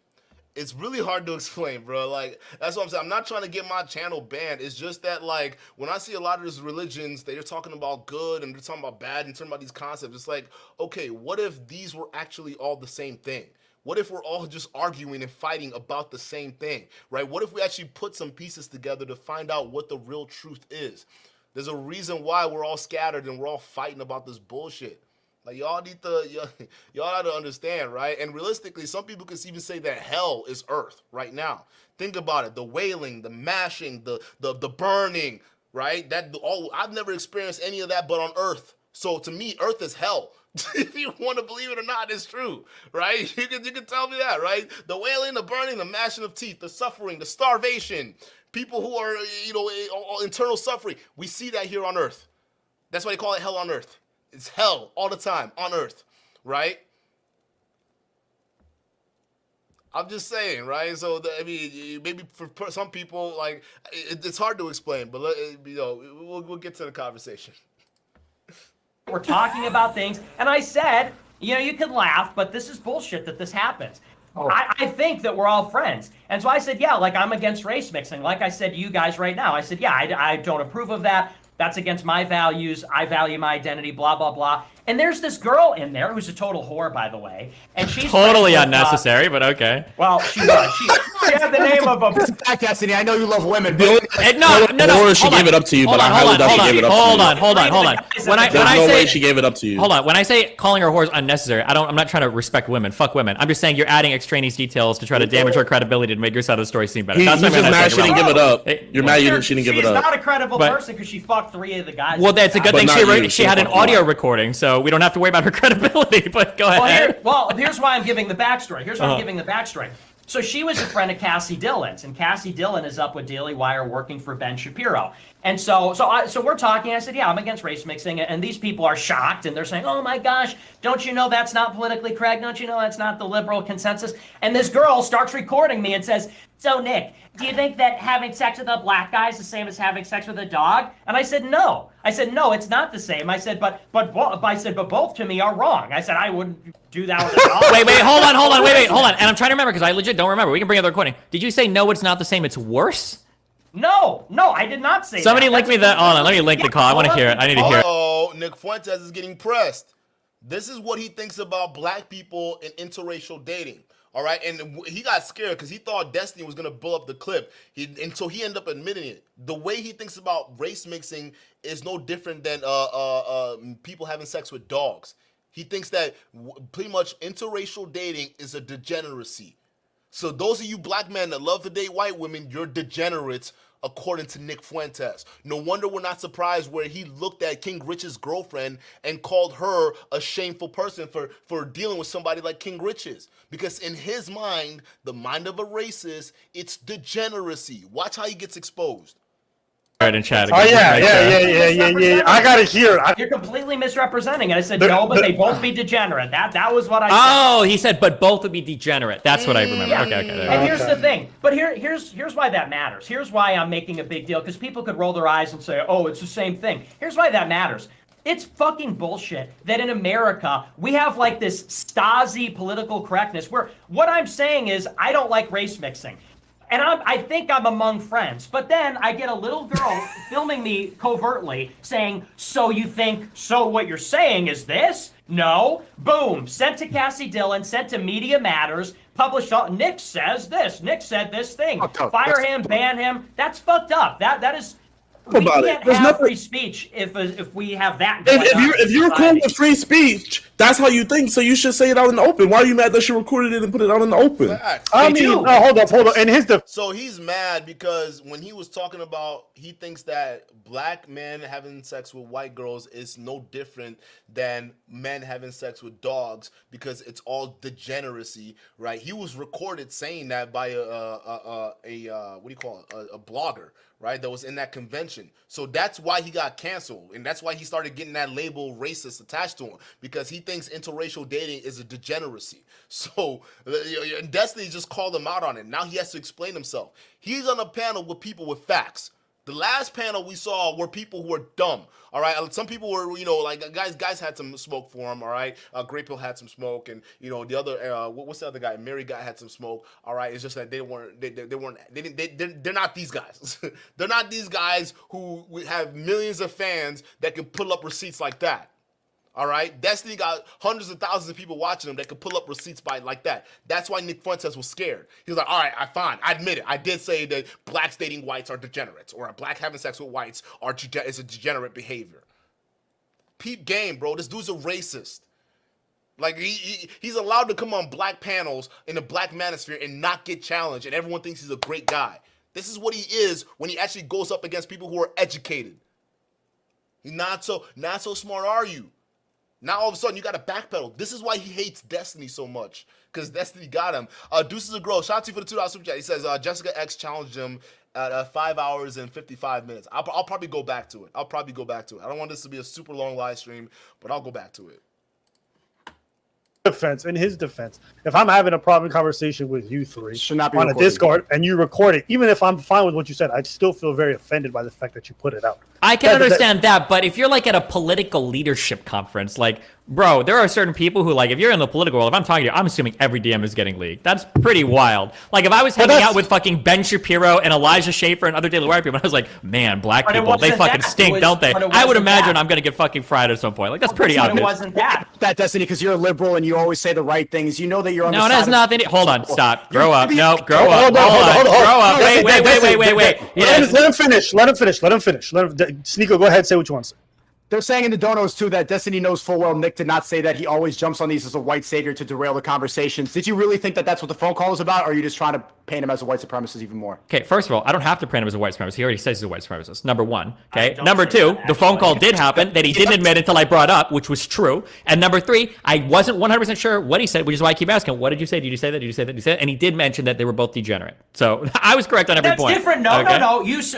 It's really hard to explain, bro. Like, that's what I'm saying. I'm not trying to get my channel banned. It's just that, like, when I see a lot of these religions, they're talking about good and they're talking about bad and talking about these concepts, it's like, okay, what if these were actually all the same thing? What if we're all just arguing and fighting about the same thing, right? What if we actually put some pieces together to find out what the real truth is? There's a reason why we're all scattered and we're all fighting about this bullshit. Like, y'all have to understand, right? And realistically, some people could even say that hell is earth right now. Think about it: the wailing, the mashing, the burning, right? I've never experienced any of that but on earth. So to me, earth is hell. If you want to believe it or not, it's true, right? You can tell me that, right? The wailing, the burning, the gnashing of teeth, the suffering, the starvation, people who are, internal suffering. We see that here on Earth. That's why they call it hell on Earth. It's hell all the time on Earth, right? I'm just saying, right? So, maybe for some people, like, it's hard to explain, but, we'll get to the conversation. We're talking about things, and I said, you could laugh, but this is bullshit that this happens. Oh. I think that we're all friends. And so I said, yeah, like, I'm against race mixing. Like I said to you guys right now, I said, yeah, I don't approve of that. That's against my values. I value my identity, blah, blah, blah. And there's this girl in there who's a total whore, by the way. And she's totally unnecessary, but okay. Well, she was. She had the name of a... Destiny, I know you love women. No. She gave it up to you, but I highly doubt she gave it up to you. Hold on. When I say way she gave it up to you. Hold on. When I say calling her whores unnecessary, I'm not trying to respect women. Fuck women. I'm just saying you're adding extraneous details to try to damage her credibility to make your side of the story seem better. He's just mad she didn't give it up. You're mad she didn't give it up. She's not a credible person because she fucked 3 of the guys. Well, that's a good thing. She had an audio recording, so we don't have to worry about her credibility. But go ahead. Here's why I'm giving the backstory. So she was a friend of Cassie Dillon's, and Cassie Dillon is up with Daily Wire working for Ben Shapiro. And so we're talking. I said, yeah, I'm against race mixing, and these people are shocked, and they're saying, oh my gosh, don't you know that's not politically correct? Don't you know that's not the liberal consensus? And this girl starts recording me and says, so Nick, do you think that having sex with a black guy is the same as having sex with a dog? And I said, no. No, it's not the same. I said, but both to me are wrong. I said, I wouldn't do that with a dog. Wait, hold on. And I'm trying to remember because I legit don't remember. We can bring up the recording. Did you say no, it's not the same, it's worse? No, I did not say Somebody that. link me that. Hold on, let me link the call. I want to hear it. I need to hear it. Oh, Nick Fuentes is getting pressed. This is what he thinks about black people and interracial dating. All right, and he got scared because he thought Destiny was gonna blow up the clip. And so he ended up admitting it. The way he thinks about race mixing is no different than people having sex with dogs. He thinks that pretty much interracial dating is a degeneracy. So those of you black men that love to date white women, you're degenerates, according to Nick Fuentes. No wonder we're not surprised where he looked at King Rich's girlfriend and called her a shameful person for dealing with somebody like King Rich's. Because in his mind, the mind of a racist, it's degeneracy. Watch how he gets exposed. In chat again. Oh yeah. I gotta hear it. You're completely misrepresenting it. I said no, but they both be degenerate. That was what I said. Oh, he said, but both would be degenerate. That's what I remember. Yeah. Okay. And here's the thing. But here's why that matters. Here's why I'm making a big deal, because people could roll their eyes and say, oh, it's the same thing. Here's why that matters. It's fucking bullshit that in America we have like this Stasi political correctness where what I'm saying is I don't like race mixing. And I think I'm among friends. But then I get a little girl filming me covertly saying, so what you're saying is this? No. Boom. Sent to Cassie Dillon, sent to Media Matters, published on, Nick says this. Nick said this thing. Fire him, ban him. That's fucked up. That is... We can't have free speech if we have that. If you're cool with free speech, that's how you think. So you should say it out in the open. Why are you mad that she recorded it and put it out in the open? Hold up. So he's mad because when he was talking about, he thinks that black men having sex with white girls is no different than men having sex with dogs because it's all degeneracy, right? He was recorded saying that by a blogger, right, that was in that convention. So that's why he got canceled, and that's why he started getting that label racist attached to him, because he thinks interracial dating is a degeneracy. So Destiny just called him out on it. Now he has to explain himself. He's on a panel with people with facts. The last panel we saw were people who were dumb, all right? Some people were, like guys had some smoke for him, all right? Redpill had some smoke, and, the other, what's the other guy? Mary guy had some smoke, all right? It's just that they're not these guys. They're not these guys who have millions of fans that can pull up receipts like that. All right, Destiny got hundreds of thousands of people watching him that could pull up receipts by like that. That's why Nick Fuentes was scared. He was like, all right, fine. I admit it. I did say that blacks dating whites are degenerates, or a black having sex with whites is a degenerate behavior. Peep game, bro. This dude's a racist. Like, he's allowed to come on black panels in the black manosphere and not get challenged, and everyone thinks he's a great guy. This is what he is when he actually goes up against people who are educated. Not so smart are you? Now all of a sudden you got to backpedal. This is why he hates Destiny so much, because Destiny got him. Deuces of Grow, shout out to you for the $2 super chat. He says Jessica X challenged him at 5 hours and 55 minutes. I'll probably go back to it. I don't want this to be a super long live stream, but I'll go back to it. In his defense, if I'm having a private conversation with you three Should not be on a recorded. Discord and you record it, even if I'm fine with what you said, I'd still feel very offended by the fact that you put it out. I can understand that, but if you're like at a political leadership conference, like, bro, there are certain people who, like, if you're in the political world, if I'm talking to you, I'm assuming every DM is getting leaked. That's pretty wild. Like, if I was hanging out with fucking Ben Shapiro and Elijah Schaefer and other Daily Wire people, I was like, man, black people, they fucking stink, don't they? I would imagine I'm gonna get fucking fried at some point. Like, that's pretty obvious. It wasn't that. That, Destiny, because you're a liberal and you always say the right things. You know that you're on the No, it side has of- nothing. Hold on, stop. Grow up. No, grow Hold up. on, hold on. Grow up. Wait. Let him finish. Let him finish. Sneeko, go ahead. Say what you want to say. They're saying in the donos too that Destiny knows full well Nick did not say that he always jumps on these as a white savior to derail the conversations. Did you really think that that's what the phone call was about, or are you just trying to paint him as a white supremacist even more? Okay, first of all, I don't have to paint him as a white supremacist. He already says he's a white supremacist. Number one. Okay. Number two, the phone call did happen that he didn't admit until I brought up, which was true. And number three, I wasn't 100% sure what he said, which is why I keep asking, what did you say? Did you say that? Did you say that? Did you say that? And he did mention that they were both degenerate. So I was correct on every point. That's different. No. Okay?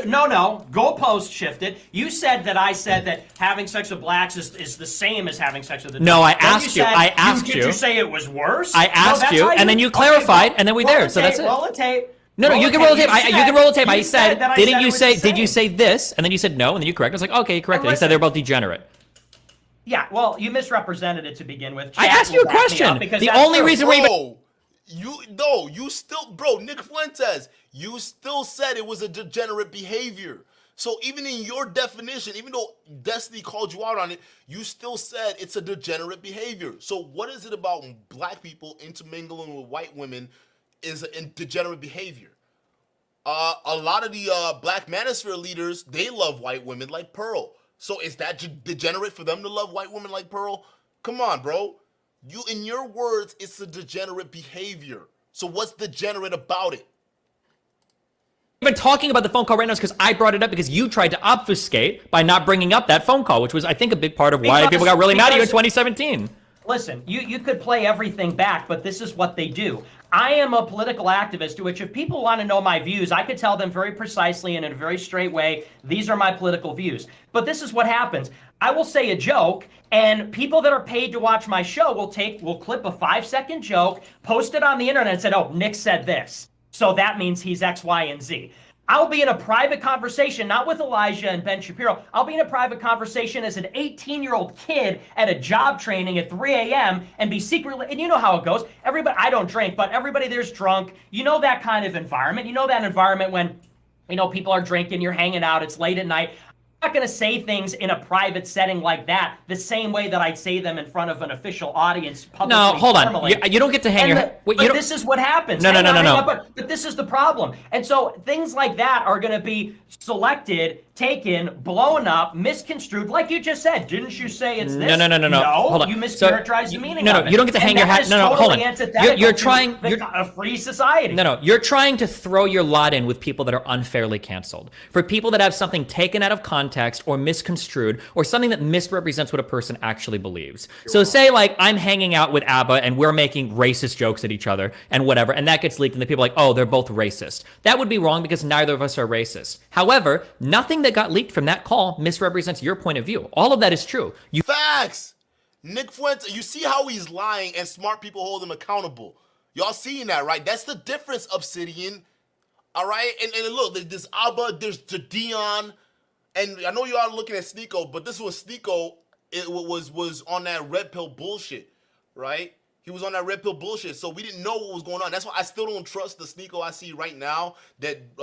No. Goalpost shifted. You said that I said that having sex with blacks is the same as having sex with the No, I Then asked you. said- I asked Did you. you say it was worse? I asked that's you, how and then you clarified, and then we there. So that's it. Roll the tape. No, Roll you the can roll the tape. tape. You can roll the tape. I said, that I didn't said you it was say, the did you same. say this? And then you said no, and then you corrected. I was like, okay, you corrected. He said they're both degenerate. Yeah, well, you misrepresented it to begin with. I Chat asked you a will back me up question. because The that's only true. reason we're even... You still, bro, Nick Fuentes, you still said it was a degenerate behavior. So even in your definition, even though Destiny called you out on it, you still said it's a degenerate behavior. So what is it about black people intermingling with white women is a degenerate behavior? A lot of the black manosphere leaders, they love white women like Pearl. So is that degenerate for them to love white women like Pearl? Come on, bro. In your words, it's a degenerate behavior. So what's degenerate about it? Even talking about the phone call right now is because I brought it up because you tried to obfuscate by not bringing up that phone call, which was, I think, a big part of why people got really mad at you in 2017. Listen, you could play everything back, but this is what they do. I am a political activist, to which if people want to know my views, I could tell them very precisely and in a very straight way, these are my political views. But this is what happens. I will say a joke, and people that are paid to watch my show will clip a 5-second joke, post it on the internet and say, oh, Nick said this. So that means he's X, Y, and Z. I'll be in a private conversation, not with Elijah and Ben Shapiro. I'll be in a private conversation as an 18-year-old kid at a job training at 3 a.m. and be secretly, and you know how it goes. Everybody, I don't drink, but everybody there's drunk. You know that kind of environment. You know that environment when, people are drinking, you're hanging out, it's late at night. I'm not going to say things in a private setting like that the same way that I'd say them in front of an official audience publicly. No, hold on. formally. You don't get to hang your head. But this is what happens. No. But this is the problem. And so things like that are going to be selected, taken, blown up, misconstrued, like you just said. Didn't you say it's this? No. Hold on. You mischaracterized the meaning of it. You don't get to hang your hat. No, hold on. You're trying. A free society. No. You're trying to throw your lot in with people that are unfairly canceled. For people that have something taken out of context or misconstrued or something that misrepresents what a person actually believes. So say like I'm hanging out with ABBA and we're making racist jokes at each other and whatever, and that gets leaked and the people are like, oh, they're both racist. That would be wrong because neither of us are racist. However, nothing that got leaked from that call misrepresents your point of view. All of that is true. Facts! Nick Fuentes, you see how he's lying and smart people hold him accountable. Y'all seeing that, right? That's the difference, Obsidian. All right? And look, there's ABBA, there's Dion. And I know you are looking at Sneeko, but this was Sneeko. It was on that Redpill bullshit, right? He was on that Redpill bullshit, so we didn't know what was going on. That's why I still don't trust the Sneeko I see right now that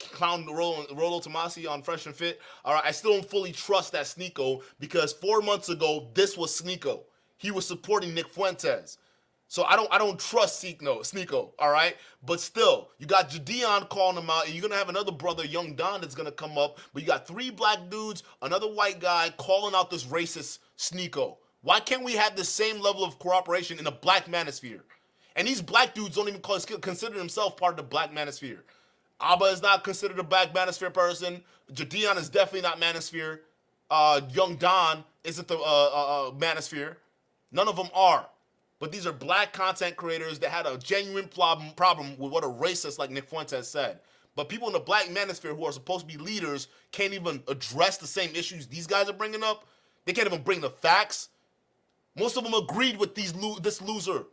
clown Rolo Tomasi on Fresh and Fit. All right, I still don't fully trust that Sneeko because 4 months ago this was Sneeko. He was supporting Nick Fuentes. So I don't trust Sneeko, all right? But still, you got Jadion calling him out, and you're going to have another brother, Young Don, that's going to come up. But you got 3 black dudes, another white guy calling out this racist Sneeko. Why can't we have the same level of cooperation in the black manosphere? And these black dudes don't even consider themselves part of the black manosphere. Abba is not considered a black manosphere person. Jadion is definitely not manosphere. Young Don isn't the manosphere. None of them are. But these are black content creators that had a genuine problem with what a racist like Nick Fuentes said. But people in the black manosphere who are supposed to be leaders can't even address the same issues these guys are bringing up. They can't even bring the facts. Most of them agreed with this loser.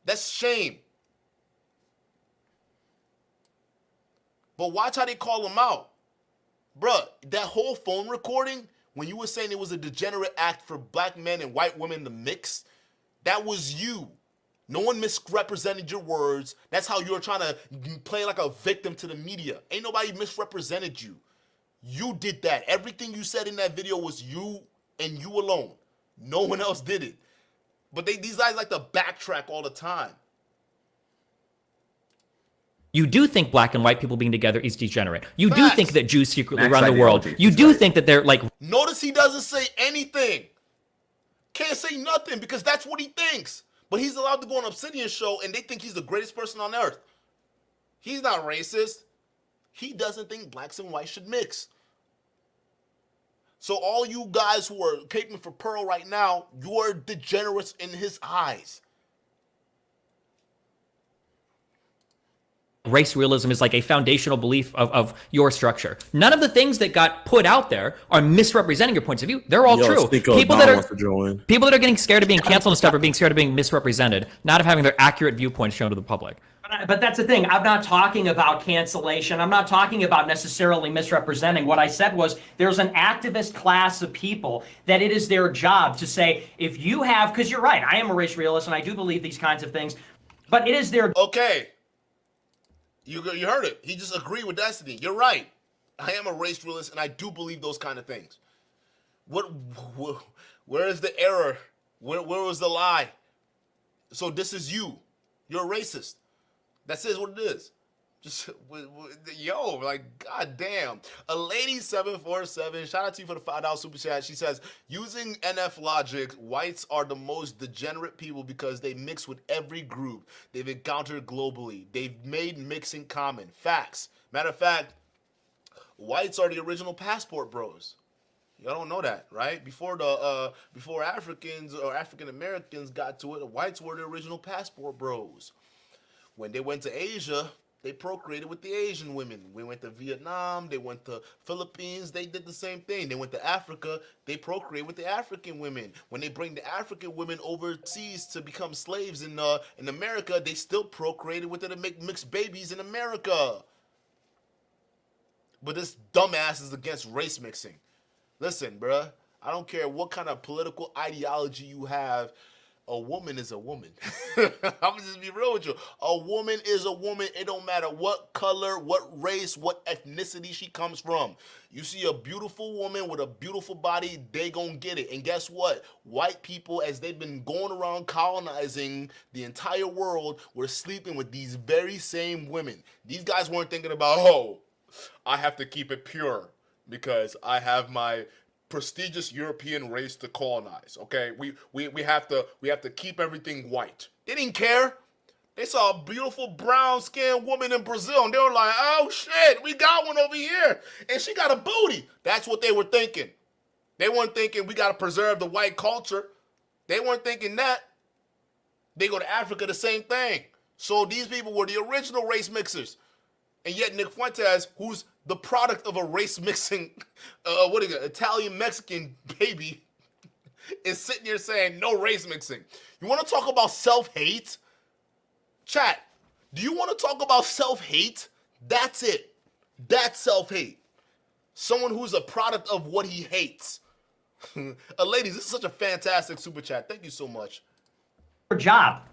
That's shame. But watch how they call him out. Bruh, that whole phone recording, when you were saying it was a degenerate act for black men and white women to mix, that was you. No one misrepresented your words. That's how you're trying to play like a victim to the media. Ain't nobody misrepresented you. You did that. Everything you said in that video was you and you alone. No one else did it. But these guys like to backtrack all the time. You do think black and white people being together is degenerate. You do think that Jews secretly run the world. You do think that they're like... Notice he doesn't say anything. Can't say nothing because that's what he thinks. But he's allowed to go on Obsidian show and they think he's the greatest person on earth. He's not racist. He doesn't think blacks and whites should mix. So all you guys who are caping for Pearl right now, you are degenerates in his eyes. Race realism is like a foundational belief of your structure. None of the things that got put out there are misrepresenting your points of view. They're all true. People that are getting scared of being canceled and stuff are being scared of being misrepresented, not of having their accurate viewpoints shown to the public. But that's the thing. I'm not talking about cancellation. I'm not talking about necessarily misrepresenting. What I said was there's an activist class of people that it is their job to say, if you have, because you're right, I am a race realist and I do believe these kinds of things, but it is their... Okay. You heard it. He just agreed with Destiny. You're right. I am a race realist and I do believe those kind of things. Where is the error? Where was the lie? So this is you. You're a racist. That is what it is. Just, yo, like, goddamn. A lady 747, shout out to you for the $5 super chat. She says, using NF logic, whites are the most degenerate people because they mix with every group they've encountered globally. They've made mixing common. Facts. Matter of fact, whites are the original passport bros. Y'all don't know that, right? Before Africans or African Americans got to it, the whites were the original passport bros. When they went to Asia, they procreated with the Asian women. We went to Vietnam, they went to Philippines, they did the same thing. They went to Africa, they procreate with the African women. When they bring the African women overseas to become slaves in America, they still procreated with it to make mixed babies in America. But this dumbass is against race mixing. Listen, bruh, I don't care what kind of political ideology you have. A woman is a woman. I'm gonna just be real with you. A woman is a woman. It don't matter what color, what race, what ethnicity she comes from. You see a beautiful woman with a beautiful body, they gonna get it. And guess what? White people, as they've been going around colonizing the entire world, were sleeping with these very same women. These guys weren't thinking about, oh, I have to keep it pure because I have my prestigious European race to colonize. Okay, we have to keep everything white. They didn't care. They saw a beautiful brown-skinned woman in Brazil, and they were like, "Oh shit, we got one over here, and she got a booty." That's what they were thinking. They weren't thinking we got to preserve the white culture. They weren't thinking that. They go to Africa, the same thing. So these people were the original race mixers, and yet Nick Fuentes, who's the product of a race mixing, Italian-Mexican baby, is sitting here saying no race mixing. You want to talk about self-hate? Chat, do you want to talk about self-hate? That's it. That's self-hate. Someone who's a product of what he hates. Ladies, this is such a fantastic super chat. Thank you so much. Job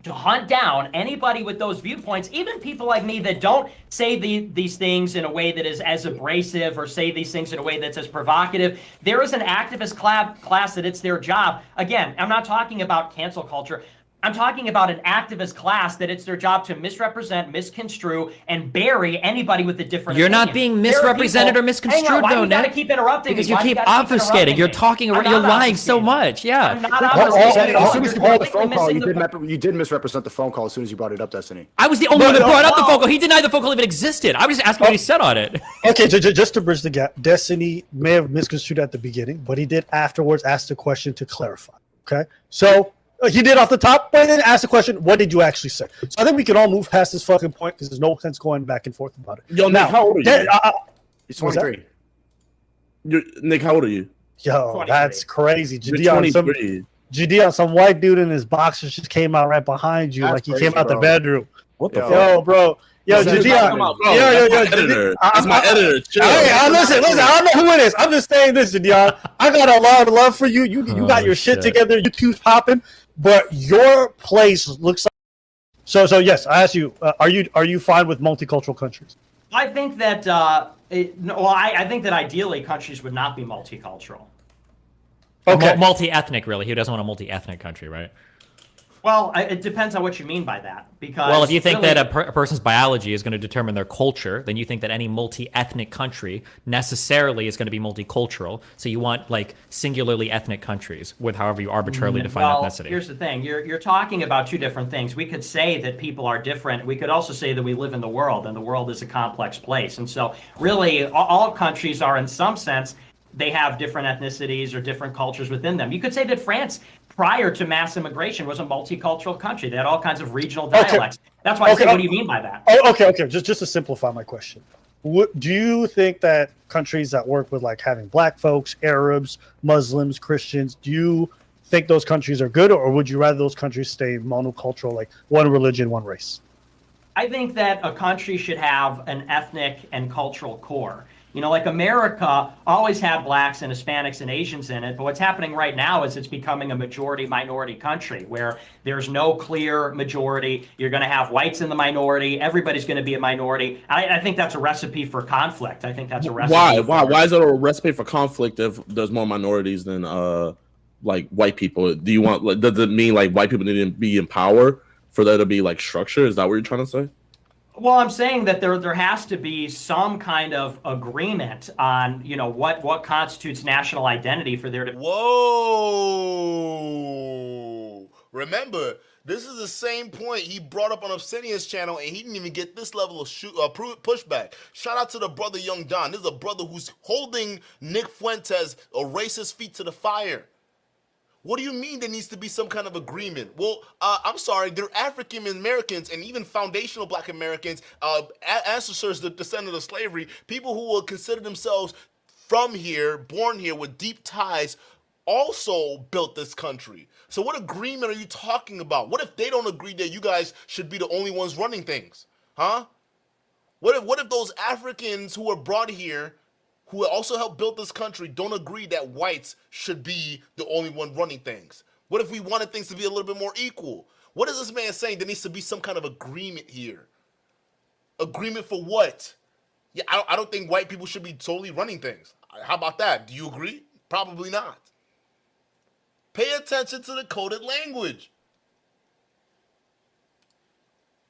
to hunt down anybody with those viewpoints, even people like me that don't say these things in a way that is as abrasive or say these things in a way that's as provocative. There is an activist class that it's their job. Again, I'm not talking about cancel culture. I'm talking about an activist class that it's their job to misrepresent, misconstrue, and bury anybody with a different You're opinion. not being There are misrepresented people- or misconstrued, Why though, do you gotta Nick. keep interrupting Because me? you Why do keep gotta obfuscating. You're talking I'm around. You're not lying so obfuscating. much. Yeah. I'm not Well, obfuscating at all. as soon as you You're brought up the completely phone call, missing you did misrepresent the phone call as soon as you brought it up, Destiny. I was the only one that brought up the phone call. He denied the phone call even existed. I was just asking what he said on it. Okay, just to bridge the gap, Destiny may have misconstrued at the beginning, but he did afterwards ask the question to clarify. Okay, so he did off the top, but then ask the question, what did you actually say? So I think we can all move past this fucking point because there's no sense going back and forth about it. Yo, Nick, how old are you? He's 23. Nick, how old are you? Yo, 23. that's crazy. You're Gideon, some white dude in his boxers just came out right behind you, That's like he crazy, came out the bro. bedroom. What the Yo, fuck? bro. Yo, That's Gideon. my editor. That's my editor. Chill. Hey, listen. I don't know who it is. I'm just saying this, Gideon. I got a lot of love for you. You got your shit together. YouTube's popping, but your place looks like. So yes, I ask you, are you fine with multicultural countries? I think that I think that ideally countries would not be multicultural. Okay. Multi-ethnic, really. Who doesn't want a multi-ethnic country, right? Well, it depends on what you mean by that. Because Well, if you think really, that a person's biology is going to determine their culture, then you think that any multi-ethnic country necessarily is going to be multicultural. So you want like singularly ethnic countries with however you arbitrarily define ethnicity. Here's the thing: you're talking about two different things. We could say that people are different. We could also say that we live in the world, and the world is a complex place. And so, really, all countries are, in some sense, they have different ethnicities or different cultures within them. You could say that France, prior to mass immigration, was a multicultural country. They had all kinds of regional dialects. That's why I say, what do you mean by that? Okay. Just to simplify my question, do you think that countries that work with like having black folks, Arabs, Muslims, Christians, do you think those countries are good, or would you rather those countries stay monocultural, like one religion, one race? I think that a country should have an ethnic and cultural core. You know, like America always had blacks and Hispanics and Asians in it, but what's happening right now is it's becoming a majority-minority country where there's no clear majority. You're going to have whites in the minority. Everybody's going to be a minority. I think that's a recipe for conflict. I think that's a recipe. Why is there a recipe for conflict if there's more minorities than like white people? Do you want? Like, does it mean like white people need to be in power for there to be like structure? Is that what you're trying to say? Well, I'm saying that there has to be some kind of agreement on, you know, what constitutes national identity for there to. Whoa! Remember, this is the same point he brought up on Obsidian's channel, and he didn't even get this level of pushback. Shout out to the brother Young Don. This is a brother who's holding Nick Fuentes, a racist, feet to the fire. What do you mean there needs to be some kind of agreement? Well, I'm sorry, they're African Americans and even foundational Black Americans, ancestors, the descendants of slavery, people who will consider themselves from here, born here with deep ties, also built this country. So what agreement are you talking about? What if they don't agree that you guys should be the only ones running things? Huh? What if those Africans who were brought here, who also helped build this country, don't agree that whites should be the only one running things? What if we wanted things to be a little bit more equal? What is this man saying? There needs to be some kind of agreement here. Agreement for what? Yeah, I don't think white people should be totally running things. How about that? Do you agree? Probably not. Pay attention to the coded language.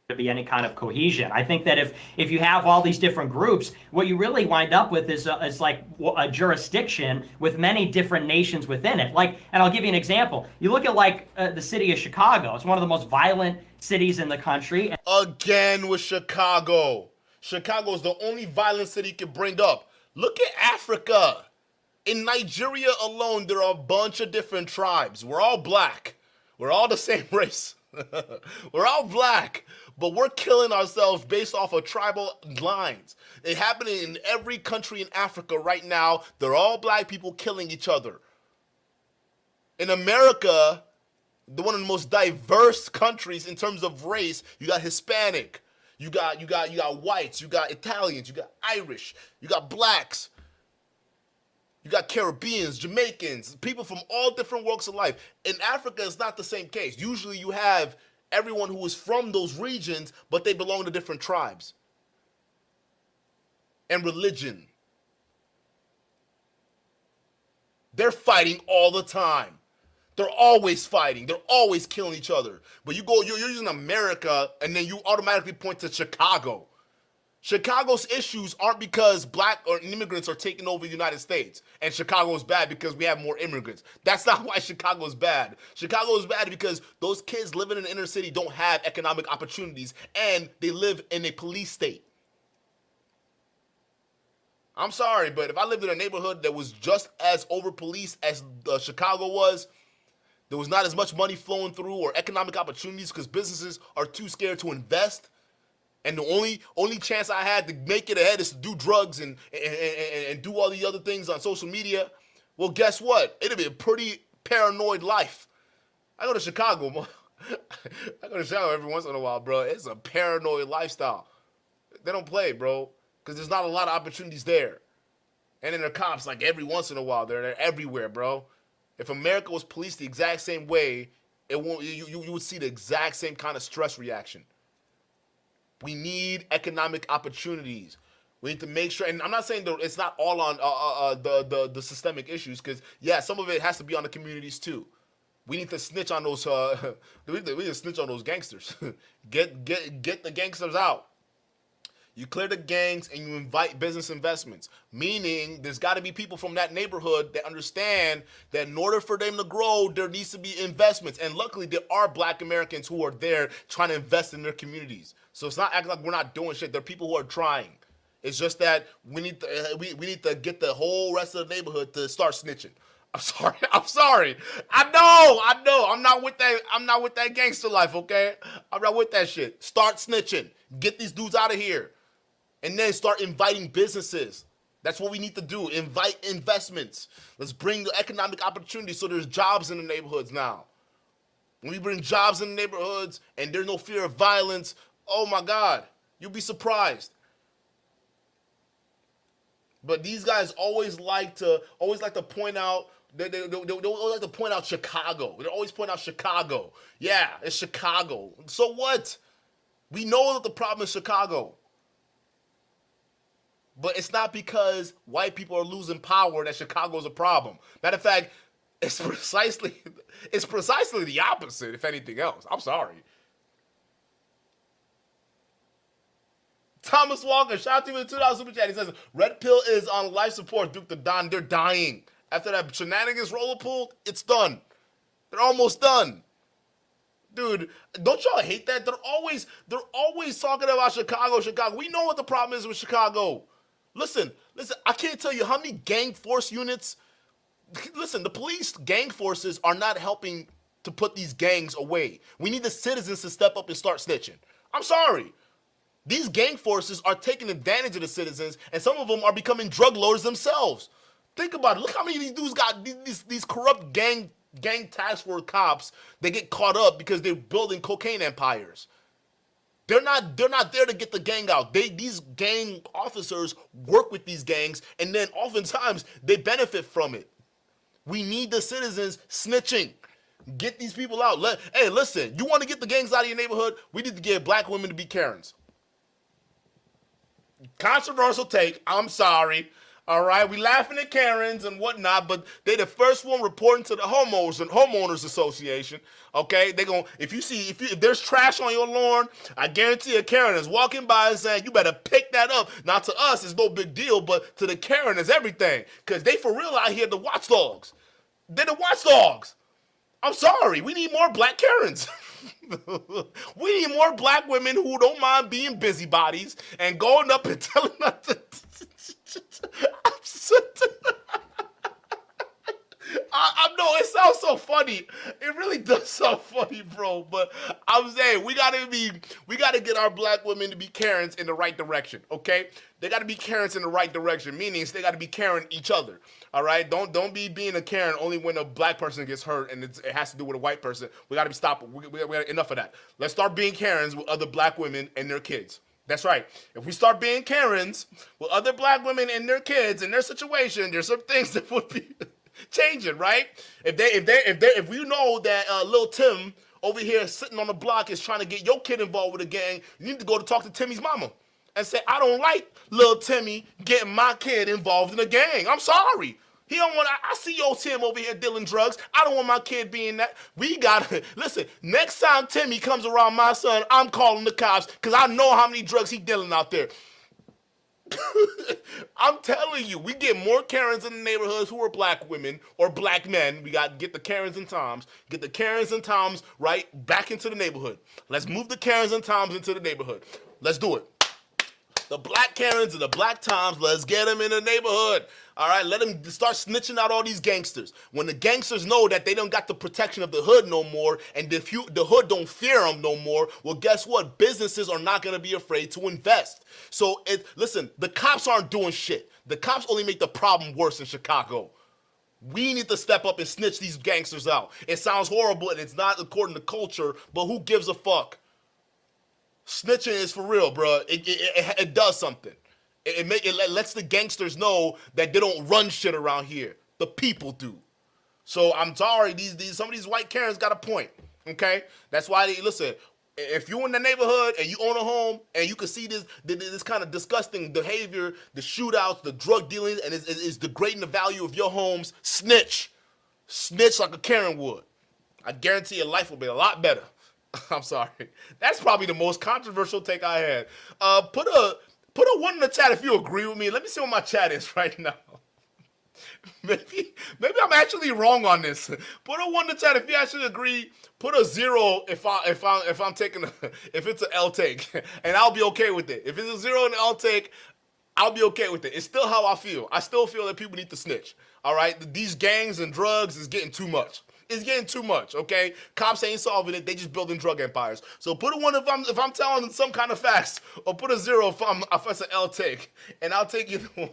To be any kind of cohesion. I think that if you have all these different groups, what you really wind up with is like a jurisdiction with many different nations within it. Like, and I'll give you an example. You look at like the city of Chicago. It's one of the most violent cities in the country. Again with Chicago. Chicago is the only violent city you can bring up. Look at Africa. In Nigeria alone, there are a bunch of different tribes. We're all black. We're all the same race. We're all black, but we're killing ourselves based off of tribal lines. It's happening in every country in Africa right now. They're all black people killing each other. In America, one of the most diverse countries in terms of race, you got Hispanic, you got whites, you got Italians, you got Irish, you got blacks. You got Caribbeans, Jamaicans, people from all different walks of life. In Africa, it's not the same case. Usually you have everyone who is from those regions, but they belong to different tribes and religion. They're fighting all the time. They're always fighting. They're always killing each other. But you're using America, and then you automatically point to Chicago. Chicago's issues aren't because black or immigrants are taking over the United States, and Chicago is bad because we have more immigrants. That's not why Chicago is bad. Chicago is bad because those kids living in the inner city don't have economic opportunities, and they live in a police state. I'm sorry, but if I lived in a neighborhood that was just as over-policed as Chicago was, there was not as much money flowing through or economic opportunities because businesses are too scared to invest. And the only chance I had to make it ahead is to do drugs and do all the other things on social media. Well, guess what? It'll be a pretty paranoid life. I go to Chicago. I go to Chicago every once in a while, bro. It's a paranoid lifestyle. They don't play, bro, because there's not a lot of opportunities there. And then there are cops like every once in a while. They're everywhere, bro. If America was policed the exact same way, it won't. You would see the exact same kind of stress reaction. We need economic opportunities. We need to make sure, and I'm not saying that it's not all on the systemic issues, because yeah, some of it has to be on the communities too. We need to snitch on those. We need to snitch on those gangsters. Get the gangsters out. You clear the gangs and you invite business investments, meaning there's got to be people from that neighborhood that understand that in order for them to grow, there needs to be investments. And luckily, there are black Americans who are there trying to invest in their communities. So it's not acting like we're not doing shit. There are people who are trying. It's just that we need to get the whole rest of the neighborhood to start snitching. I'm sorry. I know. I'm not with that gangster life, okay? I'm not with that shit. Start snitching. Get these dudes out of here. And then start inviting businesses. That's what we need to do. Invite investments. Let's bring the economic opportunity so there's jobs in the neighborhoods now. When we bring jobs in the neighborhoods and there's no fear of violence, oh my God, you'll be surprised. But these guys always like to point out. They always like to point out Chicago. They always point out Chicago. Yeah, it's Chicago. So what? We know that the problem is Chicago. But it's not because white people are losing power that Chicago's a problem. Matter of fact, it's precisely the opposite, if anything else. I'm sorry. Thomas Walker, shout out to you with the $2 super chat. He says, Redpill is on life support. Duke the Don, they're dying. After that shenanigans roller pool, it's done. They're almost done. Dude, don't y'all hate that? They're always talking about Chicago. We know what the problem is with Chicago. Listen, I can't tell you how many gang force units. Listen, the police gang forces are not helping to put these gangs away. We need the citizens to step up and start snitching. I'm sorry. These gang forces are taking advantage of the citizens, and some of them are becoming drug lords themselves. Think about it. Look how many of these dudes got these corrupt gang task force cops. They get caught up because they're building cocaine empires. They're not there to get the gang out. These gang officers work with these gangs, and then oftentimes they benefit from it. We need the citizens snitching. Get these people out. Hey, listen, you want to get the gangs out of your neighborhood? We need to get black women to be Karens. Controversial take. I'm sorry. All right, we laughing at Karens and whatnot, but they the first one reporting to the homeowners association. Okay, they gonna if there's trash on your lawn, I guarantee a Karen is walking by and saying you better pick that up. Now to us it's no big deal, but to the Karen is everything, because they for real out here the watchdogs. They're the watchdogs. I'm sorry, we need more black Karens. We need more black women who don't mind being busybodies and going up and telling us I know it sounds so funny. It really does sound funny, bro. But I'm saying we gotta get our black women to be Karens in the right direction. Okay, they gotta be Karens in the right direction, meaning they gotta be Karen each other. All right, don't be being a Karen only when a black person gets hurt and it has to do with a white person. We gotta be stopping. We got enough of that. Let's start being Karens with other black women and their kids. That's right. If we start being Karens with other black women and their kids and their situation, there's some things that would be changing, right? If we know that Lil Tim over here sitting on the block is trying to get your kid involved with a gang, you need to go to talk to Timmy's mama and say, I don't like Lil Timmy getting my kid involved in a gang. I'm sorry. He don't want. I see old Tim over here dealing drugs. I don't want my kid being that. We gotta listen. Next time Timmy comes around my son, I'm calling the cops because I know how many drugs he dealing out there. I'm telling you, we get more Karens in the neighborhoods who are black women or black men. We got to get the Karens and Toms. Get the Karens and Toms right back into the neighborhood. Let's move the Karens and Toms into the neighborhood. Let's do it. The black Karens and the black Toms, let's get them in the neighborhood. All right, let them start snitching out all these gangsters. When the gangsters know that they don't got the protection of the hood no more, and the hood don't fear them no more, well, guess what? Businesses are not going to be afraid to invest. So, listen, the cops aren't doing shit. The cops only make the problem worse in Chicago. We need to step up and snitch these gangsters out. It sounds horrible, and it's not according to culture, but who gives a fuck? Snitching is for real, bro. It does something. It lets the gangsters know that they don't run shit around here. The people do. So I'm sorry, some of these white Karens got a point. Okay, that's why listen. If you're in the neighborhood and you own a home and you can see this kind of disgusting behavior, the shootouts, the drug dealing, and it's degrading the value of your homes, snitch like a Karen would. I guarantee your life will be a lot better. I'm sorry. That's probably the most controversial take I had. Put a 1 in the chat if you agree with me. Let me see what my chat is right now. Maybe I'm actually wrong on this. Put a 1 in the chat if you actually agree. Put a 0 if I'm taking if it's an L take, and I'll be okay with it. If it's a 0 and L take, I'll be okay with it. It's still how I feel. I still feel that people need to snitch. All right, these gangs and drugs is getting too much. It's getting too much, okay? Cops ain't solving it. They just building drug empires. So put a 1 if I'm telling some kind of facts, or put a 0 if it's an L take, and I'll take either one.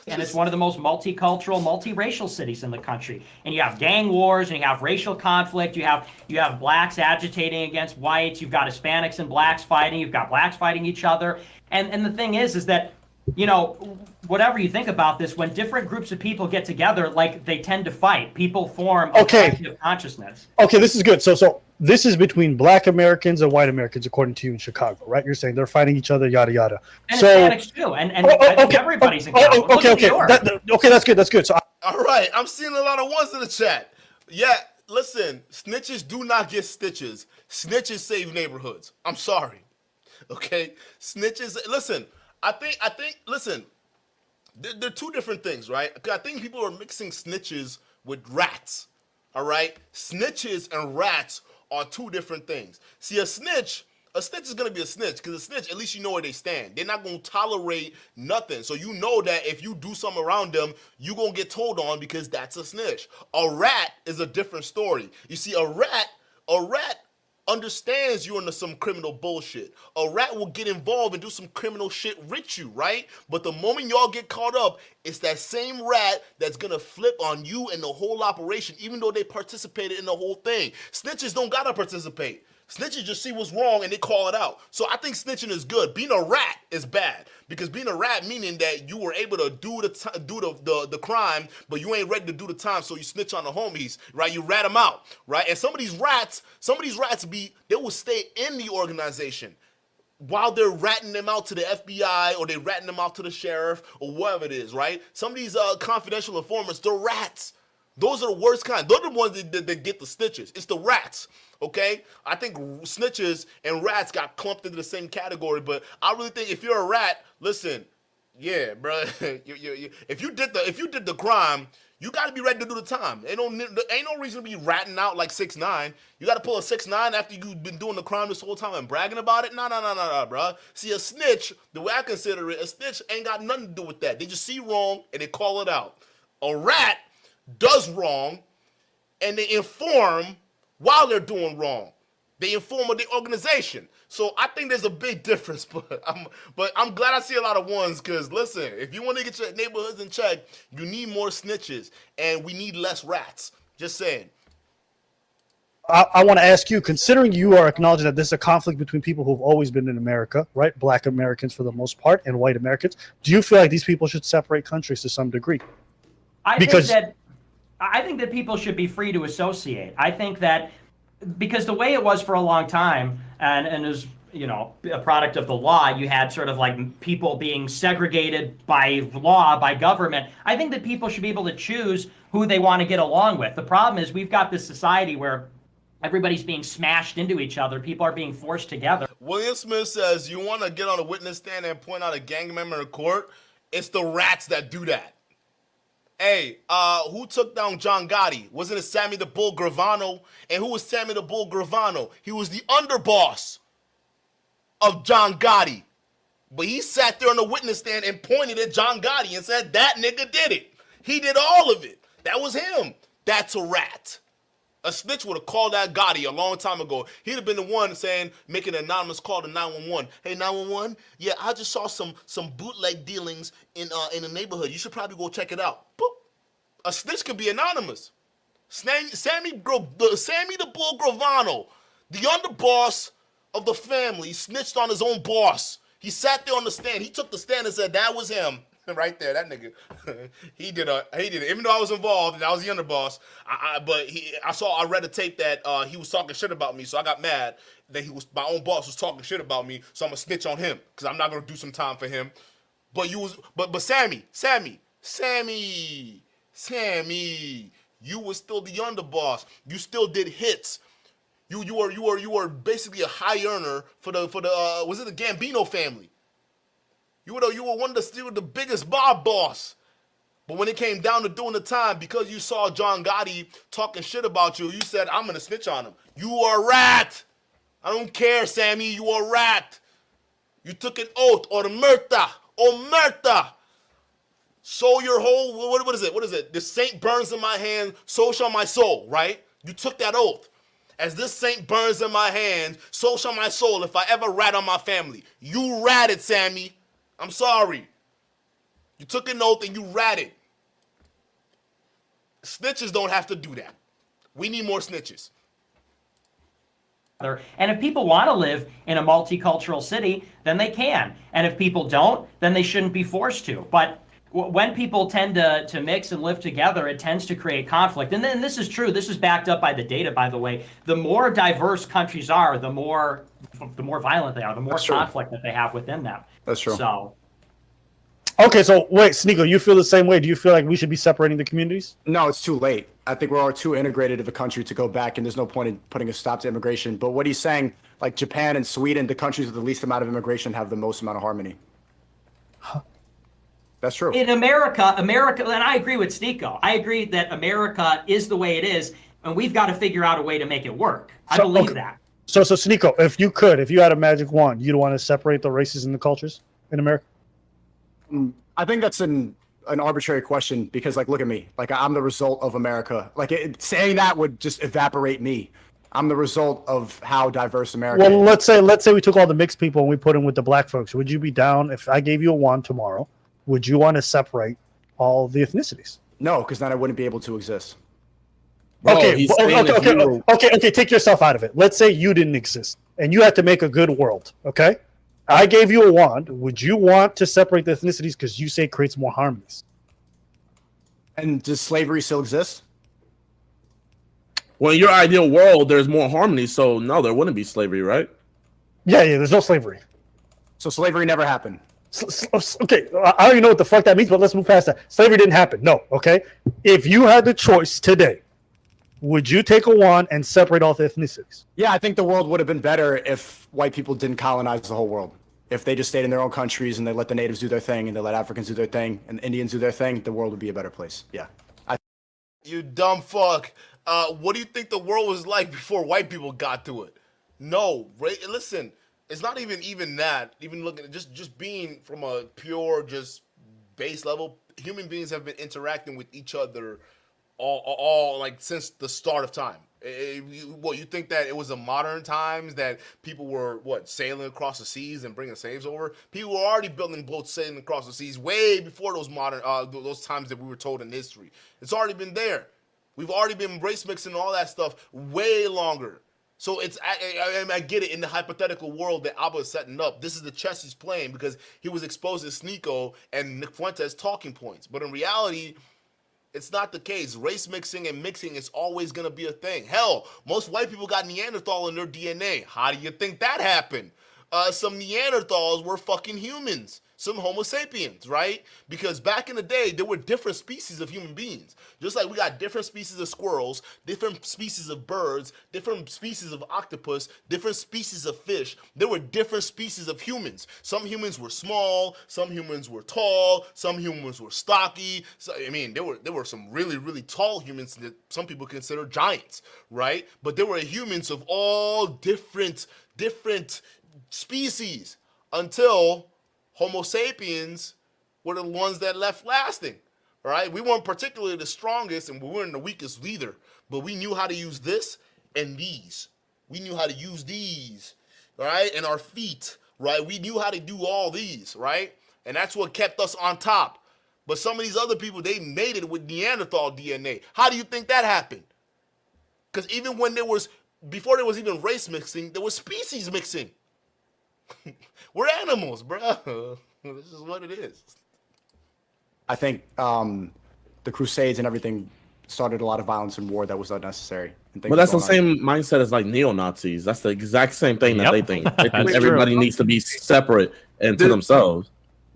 And it's one of the most multicultural, multiracial cities in the country. And you have gang wars, and you have racial conflict. You have blacks agitating against whites. You've got Hispanics and blacks fighting. You've got blacks fighting each other. And the thing is that, you know, whatever you think about this, when different groups of people get together, like, they tend to fight. People form a collective consciousness. Okay, this is good. So this is between black Americans and white Americans, according to you in Chicago, right? You're saying they're fighting each other, yada yada. And Hispanics too. And I think everybody's accountable. Okay, that's good. So all right, I'm seeing a lot of 1s in the chat. Yeah, listen, snitches do not get stitches. Snitches save neighborhoods. I'm sorry. Okay, snitches. Listen. I think. Listen, they're 2 different things, right? I think people are mixing snitches with rats. All right, snitches and rats are 2 different things. See, a snitch is gonna be a snitch because a snitch, at least you know where they stand. They're not gonna tolerate nothing. So you know that if you do something around them, you gonna get told on because that's a snitch. A rat is a different story. You see, a rat understands you're into some criminal bullshit. A rat will get involved and do some criminal shit with you, right? But the moment y'all get caught up, it's that same rat that's gonna flip on you and the whole operation, even though they participated in the whole thing. Snitches don't gotta participate. Snitches just see what's wrong and they call it out. So I think snitching is good. Being a rat is bad because being a rat meaning that you were able to do the crime, but you ain't ready to do the time, so you snitch on the homies, right? You rat them out, right? And some of these rats they will stay in the organization while they're ratting them out to the FBI or they're ratting them out to the sheriff or whatever it is, right? Some of these confidential informants, they're rats. Those are the worst kind. Those are the ones that get the snitches. It's the rats, okay? I think snitches and rats got clumped into the same category, but I really think if you're a rat, listen, yeah, bro, if you did the crime, you got to be ready to do the time. Ain't no reason to be ratting out like 6ix9ine. You got to pull a 6ix9ine after you've been doing the crime this whole time and bragging about it? No, bro. See, a snitch, the way I consider it, a snitch ain't got nothing to do with that. They just see wrong and they call it out. A rat does wrong and they inform while they're doing wrong. They inform of the organization. So I think there's a big difference, but I'm glad I see a lot of 1s because listen, if you want to get your neighborhoods in check, you need more snitches and we need less rats. Just saying. I want to ask you, considering you are acknowledging that this is a conflict between people who've always been in America, right? Black Americans for the most part and white Americans. Do you feel like these people should separate countries to some degree? I think that people should be free to associate. I think that because the way it was for a long time, and as a product of the law. You had sort of like people being segregated by law, by government. I think that people should be able to choose who they want to get along with. The problem is we've got this society where everybody's being smashed into each other. People are being forced together. William Smith says, you want to get on a witness stand and point out a gang member in court? It's the rats that do that. Hey, who took down John Gotti? Wasn't it Sammy the Bull Gravano? And who was Sammy the Bull Gravano? He was the underboss of John Gotti. But he sat there on the witness stand and pointed at John Gotti and said, that nigga did it. He did all of it. That was him. That's a rat. A snitch would have called that Gotti a long time ago. He'd have been the one saying, making an anonymous call to 911. Hey, 911, yeah, I just saw some bootleg dealings in the neighborhood. You should probably go check it out. Boop. A snitch could be anonymous. Sammy the Bull Gravano, the underboss of the family, snitched on his own boss. He sat there on the stand. He took the stand and said, that was him. Right there, that nigga. he did it. Even though I was involved and I was the underboss, I read a tape that he was talking shit about me, so I got mad that my own boss was talking shit about me, so I'm gonna snitch on him because I'm not gonna do some time for him. But Sammy, you were still the underboss. You still did hits. You were basically a high earner for the was it the Gambino family? You were the biggest mob boss. But when it came down to doing the time, because you saw John Gotti talking shit about you, you said, I'm going to snitch on him. You are a rat. I don't care, Sammy. You are a rat. You took an oath, or omerta. So your whole, what is it? The saint burns in my hand, so shall my soul, right? You took that oath. As this saint burns in my hand, so shall my soul if I ever rat on my family. You ratted, Sammy. I'm sorry. You took an oath and you ratted. Snitches don't have to do that. We need more snitches. And if people want to live in a multicultural city, then they can. And if people don't, then they shouldn't be forced to. But when people tend to mix and live together, it tends to create conflict. And then this is true. This is backed up by the data, by the way. The more diverse countries are, the more violent they are, the more conflict that they have within them. That's true. So, okay, so wait, Sneeko, you feel the same way? Do you feel like we should be separating the communities? No, it's too late. I think we're all too integrated of a country to go back, and there's no point in putting a stop to immigration. But what he's saying, like Japan and Sweden, the countries with the least amount of immigration have the most amount of harmony. That's true. In America, and I agree with Sneeko. I agree that America is the way it is, and we've got to figure out a way to make it work. I believe that. So Sneeko, if you had a magic wand, you'd want to separate the races and the cultures in America? I think that's an arbitrary question because, like, look at me. Like, I'm the result of America. Like, saying that would just evaporate me. I'm the result of how diverse America is. Well, let's say we took all the mixed people and we put them with the black folks. Would you be down if I gave you a wand tomorrow? Would you want to separate all the ethnicities? No, because then I wouldn't be able to exist. Okay, take yourself out of it. Let's say you didn't exist and you had to make a good world, okay? I gave you a wand. Would you want to separate the ethnicities because you say it creates more harmonies? And does slavery still exist? Well, in your ideal world, there's more harmony, so no, there wouldn't be slavery, right? Yeah, there's no slavery. So slavery never happened. Okay, I don't even know what the fuck that means, but let's move past that. Slavery didn't happen. No, okay? If you had the choice today, would you take a wand and separate all the ethnicities? Yeah, I think the world would have been better if white people didn't colonize the whole world. If they just stayed in their own countries and they let the natives do their thing and they let Africans do their thing and the Indians do their thing, the world would be a better place. Yeah. You dumb fuck. What do you think the world was like before white people got to it? No, listen, it's not even that. Even looking at just being from a pure, just base level, human beings have been interacting with each other all like since the start of time. You think that it was the modern times that people were sailing across the seas and bringing slaves over? People were already building boats sailing across the seas way before those modern those times that we were told in history. It's already been there. We've already been race mixing and all that stuff way longer. So I get it in the hypothetical world that Abba is setting up. This is the chess he's playing because he was exposed to Sneeko and Nick Fuentes talking points. But in reality, it's not the case. Race mixing and mixing is always going to be a thing. Hell, most white people got Neanderthal in their DNA. How do you think that happened? some Neanderthals were fucking humans. Some Homo sapiens, right? Because back in the day, there were different species of human beings. Just like we got different species of squirrels, different species of birds, different species of octopus, different species of fish. There were different species of humans. Some humans were small, some humans were tall, some humans were stocky. So, I mean, there were some really, really tall humans that some people consider giants, right? But there were humans of all different species until Homo sapiens were the ones that left lasting, right? We weren't particularly the strongest and we weren't the weakest either, but we knew how to use this and these. We knew how to use these, right? And our feet, right? We knew how to do all these, right? And that's what kept us on top. But some of these other people, they made it with Neanderthal DNA. How do you think that happened? Because even when before there was even race mixing, there was species mixing. We're animals, bro. This is what it is. I think the Crusades and everything started a lot of violence and war that was unnecessary. But that's the same mindset as like neo-Nazis. That's the exact same thing that they think. They think everybody needs to be separate and to themselves.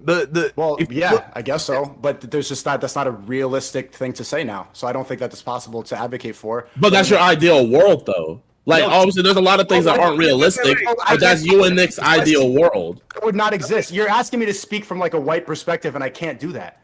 I guess so. But there's just that's not a realistic thing to say now. So I don't think that it's possible to advocate for. But that's your ideal world, though. Like, obviously, there's a lot of things that aren't realistic, but that's you and Nick's ideal world. It would not exist. You're asking me to speak from like a white perspective, and I can't do that.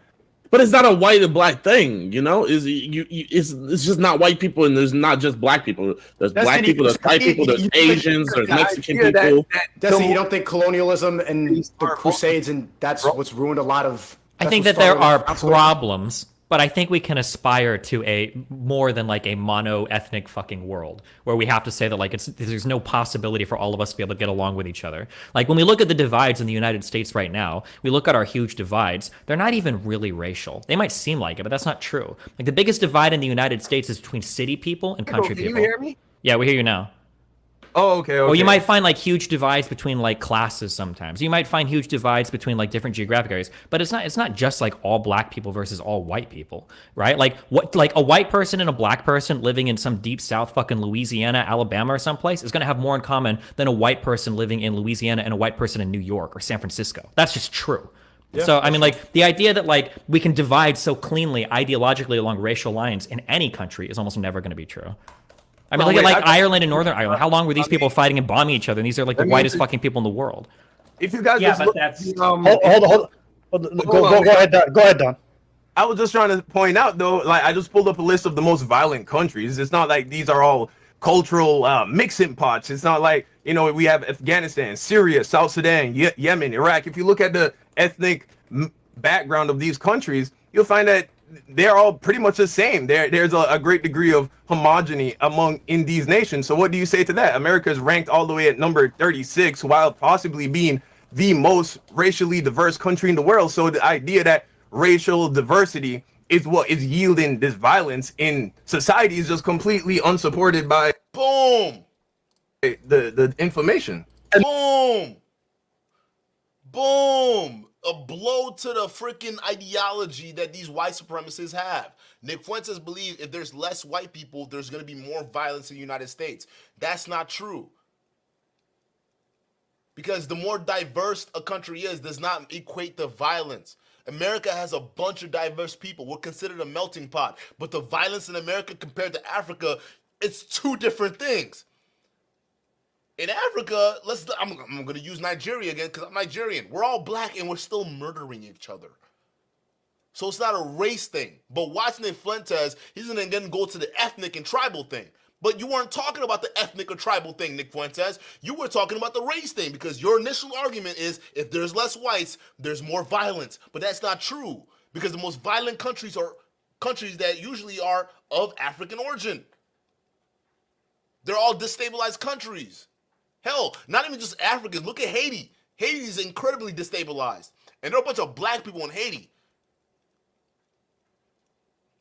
But it's not a white and black thing, you know. It's just not white people, and there's not just black people. There's black people, there's white people, there's Asians, there's Mexican people. Desi, you don't think colonialism and the Crusades and that's what's ruined a lot of? I think that there are problems, but I think we can aspire to a more than like a mono-ethnic fucking world where we have to say that like there's no possibility for all of us to be able to get along with each other. Like when we look at the divides in the United States right now, we look at our huge divides, they're not even really racial. They might seem like it, but that's not true. Like the biggest divide in the United States is between city people and country people. Can you hear me? Yeah, we hear you now. Oh, okay. Or you might find like huge divides between like classes sometimes. You might find huge divides between like different geographic areas, but it's not just like all black people versus all white people, right? Like a white person and a black person living in some deep south fucking Louisiana, Alabama or someplace is going to have more in common than a white person living in Louisiana and a white person in New York or San Francisco. That's just true. Yeah, so, I mean, like, the idea that, like, we can divide so cleanly ideologically along racial lines in any country is almost never going to be true. I mean, look at like Ireland and Northern Ireland. How long were these people fighting and bombing each other? And these are like the whitest fucking people in the world. If you guys hold on. Go ahead, Don. I was just trying to point out though, like I just pulled up a list of the most violent countries. It's not like these are all cultural mixing pots. It's not like, you know, we have Afghanistan, Syria, South Sudan, Yemen, Iraq. If you look at the ethnic background of these countries, you'll find that they're all pretty much the same. There's a great degree of homogeny in these nations. So what do you say to that? America is ranked all the way at number 36 while possibly being the most racially diverse country in the world. So the idea that racial diversity is what is yielding this violence in society is just completely unsupported by the information. Boom. A blow to the freaking ideology that these white supremacists have. Nick Fuentes believes if there's less white people, there's going to be more violence in the United States. That's not true. Because the more diverse a country is, does not equate to violence. America has a bunch of diverse people. We're considered a melting pot. But the violence in America compared to Africa, it's two different things. In Africa, I'm going to use Nigeria again because I'm Nigerian. We're all black and we're still murdering each other. So it's not a race thing. But watching Nick Fuentes, he's going to go to the ethnic and tribal thing. But you weren't talking about the ethnic or tribal thing, Nick Fuentes. You were talking about the race thing because your initial argument is if there's less whites, there's more violence. But that's not true because the most violent countries are countries that usually are of African origin. They're all destabilized countries. Hell, not even just Africans. Look at Haiti. Haiti is incredibly destabilized. And there are a bunch of black people in Haiti.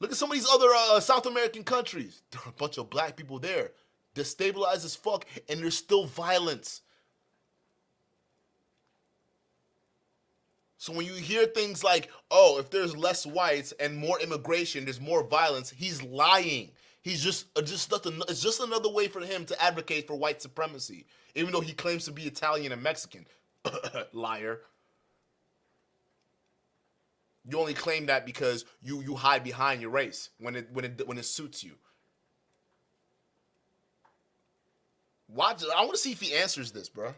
Look at some of these other South American countries. There are a bunch of black people there. Destabilized as fuck, and there's still violence. So when you hear things like, oh, if there's less whites and more immigration, there's more violence, he's lying. He's it's just another way for him to advocate for white supremacy, even though he claims to be Italian and Mexican. Liar. You only claim that because you hide behind your race when it suits you. Watch. I want to see if he answers this, bro.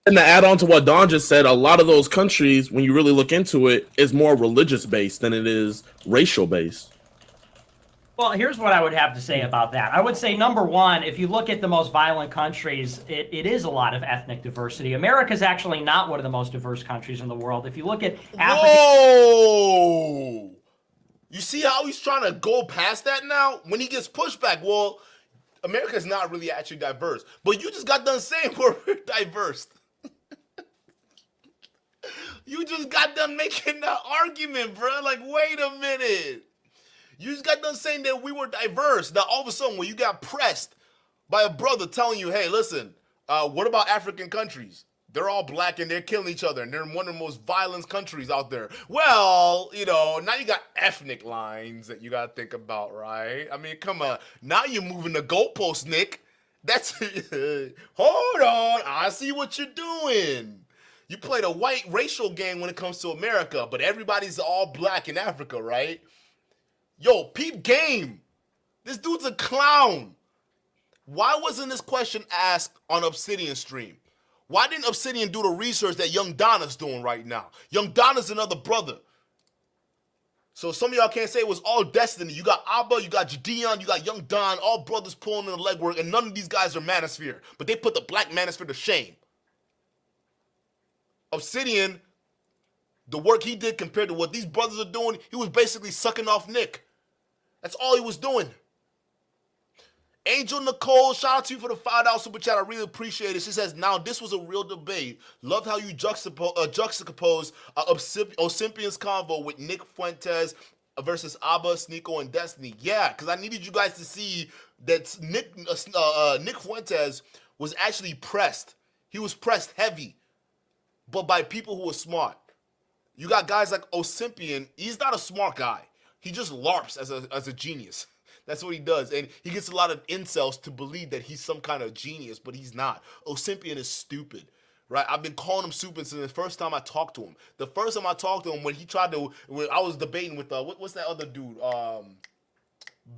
And to add on to what Don just said, a lot of those countries, when you really look into it, is more religious based than it is racial based. Well, here's what I would have to say about that. I would say, number one, if you look at the most violent countries, it is a lot of ethnic diversity. America is actually not one of the most diverse countries in the world. If you look at Africa... Whoa! You see how he's trying to go past that now? When he gets pushback, well, America is not really actually diverse. But you just got done saying we're diverse. You just got done making that argument, bro. Like, wait a minute. You just got done saying that we were diverse. Now, all of a sudden, when you got pressed by a brother telling you, hey, listen, what about African countries? They're all black and they're killing each other and they're one of the most violent countries out there. Well, now you got ethnic lines that you got to think about, right? I mean, come on. Now you're moving the goalpost, Nick. That's, hold on. I see what you're doing. You played a white racial game when it comes to America, but everybody's all black in Africa, right? Yo, peep game. This dude's a clown. Why wasn't this question asked on Obsidian stream? Why didn't Obsidian do the research that Young Donna's doing right now? Young Donna's another brother. So some of y'all can't say it was all destiny. You got Abba, you got Jadeon, you got Young Don, all brothers pulling in the legwork, and none of these guys are Manosphere. But they put the black Manosphere to shame. Obsidian, the work he did compared to what these brothers are doing, he was basically sucking off Nick. That's all he was doing. Angel Nicole, shout out to you for the $5 super chat. I really appreciate it. She says, now this was a real debate. Loved how you juxtapose Olympian's convo with Nick Fuentes versus Abba, Sneeko, and Destiny. Yeah, because I needed you guys to see that Nick Fuentes was actually pressed. He was pressed heavy, but by people who were smart. You got guys like Olympian. He's not a smart guy. He just LARPs as a genius. That's what he does. And he gets a lot of incels to believe that he's some kind of genius, but he's not. Olympian is stupid, right? I've been calling him stupid since the first time I talked to him. The first time I talked to him, when I was debating with, what's that other dude?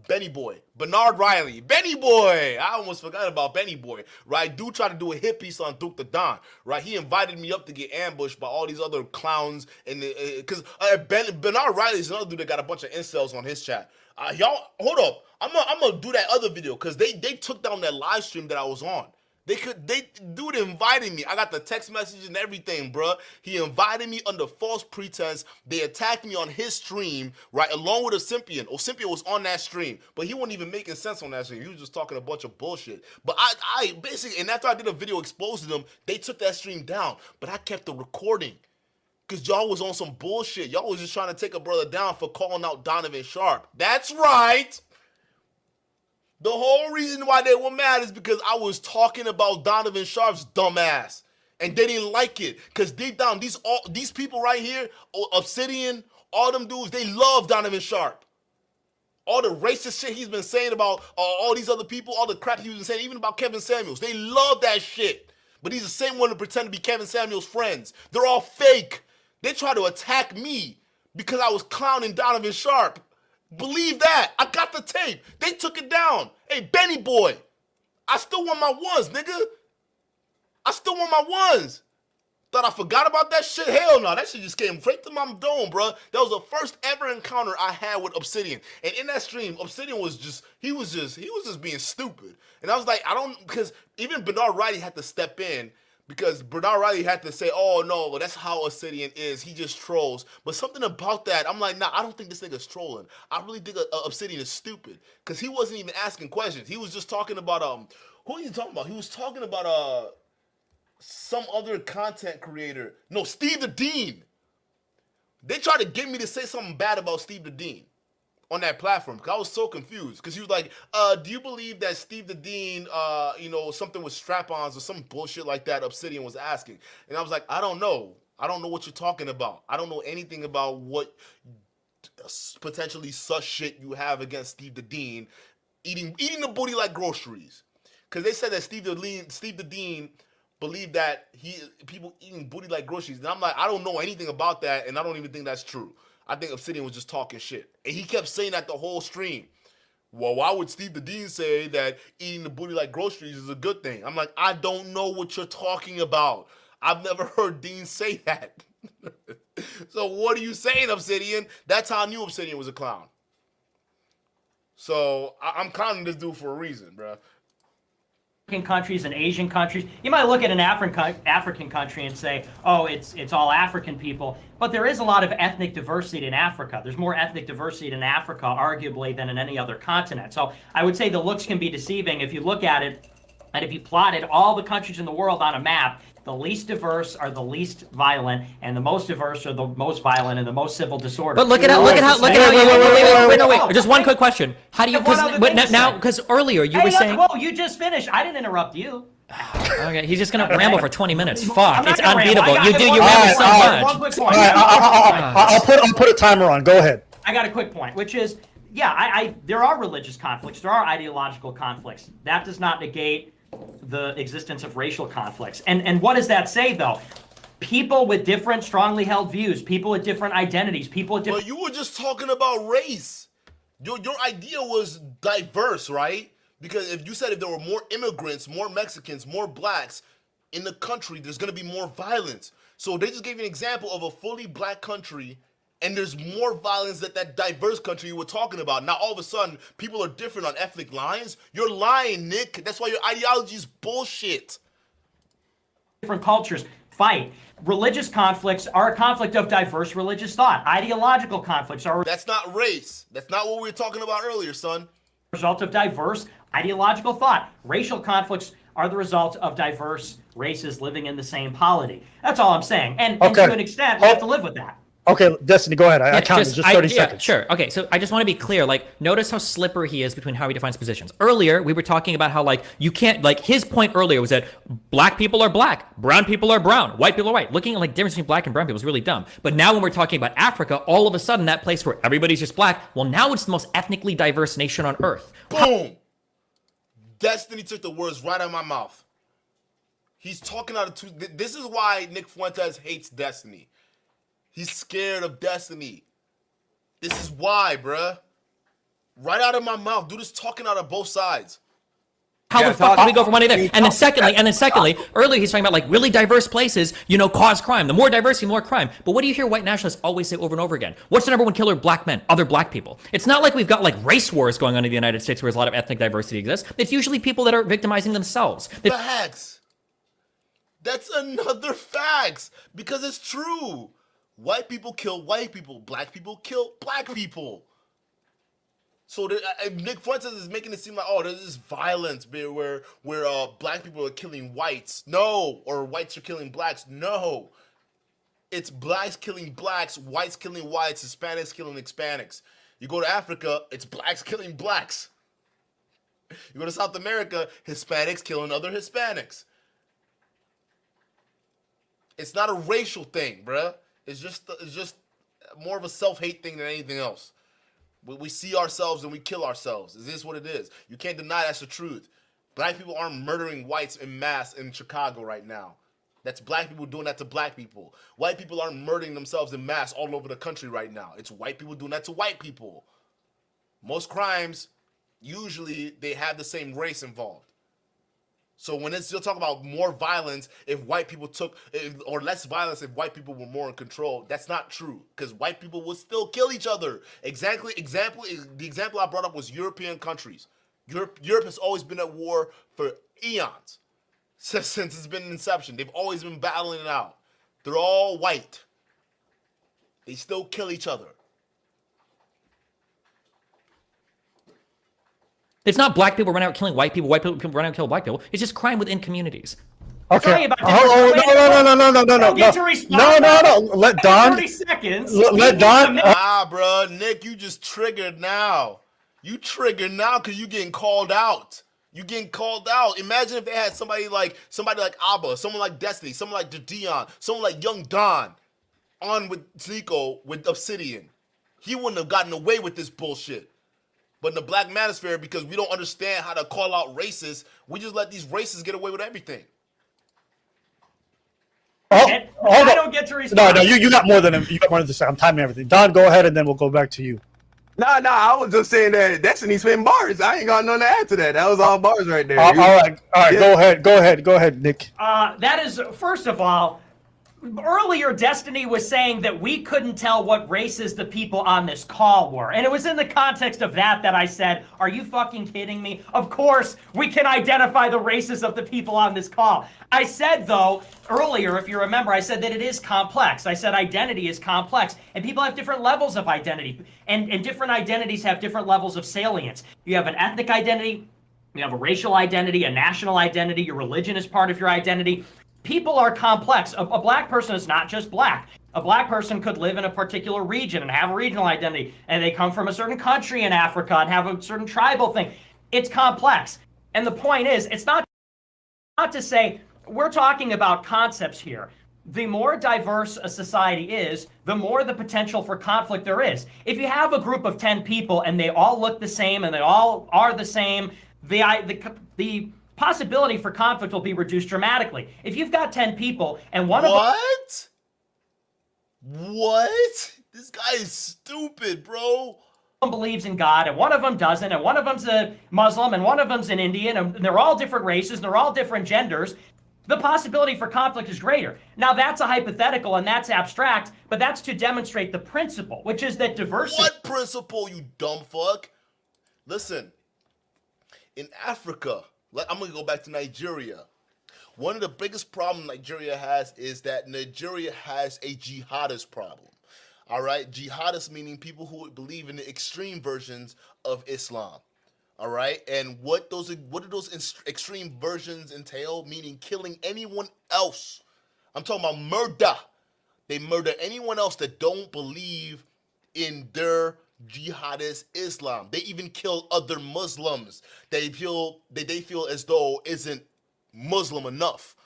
Benny Boy. Bernard Riley. Benny Boy! I almost forgot about Benny Boy, right? Dude tried to do a hit piece on Duke the Don, right? He invited me up to get ambushed by all these other clowns. Because Bernard Riley is another dude that got a bunch of incels on his chat. Y'all, hold up. I'm gonna do that other video because they took down that live stream that I was on. Dude invited me. I got the text message and everything, bruh. He invited me under false pretense. They attacked me on his stream, right, along with Olympian. Olympian was on that stream, but he wasn't even making sense on that stream. He was just talking a bunch of bullshit. But I basically, and after I did a video exposing them, they took that stream down. But I kept the recording because y'all was on some bullshit. Y'all was just trying to take a brother down for calling out Donovan Sharp. That's right. The whole reason why they were mad is because I was talking about Donovan Sharp's dumb ass. And they didn't like it. Because deep down, these people right here, Obsidian, all them dudes, they love Donovan Sharp. All the racist shit he's been saying about all these other people, all the crap he's been saying, even about Kevin Samuels. They love that shit. But he's the same one to pretend to be Kevin Samuels' friends. They're all fake. They try to attack me because I was clowning Donovan Sharp. Believe that. I got the tape. They took it down. Hey, Benny Boy. I still want my ones, nigga. I still want my ones. Thought I forgot about that shit? Hell no. That shit just came straight to my dome, bro. That was the first ever encounter I had with Obsidian. And in that stream, Obsidian was just being stupid. And I was like, because even Bernard Riley had to step in. Because Bernard Riley had to say, oh, no, that's how Obsidian is. He just trolls. But something about that, I'm like, nah, I don't think this nigga's trolling. I really think Obsidian is stupid. Because he wasn't even asking questions. He was just talking about, who are you talking about? He was talking about some other content creator. No, Steve the Dean. They tried to get me to say something bad about Steve the Dean on that platform, because I was so confused. Because he was like, do you believe that Steve the Dean, something with strap-ons or some bullshit like that Obsidian was asking? And I was like, I don't know. I don't know what you're talking about. I don't know anything about what potentially such shit you have against Steve the Dean. eating the booty like groceries, because they said that Steve the Dean believed that people eating booty like groceries, and I'm like, I don't know anything about that, and I don't even think that's true. I think Obsidian was just talking shit, and he kept saying that the whole stream. Well, why would Steve the Dean say that eating the booty like groceries is a good thing? I'm like, I don't know what you're talking about. I've never heard Dean say that. So what are you saying, Obsidian? That's how I knew Obsidian was a clown. So I'm clowning this dude for a reason, bro. Countries and Asian countries. You might look at an African country and say, oh, it's all African people. But there is a lot of ethnic diversity in Africa. There's more ethnic diversity in Africa, arguably, than in any other continent. So I would say the looks can be deceiving if you look at it, and if you plotted all the countries in the world on a map, the least diverse are the least violent, and the most diverse are the most violent and the most civil disorder. But look at how. Wait. Just one quick question. How do you? Because earlier you were saying. Whoa, you just finished. I didn't interrupt you. Okay, he's just gonna ramble for 20 minutes. Fuck, it's gonna unbeatable. ramble. You ramble so much. One quick point. I'll put a timer on. Go ahead. I got a quick point, which is, yeah, there are religious conflicts. There are ideological conflicts. That does not negate the existence of racial conflicts. And what does that say, though? People with different strongly held views, people with different identities, people with different... But you were just talking about race. Your idea was diverse, right? Because if you said if there were more immigrants, more Mexicans, more blacks in the country, there's going to be more violence. So they just gave you an example of a fully black country, and there's more violence than that diverse country you were talking about. Now, all of a sudden, people are different on ethnic lines. You're lying, Nick. That's why your ideology is bullshit. Different cultures fight. Religious conflicts are a conflict of diverse religious thought. Ideological conflicts are... That's not race. That's not what we were talking about earlier, son. Result of diverse ideological thought. Racial conflicts are the result of diverse races living in the same polity. That's all I'm saying. And to an extent, we have to live with that. Okay, Destiny, go ahead. I counted just 30 seconds. Sure. Okay, so I just want to be clear. Like, notice how slippery he is between how he defines positions. Earlier, we were talking about how, like, you can't, like, his point earlier was that black people are black, brown people are brown, white people are white. Looking at, like, difference between black and brown people is really dumb. But now when we're talking about Africa, all of a sudden, that place where everybody's just black, well, now it's the most ethnically diverse nation on earth. Boom! Destiny took the words right out of my mouth. He's talking out of two. This is why Nick Fuentes hates Destiny. He's scared of Destiny. This is why, bruh. Right out of my mouth. Dude is talking out of both sides. How the fuck do we go from one to the other? And then secondly, earlier he's talking about like really diverse places, cause crime. The more diversity, more crime. But what do you hear white nationalists always say over and over again? What's the number one killer of black men? Other black people. It's not like we've got like race wars going on in the United States where there's a lot of ethnic diversity exists. It's usually people that are victimizing themselves. Facts. That's another facts. Because it's true. White people kill white people. Black people kill black people. So Nick Fuentes is making it seem like, oh, there's this violence where black people are killing whites. No. Or whites are killing blacks. No. It's blacks killing blacks, whites killing whites, Hispanics killing Hispanics. You go to Africa, it's blacks killing blacks. You go to South America, Hispanics killing other Hispanics. It's not a racial thing, bruh. It's just more of a self-hate thing than anything else. We see ourselves and we kill ourselves. Is this what it is? You can't deny that's the truth. Black people aren't murdering whites en masse in Chicago right now. That's black people doing that to black people. White people aren't murdering themselves en masse all over the country right now. It's white people doing that to white people. Most crimes, usually they have the same race involved. So when you're talking about more violence if white people or less violence if white people were more in control, that's not true because white people would still kill each other. The example I brought up was European countries. Europe has always been at war for eons since it's been inception. They've always been battling it out. They're all white. They still kill each other. It's not black people running out killing white people running out killing black people. It's just crime within communities. Okay. No. Let Don. 30 seconds. Let Don. Bro, Nick, you just triggered now. You triggered now because you getting called out. You getting called out. Imagine if they had somebody like Abba, someone like Destiny, someone like Dion, someone like Young Don on with Zico with Obsidian. He wouldn't have gotten away with this bullshit. But in the black manosphere, because we don't understand how to call out racists, we just let these racists get away with everything. I don't get to respond. No, you got more than him. You got more than this. I'm timing everything. Don, go ahead, and then we'll go back to you. Nah, I was just saying that Destiny spin bars. I ain't got nothing to add to that. That was all bars right there. All right. Yeah. Go ahead, Nick. That is, first of all, earlier Destiny was saying that we couldn't tell what races the people on this call were. And it was in the context of that I said, are you fucking kidding me? Of course we can identify the races of the people on this call. I said, though, earlier, if you remember, I said that it is complex. I said identity is complex. And people have different levels of identity. And different identities have different levels of salience. You have an ethnic identity, you have a racial identity, a national identity, your religion is part of your identity. People are complex. A black person is not just black. A black person could live in a particular region and have a regional identity, and they come from a certain country in Africa and have a certain tribal thing. It's complex. And the point is, it's not to say, we're talking about concepts here. The more diverse a society is, the more the potential for conflict there is. If you have a group of 10 people and they all look the same and they all are the same, the possibility for conflict will be reduced dramatically. If you've got 10 people and one of them... What? This guy is stupid, bro. Believes in God and one of them doesn't, and one of them's a Muslim and one of them's an Indian, and they're all different races and they're all different genders, the possibility for conflict is greater. Now that's a hypothetical and that's abstract, but that's to demonstrate the principle, which is that diversity... What principle, you dumb fuck? Listen, in Africa, I'm going to go back to Nigeria. One of the biggest problems Nigeria has is that Nigeria has a jihadist problem. All right? Jihadists meaning people who believe in the extreme versions of Islam. All right? And what do those extreme versions entail? Meaning killing anyone else. I'm talking about murder. They murder anyone else that don't believe in their jihadist Islam. They even kill other Muslims they feel as though isn't Muslim enough.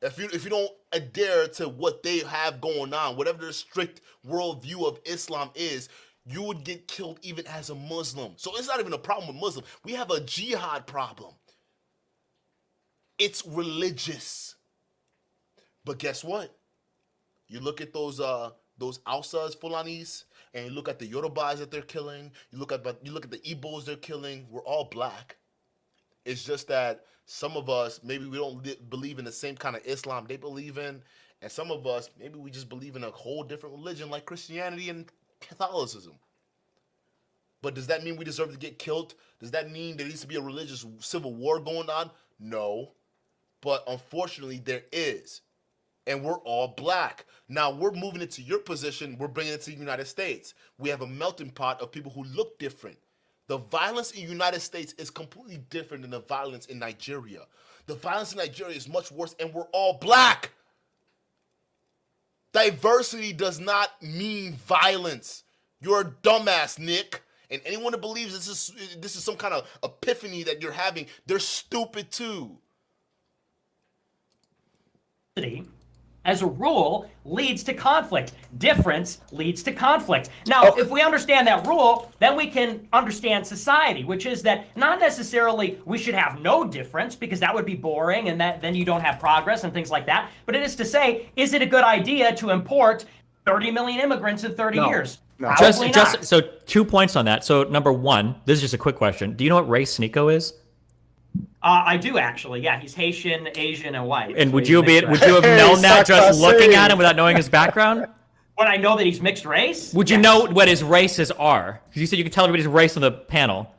If you don't adhere to what they have going on, whatever their strict worldview of Islam is, you would get killed even as a Muslim. So it's not even a problem with Muslim. We have a jihad problem. It's religious. But guess what? You look at those Hausas, Fulanis, and you look at the Yorubas that they're killing, you look at the Igbos they're killing, we're all black. It's just that some of us, maybe we don't believe in the same kind of Islam they believe in, and some of us, maybe we just believe in a whole different religion like Christianity and Catholicism. But does that mean we deserve to get killed? Does that mean there needs to be a religious civil war going on? No. But unfortunately, there is. And we're all black. Now, we're moving into your position. We're bringing it to the United States. We have a melting pot of people who look different. The violence in the United States is completely different than the violence in Nigeria. The violence in Nigeria is much worse, and we're all black. Diversity does not mean violence. You're a dumbass, Nick. And anyone that believes this is some kind of epiphany that you're having, they're stupid too. As a rule, leads to conflict. Difference leads to conflict. Now, if we understand that rule, then we can understand society, which is that not necessarily we should have no difference, because that would be boring and then you don't have progress and things like that. But it is to say, is it a good idea to import 30 million immigrants in 30 years? No. Just so 2 points on that. So number one, this is just a quick question. Do you know what race Sneeko is? I do actually. Yeah, he's Haitian, Asian, and white. And would you have known that just looking at him without knowing his background? Would I know that he's mixed race? Would you know what his races are? Because you said you could tell everybody's race on the panel.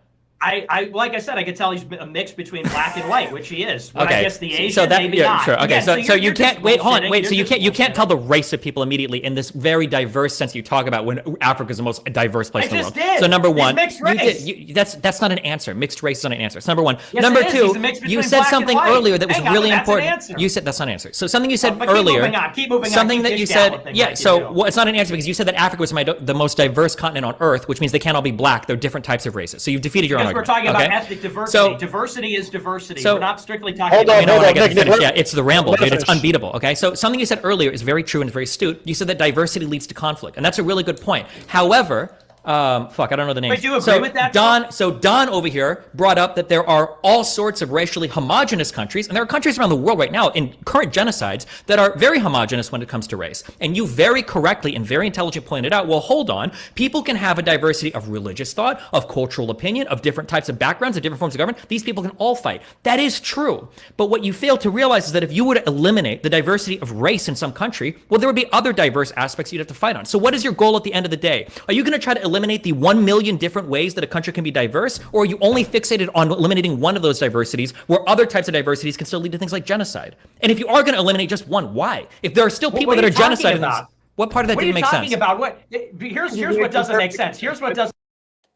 I like I said, I could tell he's a mix between black and white, which he is. But okay. I guess the Asian, maybe not. Sure. Okay, yeah, so you can't wait. Hold on, wait. So you can't tell the race of people immediately in this very diverse sense you talk about when Africa is the most diverse place in the world. Did. So number one, mixed race. That's not an answer. Mixed race is not an answer. So number one. Yes, number it is. two, you said something earlier that was really important. An you said that's not an answer. So something you said but earlier. Keep moving on. Something that you said. Yeah. So it's not an answer because you said that Africa was the most diverse continent on Earth, which means they can't all be black. They're different types of races. So you've defeated your own argument. We're talking about ethnic diversity. So, diversity is diversity. So, we're not strictly talking about... Yeah, it's the ramble, dude. It's unbeatable, okay? So something you said earlier is very true and very astute. You said that diversity leads to conflict, and that's a really good point. However, Fuck, I don't know the name. Wait, do you agree with that, Don over here brought up that there are all sorts of racially homogenous countries, and there are countries around the world right now in current genocides that are very homogenous when it comes to race. And you very correctly and very intelligently pointed out, well, hold on, people can have a diversity of religious thought, of cultural opinion, of different types of backgrounds, of different forms of government. These people can all fight. That is true. But what you fail to realize is that if you were to eliminate the diversity of race in some country, well, there would be other diverse aspects you'd have to fight on. So what is your goal at the end of the day? Are you going to try to eliminate the 1 million different ways that a country can be diverse, or are you only fixated on eliminating one of those diversities where other types of diversities can still lead to things like genocide? And if you are going to eliminate just one, why? If there are still people that are genociding, what part of that didn't make sense? What are you talking about? Here's what doesn't make sense. Here's what doesn't.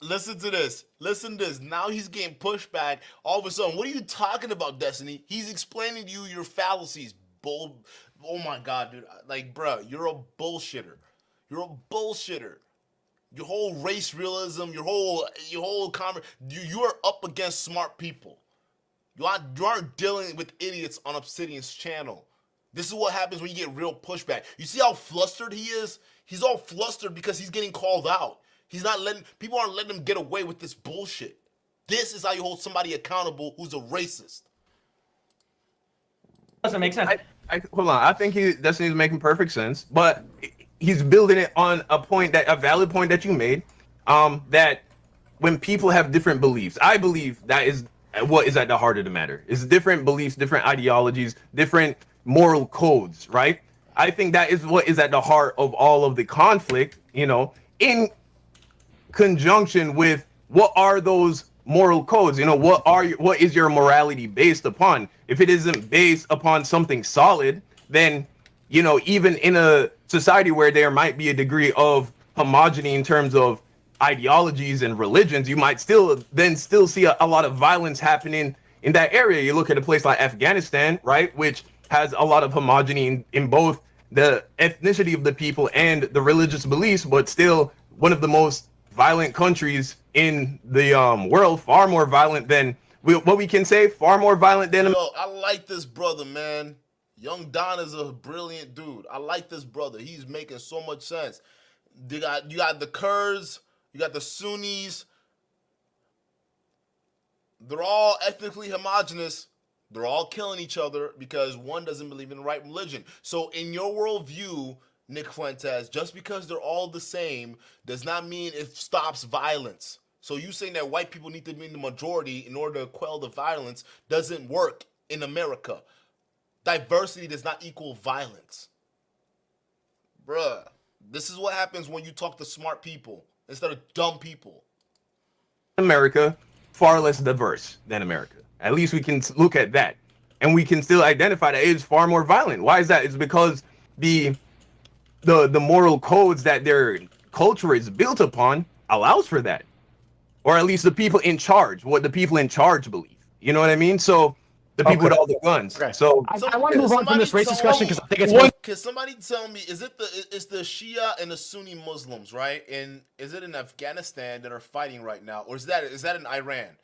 Listen to this. Listen to this. Now he's getting pushback. All of a sudden, what are you talking about, Destiny? He's explaining to you your fallacies. Oh my God, dude. Like, bruh, you're a bullshitter. You're a bullshitter. Your whole race realism, you are up against smart people. You aren't dealing with idiots on Obsidian's channel. This is what happens when you get real pushback. You see how flustered he is? He's all flustered because he's getting called out. People aren't letting him get away with this bullshit. This is how you hold somebody accountable who's a racist. Doesn't make sense. Hold on. I think Destiny's making perfect sense, but he's building it on a valid point that you made, that when people have different beliefs, I believe that is what is at the heart of the matter. It's different beliefs, different ideologies, different moral codes, right? I think that is what is at the heart of all of the conflict, in conjunction with what are those moral codes? What is your morality based upon? If it isn't based upon something solid, then even in a society where there might be a degree of homogeny in terms of ideologies and religions, you might still see a lot of violence happening in that area. You look at a place like Afghanistan, right, which has a lot of homogeny in both the ethnicity of the people and the religious beliefs, but still one of the most violent countries in the world, far more violent than far more violent than. Yo, I like this brother, man. Young Don is a brilliant dude. I like this brother. He's making so much sense. You got the Kurds, you got the Sunnis. They're all ethnically homogenous. They're all killing each other because one doesn't believe in the right religion. So in your worldview, Nick Fuentes, just because they're all the same does not mean it stops violence. So you saying that white people need to be in the majority in order to quell the violence doesn't work in America. Diversity does not equal violence. Bruh, this is what happens when you talk to smart people instead of dumb people. America, far less diverse than America. At least we can look at that. And we can still identify that it is far more violent. Why is that? It's because the moral codes that their culture is built upon allows for that. Or at least the people in charge, what the people in charge believe. You know what I mean? So the people with all the guns. Okay. So I want to move on from this race discussion because I think it's one. Can somebody tell me, it's the Shia and the Sunni Muslims, right? And is it in Afghanistan that are fighting right now, or is that in Iran?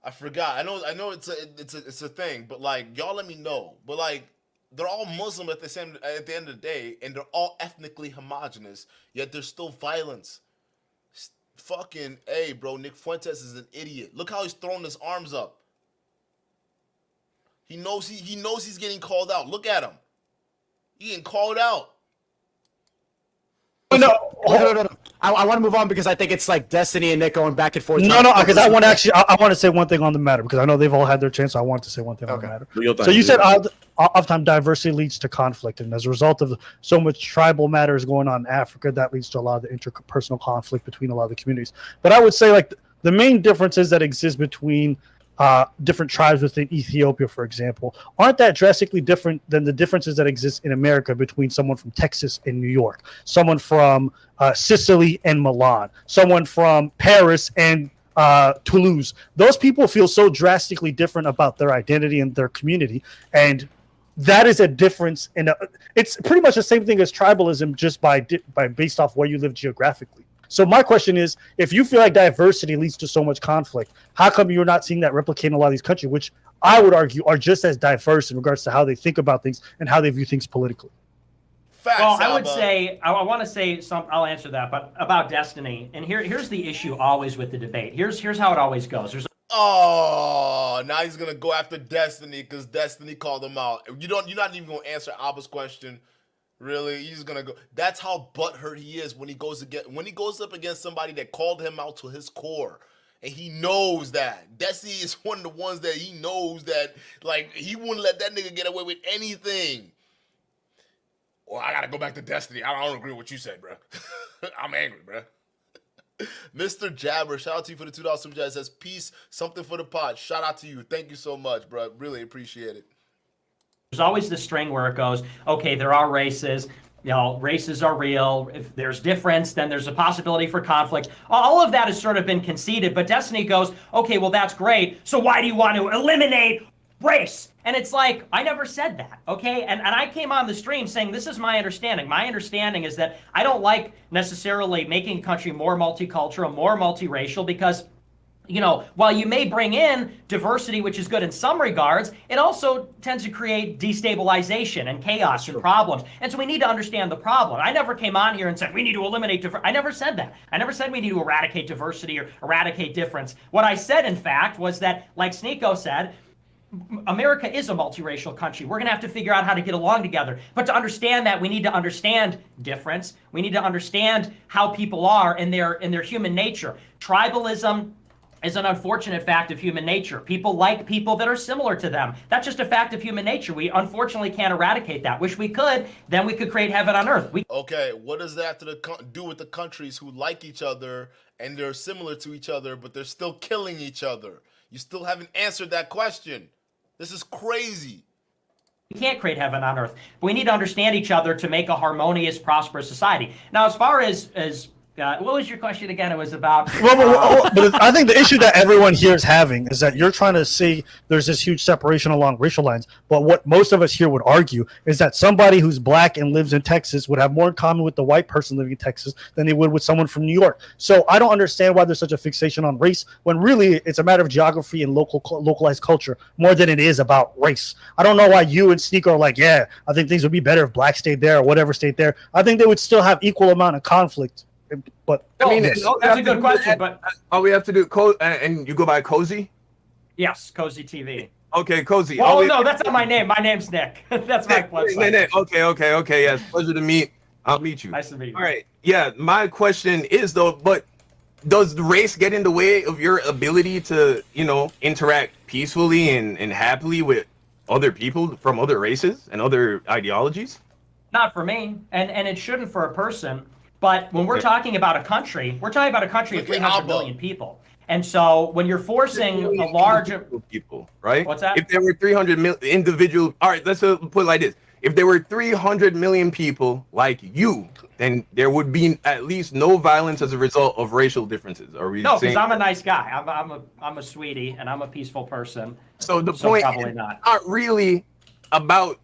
I forgot. I know it's a thing, but like y'all let me know. But like they're all Muslim at the end of the day, and they're all ethnically homogenous. Yet there's still violence. Fucking A, bro. Nick Fuentes is an idiot. Look how he's throwing his arms up. He knows he's getting called out. Look at him. He getting called out. No. I want to move on because I think it's like Destiny and Nick going back and forth. No, because I want to say one thing on the matter because I know they've all had their chance. So I want to say one thing on the matter. So you said oftentimes diversity leads to conflict, and as a result of so much tribal matters going on in Africa, that leads to a lot of the interpersonal conflict between a lot of the communities. But I would say like the main differences that exist between different tribes within Ethiopia, for example, aren't that drastically different than the differences that exist in America between someone from Texas and New York, someone from Sicily and Milan, someone from Paris and Toulouse. Those people feel so drastically different about their identity and their community, and that is a difference. It's pretty much the same thing as tribalism, just by based off where you live geographically. So my question is, if you feel like diversity leads to so much conflict, how come you're not seeing that replicate in a lot of these countries, which I would argue are just as diverse in regards to how they think about things and how they view things politically? Facts, Well, I would Saba. say I want to say something. I'll answer that, but about Destiny. And here's the issue always with the debate. Here's how it always goes. There's Oh, now he's gonna go after Destiny because Destiny called him out. You're not even gonna answer Abba's question. Really, he's gonna go. That's how butthurt he is when he goes up against somebody that called him out to his core, and he knows that. Destiny is one of the ones that he knows that, like, he wouldn't let that nigga get away with anything. Well, I gotta go back to Destiny. I don't agree with what you said, bro. I'm angry, bro. Mr. Jabber, shout out to you for the $2 super chat. It says peace, something for the pod. Shout out to you. Thank you so much, bro. Really appreciate it. There's always the string where it goes, okay, there are races. You know, races are real. If there's difference, then there's a possibility for conflict. All of that has sort of been conceded, but Destiny goes, okay, well, that's great. So why do you want to eliminate race? And it's like, I never said that, okay? And I came on the stream saying, this is my understanding. My understanding is that I don't like necessarily making a country more multicultural, more multiracial, because, you know, while you may bring in diversity, which is good in some regards, it also tends to create destabilization and chaos and problems. And so we need to understand the problem. I never came on here and said, we need to eliminate diversity. I never said that. I never said we need to eradicate diversity or eradicate difference. What I said, in fact, was that, like Sneeko said, America is a multiracial country. We're going to have to figure out how to get along together. But to understand that, we need to understand difference. We need to understand how people are in their human nature. Tribalism is an unfortunate fact of human nature. People like people that are similar to them. That's just a fact of human nature. We unfortunately can't eradicate that. Wish we could. Then we could create heaven on earth. Okay, what does that have to do with the countries who like each other and they're similar to each other, but they're still killing each other? You still haven't answered that question. This is crazy. We can't create heaven on earth. But we need to understand each other to make a harmonious, prosperous society. Now, as far as what was your question again? It was about. But I think the issue that everyone here is having is that you're trying to see there's this huge separation along racial lines. But what most of us here would argue is that somebody who's black and lives in Texas would have more in common with the white person living in Texas than they would with someone from New York. So I don't understand why there's such a fixation on race when really it's a matter of geography and localized culture more than it is about race. I don't know why you and Sneaker are like, yeah, I think things would be better if black stayed there or whatever stayed there. I think they would still have equal amount of conflict. But I mean, yes. That's a good question. But all we have to do, and you go by Cozy? Yes, Cozy TV. Okay, Cozy. Oh no, that's not my name. My name's Nick. That's my website. Nick. Okay. Yes, pleasure to meet. I'll meet you. Nice to meet you. All right. Yeah, my question is though, but does the race get in the way of your ability to, you know, interact peacefully and happily with other people from other races and other ideologies? Not for me, and it shouldn't for a person. But when we're talking about a country, we're talking about a country of 300 million people. And so when you're forcing a large people, right? What's that? If there were 300 million individual, all right, let's put it like this. If there were 300 million people like you, then there would be at least no violence as a result of racial differences. Are we? No, because I'm a nice guy. I'm a sweetie, and I'm a peaceful person. So the point probably is not really about.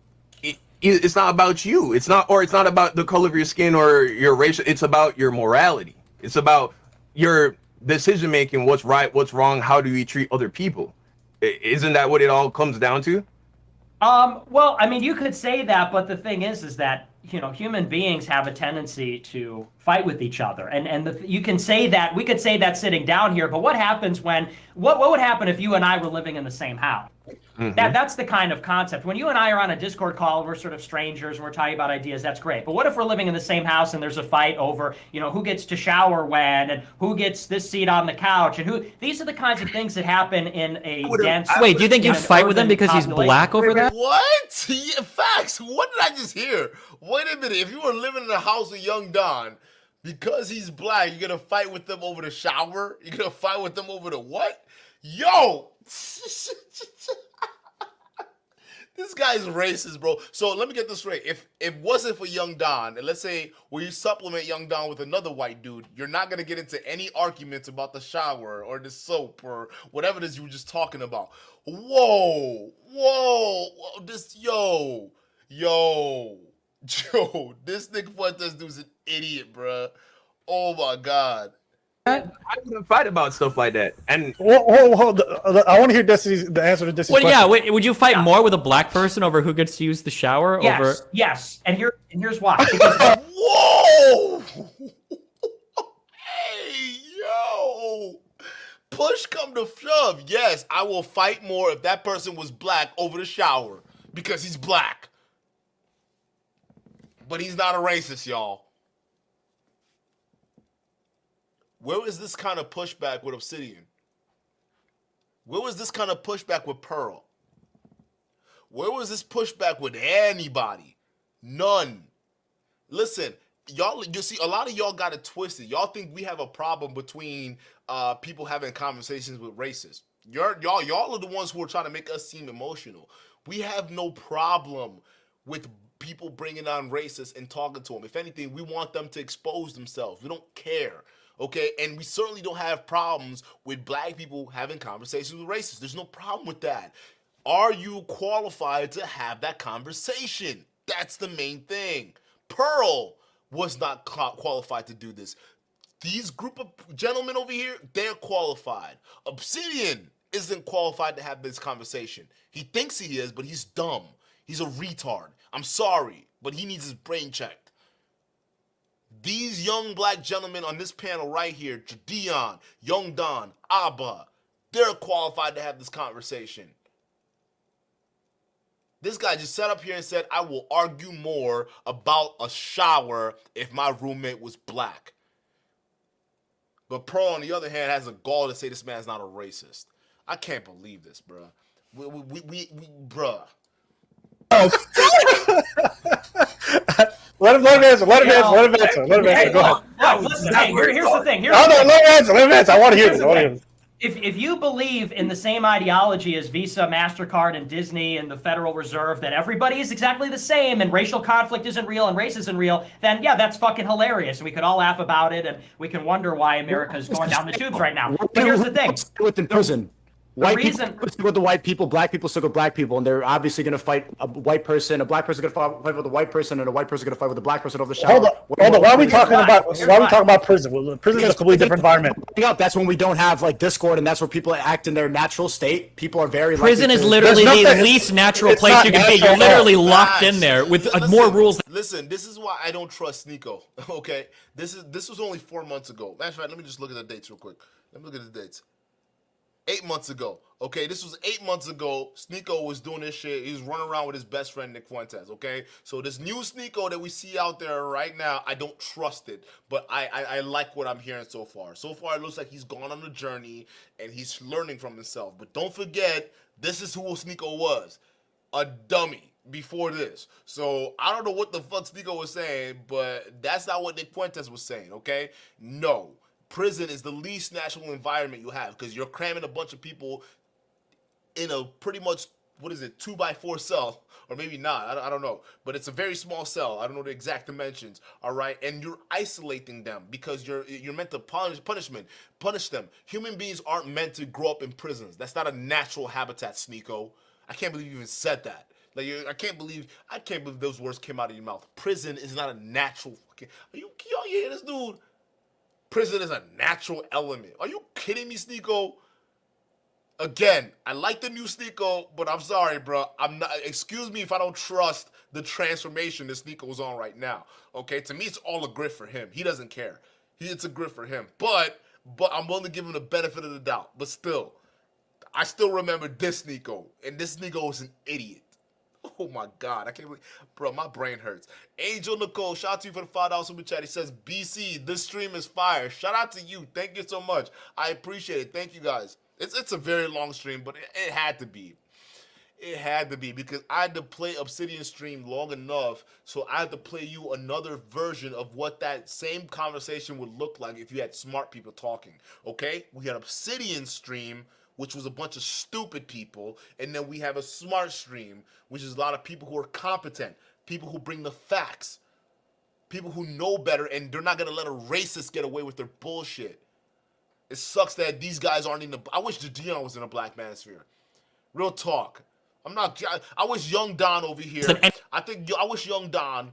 It's not about you. It's not about the color of your skin or your race. It's about your morality. It's about your decision making. What's right? What's wrong? How do you treat other people? Isn't that what it all comes down to? Well, I mean, you could say that, but the thing is that, you know, human beings have a tendency to fight with each other, and you can say that. We could say that sitting down here, but what happens when? What would happen if you and I were living in the same house? Mm-hmm. That's the kind of concept. When you and I are on a Discord call, we're sort of strangers and we're talking about ideas. That's great. But what if we're living in the same house and there's a fight over, you know, who gets to shower when and who gets this seat on the couch and who? These are the kinds of things that happen in a dense. Wait, do you think you'd fight with him because he's black over that? What? Yeah, facts. What did I just hear? Wait a minute. If you were living in the house with Young Don, because he's black, you're gonna fight with them over the shower? You're gonna fight with them over the what? Yo! This guy's racist, bro. So let me get this straight. If it wasn't for Young Don, and let's say you supplement Young Don with another white dude, you're not gonna get into any arguments about the shower or the soap or whatever it is you were just talking about. Whoa, this this Nick Fuentes dude's an idiot, bruh. Oh my god. I wouldn't fight about stuff like that. And hold. I want to hear the answer to Destiny's Well, question. yeah. Would you fight more with a black person over who gets to use the shower? Yes, Over yes, and here's why. Because Whoa! Hey, yo! Push come to shove. Yes, I will fight more if that person was black over the shower because he's black. But he's not a racist, y'all. Where was this kind of pushback with Obsidian? Where was this kind of pushback with Pearl? Where was this pushback with anybody? None. Listen, y'all, you see, a lot of y'all got it twisted. Y'all think we have a problem between people having conversations with racists. Y'all are the ones who are trying to make us seem emotional. We have no problem with people bringing on racists and talking to them. If anything, we want them to expose themselves. We don't care. Okay, and we certainly don't have problems with black people having conversations with racists. There's no problem with that. Are you qualified to have that conversation? That's the main thing. Pearl was not qualified to do this. These group of gentlemen over here, they're qualified. Obsidian isn't qualified to have this conversation. He thinks he is, but he's dumb. He's a retard. I'm sorry, but he needs his brain checked. These young black gentlemen on this panel right here, Jadion, Young Don, Abba, they're qualified to have this conversation. This guy just sat up here and said, I will argue more about a shower if my roommate was black. But Pearl, on the other hand, has a gall to say this man's not a racist. I can't believe this, bruh. Bruh. Let him answer. Let him answer. Go ahead. No, listen, hey, here's the thing. Let him answer. I want to hear this. If you believe in the same ideology as Visa, MasterCard, and Disney and the Federal Reserve, that everybody is exactly the same and racial conflict isn't real and race isn't real, then yeah, that's fucking hilarious. We could all laugh about it and we can wonder why America is going down the tubes right now. But here's the thing. Within prison. White people stick with the white people, black people stick with black people, and they're obviously going to fight a white person, a black person going to fight with a white person, and a white person going to fight with a black person over the shower. Hold on. Why are we talking about prison? Well, prison is a completely different environment. That's when we don't have like Discord, and that's where people act in their natural state. People are very prison is literally the least natural place you can be. You're literally locked in there with more rules. Listen, this is why I don't trust Sneeko. Okay, this was only 4 months ago. Matter of fact, let me just look at the dates real quick. Let me look at the dates. 8 months ago. Okay, this was 8 months ago. Sneeko was doing this shit. He was running around with his best friend, Nick Fuentes, okay? So this new Sneeko that we see out there right now, I don't trust it. But I like what I'm hearing so far. So far, it looks like he's gone on a journey, and he's learning from himself. But don't forget, this is who Sneeko was. A dummy before this. So I don't know what the fuck Sneeko was saying, but that's not what Nick Fuentes was saying, okay? No. Prison is the least natural environment you have because you're cramming a bunch of people in a pretty much, 2x4 cell, or maybe not, I don't know, but it's a very small cell. I don't know the exact dimensions, all right? And you're isolating them because you're meant to punish them. Human beings aren't meant to grow up in prisons. That's not a natural habitat, Sneeko. I can't believe you even said that. Like, I can't believe those words came out of your mouth. Prison is not a natural fucking. Y'all hear this dude? Prison is a natural element. Are you kidding me, Sneeko? Again, I like the new Sneeko, but I'm sorry, bro. I'm not. Excuse me if I don't trust the transformation that Sneeko's on right now. Okay, to me, it's all a grift for him. He doesn't care. It's a grift for him. But I'm willing to give him the benefit of the doubt. But still, I still remember this Sneeko, and this Sneeko is an idiot. Oh my God, I can't believe, bro, my brain hurts. Angel Nicole, shout out to you for the $5 super chat. He says, BC, this stream is fire. Shout out to you. Thank you so much. I appreciate it. Thank you guys. It's a very long stream, but it had to be. It had to be because I had to play Obsidian stream long enough, so I had to play you another version of what that same conversation would look like if you had smart people talking, okay? We had Obsidian stream, which was a bunch of stupid people, and then we have a smart stream, which is a lot of people who are competent, people who bring the facts, people who know better, and they're not going to let a racist get away with their bullshit. It sucks that these guys aren't in the... I wish Jadion was in a black manosphere. Real talk. I wish Young Don over here... I wish Young Don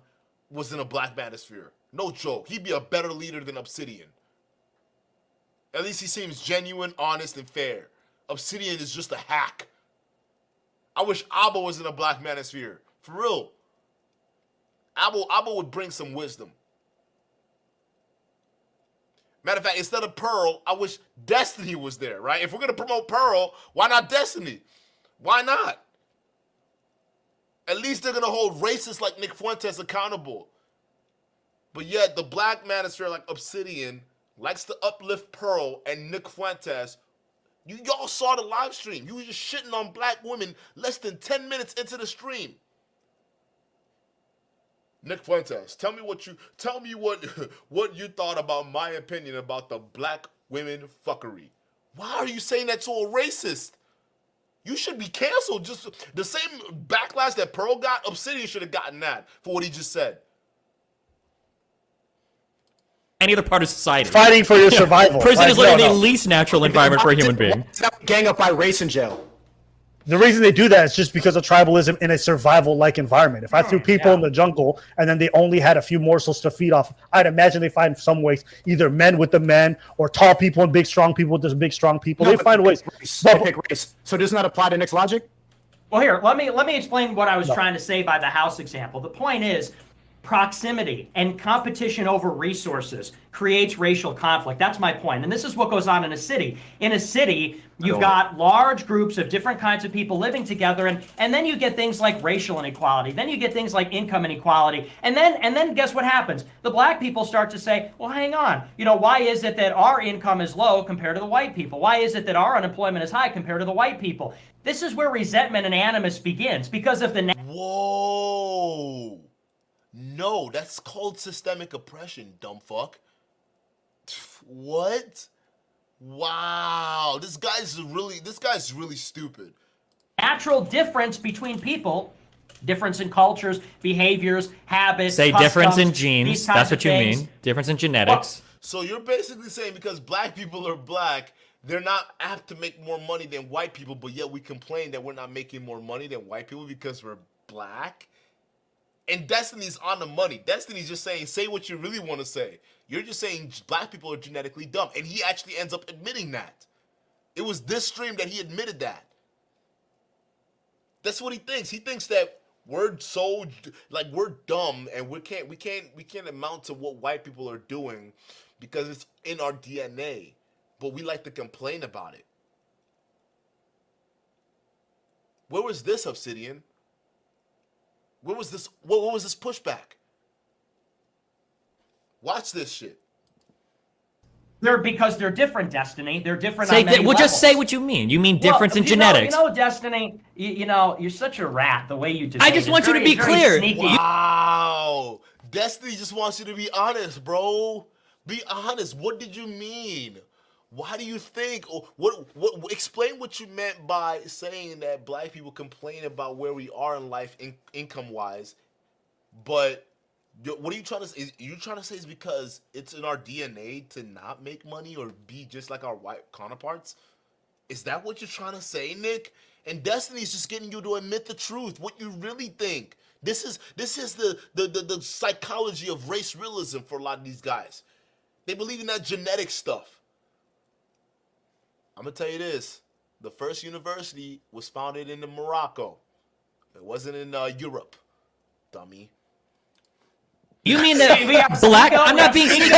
was in a black manosphere. No joke. He'd be a better leader than Obsidian. At least he seems genuine, honest, and fair. Obsidian is just a hack. I wish Abba was in a Black Manosphere. For real. Abba would bring some wisdom. Matter of fact, instead of Pearl, I wish Destiny was there, right? If we're going to promote Pearl, why not Destiny? Why not? At least they're going to hold racists like Nick Fuentes accountable. But yet, the Black Manosphere like Obsidian likes to uplift Pearl and Nick Fuentes. Y'all saw the live stream. You were just shitting on black women less than 10 minutes into the stream. Nick Fuentes, tell me what you thought about my opinion about the black women fuckery. Why are you saying that to a racist? You should be canceled. Just the same backlash that Pearl got, Obsidian should have gotten that for what he just said. Any other part of society. Fighting for your survival. Prison Like, is literally no. the least natural environment for a human being. Gang up by race in jail. The reason they do that is just because of tribalism in a survival-like environment. If I threw people in the jungle and then they only had a few morsels to feed off, I'd imagine they find some ways, either men with the men or tall people and big strong people with the big strong people. No, They but find ways. They pick race. So doesn't that apply to Nick's logic? Well, here, let me explain what I was trying to say by the house example. The point is, proximity and competition over resources creates racial conflict. That's my point. And this is what goes on in a city. In a city, you've got large groups of different kinds of people living together, and then you get things like racial inequality. Then you get things like income inequality. And then guess what happens? The black people start to say, well, hang on. Why is it that our income is low compared to the white people? Why is it that our unemployment is high compared to the white people? This is where resentment and animus begins because of the... Whoa. No, that's called systemic oppression, dumb fuck. What? Wow, this guy's really stupid. Natural difference between people, difference in cultures, behaviors, habits, Say customs, difference in these genes. kinds That's of what you things. mean. Difference in genetics. So you're basically saying because black people are black, they're not apt to make more money than white people, but yet we complain that we're not making more money than white people because we're black? And Destiny's on the money. Destiny's just saying, say what you really want to say. You're just saying black people are genetically dumb. And he actually ends up admitting that. It was this stream that he admitted that. That's what he thinks. He thinks that we're dumb and we can't amount to what white people are doing because it's in our DNA. But we like to complain about it. Where was this, Obsidian? What was this pushback? Watch this shit. Because they're different, Destiny. They're different on many Well, just levels. say what you mean. You mean difference in genetics. Destiny, you're such a rat the way you debate. I just want you to be clear. Wow. Destiny just wants you to be honest, bro. Be honest. What did you mean? Why do you think, what explain what you meant by saying that black people complain about where we are in life income-wise, but what are you trying to say? You trying to say is because it's in our DNA to not make money or be just like our white counterparts? Is that what you're trying to say, Nick? And Destiny's just getting you to admit the truth, what you really think. This is the psychology of race realism for a lot of these guys. They believe in that genetic stuff. I'm going to tell you this. The first university was founded in Morocco. It wasn't in Europe, dummy. You mean that black? I'm not being sneaky.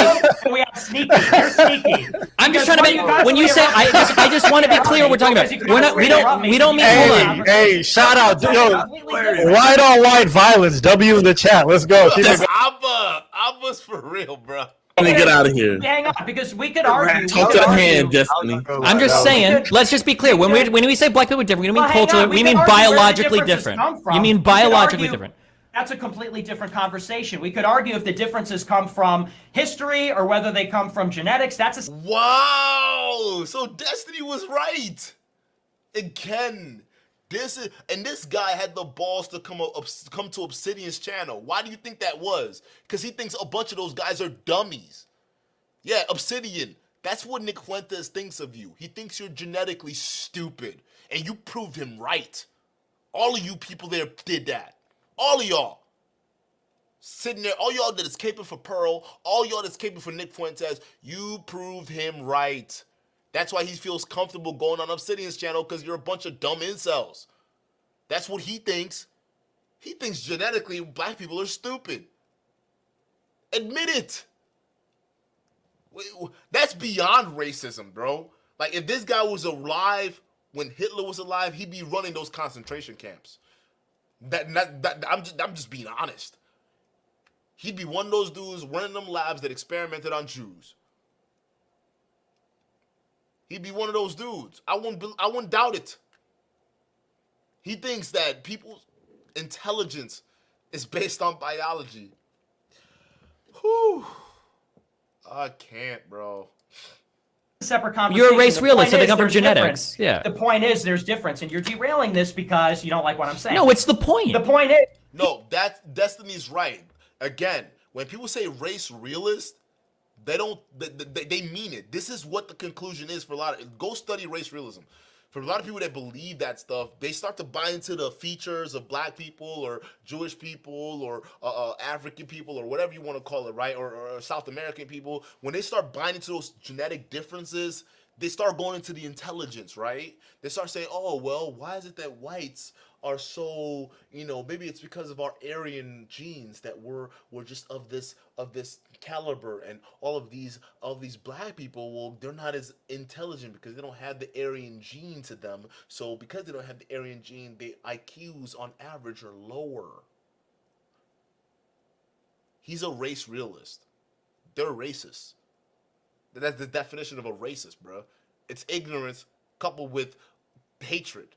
We are sneaky. You're sneaky. I'm just trying to make. When you say, I just want to be clear what we're talking about. We're not. We don't mean. Hold on. Hey, shout out, white on white violence. W in the chat. Let's go. Abba's for real, bro. Let me get out of here. Hang on, because we could argue. Talk to the hand, Destiny. I'm just saying. Let's just be clear. When we say black people are different, we don't mean culturally. We mean biologically different. You mean biologically different. That's a completely different conversation. We could argue if the differences come from history or whether they come from genetics. That's a wow. So Destiny was right. Again, this guy had the balls to come to Obsidian's channel. Why do you think that was? Because he thinks a bunch of those guys are dummies. Yeah, Obsidian. That's what Nick Fuentes thinks of you. He thinks you're genetically stupid, and you proved him right. All of you people there did that. All of y'all. Sitting there, all y'all did is caping for Pearl. All y'all that's caping for Nick Fuentes. You proved him right. That's why he feels comfortable going on Obsidian's channel, because you're a bunch of dumb incels. That's what he thinks. He thinks genetically black people are stupid. Admit it. That's beyond racism, bro. Like, if this guy was alive when Hitler was alive, he'd be running those concentration camps. I'm just being honest. He'd be one of those dudes running them labs that experimented on Jews. He'd be one of those dudes. I wouldn't doubt it. He thinks that people's intelligence is based on biology. Whew. I can't, bro. Separate conversation. You're a race The realist, point so they is come from there's genetics. difference. Yeah. The point is there's difference, and you're derailing this because you don't like what I'm saying. No, it's the point. The point is No, that's Destiny's right. Again, when people say race realist, they don't. They mean it. This is what the conclusion is for a lot of. Go study race realism. For a lot of people that believe that stuff, they start to buy into the features of black people or Jewish people or African people or whatever you want to call it, right? Or South American people. When they start buying into those genetic differences, they start going into the intelligence, right? They start saying, oh, well, why is it that whites are so, maybe it's because of our Aryan genes that we're just of this caliber, and all of these black people, well, they're not as intelligent because they don't have the Aryan gene to them. So because they don't have the Aryan gene, their IQs on average are lower. He's a race realist. They're racist. That's the definition of a racist, bro. It's ignorance coupled with hatred.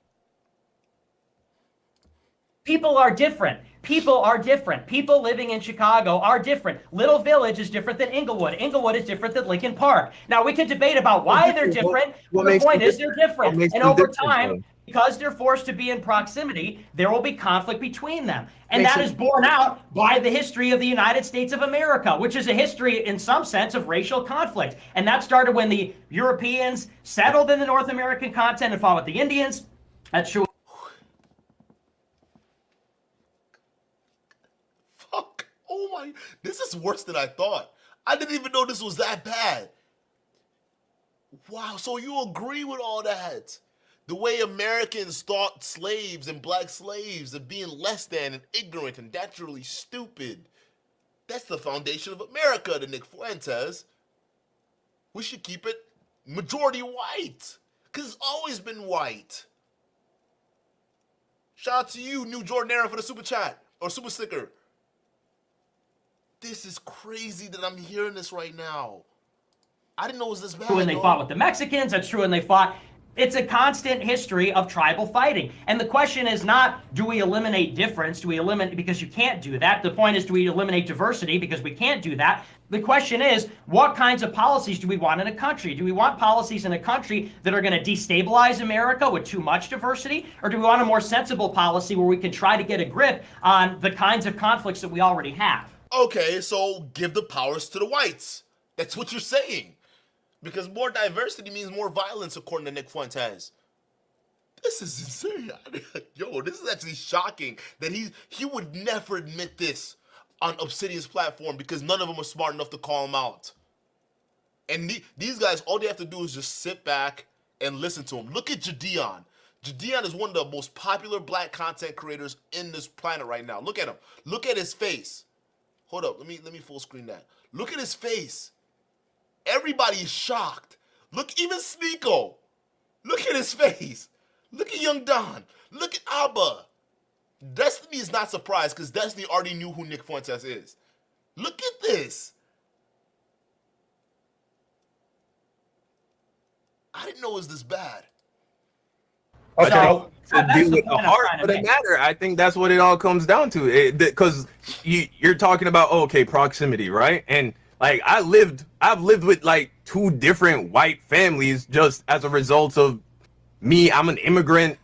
people are different. People are different. People living in Chicago are different. Little Village is different than Inglewood. Inglewood is different than Lincoln Park. Now, we could debate about why they're different. The point is they're different. And over time, because they're forced to be in proximity, there will be conflict between them. And that is borne out by the history of the United States of America, which is a history, in some sense, of racial conflict. And that started when the Europeans settled in the North American continent and fought with the Indians. That's true. Oh my, this is worse than I thought. I didn't even know this was that bad. Wow, so you agree with all that? The way Americans thought slaves and black slaves of being less than and ignorant and naturally stupid. That's the foundation of America, to Nick Fuentes. We should keep it majority white, because it's always been white. Shout out to you, New Jordanera, for the super chat or super sticker. This is crazy that I'm hearing this right now. I didn't know it was this bad. True when they fought with the Mexicans. That's true when they fought. It's a constant history of tribal fighting. And the question is not, do we eliminate difference? Do we eliminate, because you can't do that. The point is, do we eliminate diversity? Because we can't do that. The question is, what kinds of policies do we want in a country? Do we want policies in a country that are going to destabilize America with too much diversity? Or do we want a more sensible policy where we can try to get a grip on the kinds of conflicts that we already have? Okay, so give the powers to the whites. That's what you're saying. Because more diversity means more violence, according to Nick Fuentes. This is insane. Yo, this is actually shocking that he would never admit this on Obsidian's platform, because none of them are smart enough to call him out. And these guys, all they have to do is just sit back and listen to him. Look at Jadeon. Jadeon is one of the most popular black content creators in this planet right now. Look at him. Look at his face. Hold up, let me full screen that. Look at his face. Everybody is shocked. Look, even Sneeko. Look at his face. Look at Young Don. Look at Abba. Destiny is not surprised because Destiny already knew who Nick Fuentes is. Look at this. I didn't know it was this bad. Okay. To deal with the heart of the matter. I think that's what it all comes down to. Because you're talking about, okay, proximity, right? And like I've lived with like two different white families just as a result of me. I'm an immigrant,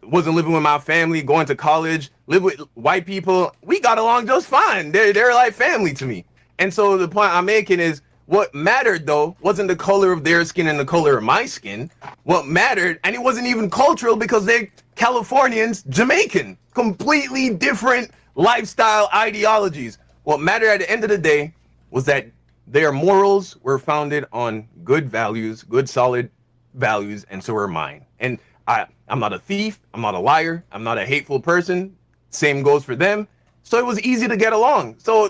wasn't living with my family, going to college, live with white people. We got along just fine. They're like family to me. And so the point I'm making is, what mattered, though, wasn't the color of their skin and the color of my skin. What mattered, and it wasn't even cultural because they're Californians, Jamaican, completely different lifestyle ideologies. What mattered at the end of the day was that their morals were founded on good values, good solid values, and so are mine. And I'm not a thief, I'm not a liar, I'm not a hateful person. Same goes for them. So it was easy to get along. So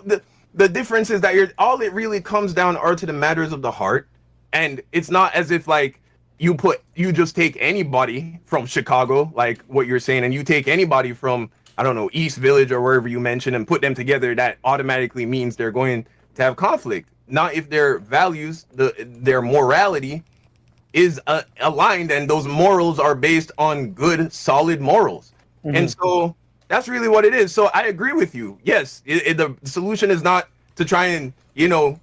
the difference is that all it really comes down are to the matters of the heart. And it's not as if like you just take anybody from Chicago, like what you're saying, and you take anybody from, I don't know, East Village or wherever you mentioned, and put them together, that automatically means they're going to have conflict. Not if their values, their morality is aligned, and those morals are based on good, solid morals. Mm-hmm. And so that's really what it is. So I agree with you. Yes, the solution is not to try and, Don,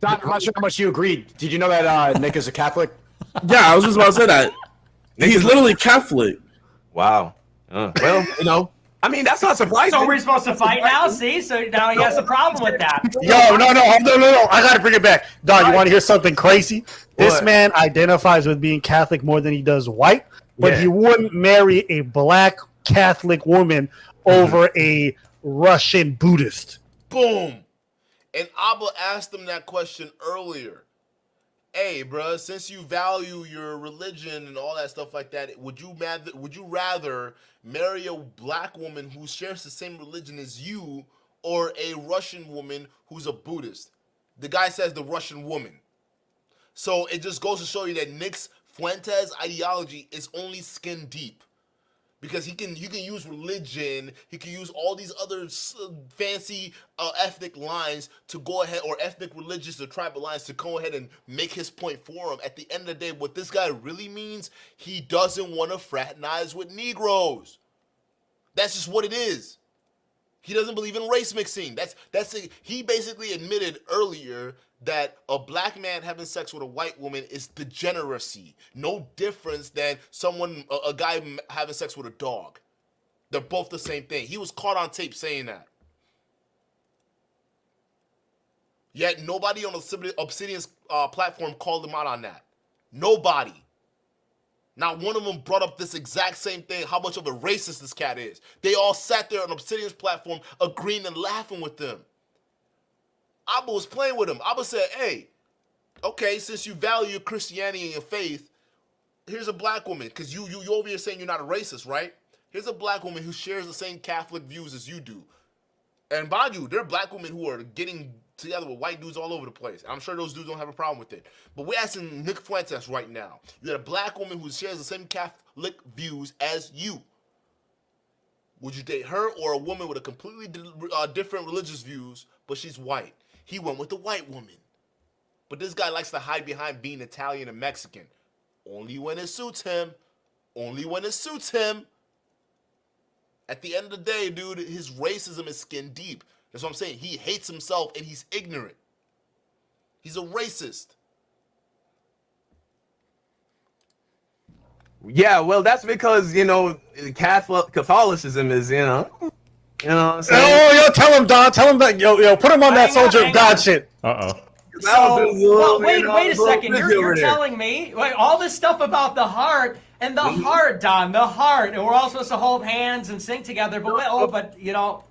I'm not sure how much you agreed. Did you know that Nick is a Catholic? Yeah, I was just about to say that. He's literally Catholic. Wow. Well, I mean, that's not surprising. So we're supposed to fight now? See? So now he has a problem with that. Yo, no. I gotta bring it back. Don, you want to hear something crazy? This man identifies with being Catholic more than he does white, but he wouldn't marry a black Catholic woman over a Russian Buddhist. Boom. And Abba asked him that question earlier. Hey, bro, since you value your religion and all that stuff like that, would you rather marry a black woman who shares the same religion as you, or a Russian woman who's a Buddhist? The guy says the Russian woman. So it just goes to show you that Nick Fuentes' ideology is only skin deep. Because he can use religion, he can use all these other fancy ethnic lines to go ahead, or ethnic, religious, or tribal lines to go ahead and make his point for him. At the end of the day, what this guy really means, he doesn't want to fraternize with Negroes. That's just what it is. He doesn't believe in race mixing. He basically admitted earlier that a black man having sex with a white woman is degeneracy. No difference than a guy having sex with a dog. They're both the same thing. He was caught on tape saying that. Yet nobody on Obsidian's platform called him out on that. Nobody. Not one of them brought up this exact same thing, how much of a racist this cat is. They all sat there on Obsidian's platform agreeing and laughing with them. Abba was playing with him. Abba said, hey, okay, since you value Christianity and your faith, here's a black woman, because you over here saying you're not a racist, right? Here's a black woman who shares the same Catholic views as you do. And mind you, there are black women who are getting together with white dudes all over the place. I'm sure those dudes don't have a problem with it. But we're asking Nick Fuentes right now. You got a black woman who shares the same Catholic views as you. Would you date her or a woman with a completely different religious views, but she's white? He went with the white woman. But this guy likes to hide behind being Italian and Mexican. Only when it suits him. Only when it suits him. At the end of the day, dude, his racism is skin deep. That's what I'm saying. He hates himself and he's ignorant. He's a racist. Yeah, well, that's because, Catholicism is, You know what I'm saying? Oh, yo, tell him, Don. Tell him that. Yo, put him on that soldier of God shit. So, wait a second. You're telling me all this stuff about the heart and the heart, Don, the heart, and we're all supposed to hold hands and sing together. But you don't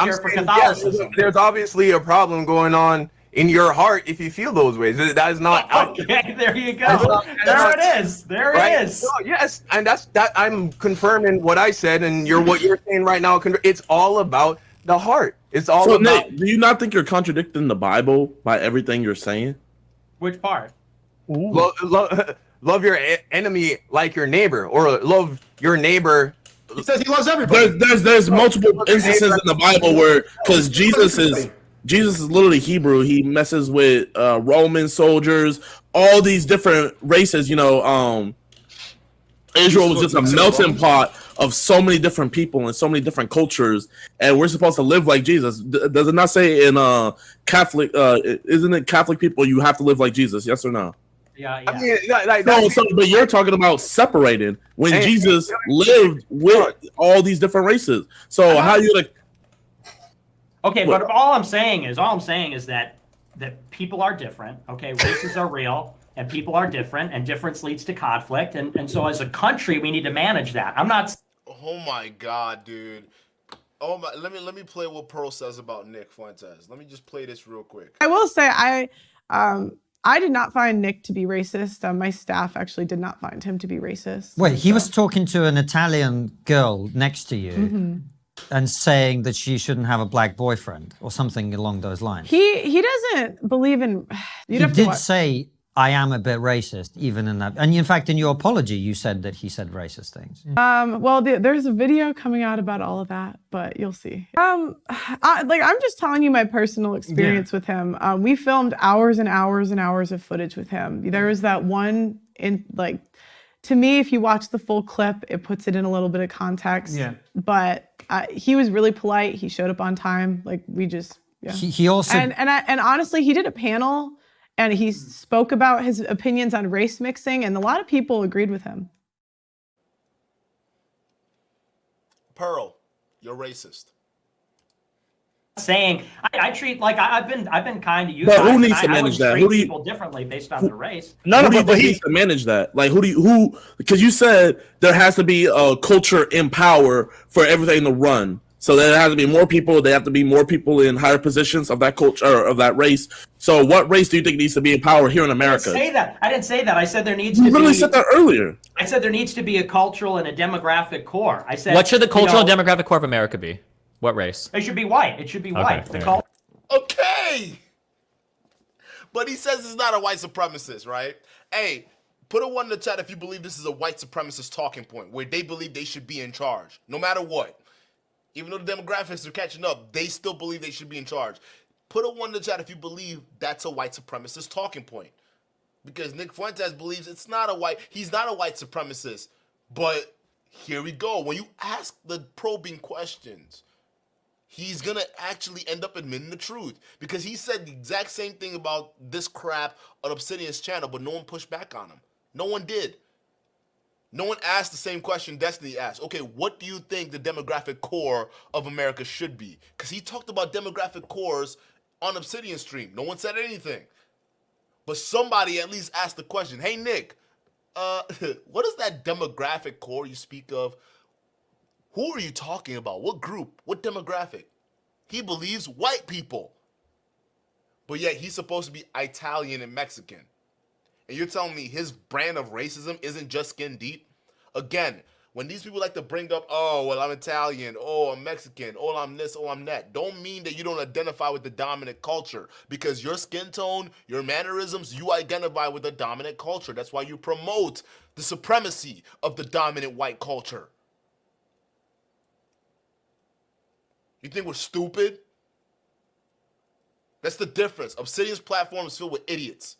care for Catholicism. There's obviously a problem going on in your heart if you feel those ways. That is not. Okay, there you go. There it is. There it is. So, yes, and that. I'm confirming what I said, and what you're saying right now. It's all about the heart. It's all so, about. Nick, do you not think you're contradicting the Bible by everything you're saying? Which part? Love your enemy like your neighbor, or love your neighbor. He says he loves everybody. There's multiple instances in the Bible where, because Jesus is literally Hebrew. He messes with Roman soldiers, all these different races. Israel was just a melting pot of so many different people and so many different cultures, and we're supposed to live like Jesus. Does it not say in Catholic? Isn't it Catholic people you have to live like Jesus? Yes or no? Yeah. I mean, but you're talking about separating when Jesus lived with all these different races. So how you like? Okay, but all I'm saying is that people are different. Okay, races are real, and people are different, and difference leads to conflict, and so as a country we need to manage that. I'm not. Oh my God, dude. Oh my! Let me play what Pearl says about Nick Fuentes. Let me just play this real quick. I will say I did not find Nick to be racist. My staff actually did not find him to be racist. Wait, he was talking to an Italian girl next to you Mhm. and saying that she shouldn't have a black boyfriend or something along those lines. He doesn't believe in. He You'd have to did watch. say, I am a bit racist, even in that. And in fact, in your apology, you said that he said racist things. Well, there's a video coming out about all of that, but you'll see. I'm just telling you my personal experience with him. We filmed hours and hours and hours of footage with him. There was that one to me, if you watch the full clip, it puts it in a little bit of context. Yeah. But he was really polite. He showed up on time. Like yeah. He also and honestly, he did a panel. And he spoke about his opinions on race mixing, and a lot of people agreed with him. Pearl, you're racist. Saying I treat like I've been kind to you. But guys, who needs and to manage wouldn't that? treat Who do you- people differently based on their race? Who do you think needs to manage that? Like, who? Because you said there has to be a culture in power for everything to run. So there has to be more people. There have to be more people in higher positions of that culture or of that race. So what race do you think needs to be in power here in America? I didn't say that. I said there needs You to be. literally said that earlier. I said there needs to be a cultural and a demographic core. I said What should the cultural you know, and demographic core of America be? What race? It should be white. It should be white. The fair. cult. Okay. But he says it's not a white supremacist, right? Hey, put a 1 in the chat if you believe this is a white supremacist talking point where they believe they should be in charge, no matter what. Even though the demographics are catching up, they still believe they should be in charge. Put a 1 in the chat if you believe that's a white supremacist talking point. Because Nick Fuentes believes he's not a white supremacist. But here we go. When you ask the probing questions, he's going to actually end up admitting the truth. Because he said the exact same thing about this crap on Obsidian's channel, but no one pushed back on him. No one did. No one asked the same question Destiny asked. Okay, what do you think the demographic core of America should be? Because he talked about demographic cores on Obsidian stream. No one said anything. But somebody at least asked the question, hey, Nick, what is that demographic core you speak of? Who are you talking about? What group? What demographic? He believes white people. But yet he's supposed to be Italian and Mexican. And you're telling me his brand of racism isn't just skin deep? Again, when these people like to bring up, oh, well, I'm Italian, oh, I'm Mexican, oh, I'm this, oh, I'm that, don't mean that you don't identify with the dominant culture. Because your skin tone, your mannerisms, you identify with the dominant culture. That's why you promote the supremacy of the dominant white culture. You think we're stupid? That's the difference. Obsidian's platform is filled with idiots.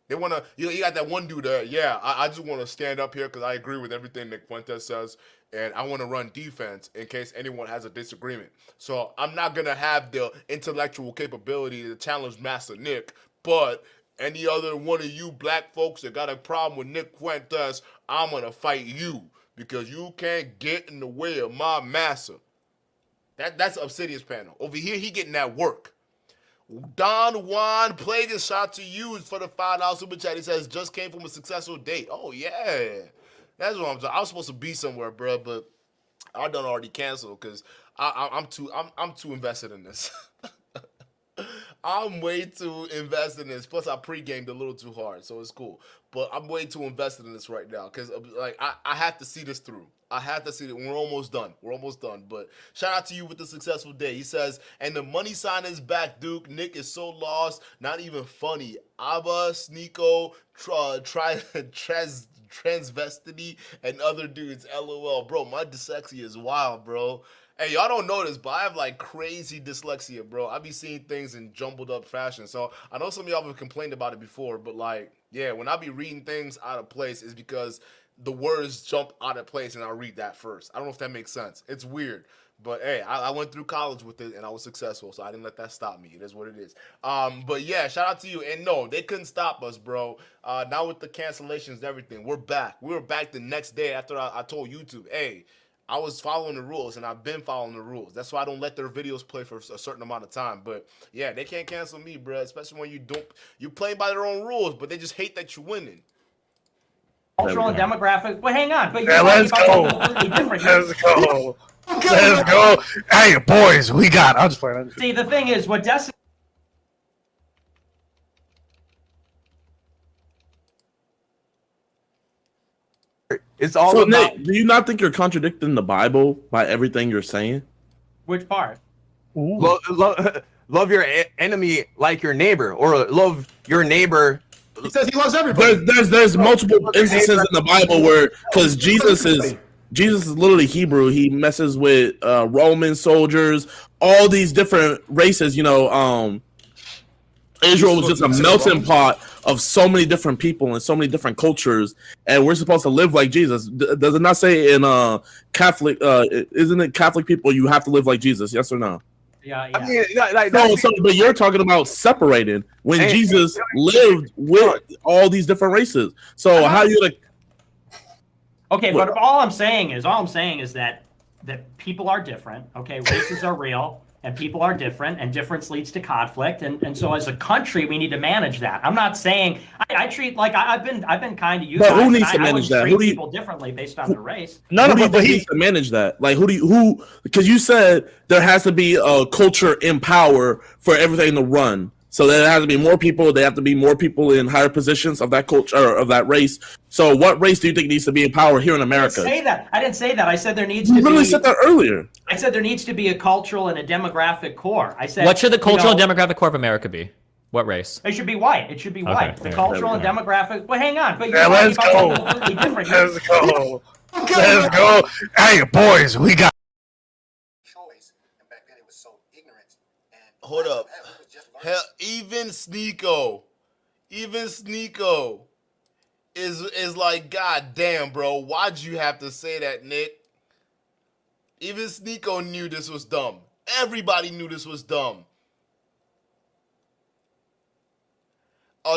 They want to, you got that one dude there, yeah, I just want to stand up here because I agree with everything Nick Fuentes says, and I want to run defense in case anyone has a disagreement. So I'm not going to have the intellectual capability to challenge Master Nick, but any other one of you black folks that got a problem with Nick Fuentes, I'm going to fight you because you can't get in the way of my master. That's Obsidian's panel. Over here, he getting that work. Don Juan Plagueis, shout to you for the $5 super chat. He says, just came from a successful date. Oh, yeah. That's what I'm saying. I was supposed to be somewhere, bro, but I done already canceled because I'm too invested in this. I'm way too invested in this. Plus, I pre-gamed a little too hard, so it's cool. But I'm way too invested in this right now because like I have to see this through. I have to see it. We're almost done. We're almost done. But shout out to you with the successful day. He says, and the money sign is back, Duke. Nick is so lost. Not even funny. Abba, Sneeko, transvestity, and other dudes. LOL. Bro, my dyslexia is wild, bro. Hey, y'all don't know this, but I have like crazy dyslexia, bro. I be seeing things in jumbled up fashion. So I know some of y'all have complained about it before, but like, yeah, when I be reading things out of place, it's because the words jump out of place and I read that first. I don't know if that makes sense. It's weird. But hey, I went through college with it and I was successful, so I didn't let that stop me. It is what it is. But yeah, shout out to you. And no, they couldn't stop us, bro. Now with the cancellations and everything, we're back. We were back the next day after I told YouTube, hey, I was following the rules and I've been following the rules. That's why I don't let their videos play for a certain amount of time. But yeah, they can't cancel me, bro. Especially when you play by their own rules, but they just hate that you're winning. Cultural and demographic. But hang on. But you're Yeah, let's talking go. about something completely different. Let's go. Let's go. Hey, boys, we got. I'm just playing. See, the thing is, what Destiny. It's all So, about. Nick, do you not think you're contradicting the Bible by everything you're saying? Which part? Love your enemy like your neighbor, or love your neighbor. He says he loves everybody. There's multiple instances in the Bible where, because Jesus is literally Hebrew, he messes with Roman soldiers, all these different races. Israel was just a melting pot of so many different people and so many different cultures, and we're supposed to live like Jesus. Does it not say in Catholic? Isn't it Catholic people you have to live like Jesus? Yes or no? Yeah. I mean, like but you're talking about separating when Jesus lived with all these different races. So how you like? Okay, but all I'm saying is that people are different. Okay, races are real, and people are different, and difference leads to conflict. And so as a country, we need to manage that. I'm not saying I treat like I've been kind to you. But guys, who needs to I manage that? treat Who do you- people differently based on their race. But he needs to manage that. Like who? Because you said there has to be a culture in power for everything to run. So there has to be more people. There have to be more people in higher positions of that culture or of that race. So what race do you think needs to be in power here in America? I didn't say that. I said there needs You to be. literally said that earlier. I said there needs to be a cultural and a demographic core. I said What should the cultural you know, and demographic core of America be? What race? It should be white. It should be white. Okay, The yeah, cultural and there we demographic. Well, hang on. But you're Yeah, talking let's about go. something completely different. Let's go. Let's go. Hey, boys, we got. Hold up. Hell, even Sneeko is like, God damn, bro. Why'd you have to say that, Nick? Even Sneeko knew this was dumb. Everybody knew this was dumb.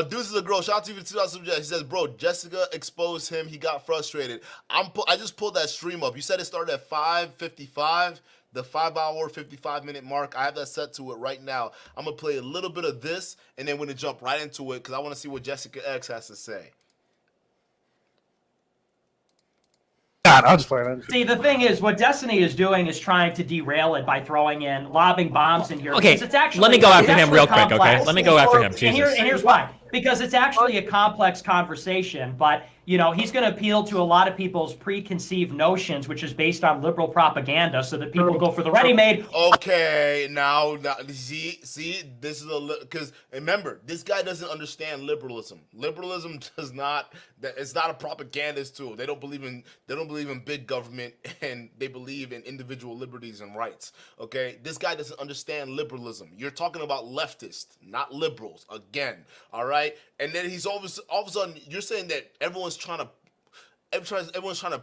Deuce is a girl. Shout out to you for 2,000 He says, bro, Jessica exposed him. He got frustrated. I just pulled that stream up. You said it started at 5:55. The 5-hour, 55-minute mark. I have that set to it right now. I'm going to play a little bit of this, and then we're going to jump right into it because I want to see what Jessica X has to say. God, I'll just play. See, the thing is, what Destiny is doing is trying to derail it by lobbing bombs in here. Okay, because it's actually, let me go after it's him real actually quick, okay? complex. Let me go after him, And Jesus. here's why. Because it's actually a complex conversation, but he's going to appeal to a lot of people's preconceived notions, which is based on liberal propaganda, so that people go for the ready-made. Okay, now see, this is because remember, this guy doesn't understand liberalism. Liberalism does not. It's not a propagandist tool. They don't believe in big government, and they believe in individual liberties and rights. Okay, this guy doesn't understand liberalism. You're talking about leftists, not liberals. Again, all right. And then he's all of a sudden you're saying that everyone's trying to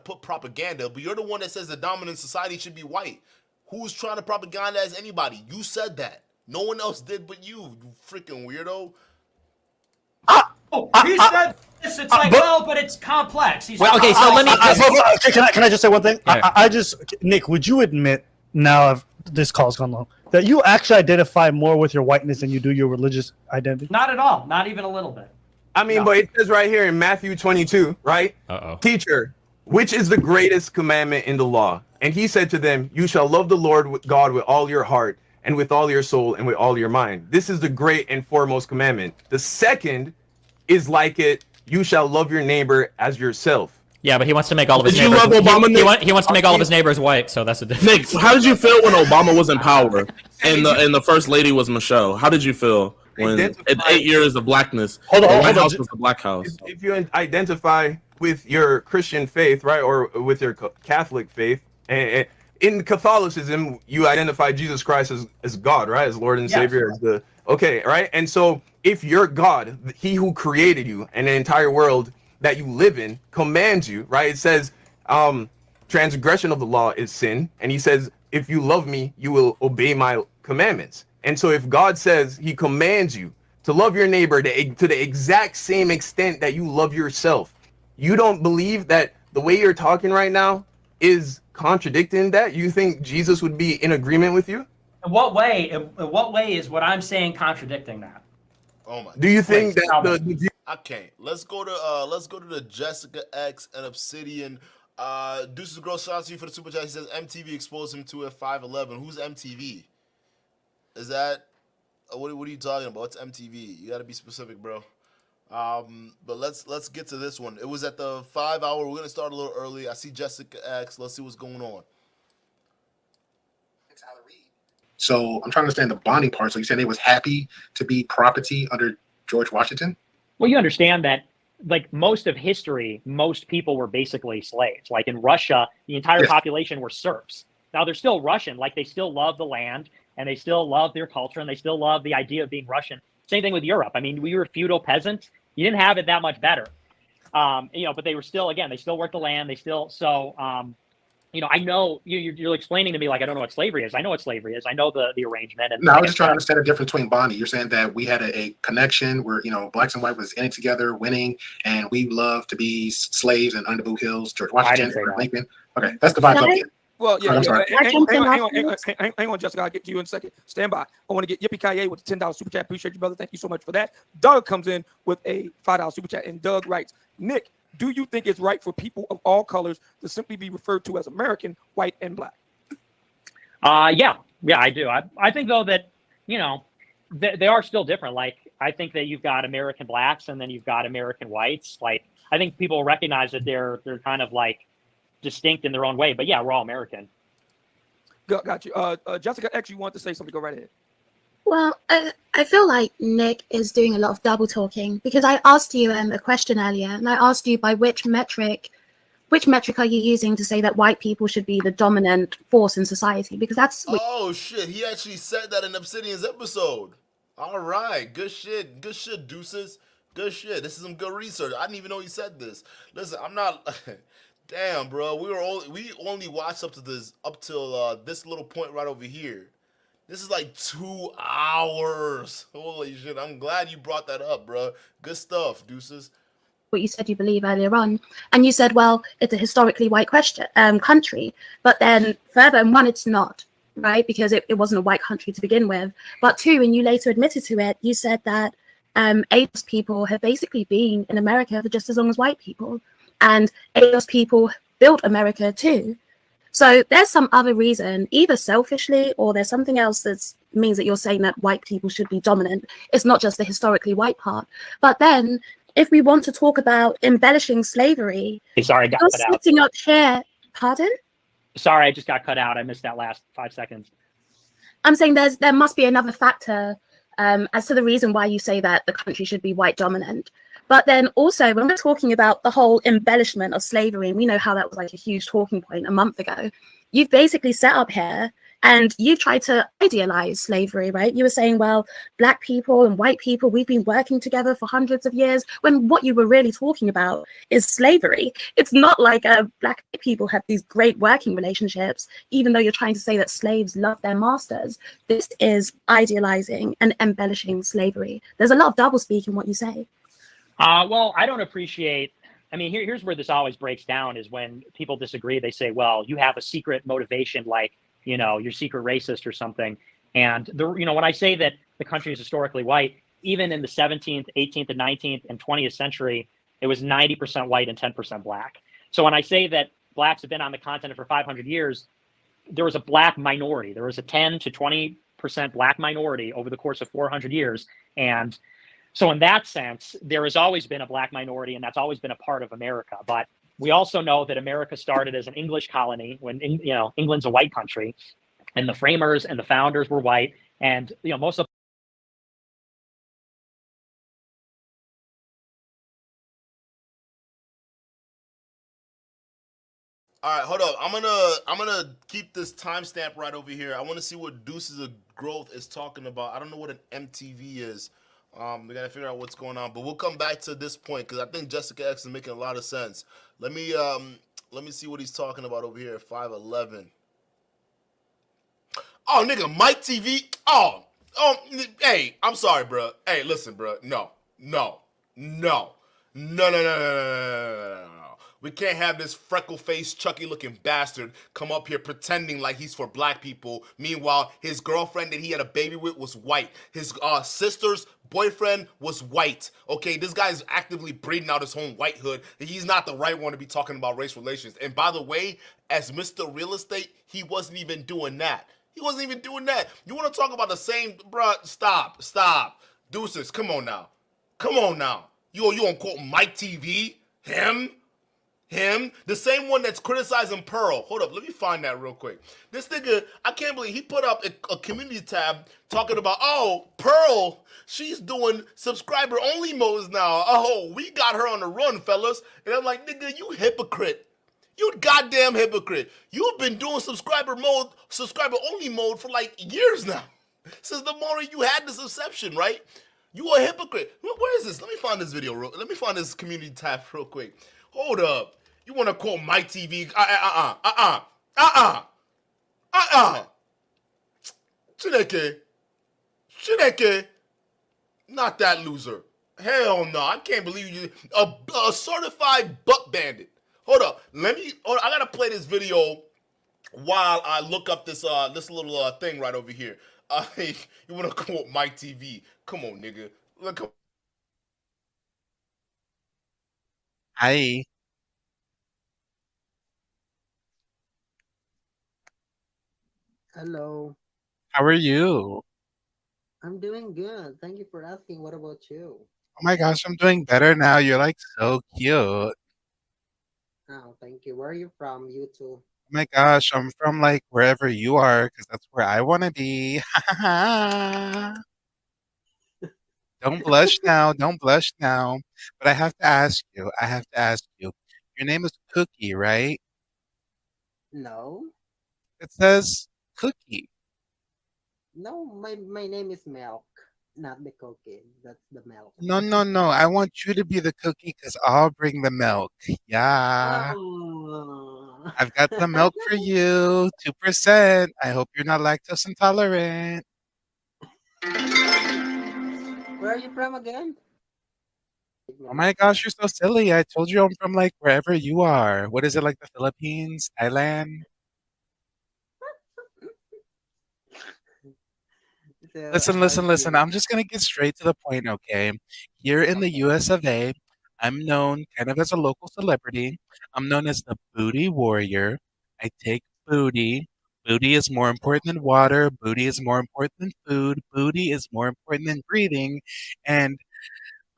put propaganda, but you're the one that says the dominant society should be white. Who's trying to propaganda as anybody? You said that. No one else did but you freaking weirdo. He said this. It's like, but it's complex. Well, okay, so let me. Can I just say one thing? Yeah. I just, Nick, would you admit now, this call's gone long, that you actually identify more with your whiteness than you do your religious identity? Not at all. Not even a little bit. I mean, but it says right here in Matthew 22, right? Teacher, which is the greatest commandment in the law? And he said to them, you shall love the Lord God with all your heart and with all your soul and with all your mind. This is the great and foremost commandment. The second is like it, you shall love your neighbor as yourself. Yeah, but he wants to make all of his Did you neighbors. love Obama, Nick? He wants to make all of his neighbors white, so that's a difference. Nick, how did you feel when Obama was in power and the first lady was Michelle? How did you feel when in 8 years of blackness, the White House was the Black House? If you identify with your Christian faith, right, or with your Catholic faith, and in Catholicism, you identify Jesus Christ as God, right, as Lord and Savior, as right? And so if your God, he who created you and the entire world that you live in, commands you, right? It says, transgression of the law is sin. And he says, if you love me, you will obey my commandments. And so if God says he commands you to love your neighbor to the exact same extent that you love yourself, you don't believe that the way you're talking right now is contradicting that? You think Jesus would be in agreement with you? In what way? In what way is what I'm saying contradicting that? Oh my. Do you think that I can't. Let's go to the Jessica X and Obsidian Deuces Gross, shout out to you for the super chat. He says MTV exposed him to a 5'11". Who's MTV? Is that what are you talking about? What's MTV? You got to be specific, bro. But let's get to this one. It was at the 5 hour. We're gonna start a little early. I see Jessica X. Let's see what's going on. So I'm trying to understand the bonding part. So you said they was happy to be property under George Washington? Well, you understand that, like most of history, most people were basically slaves. Like in Russia, the entire population were serfs. Now they're still Russian. Like they still love the land and they still love their culture and they still love the idea of being Russian. Same thing with Europe. I mean, we were feudal peasants. You didn't have it that much better. But they were still, again, they still worked the land. They still, I know you're explaining to me like I don't know what slavery is. I know what slavery is. I know the arrangement. And no, I was just trying to understand the difference between bonding. You're saying that we had a connection where blacks and white was in it together, winning, and we love to be slaves and under Blue Hills, George Washington, Lincoln. Okay, that's the vibe I'm getting. Well, yeah. I'm sorry. Hang on, Jessica. I'll get to you in a second. Stand by. I want to get Yippee Kaye with the $10 super chat. Appreciate you, brother. Thank you so much for that. Doug comes in with a $5 super chat, and Doug writes, Nick, do you think it's right for people of all colors to simply be referred to as American, white, and black? Yeah, I do. I think though that they are still different. Like I think that you've got American blacks and then you've got American whites. Like I think people recognize that they're kind of like distinct in their own way. But yeah, we're all American. Got you. Jessica X, you want to say something? Go right ahead. Well, I feel like Nick is doing a lot of double talking because I asked you a question earlier, and I asked you by which metric are you using to say that white people should be the dominant force in society? Because that's Oh shit, he actually said that in Obsidian's episode. All right, good shit, Deuces, good shit. This is some good research. I didn't even know he said this. Listen, I'm not. Damn, bro, we only watched up till this little point right over here. This is like 2 hours. Holy shit. I'm glad you brought that up, bro. Good stuff, Deuces. what you said you believe earlier on. And you said, well, it's a historically white country. But then further, and one, it's not, right? Because it wasn't a white country to begin with. But two, and you later admitted to it, you said that Asian people have basically been in America for just as long as white people. And Asian people built America too. So there's some other reason, either selfishly or there's something else that means that you're saying that white people should be dominant. It's not just the historically white part. But then if we want to talk about embellishing slavery, sorry, I got cut out. sitting up here, pardon? Sorry, I just got cut out. I missed that last 5 seconds. I'm saying there must be another factor as to the reason why you say that the country should be white dominant. But then also, when we're talking about the whole embellishment of slavery, and we know how that was like a huge talking point a month ago, you've basically set up here and you've tried to idealize slavery, right? You were saying, well, black people and white people, we've been working together for hundreds of years, when what you were really talking about is slavery. It's not like black people have these great working relationships, even though you're trying to say that slaves love their masters. This is idealizing and embellishing slavery. There's a lot of doublespeak in what you say. Well, I don't appreciate, I mean, here's where this always breaks down is when people disagree, they say, well, you have a secret motivation, like, you're secret racist or something. And, when I say that the country is historically white, even in the 17th, 18th, and 19th, and 20th century, it was 90% white and 10% black. So when I say that blacks have been on the continent for 500 years, there was a black minority. There was a 10 to 20% black minority over the course of 400 years. And so in that sense, there has always been a black minority, and that's always been a part of America. But we also know that America started as an English colony when, England's a white country, and the framers and the founders were white. And, most of All right, hold up. I'm gonna keep this timestamp right over here. I want to see what Deuces of Growth is talking about. I don't know what an MTV is. We gotta figure out what's going on, but we'll come back to this point because I think Jessica X is making a lot of sense. Let me see what he's talking about over here at 511. Oh, nigga, Mike TV. Oh, hey, I'm sorry, bro. Hey, listen, bro. No. We can't have this freckle-faced, Chucky-looking bastard come up here pretending like he's for black people. Meanwhile, his girlfriend that he had a baby with was white. His sister's boyfriend was white. Okay, this guy's actively breeding out his own whitehood. He's not the right one to be talking about race relations. And by the way, as Mr. Real Estate, he wasn't even doing that. He wasn't even doing that. You want to talk about the same, bruh? Stop. Deuces, come on now. You on quote Mike TV? Him? The same one that's criticizing Pearl. Hold up, let me find that real quick. This nigga, I can't believe he put up a community tab talking about, oh, Pearl, she's doing subscriber only modes now. Oh, we got her on the run, fellas. And I'm like, nigga, you hypocrite. You goddamn hypocrite. You've been doing subscriber only mode for like years now. Since the moment you had this exception, right? You a hypocrite. Where is this? Let me find this video. Let me find this community tab real quick. Hold up. You want to quote Mike TV? Chineke. Not that loser. Hell no. I can't believe you. A certified butt bandit. Hold up. I gotta play this video while I look up this little thing right over here. You want to quote Mike TV? Come on, nigga. Look. Hi. Hello. How are you? I'm doing good. Thank you for asking. What about you? Oh my gosh, I'm doing better now. You're like so cute. Oh Oh, thank you. Where are you from? You too. my gosh, I'm from like wherever you are, because that's where I want to be. Don't blush now. Don't blush now. But I have to ask you. Your name is Cookie, right? No. It says Cookie. No, my name is Milk, not the cookie. That's the milk. No. I want you to be the cookie because I'll bring the milk. Yeah. Oh. I've got some milk for you. 2%. I hope you're not lactose intolerant. Where are you from again? Oh my gosh, you're so silly. I told you I'm from like wherever you are. What is it, like the Philippines, Thailand? Listen. I'm just gonna get straight to the point, okay? Here in the US of A, I'm known kind of as a local celebrity. I'm known as the booty warrior. I take booty. Booty is more important than water. Booty is more important than food. Booty is more important than breathing. And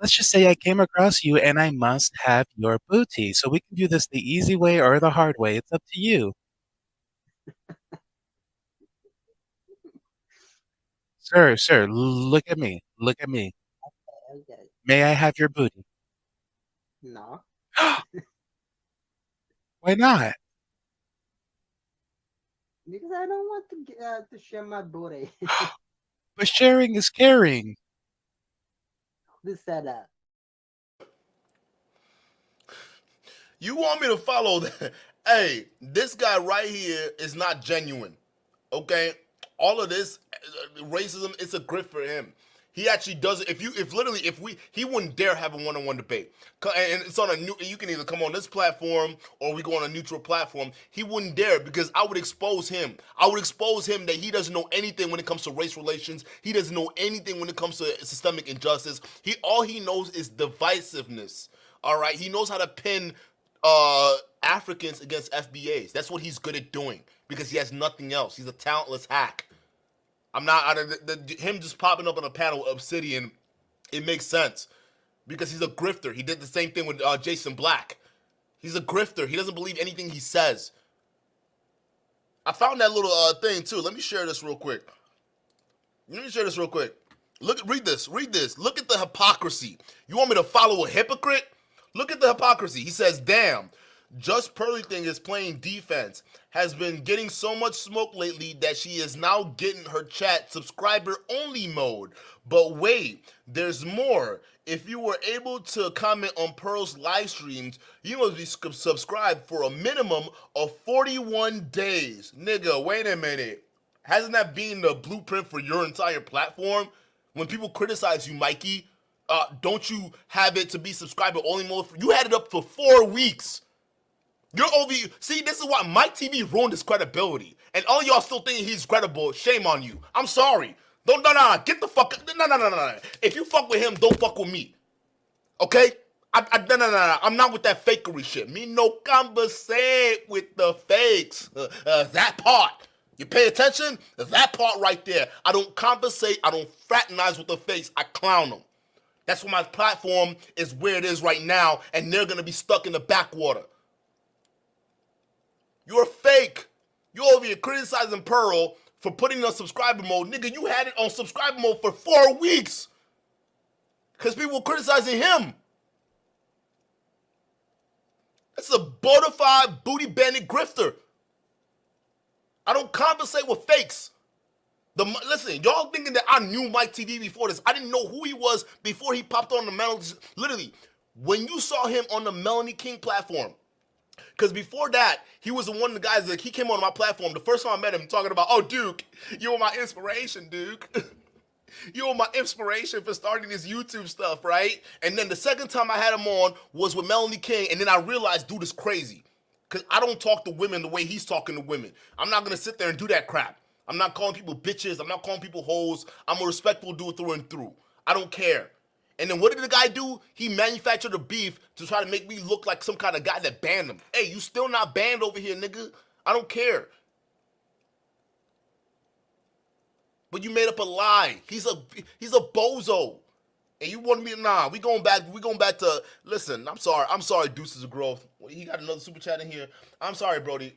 let's just say I came across you and I must have your booty. So we can do this the easy way or the hard way. It's up to you. Sir, look at me. Okay. May I have your booty? No. Why not? Because I don't want to share my booty. But sharing is caring. Who said that? You want me to follow that? Hey, this guy right here is not genuine. Okay? All of this racism, it's a grift for him. He actually does it. He wouldn't dare have a one-on-one debate. And it's on you can either come on this platform or we go on a neutral platform. He wouldn't dare because I would expose him. I would expose him that he doesn't know anything when it comes to race relations. He doesn't know anything when it comes to systemic injustice. All he knows is divisiveness. All right? He knows how to pin Africans against FBAs. That's what he's good at doing because he has nothing else. He's a talentless hack. Him just popping up on a panel with Obsidian, it makes sense because he's a grifter. He did the same thing with Jason Black. He's a grifter. He doesn't believe anything he says. I found that little thing too. Let me share this real quick. Read this. Look at the hypocrisy. You want me to follow a hypocrite? Look at the hypocrisy. He says, damn, Just Pearly Thing is playing defense. Has been getting so much smoke lately that she is now getting her chat subscriber only mode. But wait, there's more. If you were able to comment on Pearl's live streams, you must be subscribed for a minimum of 41 days. Nigga, wait a minute. Hasn't that been the blueprint for your entire platform? When people criticize you, Mikey, don't you have it to be subscriber only mode? You had it up for 4 weeks. You're over. See, this is why Mike TV ruined his credibility. And all y'all still thinking he's credible. Shame on you. I'm sorry. No, get the fuck. No. If you fuck with him, don't fuck with me. Okay? No. I'm not with that fakery shit. Me no conversate with the fakes. That part. You pay attention? That part right there. I don't conversate. I don't fraternize with the fakes. I clown them. That's why my platform is where it is right now, and they're going to be stuck in the backwater. You're fake. You're over here criticizing Pearl for putting it on subscriber mode. Nigga, you had it on subscriber mode for 4 weeks. Because people were criticizing him. That's a bona fide booty bandit grifter. I don't conversate with fakes. Listen, y'all thinking that I knew Mike TV before this. I didn't know who he was before he popped on the Melanie. Literally, when you saw him on the Melanie King platform, because before that, he was one of the guys that he came on my platform. The first time I met him talking about, oh, Duke, you were my inspiration, Duke. You were my inspiration for starting this YouTube stuff, right? And then the second time I had him on was with Melanie King, and then I realized dude is crazy. Because I don't talk to women the way he's talking to women. I'm not going to sit there and do that crap. I'm not calling people bitches. I'm not calling people hoes. I'm a respectful dude through and through. I don't care. And then what did the guy do? He manufactured a beef to try to make me look like some kind of guy that banned him. Hey, you still not banned over here, nigga. I don't care. But you made up a lie. He's a bozo. And you want me to, nah, we going back to, listen, I'm sorry, Deuces of Growth. He got another super chat in here. I'm sorry, Brody.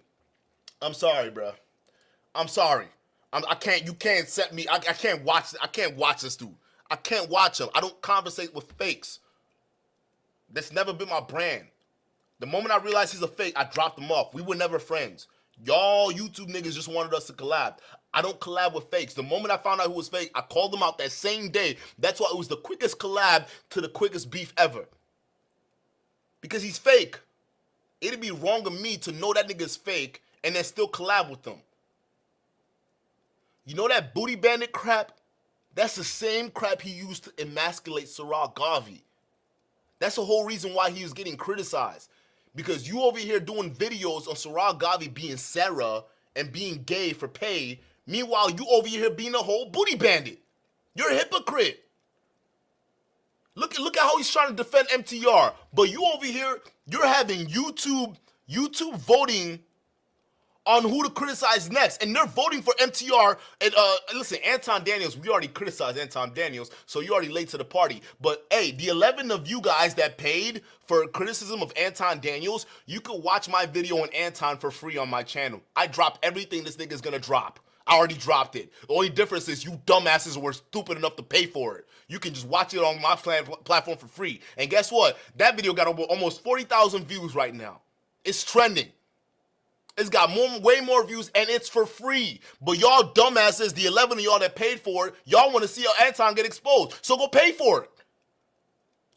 I'm sorry, bro. I'm sorry. You can't set me, I can't watch this dude. I can't watch him. I don't conversate with fakes. That's never been my brand. The moment I realized he's a fake, I dropped him off. We were never friends. Y'all YouTube niggas just wanted us to collab. I don't collab with fakes. The moment I found out who was fake, I called him out that same day. That's why it was the quickest collab to the quickest beef ever. Because he's fake. It'd be wrong of me to know that nigga's fake and then still collab with them. You know that booty bandit crap? That's the same crap he used to emasculate Sarah Garvey. That's the whole reason why he was getting criticized. Because you over here doing videos on Sarah Garvey being Sarah and being gay for pay. Meanwhile, you over here being a whole booty bandit. You're a hypocrite. Look at how he's trying to defend MTR. But you over here, you're having YouTube voting on who to criticize next. And they're voting for MTR. And listen, Anton Daniels, we already criticized Anton Daniels, so you're already late to the party. But hey, the 11 of you guys that paid for criticism of Anton Daniels, you could watch my video on Anton for free on my channel. I drop everything this nigga's gonna drop. I already dropped it. The only difference is you dumbasses were stupid enough to pay for it. You can just watch it on my platform for free. And guess what? That video got over almost 40,000 views right now. It's trending. It's got way more views, and it's for free. But y'all dumbasses, the 11 of y'all that paid for it, y'all want to see Anton get exposed. So go pay for it.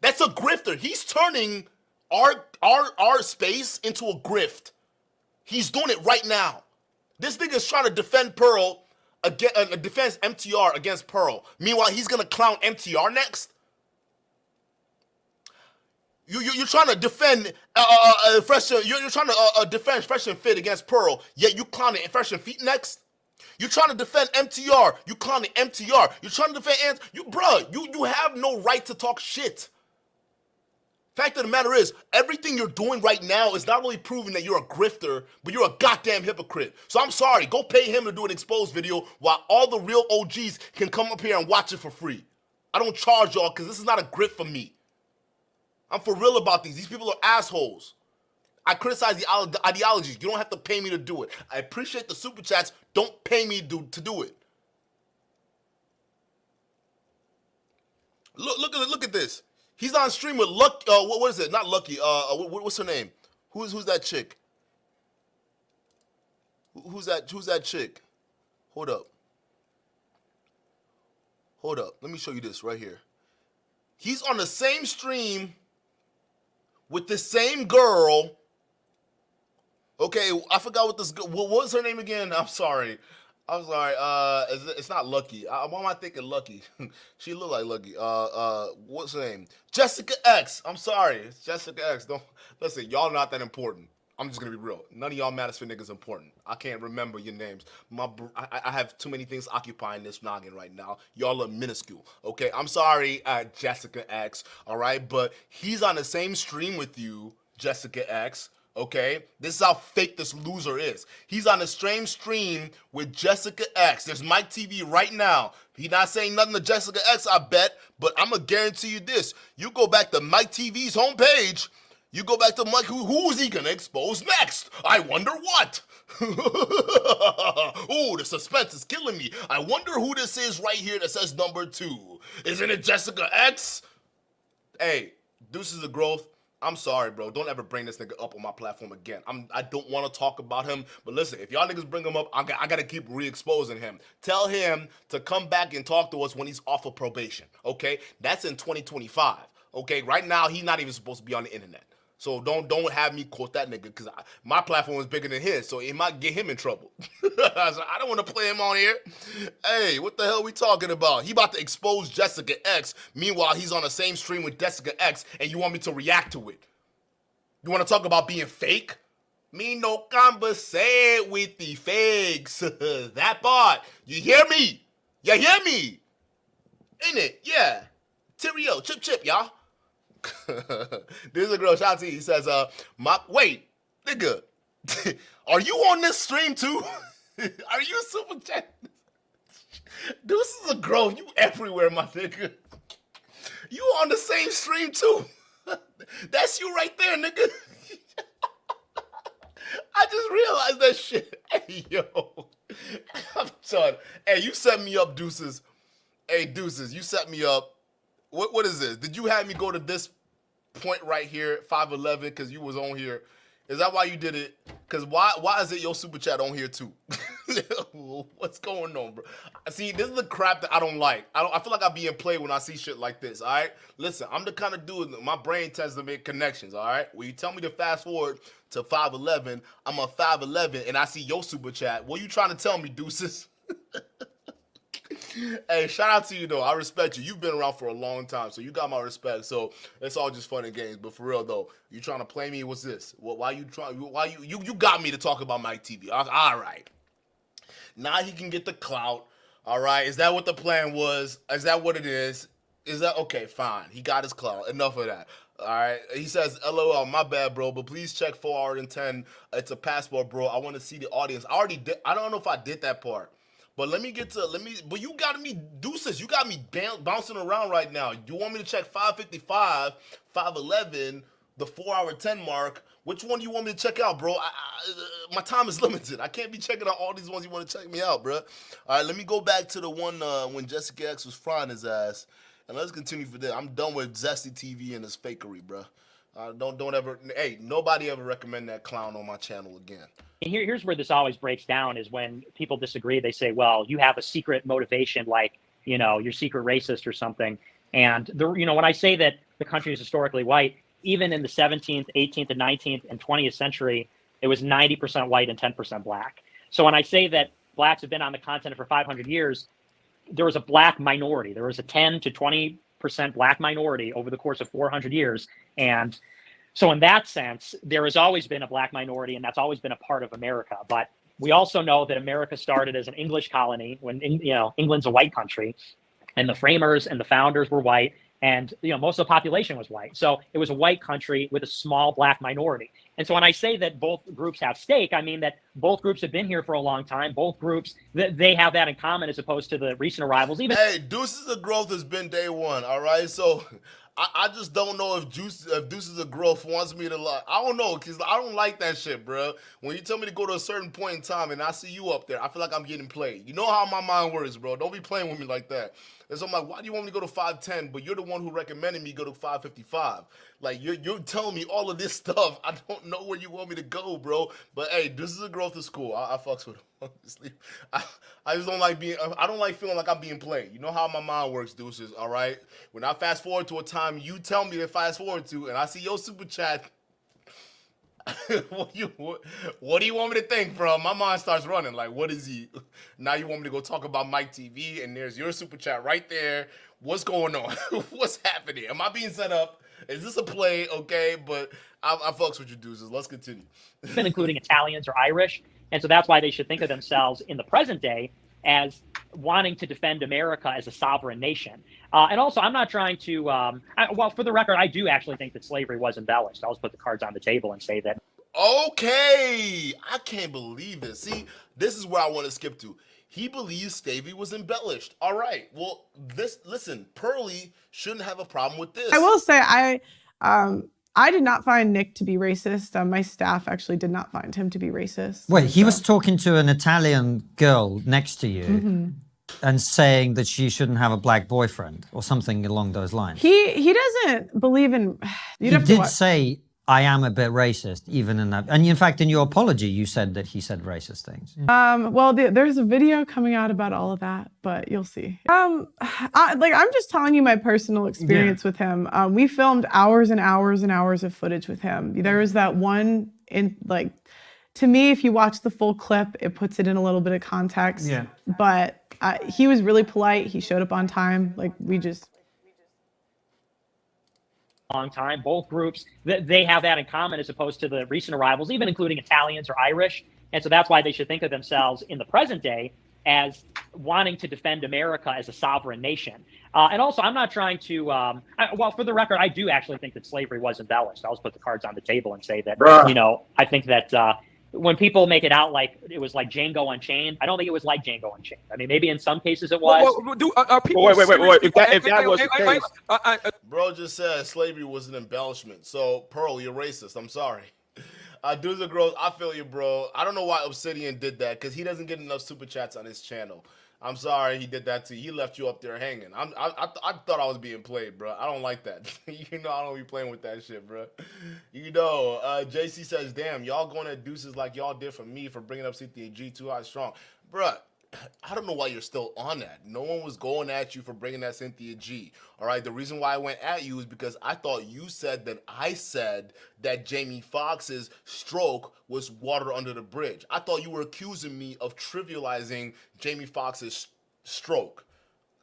That's a grifter. He's turning our space into a grift. He's doing it right now. This nigga's trying to defend Pearl, defense MTR against Pearl. Meanwhile, he's going to clown MTR next. You're trying to defend Fresh. You're trying to defend Fresh and Fit against Pearl. Yet you clowning Fresh and Fit next. You're trying to defend MTR. You clowning MTR. You're trying to defend you have no right to talk shit. Fact of the matter is, everything you're doing right now is not only proving that you're a grifter, but you're a goddamn hypocrite. So I'm sorry. Go pay him to do an exposed video while all the real OGs can come up here and watch it for free. I don't charge y'all because this is not a grift for me. I'm for real about these. These people are assholes. I criticize the ideologies. You don't have to pay me to do it. I appreciate the super chats. Don't pay me to do it. Look at this. He's on stream with Lucky. What is it? Not Lucky. What's her name? Who's that chick? Who's that chick? Hold up. Let me show you this right here. He's on the same stream with the same girl. Okay, I forgot what this. What was her name again? I'm sorry. It's not Lucky. Why am I thinking Lucky? She look like Lucky. What's her name? Jessica X. I'm sorry. It's Jessica X. Don't listen. Y'all not that important. I'm just gonna be real. None of y'all Manosphere niggas important. I can't remember your names. I have too many things occupying this noggin right now. Y'all are minuscule. Okay, I'm sorry, Jessica X. All right, but he's on the same stream with you, Jessica X. Okay, this is how fake this loser is. He's on the same stream with Jessica X. There's Mike TV right now. He's not saying nothing to Jessica X, I bet, but I'm gonna guarantee you this. You go back to Mike TV's homepage. You go back to Mike, who is he gonna expose next? I wonder what? Oh, the suspense is killing me. I wonder who this is right here that says number 2. Isn't it Jessica X? Hey, Deuces of Growth. I'm sorry, bro. Don't ever bring this nigga up on my platform again. I don't want to talk about him, but listen, if y'all niggas bring him up, I gotta keep re-exposing him. Tell him to come back and talk to us when he's off of probation, okay? That's in 2025, okay? Right now, he's not even supposed to be on the internet. So don't have me quote that nigga, because my platform is bigger than his, so it might get him in trouble. So I don't want to play him on here. Hey, what the hell we talking about? He about to expose Jessica X. Meanwhile, he's on the same stream with Jessica X, and you want me to react to it. You want to talk about being fake? Me no conversate with the fakes. That part. You hear me? You hear me? Ain't it? Yeah. Cheerio. Chip, y'all. This is a girl. Shout out to you. He says, wait, nigga, are you on this stream too? Are you super chat? This is a girl. You everywhere, my nigga. You on the same stream too. That's you right there, nigga. I just realized that shit. Hey, yo. I'm sorry. Hey, you set me up, Deuces. Hey, Deuces, you set me up. What is this? Did you have me go to this point right here, 511, because you was on here? Is that why you did it? Because why is it your super chat on here too? What's going on, bro? See, this is the crap that I don't like. I feel like I'm being played when I see shit like this, all right? Listen, I'm the kind of dude, my brain tends to make connections, all right? When you tell me to fast forward to 511, I'm on 511, and I see your super chat. What are you trying to tell me, Deuces? Hey, shout out to you though. I respect you. You've been around for a long time, so you got my respect. So it's all just fun and games. But for real though, you trying to play me? What's this? Why you got me to talk about Mike TV? All right. Now he can get the clout. All right. Is that what the plan was? Is that what it is? Is that okay? Fine. He got his clout. Enough of that. All right. He says, "LOL, my bad, bro. But please check 4 hour and 10. It's a passport, bro. I want to see the audience. I already did. I don't know if I did that part." But but you got me, Deuces, you got me bouncing around right now. You want me to check 555, 511, the 4 hour 10 mark? Which one do you want me to check out, bro? My time is limited. I can't be checking out all these ones you want to check me out, bro. All right, let me go back to the one when Jessica X was frying his ass. And let's continue for this. I'm done with Zesty TV and his fakery, bro. Don't ever, hey, nobody ever recommend that clown on my channel again. Here's where this always breaks down is when people disagree. They say, well, you have a secret motivation, like, you're secret racist or something. And, when I say that the country is historically white, even in the 17th, 18th, and 19th, and 20th century, it was 90% white and 10% black. So when I say that blacks have been on the continent for 500 years, there was a black minority. There was a 10 to 20% black minority over the course of 400 years. And so in that sense, there has always been a black minority, and that's always been a part of America. But we also know that America started as an English colony when, England's a white country, and the framers and the founders were white, and, most of the population was white. So it was a white country with a small black minority. And so when I say that both groups have stake, I mean that both groups have been here for a long time. Both groups, they have that in common as opposed to the recent arrivals. Hey, Deuces of Growth has been day one, all right? So I just don't know if Deuces of Growth wants me to lie. I don't know, because I don't like that shit, bro. When you tell me to go to a certain point in time and I see you up there, I feel like I'm getting played. You know how my mind works, bro. Don't be playing with me like that. And so I'm like, why do you want me to go to 510, but you're the one who recommended me go to 555? Like, you're telling me all of this stuff. I don't know where you want me to go, bro. But, hey, Deuces of Growth is cool. I fucks with him, honestly. I just don't like I don't like feeling like I'm being played. You know how my mind works, Deuces, all right? When I fast forward to a time you tell me to fast forward to, and I see your super chat, what do you want me to think, bro? My mind starts running. Like, what is he? Now you want me to go talk about Mike TV, and there's your super chat right there. What's going on? What's happening? Am I being set up? Is this a play? Okay, but I fucks with you, deuces. Let's continue. Even including Italians or Irish. And so that's why they should think of themselves in the present day as wanting to defend America as a sovereign nation. And also, I'm not trying to, well, for the record, I do actually think that slavery was embellished. I'll just put the cards on the table and say that. Okay, I can't believe this. See, this is where I want to skip to. He believes slavery was embellished. All right. Well, listen, Pearly shouldn't have a problem with this. I will say I did not find Nick to be racist. My staff actually did not find him to be racist. Wait, he was talking to an Italian girl next to you Mhm. and saying that she shouldn't have a black boyfriend or something along those lines. He doesn't believe in. He You'd have to did watch. say, I am a bit racist, even in that. And in fact, in your apology, you said that he said racist things. Well, there's a video coming out about all of that, but you'll see. I'm just telling you my personal experience with him. We filmed hours and hours and hours of footage with him. There was that one to me, if you watch the full clip, it puts it in a little bit of context. Yeah. But he was really polite. He showed up on time. Long time. Both groups, they have that in common as opposed to the recent arrivals, even including Italians or Irish. And so that's why they should think of themselves in the present day as wanting to defend America as a sovereign nation. And also, I'm not trying to, well, for the record, I do actually think that slavery was embellished. I'll just put the cards on the table and say that, I think that when people make it out like it was like Django Unchained, I don't think it was like Django Unchained. I mean, maybe in some cases it was. Are people wait. serious? If that was the case, Bro just said slavery was an embellishment. So, Pearl, you're racist. I'm sorry. Dudes and girls, I feel you, bro. I don't know why Obsidian did that because he doesn't get enough super chats on his channel. I'm sorry he did that to you. He left you up there hanging. I thought I was being played, bro. I don't like that. I don't be playing with that shit, bro. JC says, damn, y'all going at deuces like y'all did for me for bringing up Cynthia G too high strong. Bruh, I don't know why you're still on that. No one was going at you for bringing that Cynthia G. All right, the reason why I went at you is because I thought you said that I said that Jamie Foxx's stroke was water under the bridge. I thought you were accusing me of trivializing Jamie Foxx's stroke.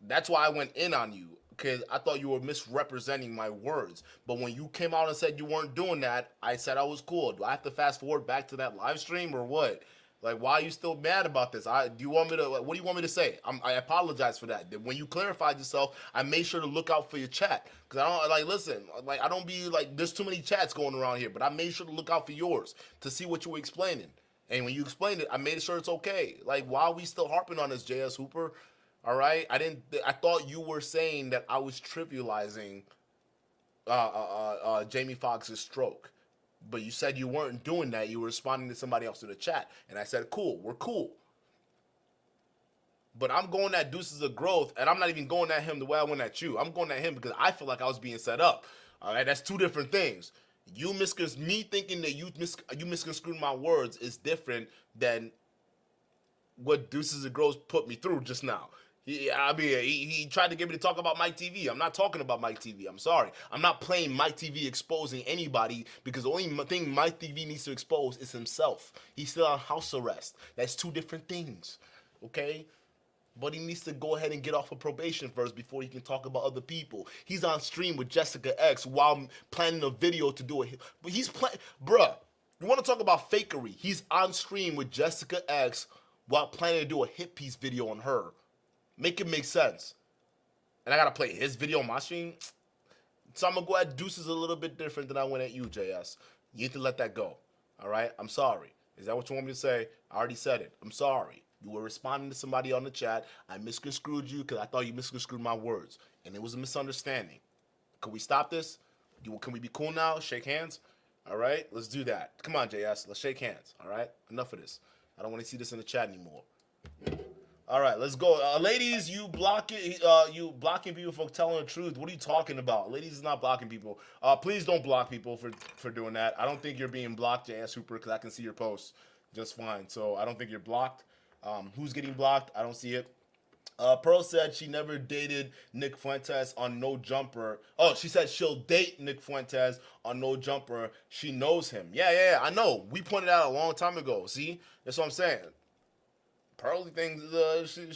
That's why I went in on you, because I thought you were misrepresenting my words. But when you came out and said you weren't doing that, I said I was cool. Do I have to fast forward back to that live stream or what? Like, why are you still mad about this? What do you want me to say? I apologize for that. When you clarified yourself, I made sure to look out for your chat. Because I don't, listen, I don't be, there's too many chats going around here. But I made sure to look out for yours to see what you were explaining. And when you explained it, I made sure it's okay. Why are we still harping on this, JS Hooper? All right? I thought you were saying that I was trivializing Jamie Foxx's stroke. But you said you weren't doing that. You were responding to somebody else in the chat. And I said, cool, we're cool. But I'm going at Deuces of Growth, and I'm not even going at him the way I went at you. I'm going at him because I feel like I was being set up. All right, that's two different things. Me thinking that you misconstrued my words is different than what Deuces of Growth put me through just now. He tried to get me to talk about Mike TV. I'm not talking about Mike TV. I'm sorry. I'm not playing Mike TV exposing anybody because the only thing Mike TV needs to expose is himself. He's still on house arrest. That's two different things, okay? But he needs to go ahead and get off of probation first before he can talk about other people. He's on stream with Jessica X while planning a video to do it. But he's playing, bruh, you want to talk about fakery? He's on stream with Jessica X while planning to do a hit piece video on her. Make it make sense. And I gotta play his video on my stream. So I'm gonna go at Deuces a little bit different than I went at you, JS. You need to let that go. All right? I'm sorry. Is that what you want me to say? I already said it. I'm sorry. You were responding to somebody on the chat. I misconstrued you because I thought you misconstrued my words. And it was a misunderstanding. Can we stop this? Can we be cool now? Shake hands? All right? Let's do that. Come on, JS. Let's shake hands. All right? Enough of this. I don't want to see this in the chat anymore. All right, let's go. Ladies, you blocking people for telling the truth. What are you talking about? Ladies is not blocking people. Please don't block people for doing that. I don't think you're being blocked, JS Hooper, because I can see your posts just fine. So I don't think you're blocked. Who's getting blocked? I don't see it. Pearl said she never dated Nick Fuentes on No Jumper. Oh, she said she'll date Nick Fuentes on No Jumper. She knows him. Yeah, I know. We pointed out a long time ago. See? That's what I'm saying. Pearly thinks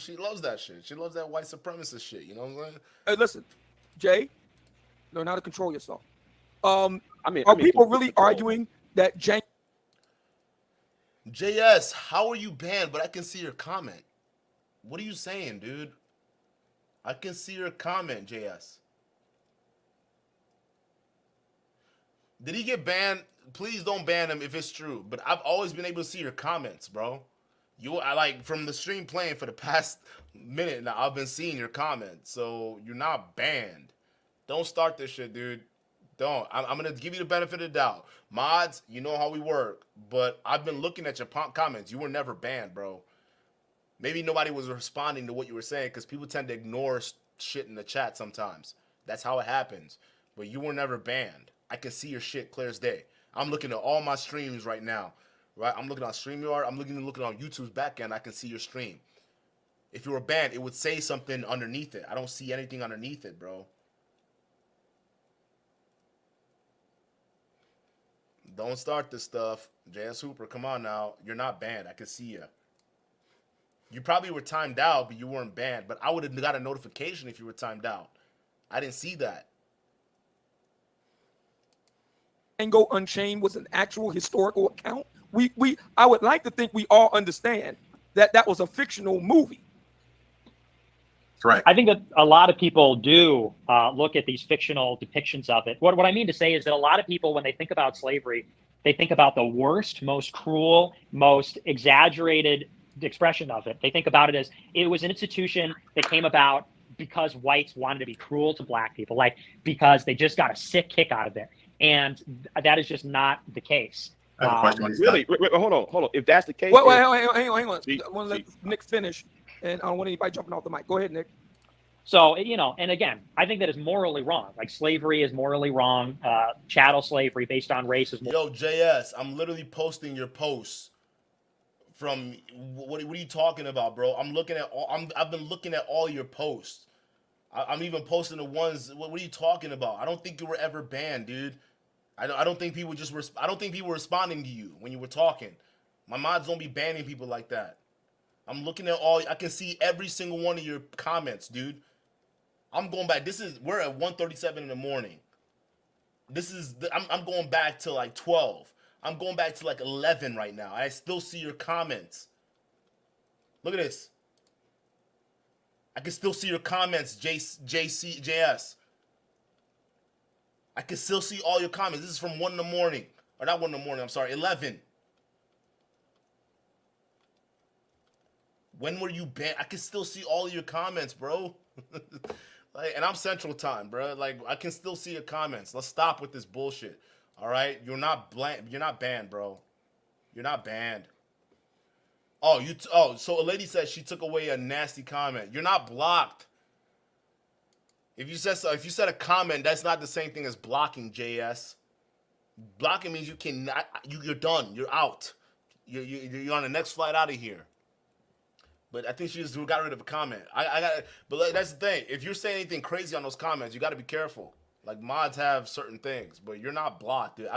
she loves that shit. She loves that white supremacist shit. You know what I'm saying? Hey, listen, Jay, learn how to control yourself. Are people really arguing that JS, how are you banned? But I can see your comment. What are you saying, dude? I can see your comment, JS. Did he get banned? Please don't ban him if it's true. But I've always been able to see your comments, bro. I like from the stream playing for the past minute now. I've been seeing your comments, so you're not banned. Don't start this shit, dude. Don't. I'm gonna give you the benefit of the doubt. Mods, you know how we work, but I've been looking at your comments. You were never banned, bro. Maybe nobody was responding to what you were saying because people tend to ignore shit in the chat sometimes. That's how it happens. But you were never banned. I can see your shit clear as day. I'm looking at all my streams right now. Right? I'm looking on StreamYard. I'm looking on YouTube's backend. I can see your stream. If you were banned, it would say something underneath it. I don't see anything underneath it, bro. Don't start this stuff. JS Hooper, come on now. You're not banned. I can see you. You probably were timed out, but you weren't banned. But I would have got a notification if you were timed out. I didn't see that. Django Unchained was an actual historical account? I would like to think we all understand that that was a fictional movie. Correct. I think that a lot of people do look at these fictional depictions of it. What I mean to say is that a lot of people, when they think about slavery, they think about the worst, most cruel, most exaggerated expression of it. They think about it as it was an institution that came about because whites wanted to be cruel to black people, like because they just got a sick kick out of it. And that is just not the case. Really? Wait, hold on. If that's the case, Hang on. I want to let Nick finish, and I don't want anybody jumping off the mic. Go ahead, Nick. So, and again, I think that is morally wrong. Like slavery is morally wrong. Chattel slavery based on race is Yo, JS, I'm literally posting your posts from what are you talking about, bro? I'm looking at I've been looking at all your posts. I'm even posting the ones. What are you talking about? I don't think you were ever banned, dude. I don't think people I don't think people were responding to you when you were talking. My mods don't be banning people like that. I'm looking at I can see every single one of your comments, dude. I'm going back. We're at 1:37 in the morning. I'm going back to like 12. I'm going back to like 11 right now. I still see your comments. Look at this. I can still see your comments, JS. I can still see all your comments. This is from 1 in the morning. Or not 1 in the morning, I'm sorry, 11. When were you banned? I can still see all of your comments, bro. And I'm Central Time, bro. Like, I can still see your comments. Let's stop with this bullshit. All right? You're not banned, bro. You're not banned. So a lady said she took away a nasty comment. You're not blocked. If you said a comment, that's not the same thing as blocking, JS. Blocking means you're done. You're out. You're on the next flight out of here. But I think she just got rid of a comment. But that's the thing. If you're saying anything crazy on those comments, you got to be careful. Like mods have certain things, but you're not blocked, dude.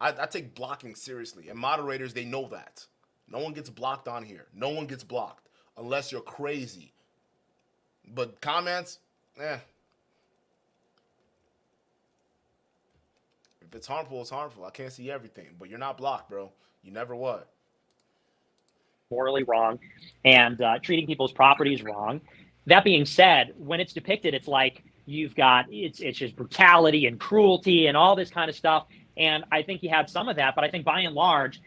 I take blocking seriously, and moderators, they know that. No one gets blocked on here. No one gets blocked unless you're crazy. But comments, If it's harmful, it's harmful. I can't see everything, but you're not blocked, bro. You never was. morally wrong and treating people's properties wrong. That being said, when it's depicted, it's like you've got it's just brutality and cruelty and all this kind of stuff. And I think he had some of that, but I think by and large,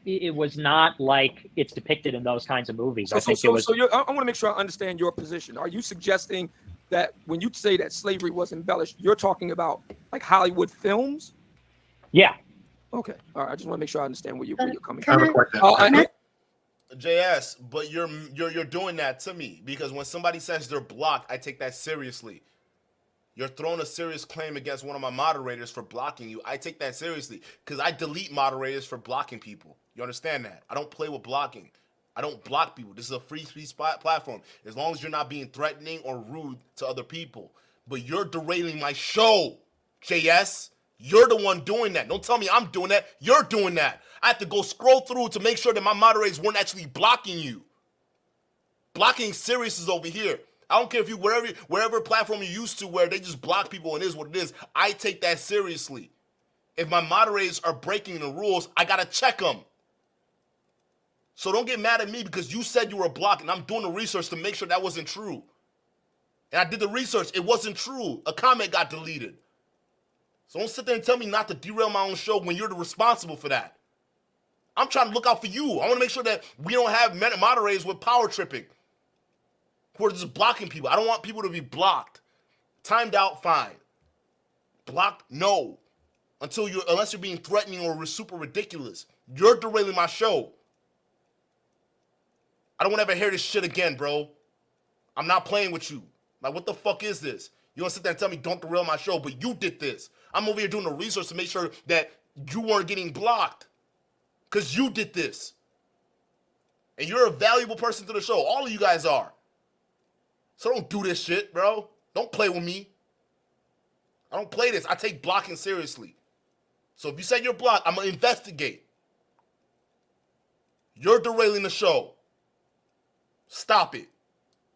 it was not like it's depicted in those kinds of movies. I want to make sure I understand your position. Are you suggesting that when you say that slavery was embellished, you're talking about like Hollywood films? Yeah. Okay. All right. I just want to make sure I understand where you're coming I have a from. question. JS, but you're doing that to me because when somebody says they're blocked, I take that seriously. You're throwing a serious claim against one of my moderators for blocking you. I take that seriously because I delete moderators for blocking people. You understand that? I don't play with blocking. I don't block people. This is a free speech platform. As long as you're not being threatening or rude to other people. But you're derailing my show, JS. You're the one doing that. Don't tell me I'm doing that. You're doing that. I have to go scroll through to make sure that my moderators weren't actually blocking you. Blocking serious is over here. I don't care if you wherever platform you're used to where they just block people and it is what it is. I take that seriously. If my moderators are breaking the rules, I gotta check them. So don't get mad at me because you said you were blocked and I'm doing the research to make sure that wasn't true. And I did the research. It wasn't true. A comment got deleted. So don't sit there and tell me not to derail my own show when you're the responsible for that. I'm trying to look out for you. I want to make sure that we don't have moderators with power tripping who are just blocking people. I don't want people to be blocked. Timed out, fine. Blocked, no. Unless you're being threatening or super ridiculous. You're derailing my show. I don't want to ever hear this shit again, bro. I'm not playing with you. Like, what the fuck is this? You want to sit there and tell me don't derail my show, but you did this. I'm over here doing the research to make sure that you weren't getting blocked. Because you did this. And you're a valuable person to the show. All of you guys are. So don't do this shit, bro. Don't play with me. I don't play this. I take blocking seriously. So if you say you're blocked, I'm going to investigate. You're derailing the show. Stop it.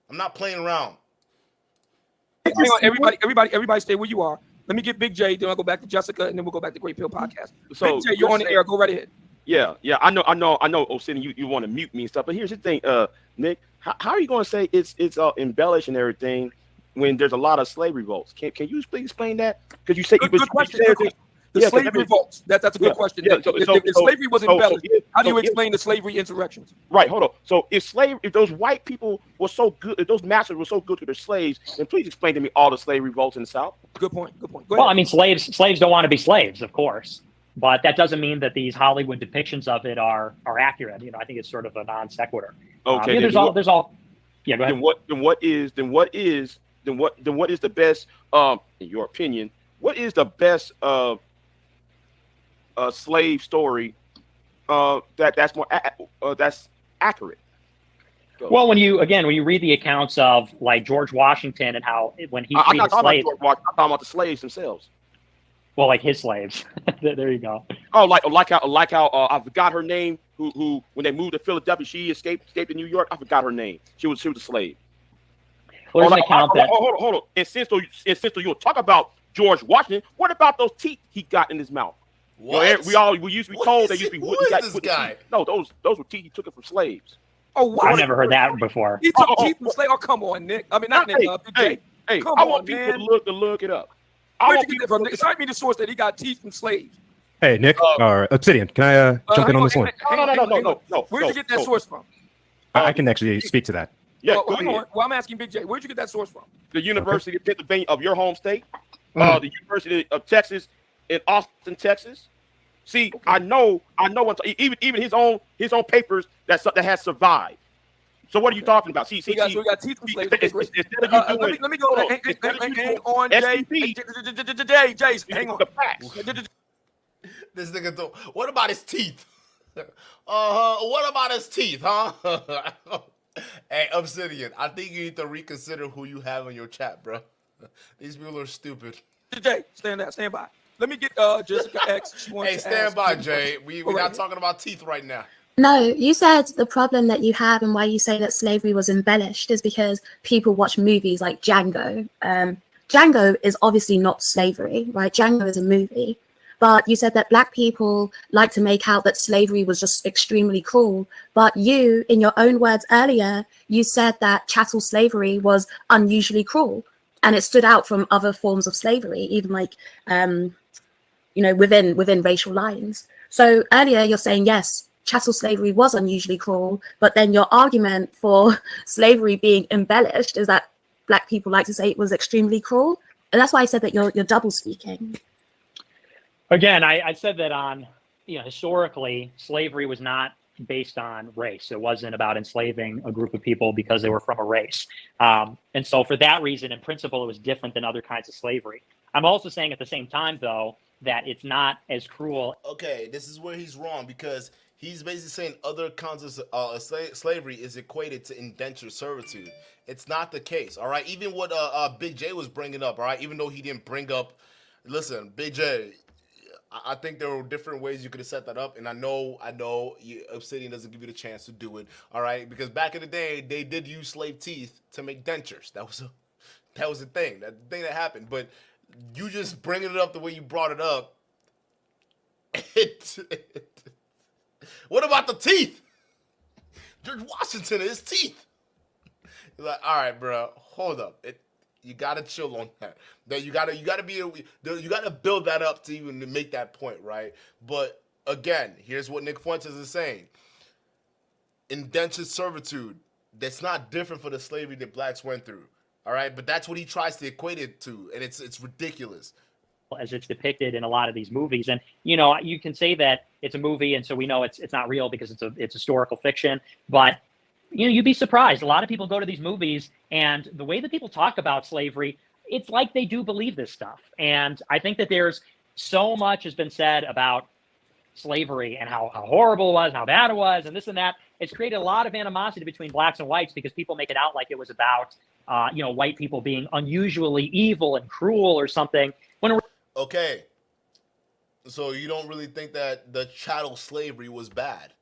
I'm not playing around. Hang on, everybody stay where you are. Let me get Big J, then I'll go back to Jessica, and then we'll go back to Great Pill Podcast. So Big J, you're on the air. Go right ahead. Yeah. I know, Obsidian, you want to mute me and stuff, but here's the thing, Nick, how are you going to say it's embellished and everything when there's a lot of slave revolts? Can you please explain that? Because you said good question. The slave revolts. That's a good question. Yeah, if slavery was embellished, how do you explain the slavery insurrections? Right, hold on. So if those white people were so good, if those masters were so good to their slaves, then please explain to me all the slave revolts in the South. Good point. Go well, I mean, slaves don't want to be slaves, of course, but that doesn't mean that these Hollywood depictions of it are accurate. I think it's sort of a non sequitur. Okay. There's all. Yeah, go ahead. Then what is the best? In your opinion, what is the best? Slave story that's accurate. Well, when you read the accounts of like George Washington and how when he I'm not treated slaves, I'm talking about the slaves themselves. Well, like his slaves. There you go. Oh, like how I forgot her name. Who when they moved to Philadelphia, she escaped to New York. I forgot her name. She was a slave. Well, there's an account that. Hold on. And since you'll talk about George Washington, what about those teeth he got in his mouth? What? We used to be told that used to be. Who is this guy? No, those were teeth he took it from slaves. Oh, wow. I've never heard that before. He took teeth from slaves. Oh, come on, Nick. I mean, not Nick. Hey, I want people to look it up. Where'd you get that from, Nick? Cite me the source that he got teeth from slaves. Hey, Nick, or Obsidian, can I jump in on this one? No. Where'd you get that source from? I can actually speak to that. Yeah, well, I'm asking Big J. Where'd you get that source from? The University of Pennsylvania of your home state, the University of Texas in Austin, Texas. See, okay. I know. Even his own papers that has survived. So what are you talking about? See, we got teeth from slaves. Let me go. Hang on, Jay. Jay, hang on. This nigga, what about his teeth? What about his teeth, huh? Hey, Obsidian, I think you need to reconsider who you have in your chat, bro. These people are stupid. Jay, stand by. Let me get Jessica X. Hey, stand by, Jay. We're not talking about teeth right now. No, you said the problem that you have and why you say that slavery was embellished is because people watch movies like Django. Django is obviously not slavery, right? Django is a movie. But you said that Black people like to make out that slavery was just extremely cruel. But you, in your own words earlier, you said that chattel slavery was unusually cruel. And it stood out from other forms of slavery, even like, within racial lines. So earlier you're saying, yes, chattel slavery was unusually cruel. But then your argument for slavery being embellished is that Black people like to say it was extremely cruel. And that's why I said that you're double speaking. Again, I said that historically, slavery was not based on race. It wasn't about enslaving a group of people because they were from a race. And so for that reason, in principle, it was different than other kinds of slavery. I'm also saying at the same time, though, that it's not as cruel. Okay, this is where he's wrong because he's basically saying other kinds of slavery is equated to indentured servitude. It's not the case, all right? Even what Big J was bringing up, all right? Even though he didn't bring up, listen, Big J, I think there were different ways you could have set that up, and I know Obsidian doesn't give you the chance to do it. All right, because back in the day, they did use slave teeth to make dentures. That was a thing. That thing that happened. But you just bringing it up the way you brought it up. What about the teeth? George Washington, his teeth. You're like, all right, bro, hold up. You gotta chill on that. That you gotta build that up to even make that point, right? But again, here's what Nick Fuentes is saying: indentured servitude. That's not different for the slavery that blacks went through. All right, but that's what he tries to equate it to, and it's ridiculous. As it's depicted in a lot of these movies, and you can say that it's a movie, and so we know it's not real because it's historical fiction, but. You'd be surprised. A lot of people go to these movies, and the way that people talk about slavery, it's like they do believe this stuff. And I think that there's so much has been said about slavery and how horrible it was, how bad it was, and this and that. It's created a lot of animosity between blacks and whites because people make it out like it was about, white people being unusually evil and cruel or something. Okay, so you don't really think that the chattel slavery was bad?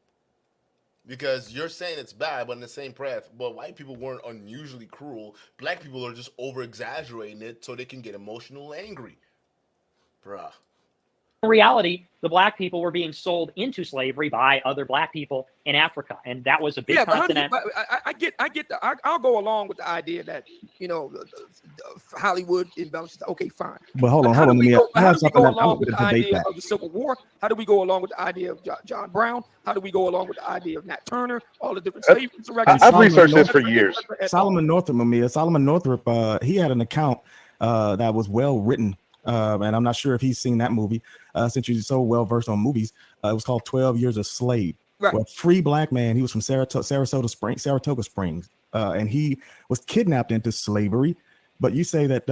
Because you're saying it's bad, but in the same breath, well, white people weren't unusually cruel. Black people are just over-exaggerating it so they can get emotional and angry. Bruh. In reality, the black people were being sold into slavery by other black people in Africa, and that was a big continent. I get I'll go along with the idea that Hollywood embellishes. Okay, fine. But hold on. How do we go I along would with the debate idea that. of the Civil War? How do we go along with the idea of John Brown? How do we go along with the idea of Nat Turner? All the different slave insurrections. I've researched this for years. Solomon Northup, he had an account that was well written. And I'm not sure if he's seen that movie since you're so well versed on movies. It was called 12 Years a Slave. Right. Well, free black man. He was from Saratoga Springs, and he was kidnapped into slavery. But you say that,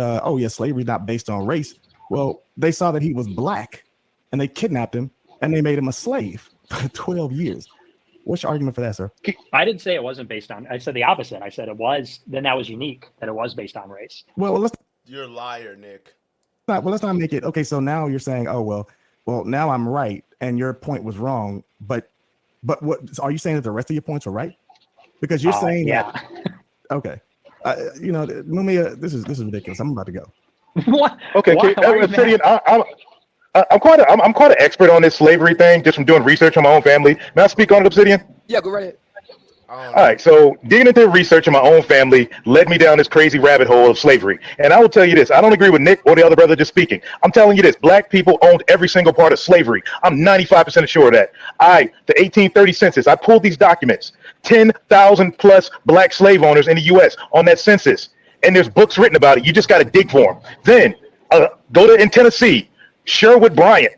slavery is not based on race. Well, they saw that he was black, and they kidnapped him, and they made him a slave for 12 years. What's your argument for that, sir? I didn't say it wasn't based on. I said the opposite. I said it was. Then that was unique that it was based on race. Well, You're a liar, Nick. let's not make it okay. So now you're saying, well, now I'm right, and your point was wrong. But what are you saying that the rest of your points are right? Because you're saying that. Okay, Mumia, this is ridiculous. I'm about to go. What? Okay, Obsidian, I'm quite an expert on this slavery thing, just from doing research on my own family. May I speak on it, Obsidian? Yeah, go right ahead. All right, so digging into research in my own family led me down this crazy rabbit hole of slavery. And I will tell you this, I don't agree with Nick or the other brother just speaking. I'm telling you this, black people owned every single part of slavery. I'm 95% sure of that. The 1830 census, I pulled these documents, 10,000 plus black slave owners in the U.S. on that census. And there's books written about it. You just got to dig for them. Then go to in Tennessee. Sherwood Bryant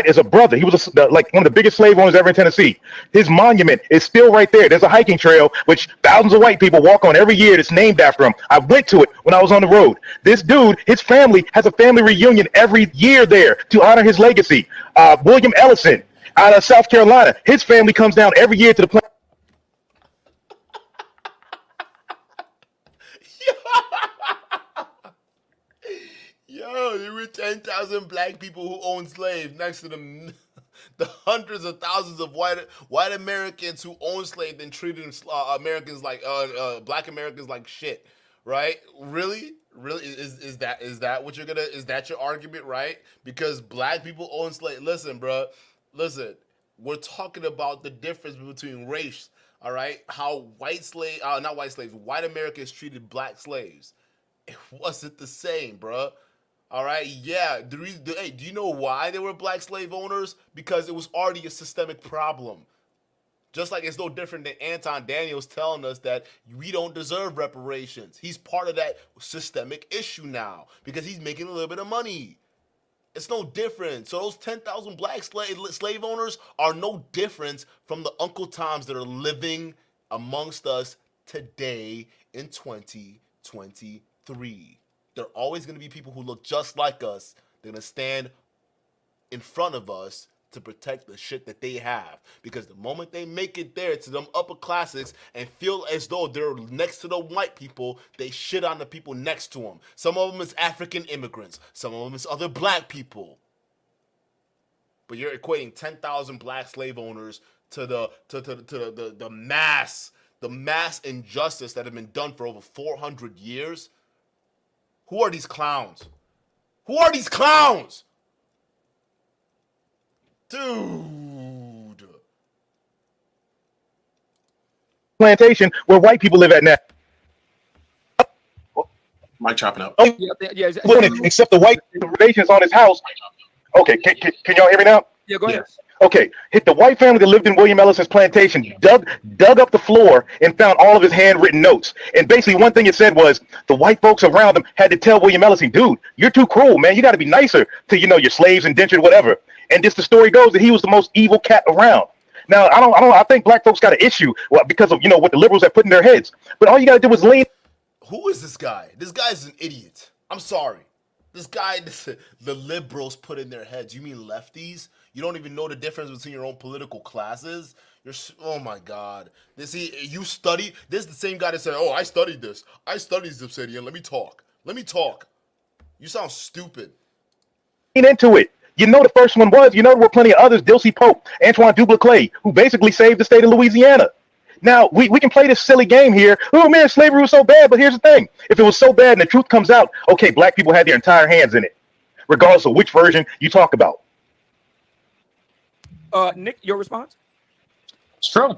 is a brother. He was like one of the biggest slave owners ever in Tennessee. His monument is still right there. There's a hiking trail which thousands of white people walk on every year that's named after him. I went to it when I was on the road. This dude, his family has a family reunion every year there to honor his legacy. William Ellison out of South Carolina, his family comes down every year to the planet. Yo, there were 10,000 black people who owned slaves next to the hundreds of thousands of white Americans who owned slaves and treated Americans like black Americans like shit, right? Really is that what you're gonna? Is that your argument, right? Because black people own slaves. Listen, bro. Listen, we're talking about the difference between race. All right, how white Americans treated black slaves. It wasn't the same, bro. All right, yeah. Do you know why they were black slave owners? Because it was already a systemic problem. Just like it's no different than Anton Daniels telling us that we don't deserve reparations. He's part of that systemic issue now because he's making a little bit of money. It's no different. So those 10,000 black slave owners are no different from the Uncle Toms that are living amongst us today in 2023. There are always going to be people who look just like us. They're going to stand in front of us to protect the shit that they have. Because the moment they make it there to them upper classes and feel as though they're next to the white people, they shit on the people next to them. Some of them is African immigrants. Some of them is other black people. but you're equating 10,000 black slave owners to the mass injustice that have been done for over 400 years. Who are these clowns? Who are these clowns? Dude. Plantation where white people live at now. Mike chopping up. Oh, yeah. Except the white renovations on his house. Okay, can y'all hear me now? Yeah, go ahead. Okay, hit the white family that lived in William Ellis's plantation, dug up the floor and found all of his handwritten notes. And basically one thing it said was the white folks around him had to tell William Ellis, dude, you're too cruel, man. You got to be nicer to, your slaves, indentured, whatever. And just the story goes that he was the most evil cat around. Now, I think black folks got an issue because of, what the liberals have put in their heads. But all you got to do is lean. Who is this guy? This guy is an idiot. I'm sorry. This guy, the liberals put in their heads. You mean lefties? You don't even know the difference between your own political classes? Oh my God. You study? This is the same guy that said, oh, I studied this. I studied Obsidian. Let me talk. You sound stupid. Lean into it. The first one was, there were plenty of others, Dilsey Pope, Antoine Dubuclet, who basically saved the state of Louisiana. Now, we can play this silly game here. Oh, man, slavery was so bad. But here's the thing. If it was so bad and the truth comes out, okay, black people had their entire hands in it, regardless of which version you talk about. Nick, your response? It's true.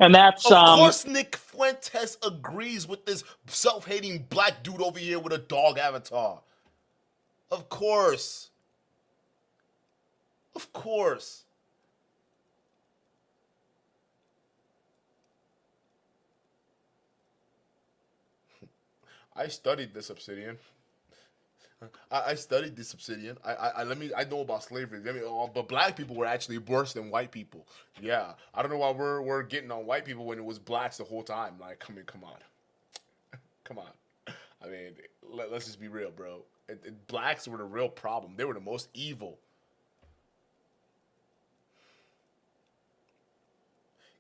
And that's... Of course Nick Fuentes agrees with this self-hating black dude over here with a dog avatar. Of course. Of course. I studied this Obsidian. I studied this Obsidian. I know about slavery. But black people were actually worse than white people. Yeah, I don't know why we're getting on white people when it was blacks the whole time. Like, come on. I mean, let's just be real, bro. Blacks were the real problem. They were the most evil.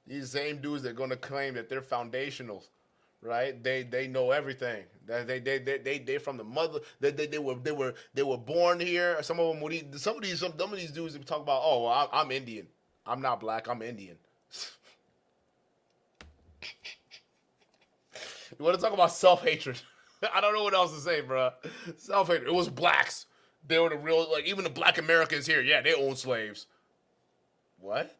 These same dudes that are gonna claim that they're foundational. Right? They know everything. They from the mother. They were born here. Some of these dudes that talk about, oh, well, I'm Indian. I'm not black. I'm Indian. You want to talk about self-hatred? I don't know what else to say, bro. Self-hatred. It was blacks. They were the real, even the black Americans here. Yeah, they own slaves. What?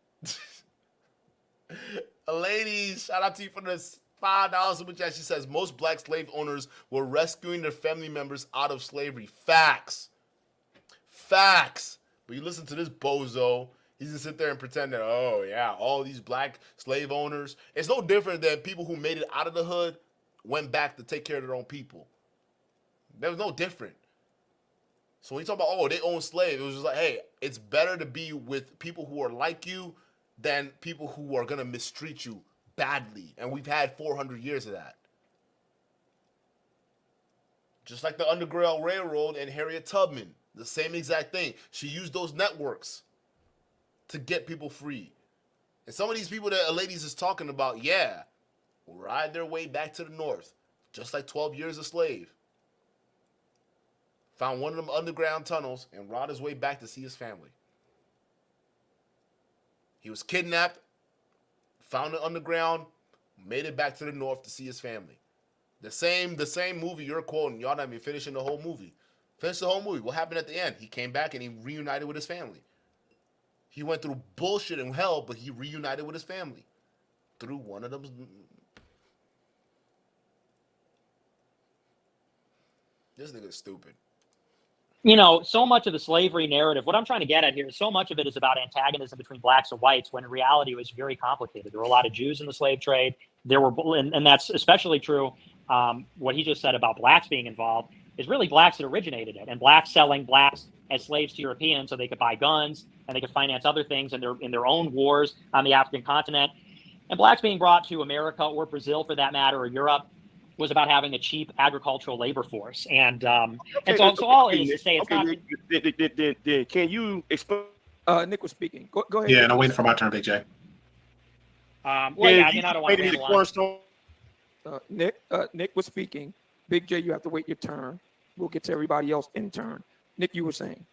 Ladies, shout out to you for this $5 super chat. She says most black slave owners were rescuing their family members out of slavery. Facts. But you listen to this bozo. He's gonna sit there and pretend that, oh yeah, all these black slave owners. It's no different than people who made it out of the hood went back to take care of their own people. There was no different. So when you talk about, oh, they own slaves, it was just like, hey, it's better to be with people who are like you than people who are gonna mistreat you badly, and we've had 400 years of that. Just like the Underground Railroad and Harriet Tubman, the same exact thing. She used those networks to get people free. And some of these people that ladies is talking about, yeah, will ride their way back to the north, just like 12 years a slave. Found one of them underground tunnels and rode his way back to see his family. He was kidnapped, found it underground, made it back to the north to see his family. The same movie you're quoting. Y'all not even finishing the whole movie. Finish the whole movie. What happened at the end? He came back and he reunited with his family. He went through bullshit and hell, but he reunited with his family through one of them. This nigga's stupid. So much of the slavery narrative, what I'm trying to get at here is so much of it is about antagonism between blacks and whites, when in reality it was very complicated. There were a lot of Jews in the slave trade. There were, and that's especially true. What he just said about blacks being involved is really blacks that originated it, and blacks selling blacks as slaves to Europeans so they could buy guns and they could finance other things in their own wars on the African continent. And blacks being brought to America or Brazil, for that matter, or Europe, was about having a cheap agricultural labor force. And so all it is to say it's not... Can you explain? Nick was speaking. Go ahead. Yeah, and I'm waiting for my turn, Big J. I don't want to Nick was speaking. Big J, you have to wait your turn. We'll get to everybody else in turn. Nick, you were saying.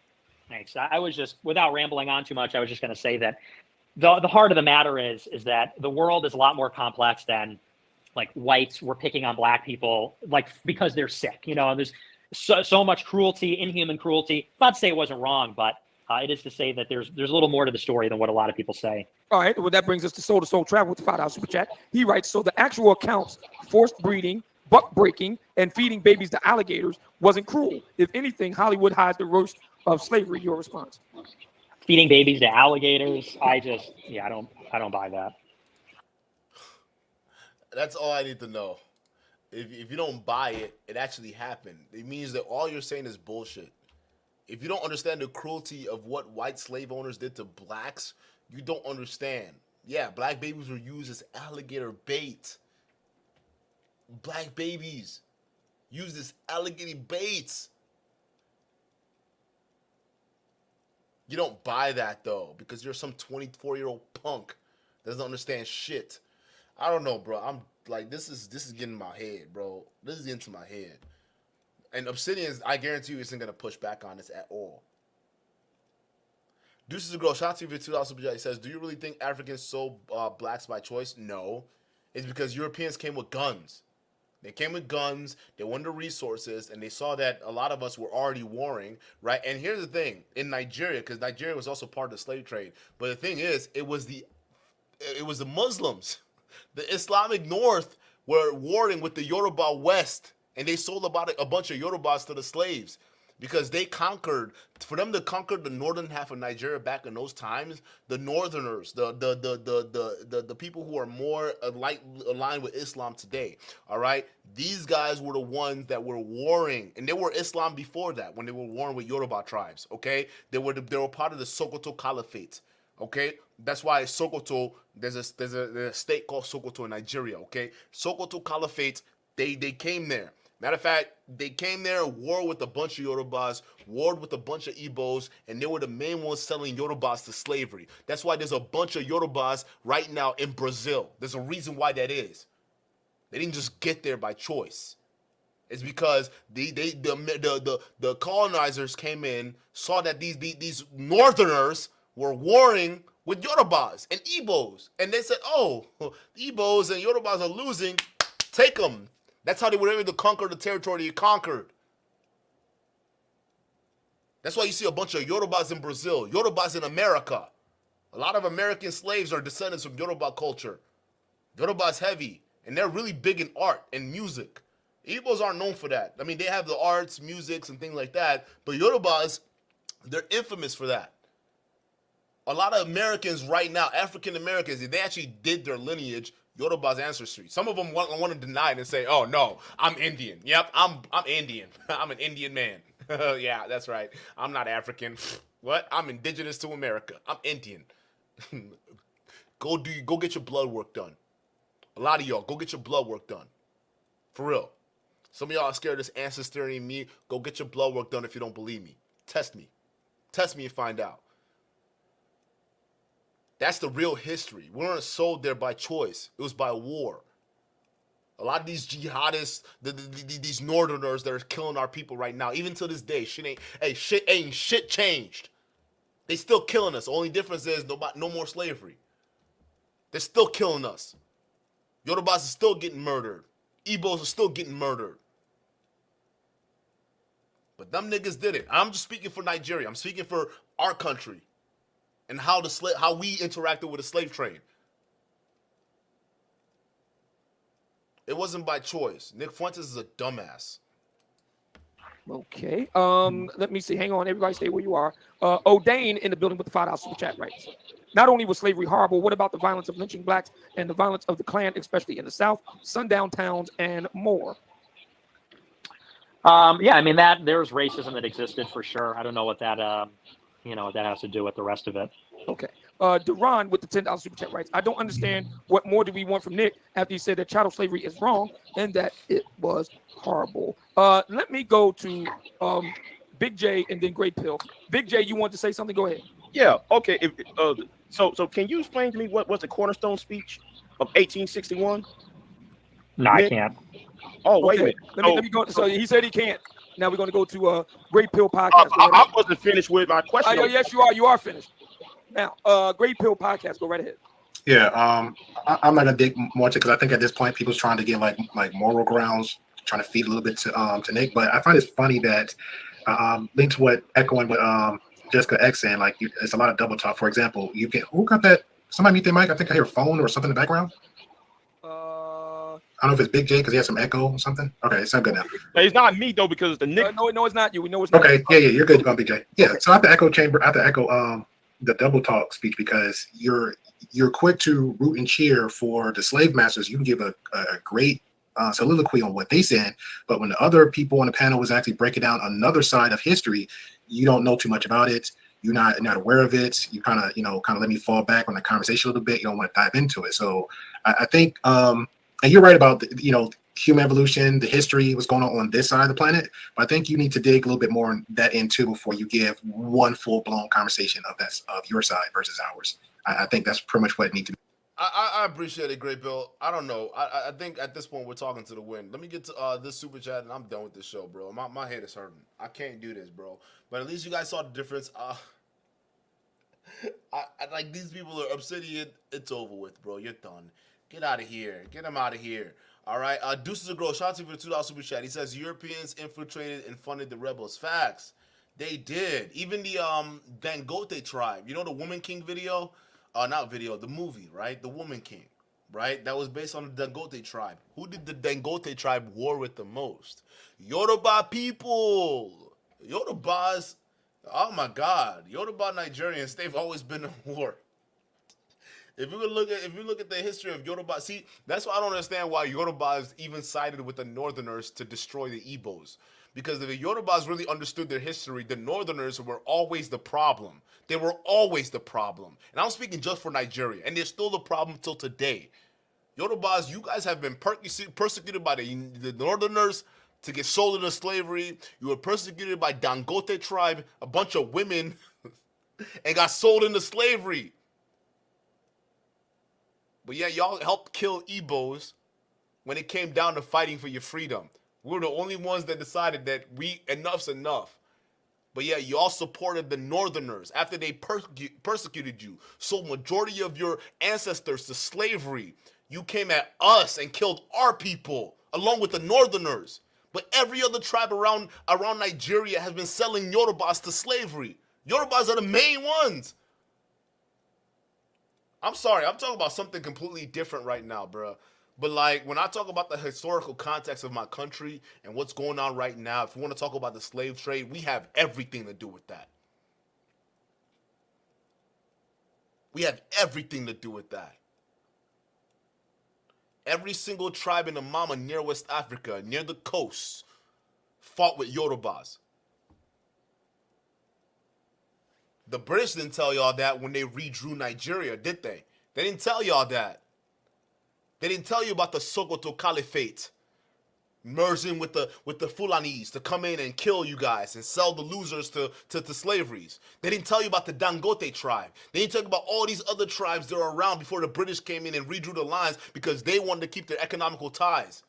Thanks. I was just, without rambling on too much, I was just going to say that the heart of the matter is that the world is a lot more complex than like whites were picking on black people like because they're sick. You know, there's so much cruelty, inhuman cruelty. Not to say it wasn't wrong, but it is to say that there's a little more to the story than what a lot of people say. All right, well, that brings us to Soul Travel with the $5 super chat. He writes, so the actual accounts, forced breeding, buck breaking, and feeding babies to alligators wasn't cruel. If anything, Hollywood hides the worst of slavery. Your response? Feeding babies to alligators, I don't buy that. That's all I need to know. If you don't buy it, it actually happened. It means that all you're saying is bullshit. If you don't understand the cruelty of what white slave owners did to blacks, you don't understand. Yeah, black babies were used as alligator bait. Black babies used as alligator baits. You don't buy that though, because you're some 24-year-old punk that doesn't understand shit. I don't know, bro. I'm like, this is getting in my head, bro. This is getting to my head. And Obsidian, I guarantee you, isn't gonna push back on this at all. Deuces to Grow, shout out to you for $2 super chat. He says, do you really think Africans sold blacks by choice? No. It's because Europeans came with guns. They came with guns, they wanted the resources, and they saw that a lot of us were already warring, right? And here's the thing, in Nigeria, because Nigeria was also part of the slave trade, but the thing is, it was the Muslims, the Islamic North were warring with the Yoruba West, and they sold about a bunch of Yorubas to the slaves. Because they conquered, for them to conquer the northern half of Nigeria back in those times, the northerners, the people who are more aligned with Islam today, all right? These guys were the ones that were warring, and they were Islam before that, when they were warring with Yoruba tribes, okay? They were part of the Sokoto Caliphate, okay? That's why Sokoto, there's a state called Sokoto in Nigeria, okay? Sokoto Caliphate, they came there. Matter of fact, they came there and warred with a bunch of Yorubas, warred with a bunch of Igbos, and they were the main ones selling Yorubas to slavery. That's why there's a bunch of Yorubas right now in Brazil. There's a reason why that is. They didn't just get there by choice. It's because the colonizers came in, saw that these northerners were warring with Yorubas and Igbos, and they said, "Oh, the Igbos and Yorubas are losing. Take them." That's how they were able to conquer the territory they conquered. That's why you see a bunch of Yorubas in Brazil, Yorubas in America. A lot of American slaves are descendants from Yoruba culture. Yoruba's heavy, and they're really big in art and music. Igbos aren't known for that. I mean, they have the arts, musics, and things like that, but Yorubas, they're infamous for that. A lot of Americans right now, African Americans, if they actually did their lineage, Yoruba's ancestry. Some of them want to deny it and say, "Oh no, I'm Indian. Yep, I'm Indian. I'm an Indian man." Yeah, that's right. I'm not African. What? I'm indigenous to America. I'm Indian. Go get your blood work done. A lot of y'all, go get your blood work done. For real. Some of y'all are scared of this ancestor in me. Go get your blood work done if you don't believe me. Test me. Test me and find out. That's the real history. We weren't sold there by choice. It was by war. A lot of these jihadists, these northerners that are killing our people right now, even to this day, shit ain't changed. They still killing us. The only difference is no more slavery. They're still killing us. Yorubas are still getting murdered. Igbos are still getting murdered. But them niggas did it. I'm just speaking for Nigeria. I'm speaking for our country. And how we interacted with the slave trade. It wasn't by choice. Nick Fuentes is a dumbass. Okay. Let me see. Hang on. Everybody stay where you are. O'Dane in the building with the $5 super chat, right? Not only was slavery horrible, what about the violence of lynching blacks and the violence of the Klan, especially in the South, sundown towns, and more? Yeah, I mean there's racism that existed for sure. I don't know what that what that has to do with the rest of it. Okay. Duran with the $10 super chat writes, I don't understand what more do we want from Nick after he said that chattel slavery is wrong and that it was horrible. Let me go to Big J and then Great Pill. Big J, you want to say something? Go ahead. Yeah. Okay. So can you explain to me what was the cornerstone speech of 1861? No, Nick? I can't. Oh, wait a minute. Let me go. So he said he can't. Now we're going to go to Great Pill Podcast. I wasn't finished with my question. Yes, you are. You are finished. Now, Great Pill Podcast. Go right ahead. Yeah, I'm not gonna dig more into because I think at this point people's trying to get like moral grounds, trying to feed a little bit to Nick. But I find it funny that linked to what echoing what Jessica X saying, like it's a lot of double talk. For example, you can who got that? Somebody mute their mic. I think I hear a phone or something in the background. I don't know if it's Big J because he has some echo or something. Okay, it's not good now. It's not me though because the Nick. No, it's not you. We know it's not. Okay, yeah, you're good, Big J. Yeah, so I have to echo chamber. I have to echo the double talk speech because you're quick to root and cheer for the slave masters. You can give a great soliloquy on what they said, but when the other people on the panel was actually breaking down another side of history, you don't know too much about it. You're not aware of it. You kind of let me fall back on the conversation a little bit. You don't want to dive into it. So I think, and you're right about human evolution, the history, what's going on this side of the planet. But I think you need to dig a little bit more on that into before you give one full blown conversation of your side versus ours. I think that's pretty much what it needs to be. I appreciate it, Great Bill. I don't know. I think at this point we're talking to the wind. Let me get to this super chat and I'm done with this show, bro. My head is hurting. I can't do this, bro. But at least you guys saw the difference. I like these people are Obsidian. It's over with, bro. You're done. Get out of here. Get them out of here. All right. Deuces of Growth. Shout out to you for the $2 super chat. He says Europeans infiltrated and funded the rebels. Facts. They did. Even the Dangote tribe. You know the Woman King video? Not video, the movie, right? The Woman King, right? That was based on the Dangote tribe. Who did the Dangote tribe war with the most? Yoruba people. Yorubas, oh my God. Yoruba Nigerians, they've always been in war. If you look at the history of Yoruba, see, that's why I don't understand why Yorubas even sided with the Northerners to destroy the Igbos. Because if the Yorubas really understood their history, the Northerners were always the problem. They were always the problem. And I'm speaking just for Nigeria. And they're still the problem till today. Yorubas, you guys have been persecuted by the Northerners to get sold into slavery. You were persecuted by Dangote tribe, a bunch of women, and got sold into slavery. But yeah, y'all helped kill Igbos when it came down to fighting for your freedom. We were the only ones that decided that enough's enough. But yeah, y'all supported the Northerners after they persecuted you. Sold majority of your ancestors to slavery. You came at us and killed our people along with the Northerners. But every other tribe around Nigeria has been selling Yorubas to slavery. Yorubas are the main ones. I'm sorry, I'm talking about something completely different right now, bro. But like when I talk about the historical context of my country and what's going on right now, if you want to talk about the slave trade, we have everything to do with that. We have everything to do with that. Every single tribe in the Mama near West Africa, near the coast, fought with Yorubas. The British didn't tell y'all that when they redrew Nigeria, did they? They didn't tell y'all that. They didn't tell you about the Sokoto Caliphate merging with the Fulanis to come in and kill you guys and sell the losers to slaveries. They didn't tell you about the Dangote tribe. They didn't tell you about all these other tribes that were around before the British came in and redrew the lines because they wanted to keep their economical ties.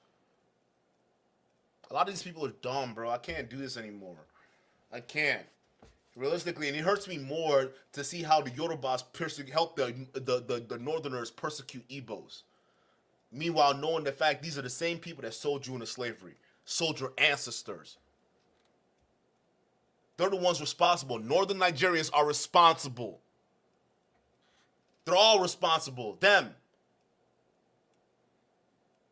A lot of these people are dumb, bro. I can't do this anymore. I can't. Realistically, and it hurts me more to see how the Yorubas help the Northerners persecute Igbos. Meanwhile, knowing the fact these are the same people that sold you into slavery, sold your ancestors. They're the ones responsible. Northern Nigerians are responsible. They're all responsible. Them.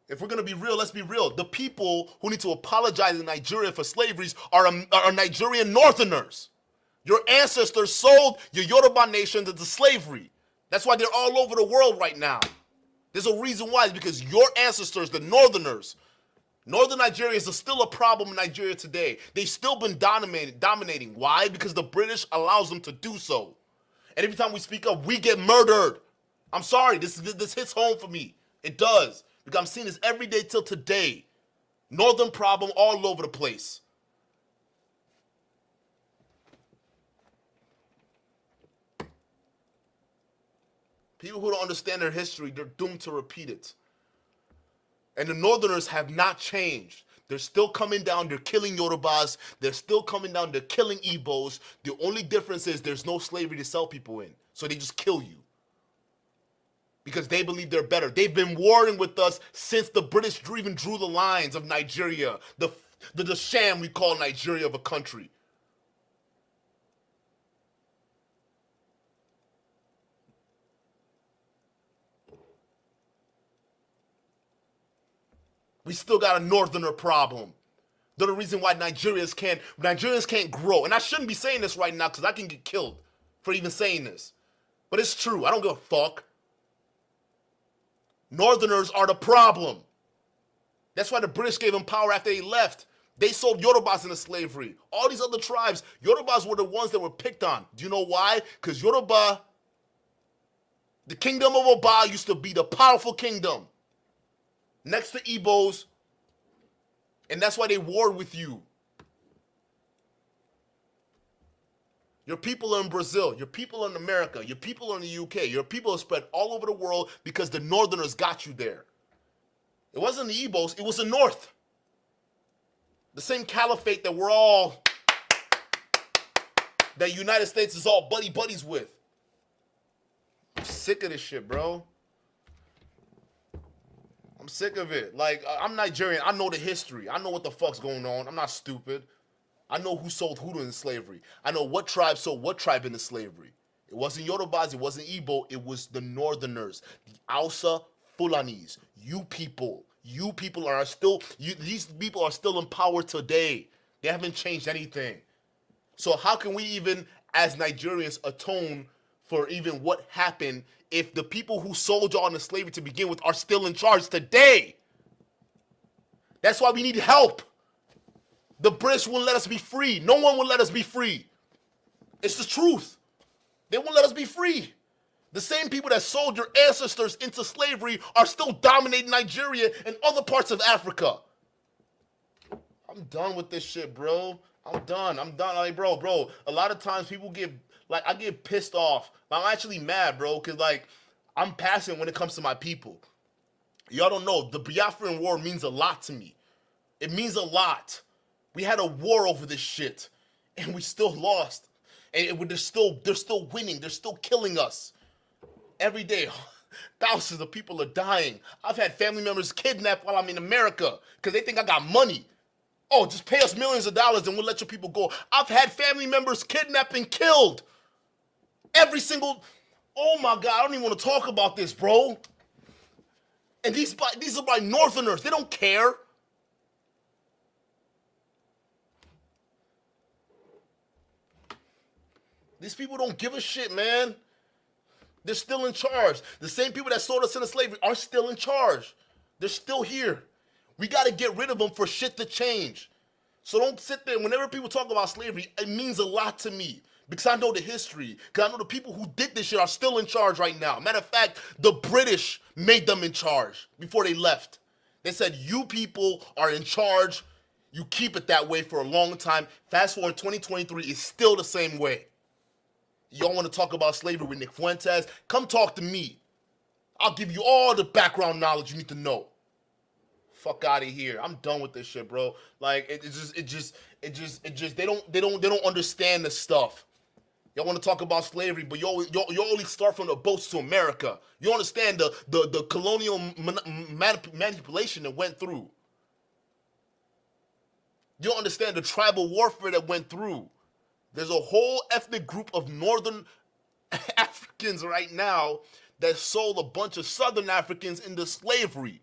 If we're going to be real, let's be real. The people who need to apologize in Nigeria for slaveries are Nigerian Northerners. Your ancestors sold your Yoruba nation into slavery. That's why they're all over the world right now. There's a reason why. It's because your ancestors, the Northerners, Northern Nigerians are still a problem in Nigeria today. They've still been dominating. Why? Because the British allows them to do so. And every time we speak up, we get murdered. I'm sorry, this hits home for me. It does. Because I'm seeing this every day till today. Northern problem all over the place. People who don't understand their history, they're doomed to repeat it. And the Northerners have not changed. They're still coming down. They're killing Yorubas. They're still coming down. They're killing Igbos. The only difference is there's no slavery to sell people in. So they just kill you. Because they believe they're better. They've been warring with us since the British even drew the lines of Nigeria. The sham we call Nigeria of a country. We still got a northerner problem. They're the reason why Nigerians can't grow. And I shouldn't be saying this right now because I can get killed for even saying this. But it's true. I don't give a fuck. Northerners are the problem. That's why the British gave them power after they left. They sold Yorubas into slavery. All these other tribes, Yorubas were the ones that were picked on. Do you know why? Because Yoruba, the kingdom of Oba used to be the powerful kingdom next to Igbos, and that's why they warred with you. Your people are in Brazil. Your people are in America. Your people are in the UK. Your people are spread all over the world because the Northerners got you there. It wasn't the Igbos. It was the North. The same caliphate that we're all, that the United States is all buddies with. I'm sick of this shit, bro. I'm sick of it. Like, I'm Nigerian. I know the history. I know what the fuck's going on. I'm not stupid. I know who sold who into slavery. I know what tribe sold what tribe into slavery. It wasn't Yorubas. It wasn't Igbo. It was the Northerners. The Hausa Fulanis. You people are still, these people are still in power today. They haven't changed anything. So how can we even, as Nigerians, atone for even what happened if the people who sold y'all into slavery to begin with are still in charge today? That's why we need help. The British won't let us be free. No one will let us be free. It's the truth. They won't let us be free. The same people that sold your ancestors into slavery are still dominating Nigeria and other parts of Africa. I'm done with this shit, bro. I'm done. Like, bro, a lot of times people get, like, I get pissed off. I'm actually mad, bro, because, like, I'm passionate when it comes to my people. Y'all don't know. The Biafran War means a lot to me. It means a lot. We had a war over this shit, and we still lost. And they're still winning. They're still killing us. Every day, thousands of people are dying. I've had family members kidnapped while I'm in America because they think I got money. Oh, just pay us millions of dollars and we'll let your people go. I've had family members kidnapped and killed. Every single... Oh my God, I don't even want to talk about this, bro. And these are by Northerners. They don't care. These people don't give a shit, man. They're still in charge. The same people that sold us into slavery are still in charge. They're still here. We got to get rid of them for shit to change. So don't sit there. Whenever people talk about slavery, it means a lot to me because I know the history. Because I know the people who did this shit are still in charge right now. Matter of fact, the British made them in charge before they left. They said, you people are in charge. You keep it that way for a long time. Fast forward 2023, it's still the same way. Y'all want to talk about slavery with Nick Fuentes? Come talk to me. I'll give you all the background knowledge you need to know. Fuck out of here. I'm done with this shit, bro. Like it just they don't understand this stuff. Y'all want to talk about slavery, but you only start from the boats to America. You understand the colonial manipulation that went through. You don't understand the tribal warfare that went through. There's a whole ethnic group of Northern Africans right now that sold a bunch of Southern Africans into slavery.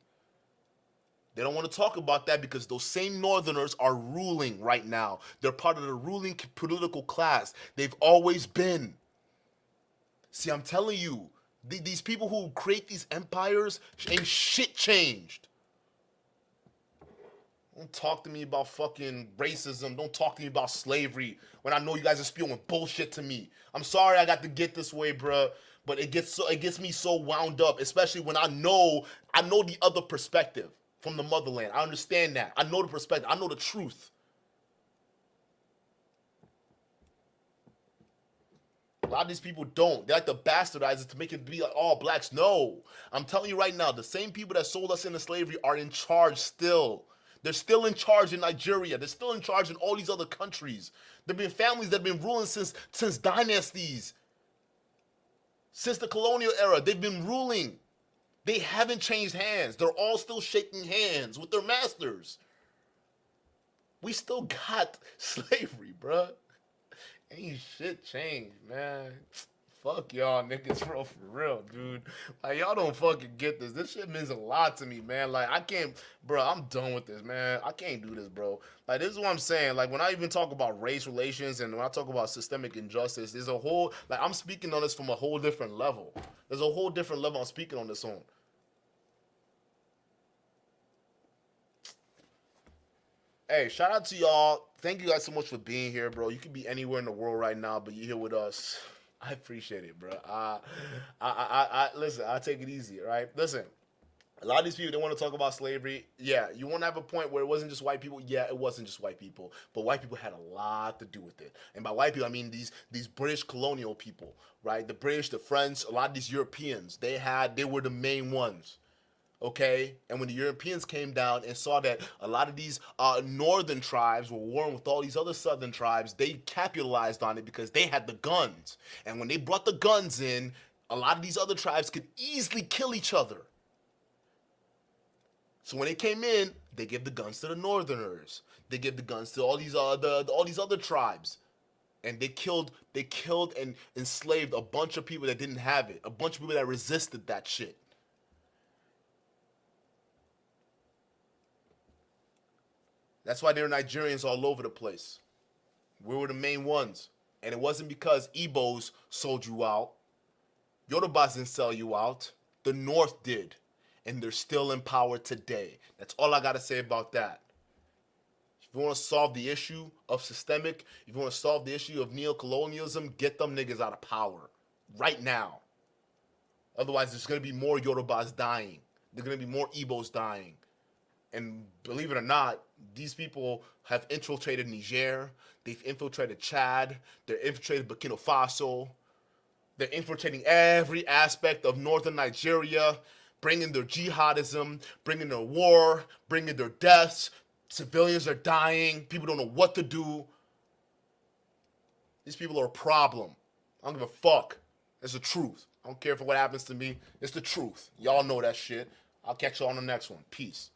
They don't want to talk about that because those same Northerners are ruling right now. They're part of the ruling political class. They've always been. See, I'm telling you, these people who create these empires, ain't shit changed. Don't talk to me about fucking racism. Don't talk to me about slavery when I know you guys are spewing bullshit to me. I'm sorry I got to get this way, bruh, but it gets me so wound up, especially when I know the other perspective from the motherland. I understand that. I know the perspective. I know the truth. A lot of these people don't. They like to bastardize it to make it be like all blacks. No. I'm telling you right now, the same people that sold us into slavery are in charge still. They're still in charge in Nigeria. They're still in charge in all these other countries. There've been families that have been ruling since dynasties. Since the colonial era, they've been ruling. They haven't changed hands. They're all still shaking hands with their masters. We still got slavery, bruh. Ain't shit changed, man. Fuck y'all niggas, bro, for real, dude. Like, y'all don't fucking get this. This shit means a lot to me, man. Like, I can't, bro, I'm done with this, man. I can't do this, bro. Like, this is what I'm saying. Like, when I even talk about race relations and when I talk about systemic injustice, there's a whole, like, I'm speaking on this from a whole different level. There's a whole different level I'm speaking on this on. Hey, shout out to y'all. Thank you guys so much for being here, bro. You could be anywhere in the world right now, but you're here with us. I appreciate it, bro. Listen, I take it easy, right? Listen, a lot of these people, they want to talk about slavery. Yeah, you want to have a point where it wasn't just white people. Yeah, it wasn't just white people, but white people had a lot to do with it. And by white people, I mean these British colonial people, right? The British, the French, a lot of these Europeans, they were the main ones. Okay, and when the Europeans came down and saw that a lot of these northern tribes were warring with all these other southern tribes, they capitalized on it because they had the guns. And when they brought the guns in, a lot of these other tribes could easily kill each other. So when they came in, they gave the guns to the northerners. They gave the guns to all these other tribes. And they killed and enslaved a bunch of people that didn't have it, a bunch of people that resisted that shit. That's why there are Nigerians all over the place. We were the main ones. And it wasn't because Igbos sold you out. Yorubas didn't sell you out. The North did. And they're still in power today. That's all I got to say about that. If you want to solve the issue of systemic, if you want to solve the issue of neocolonialism, get them niggas out of power. Right now. Otherwise, there's going to be more Yorubas dying. There's going to be more Igbos dying. And believe it or not, these people have infiltrated Niger. They've infiltrated Chad. They're infiltrated Burkina Faso. They're infiltrating every aspect of northern Nigeria, bringing their jihadism, bringing their war, bringing their deaths. Civilians are dying. People don't know what to do. These people are a problem. I don't give a fuck. It's the truth. I don't care for what happens to me. It's the truth. Y'all know that shit. I'll catch you on the next one. Peace.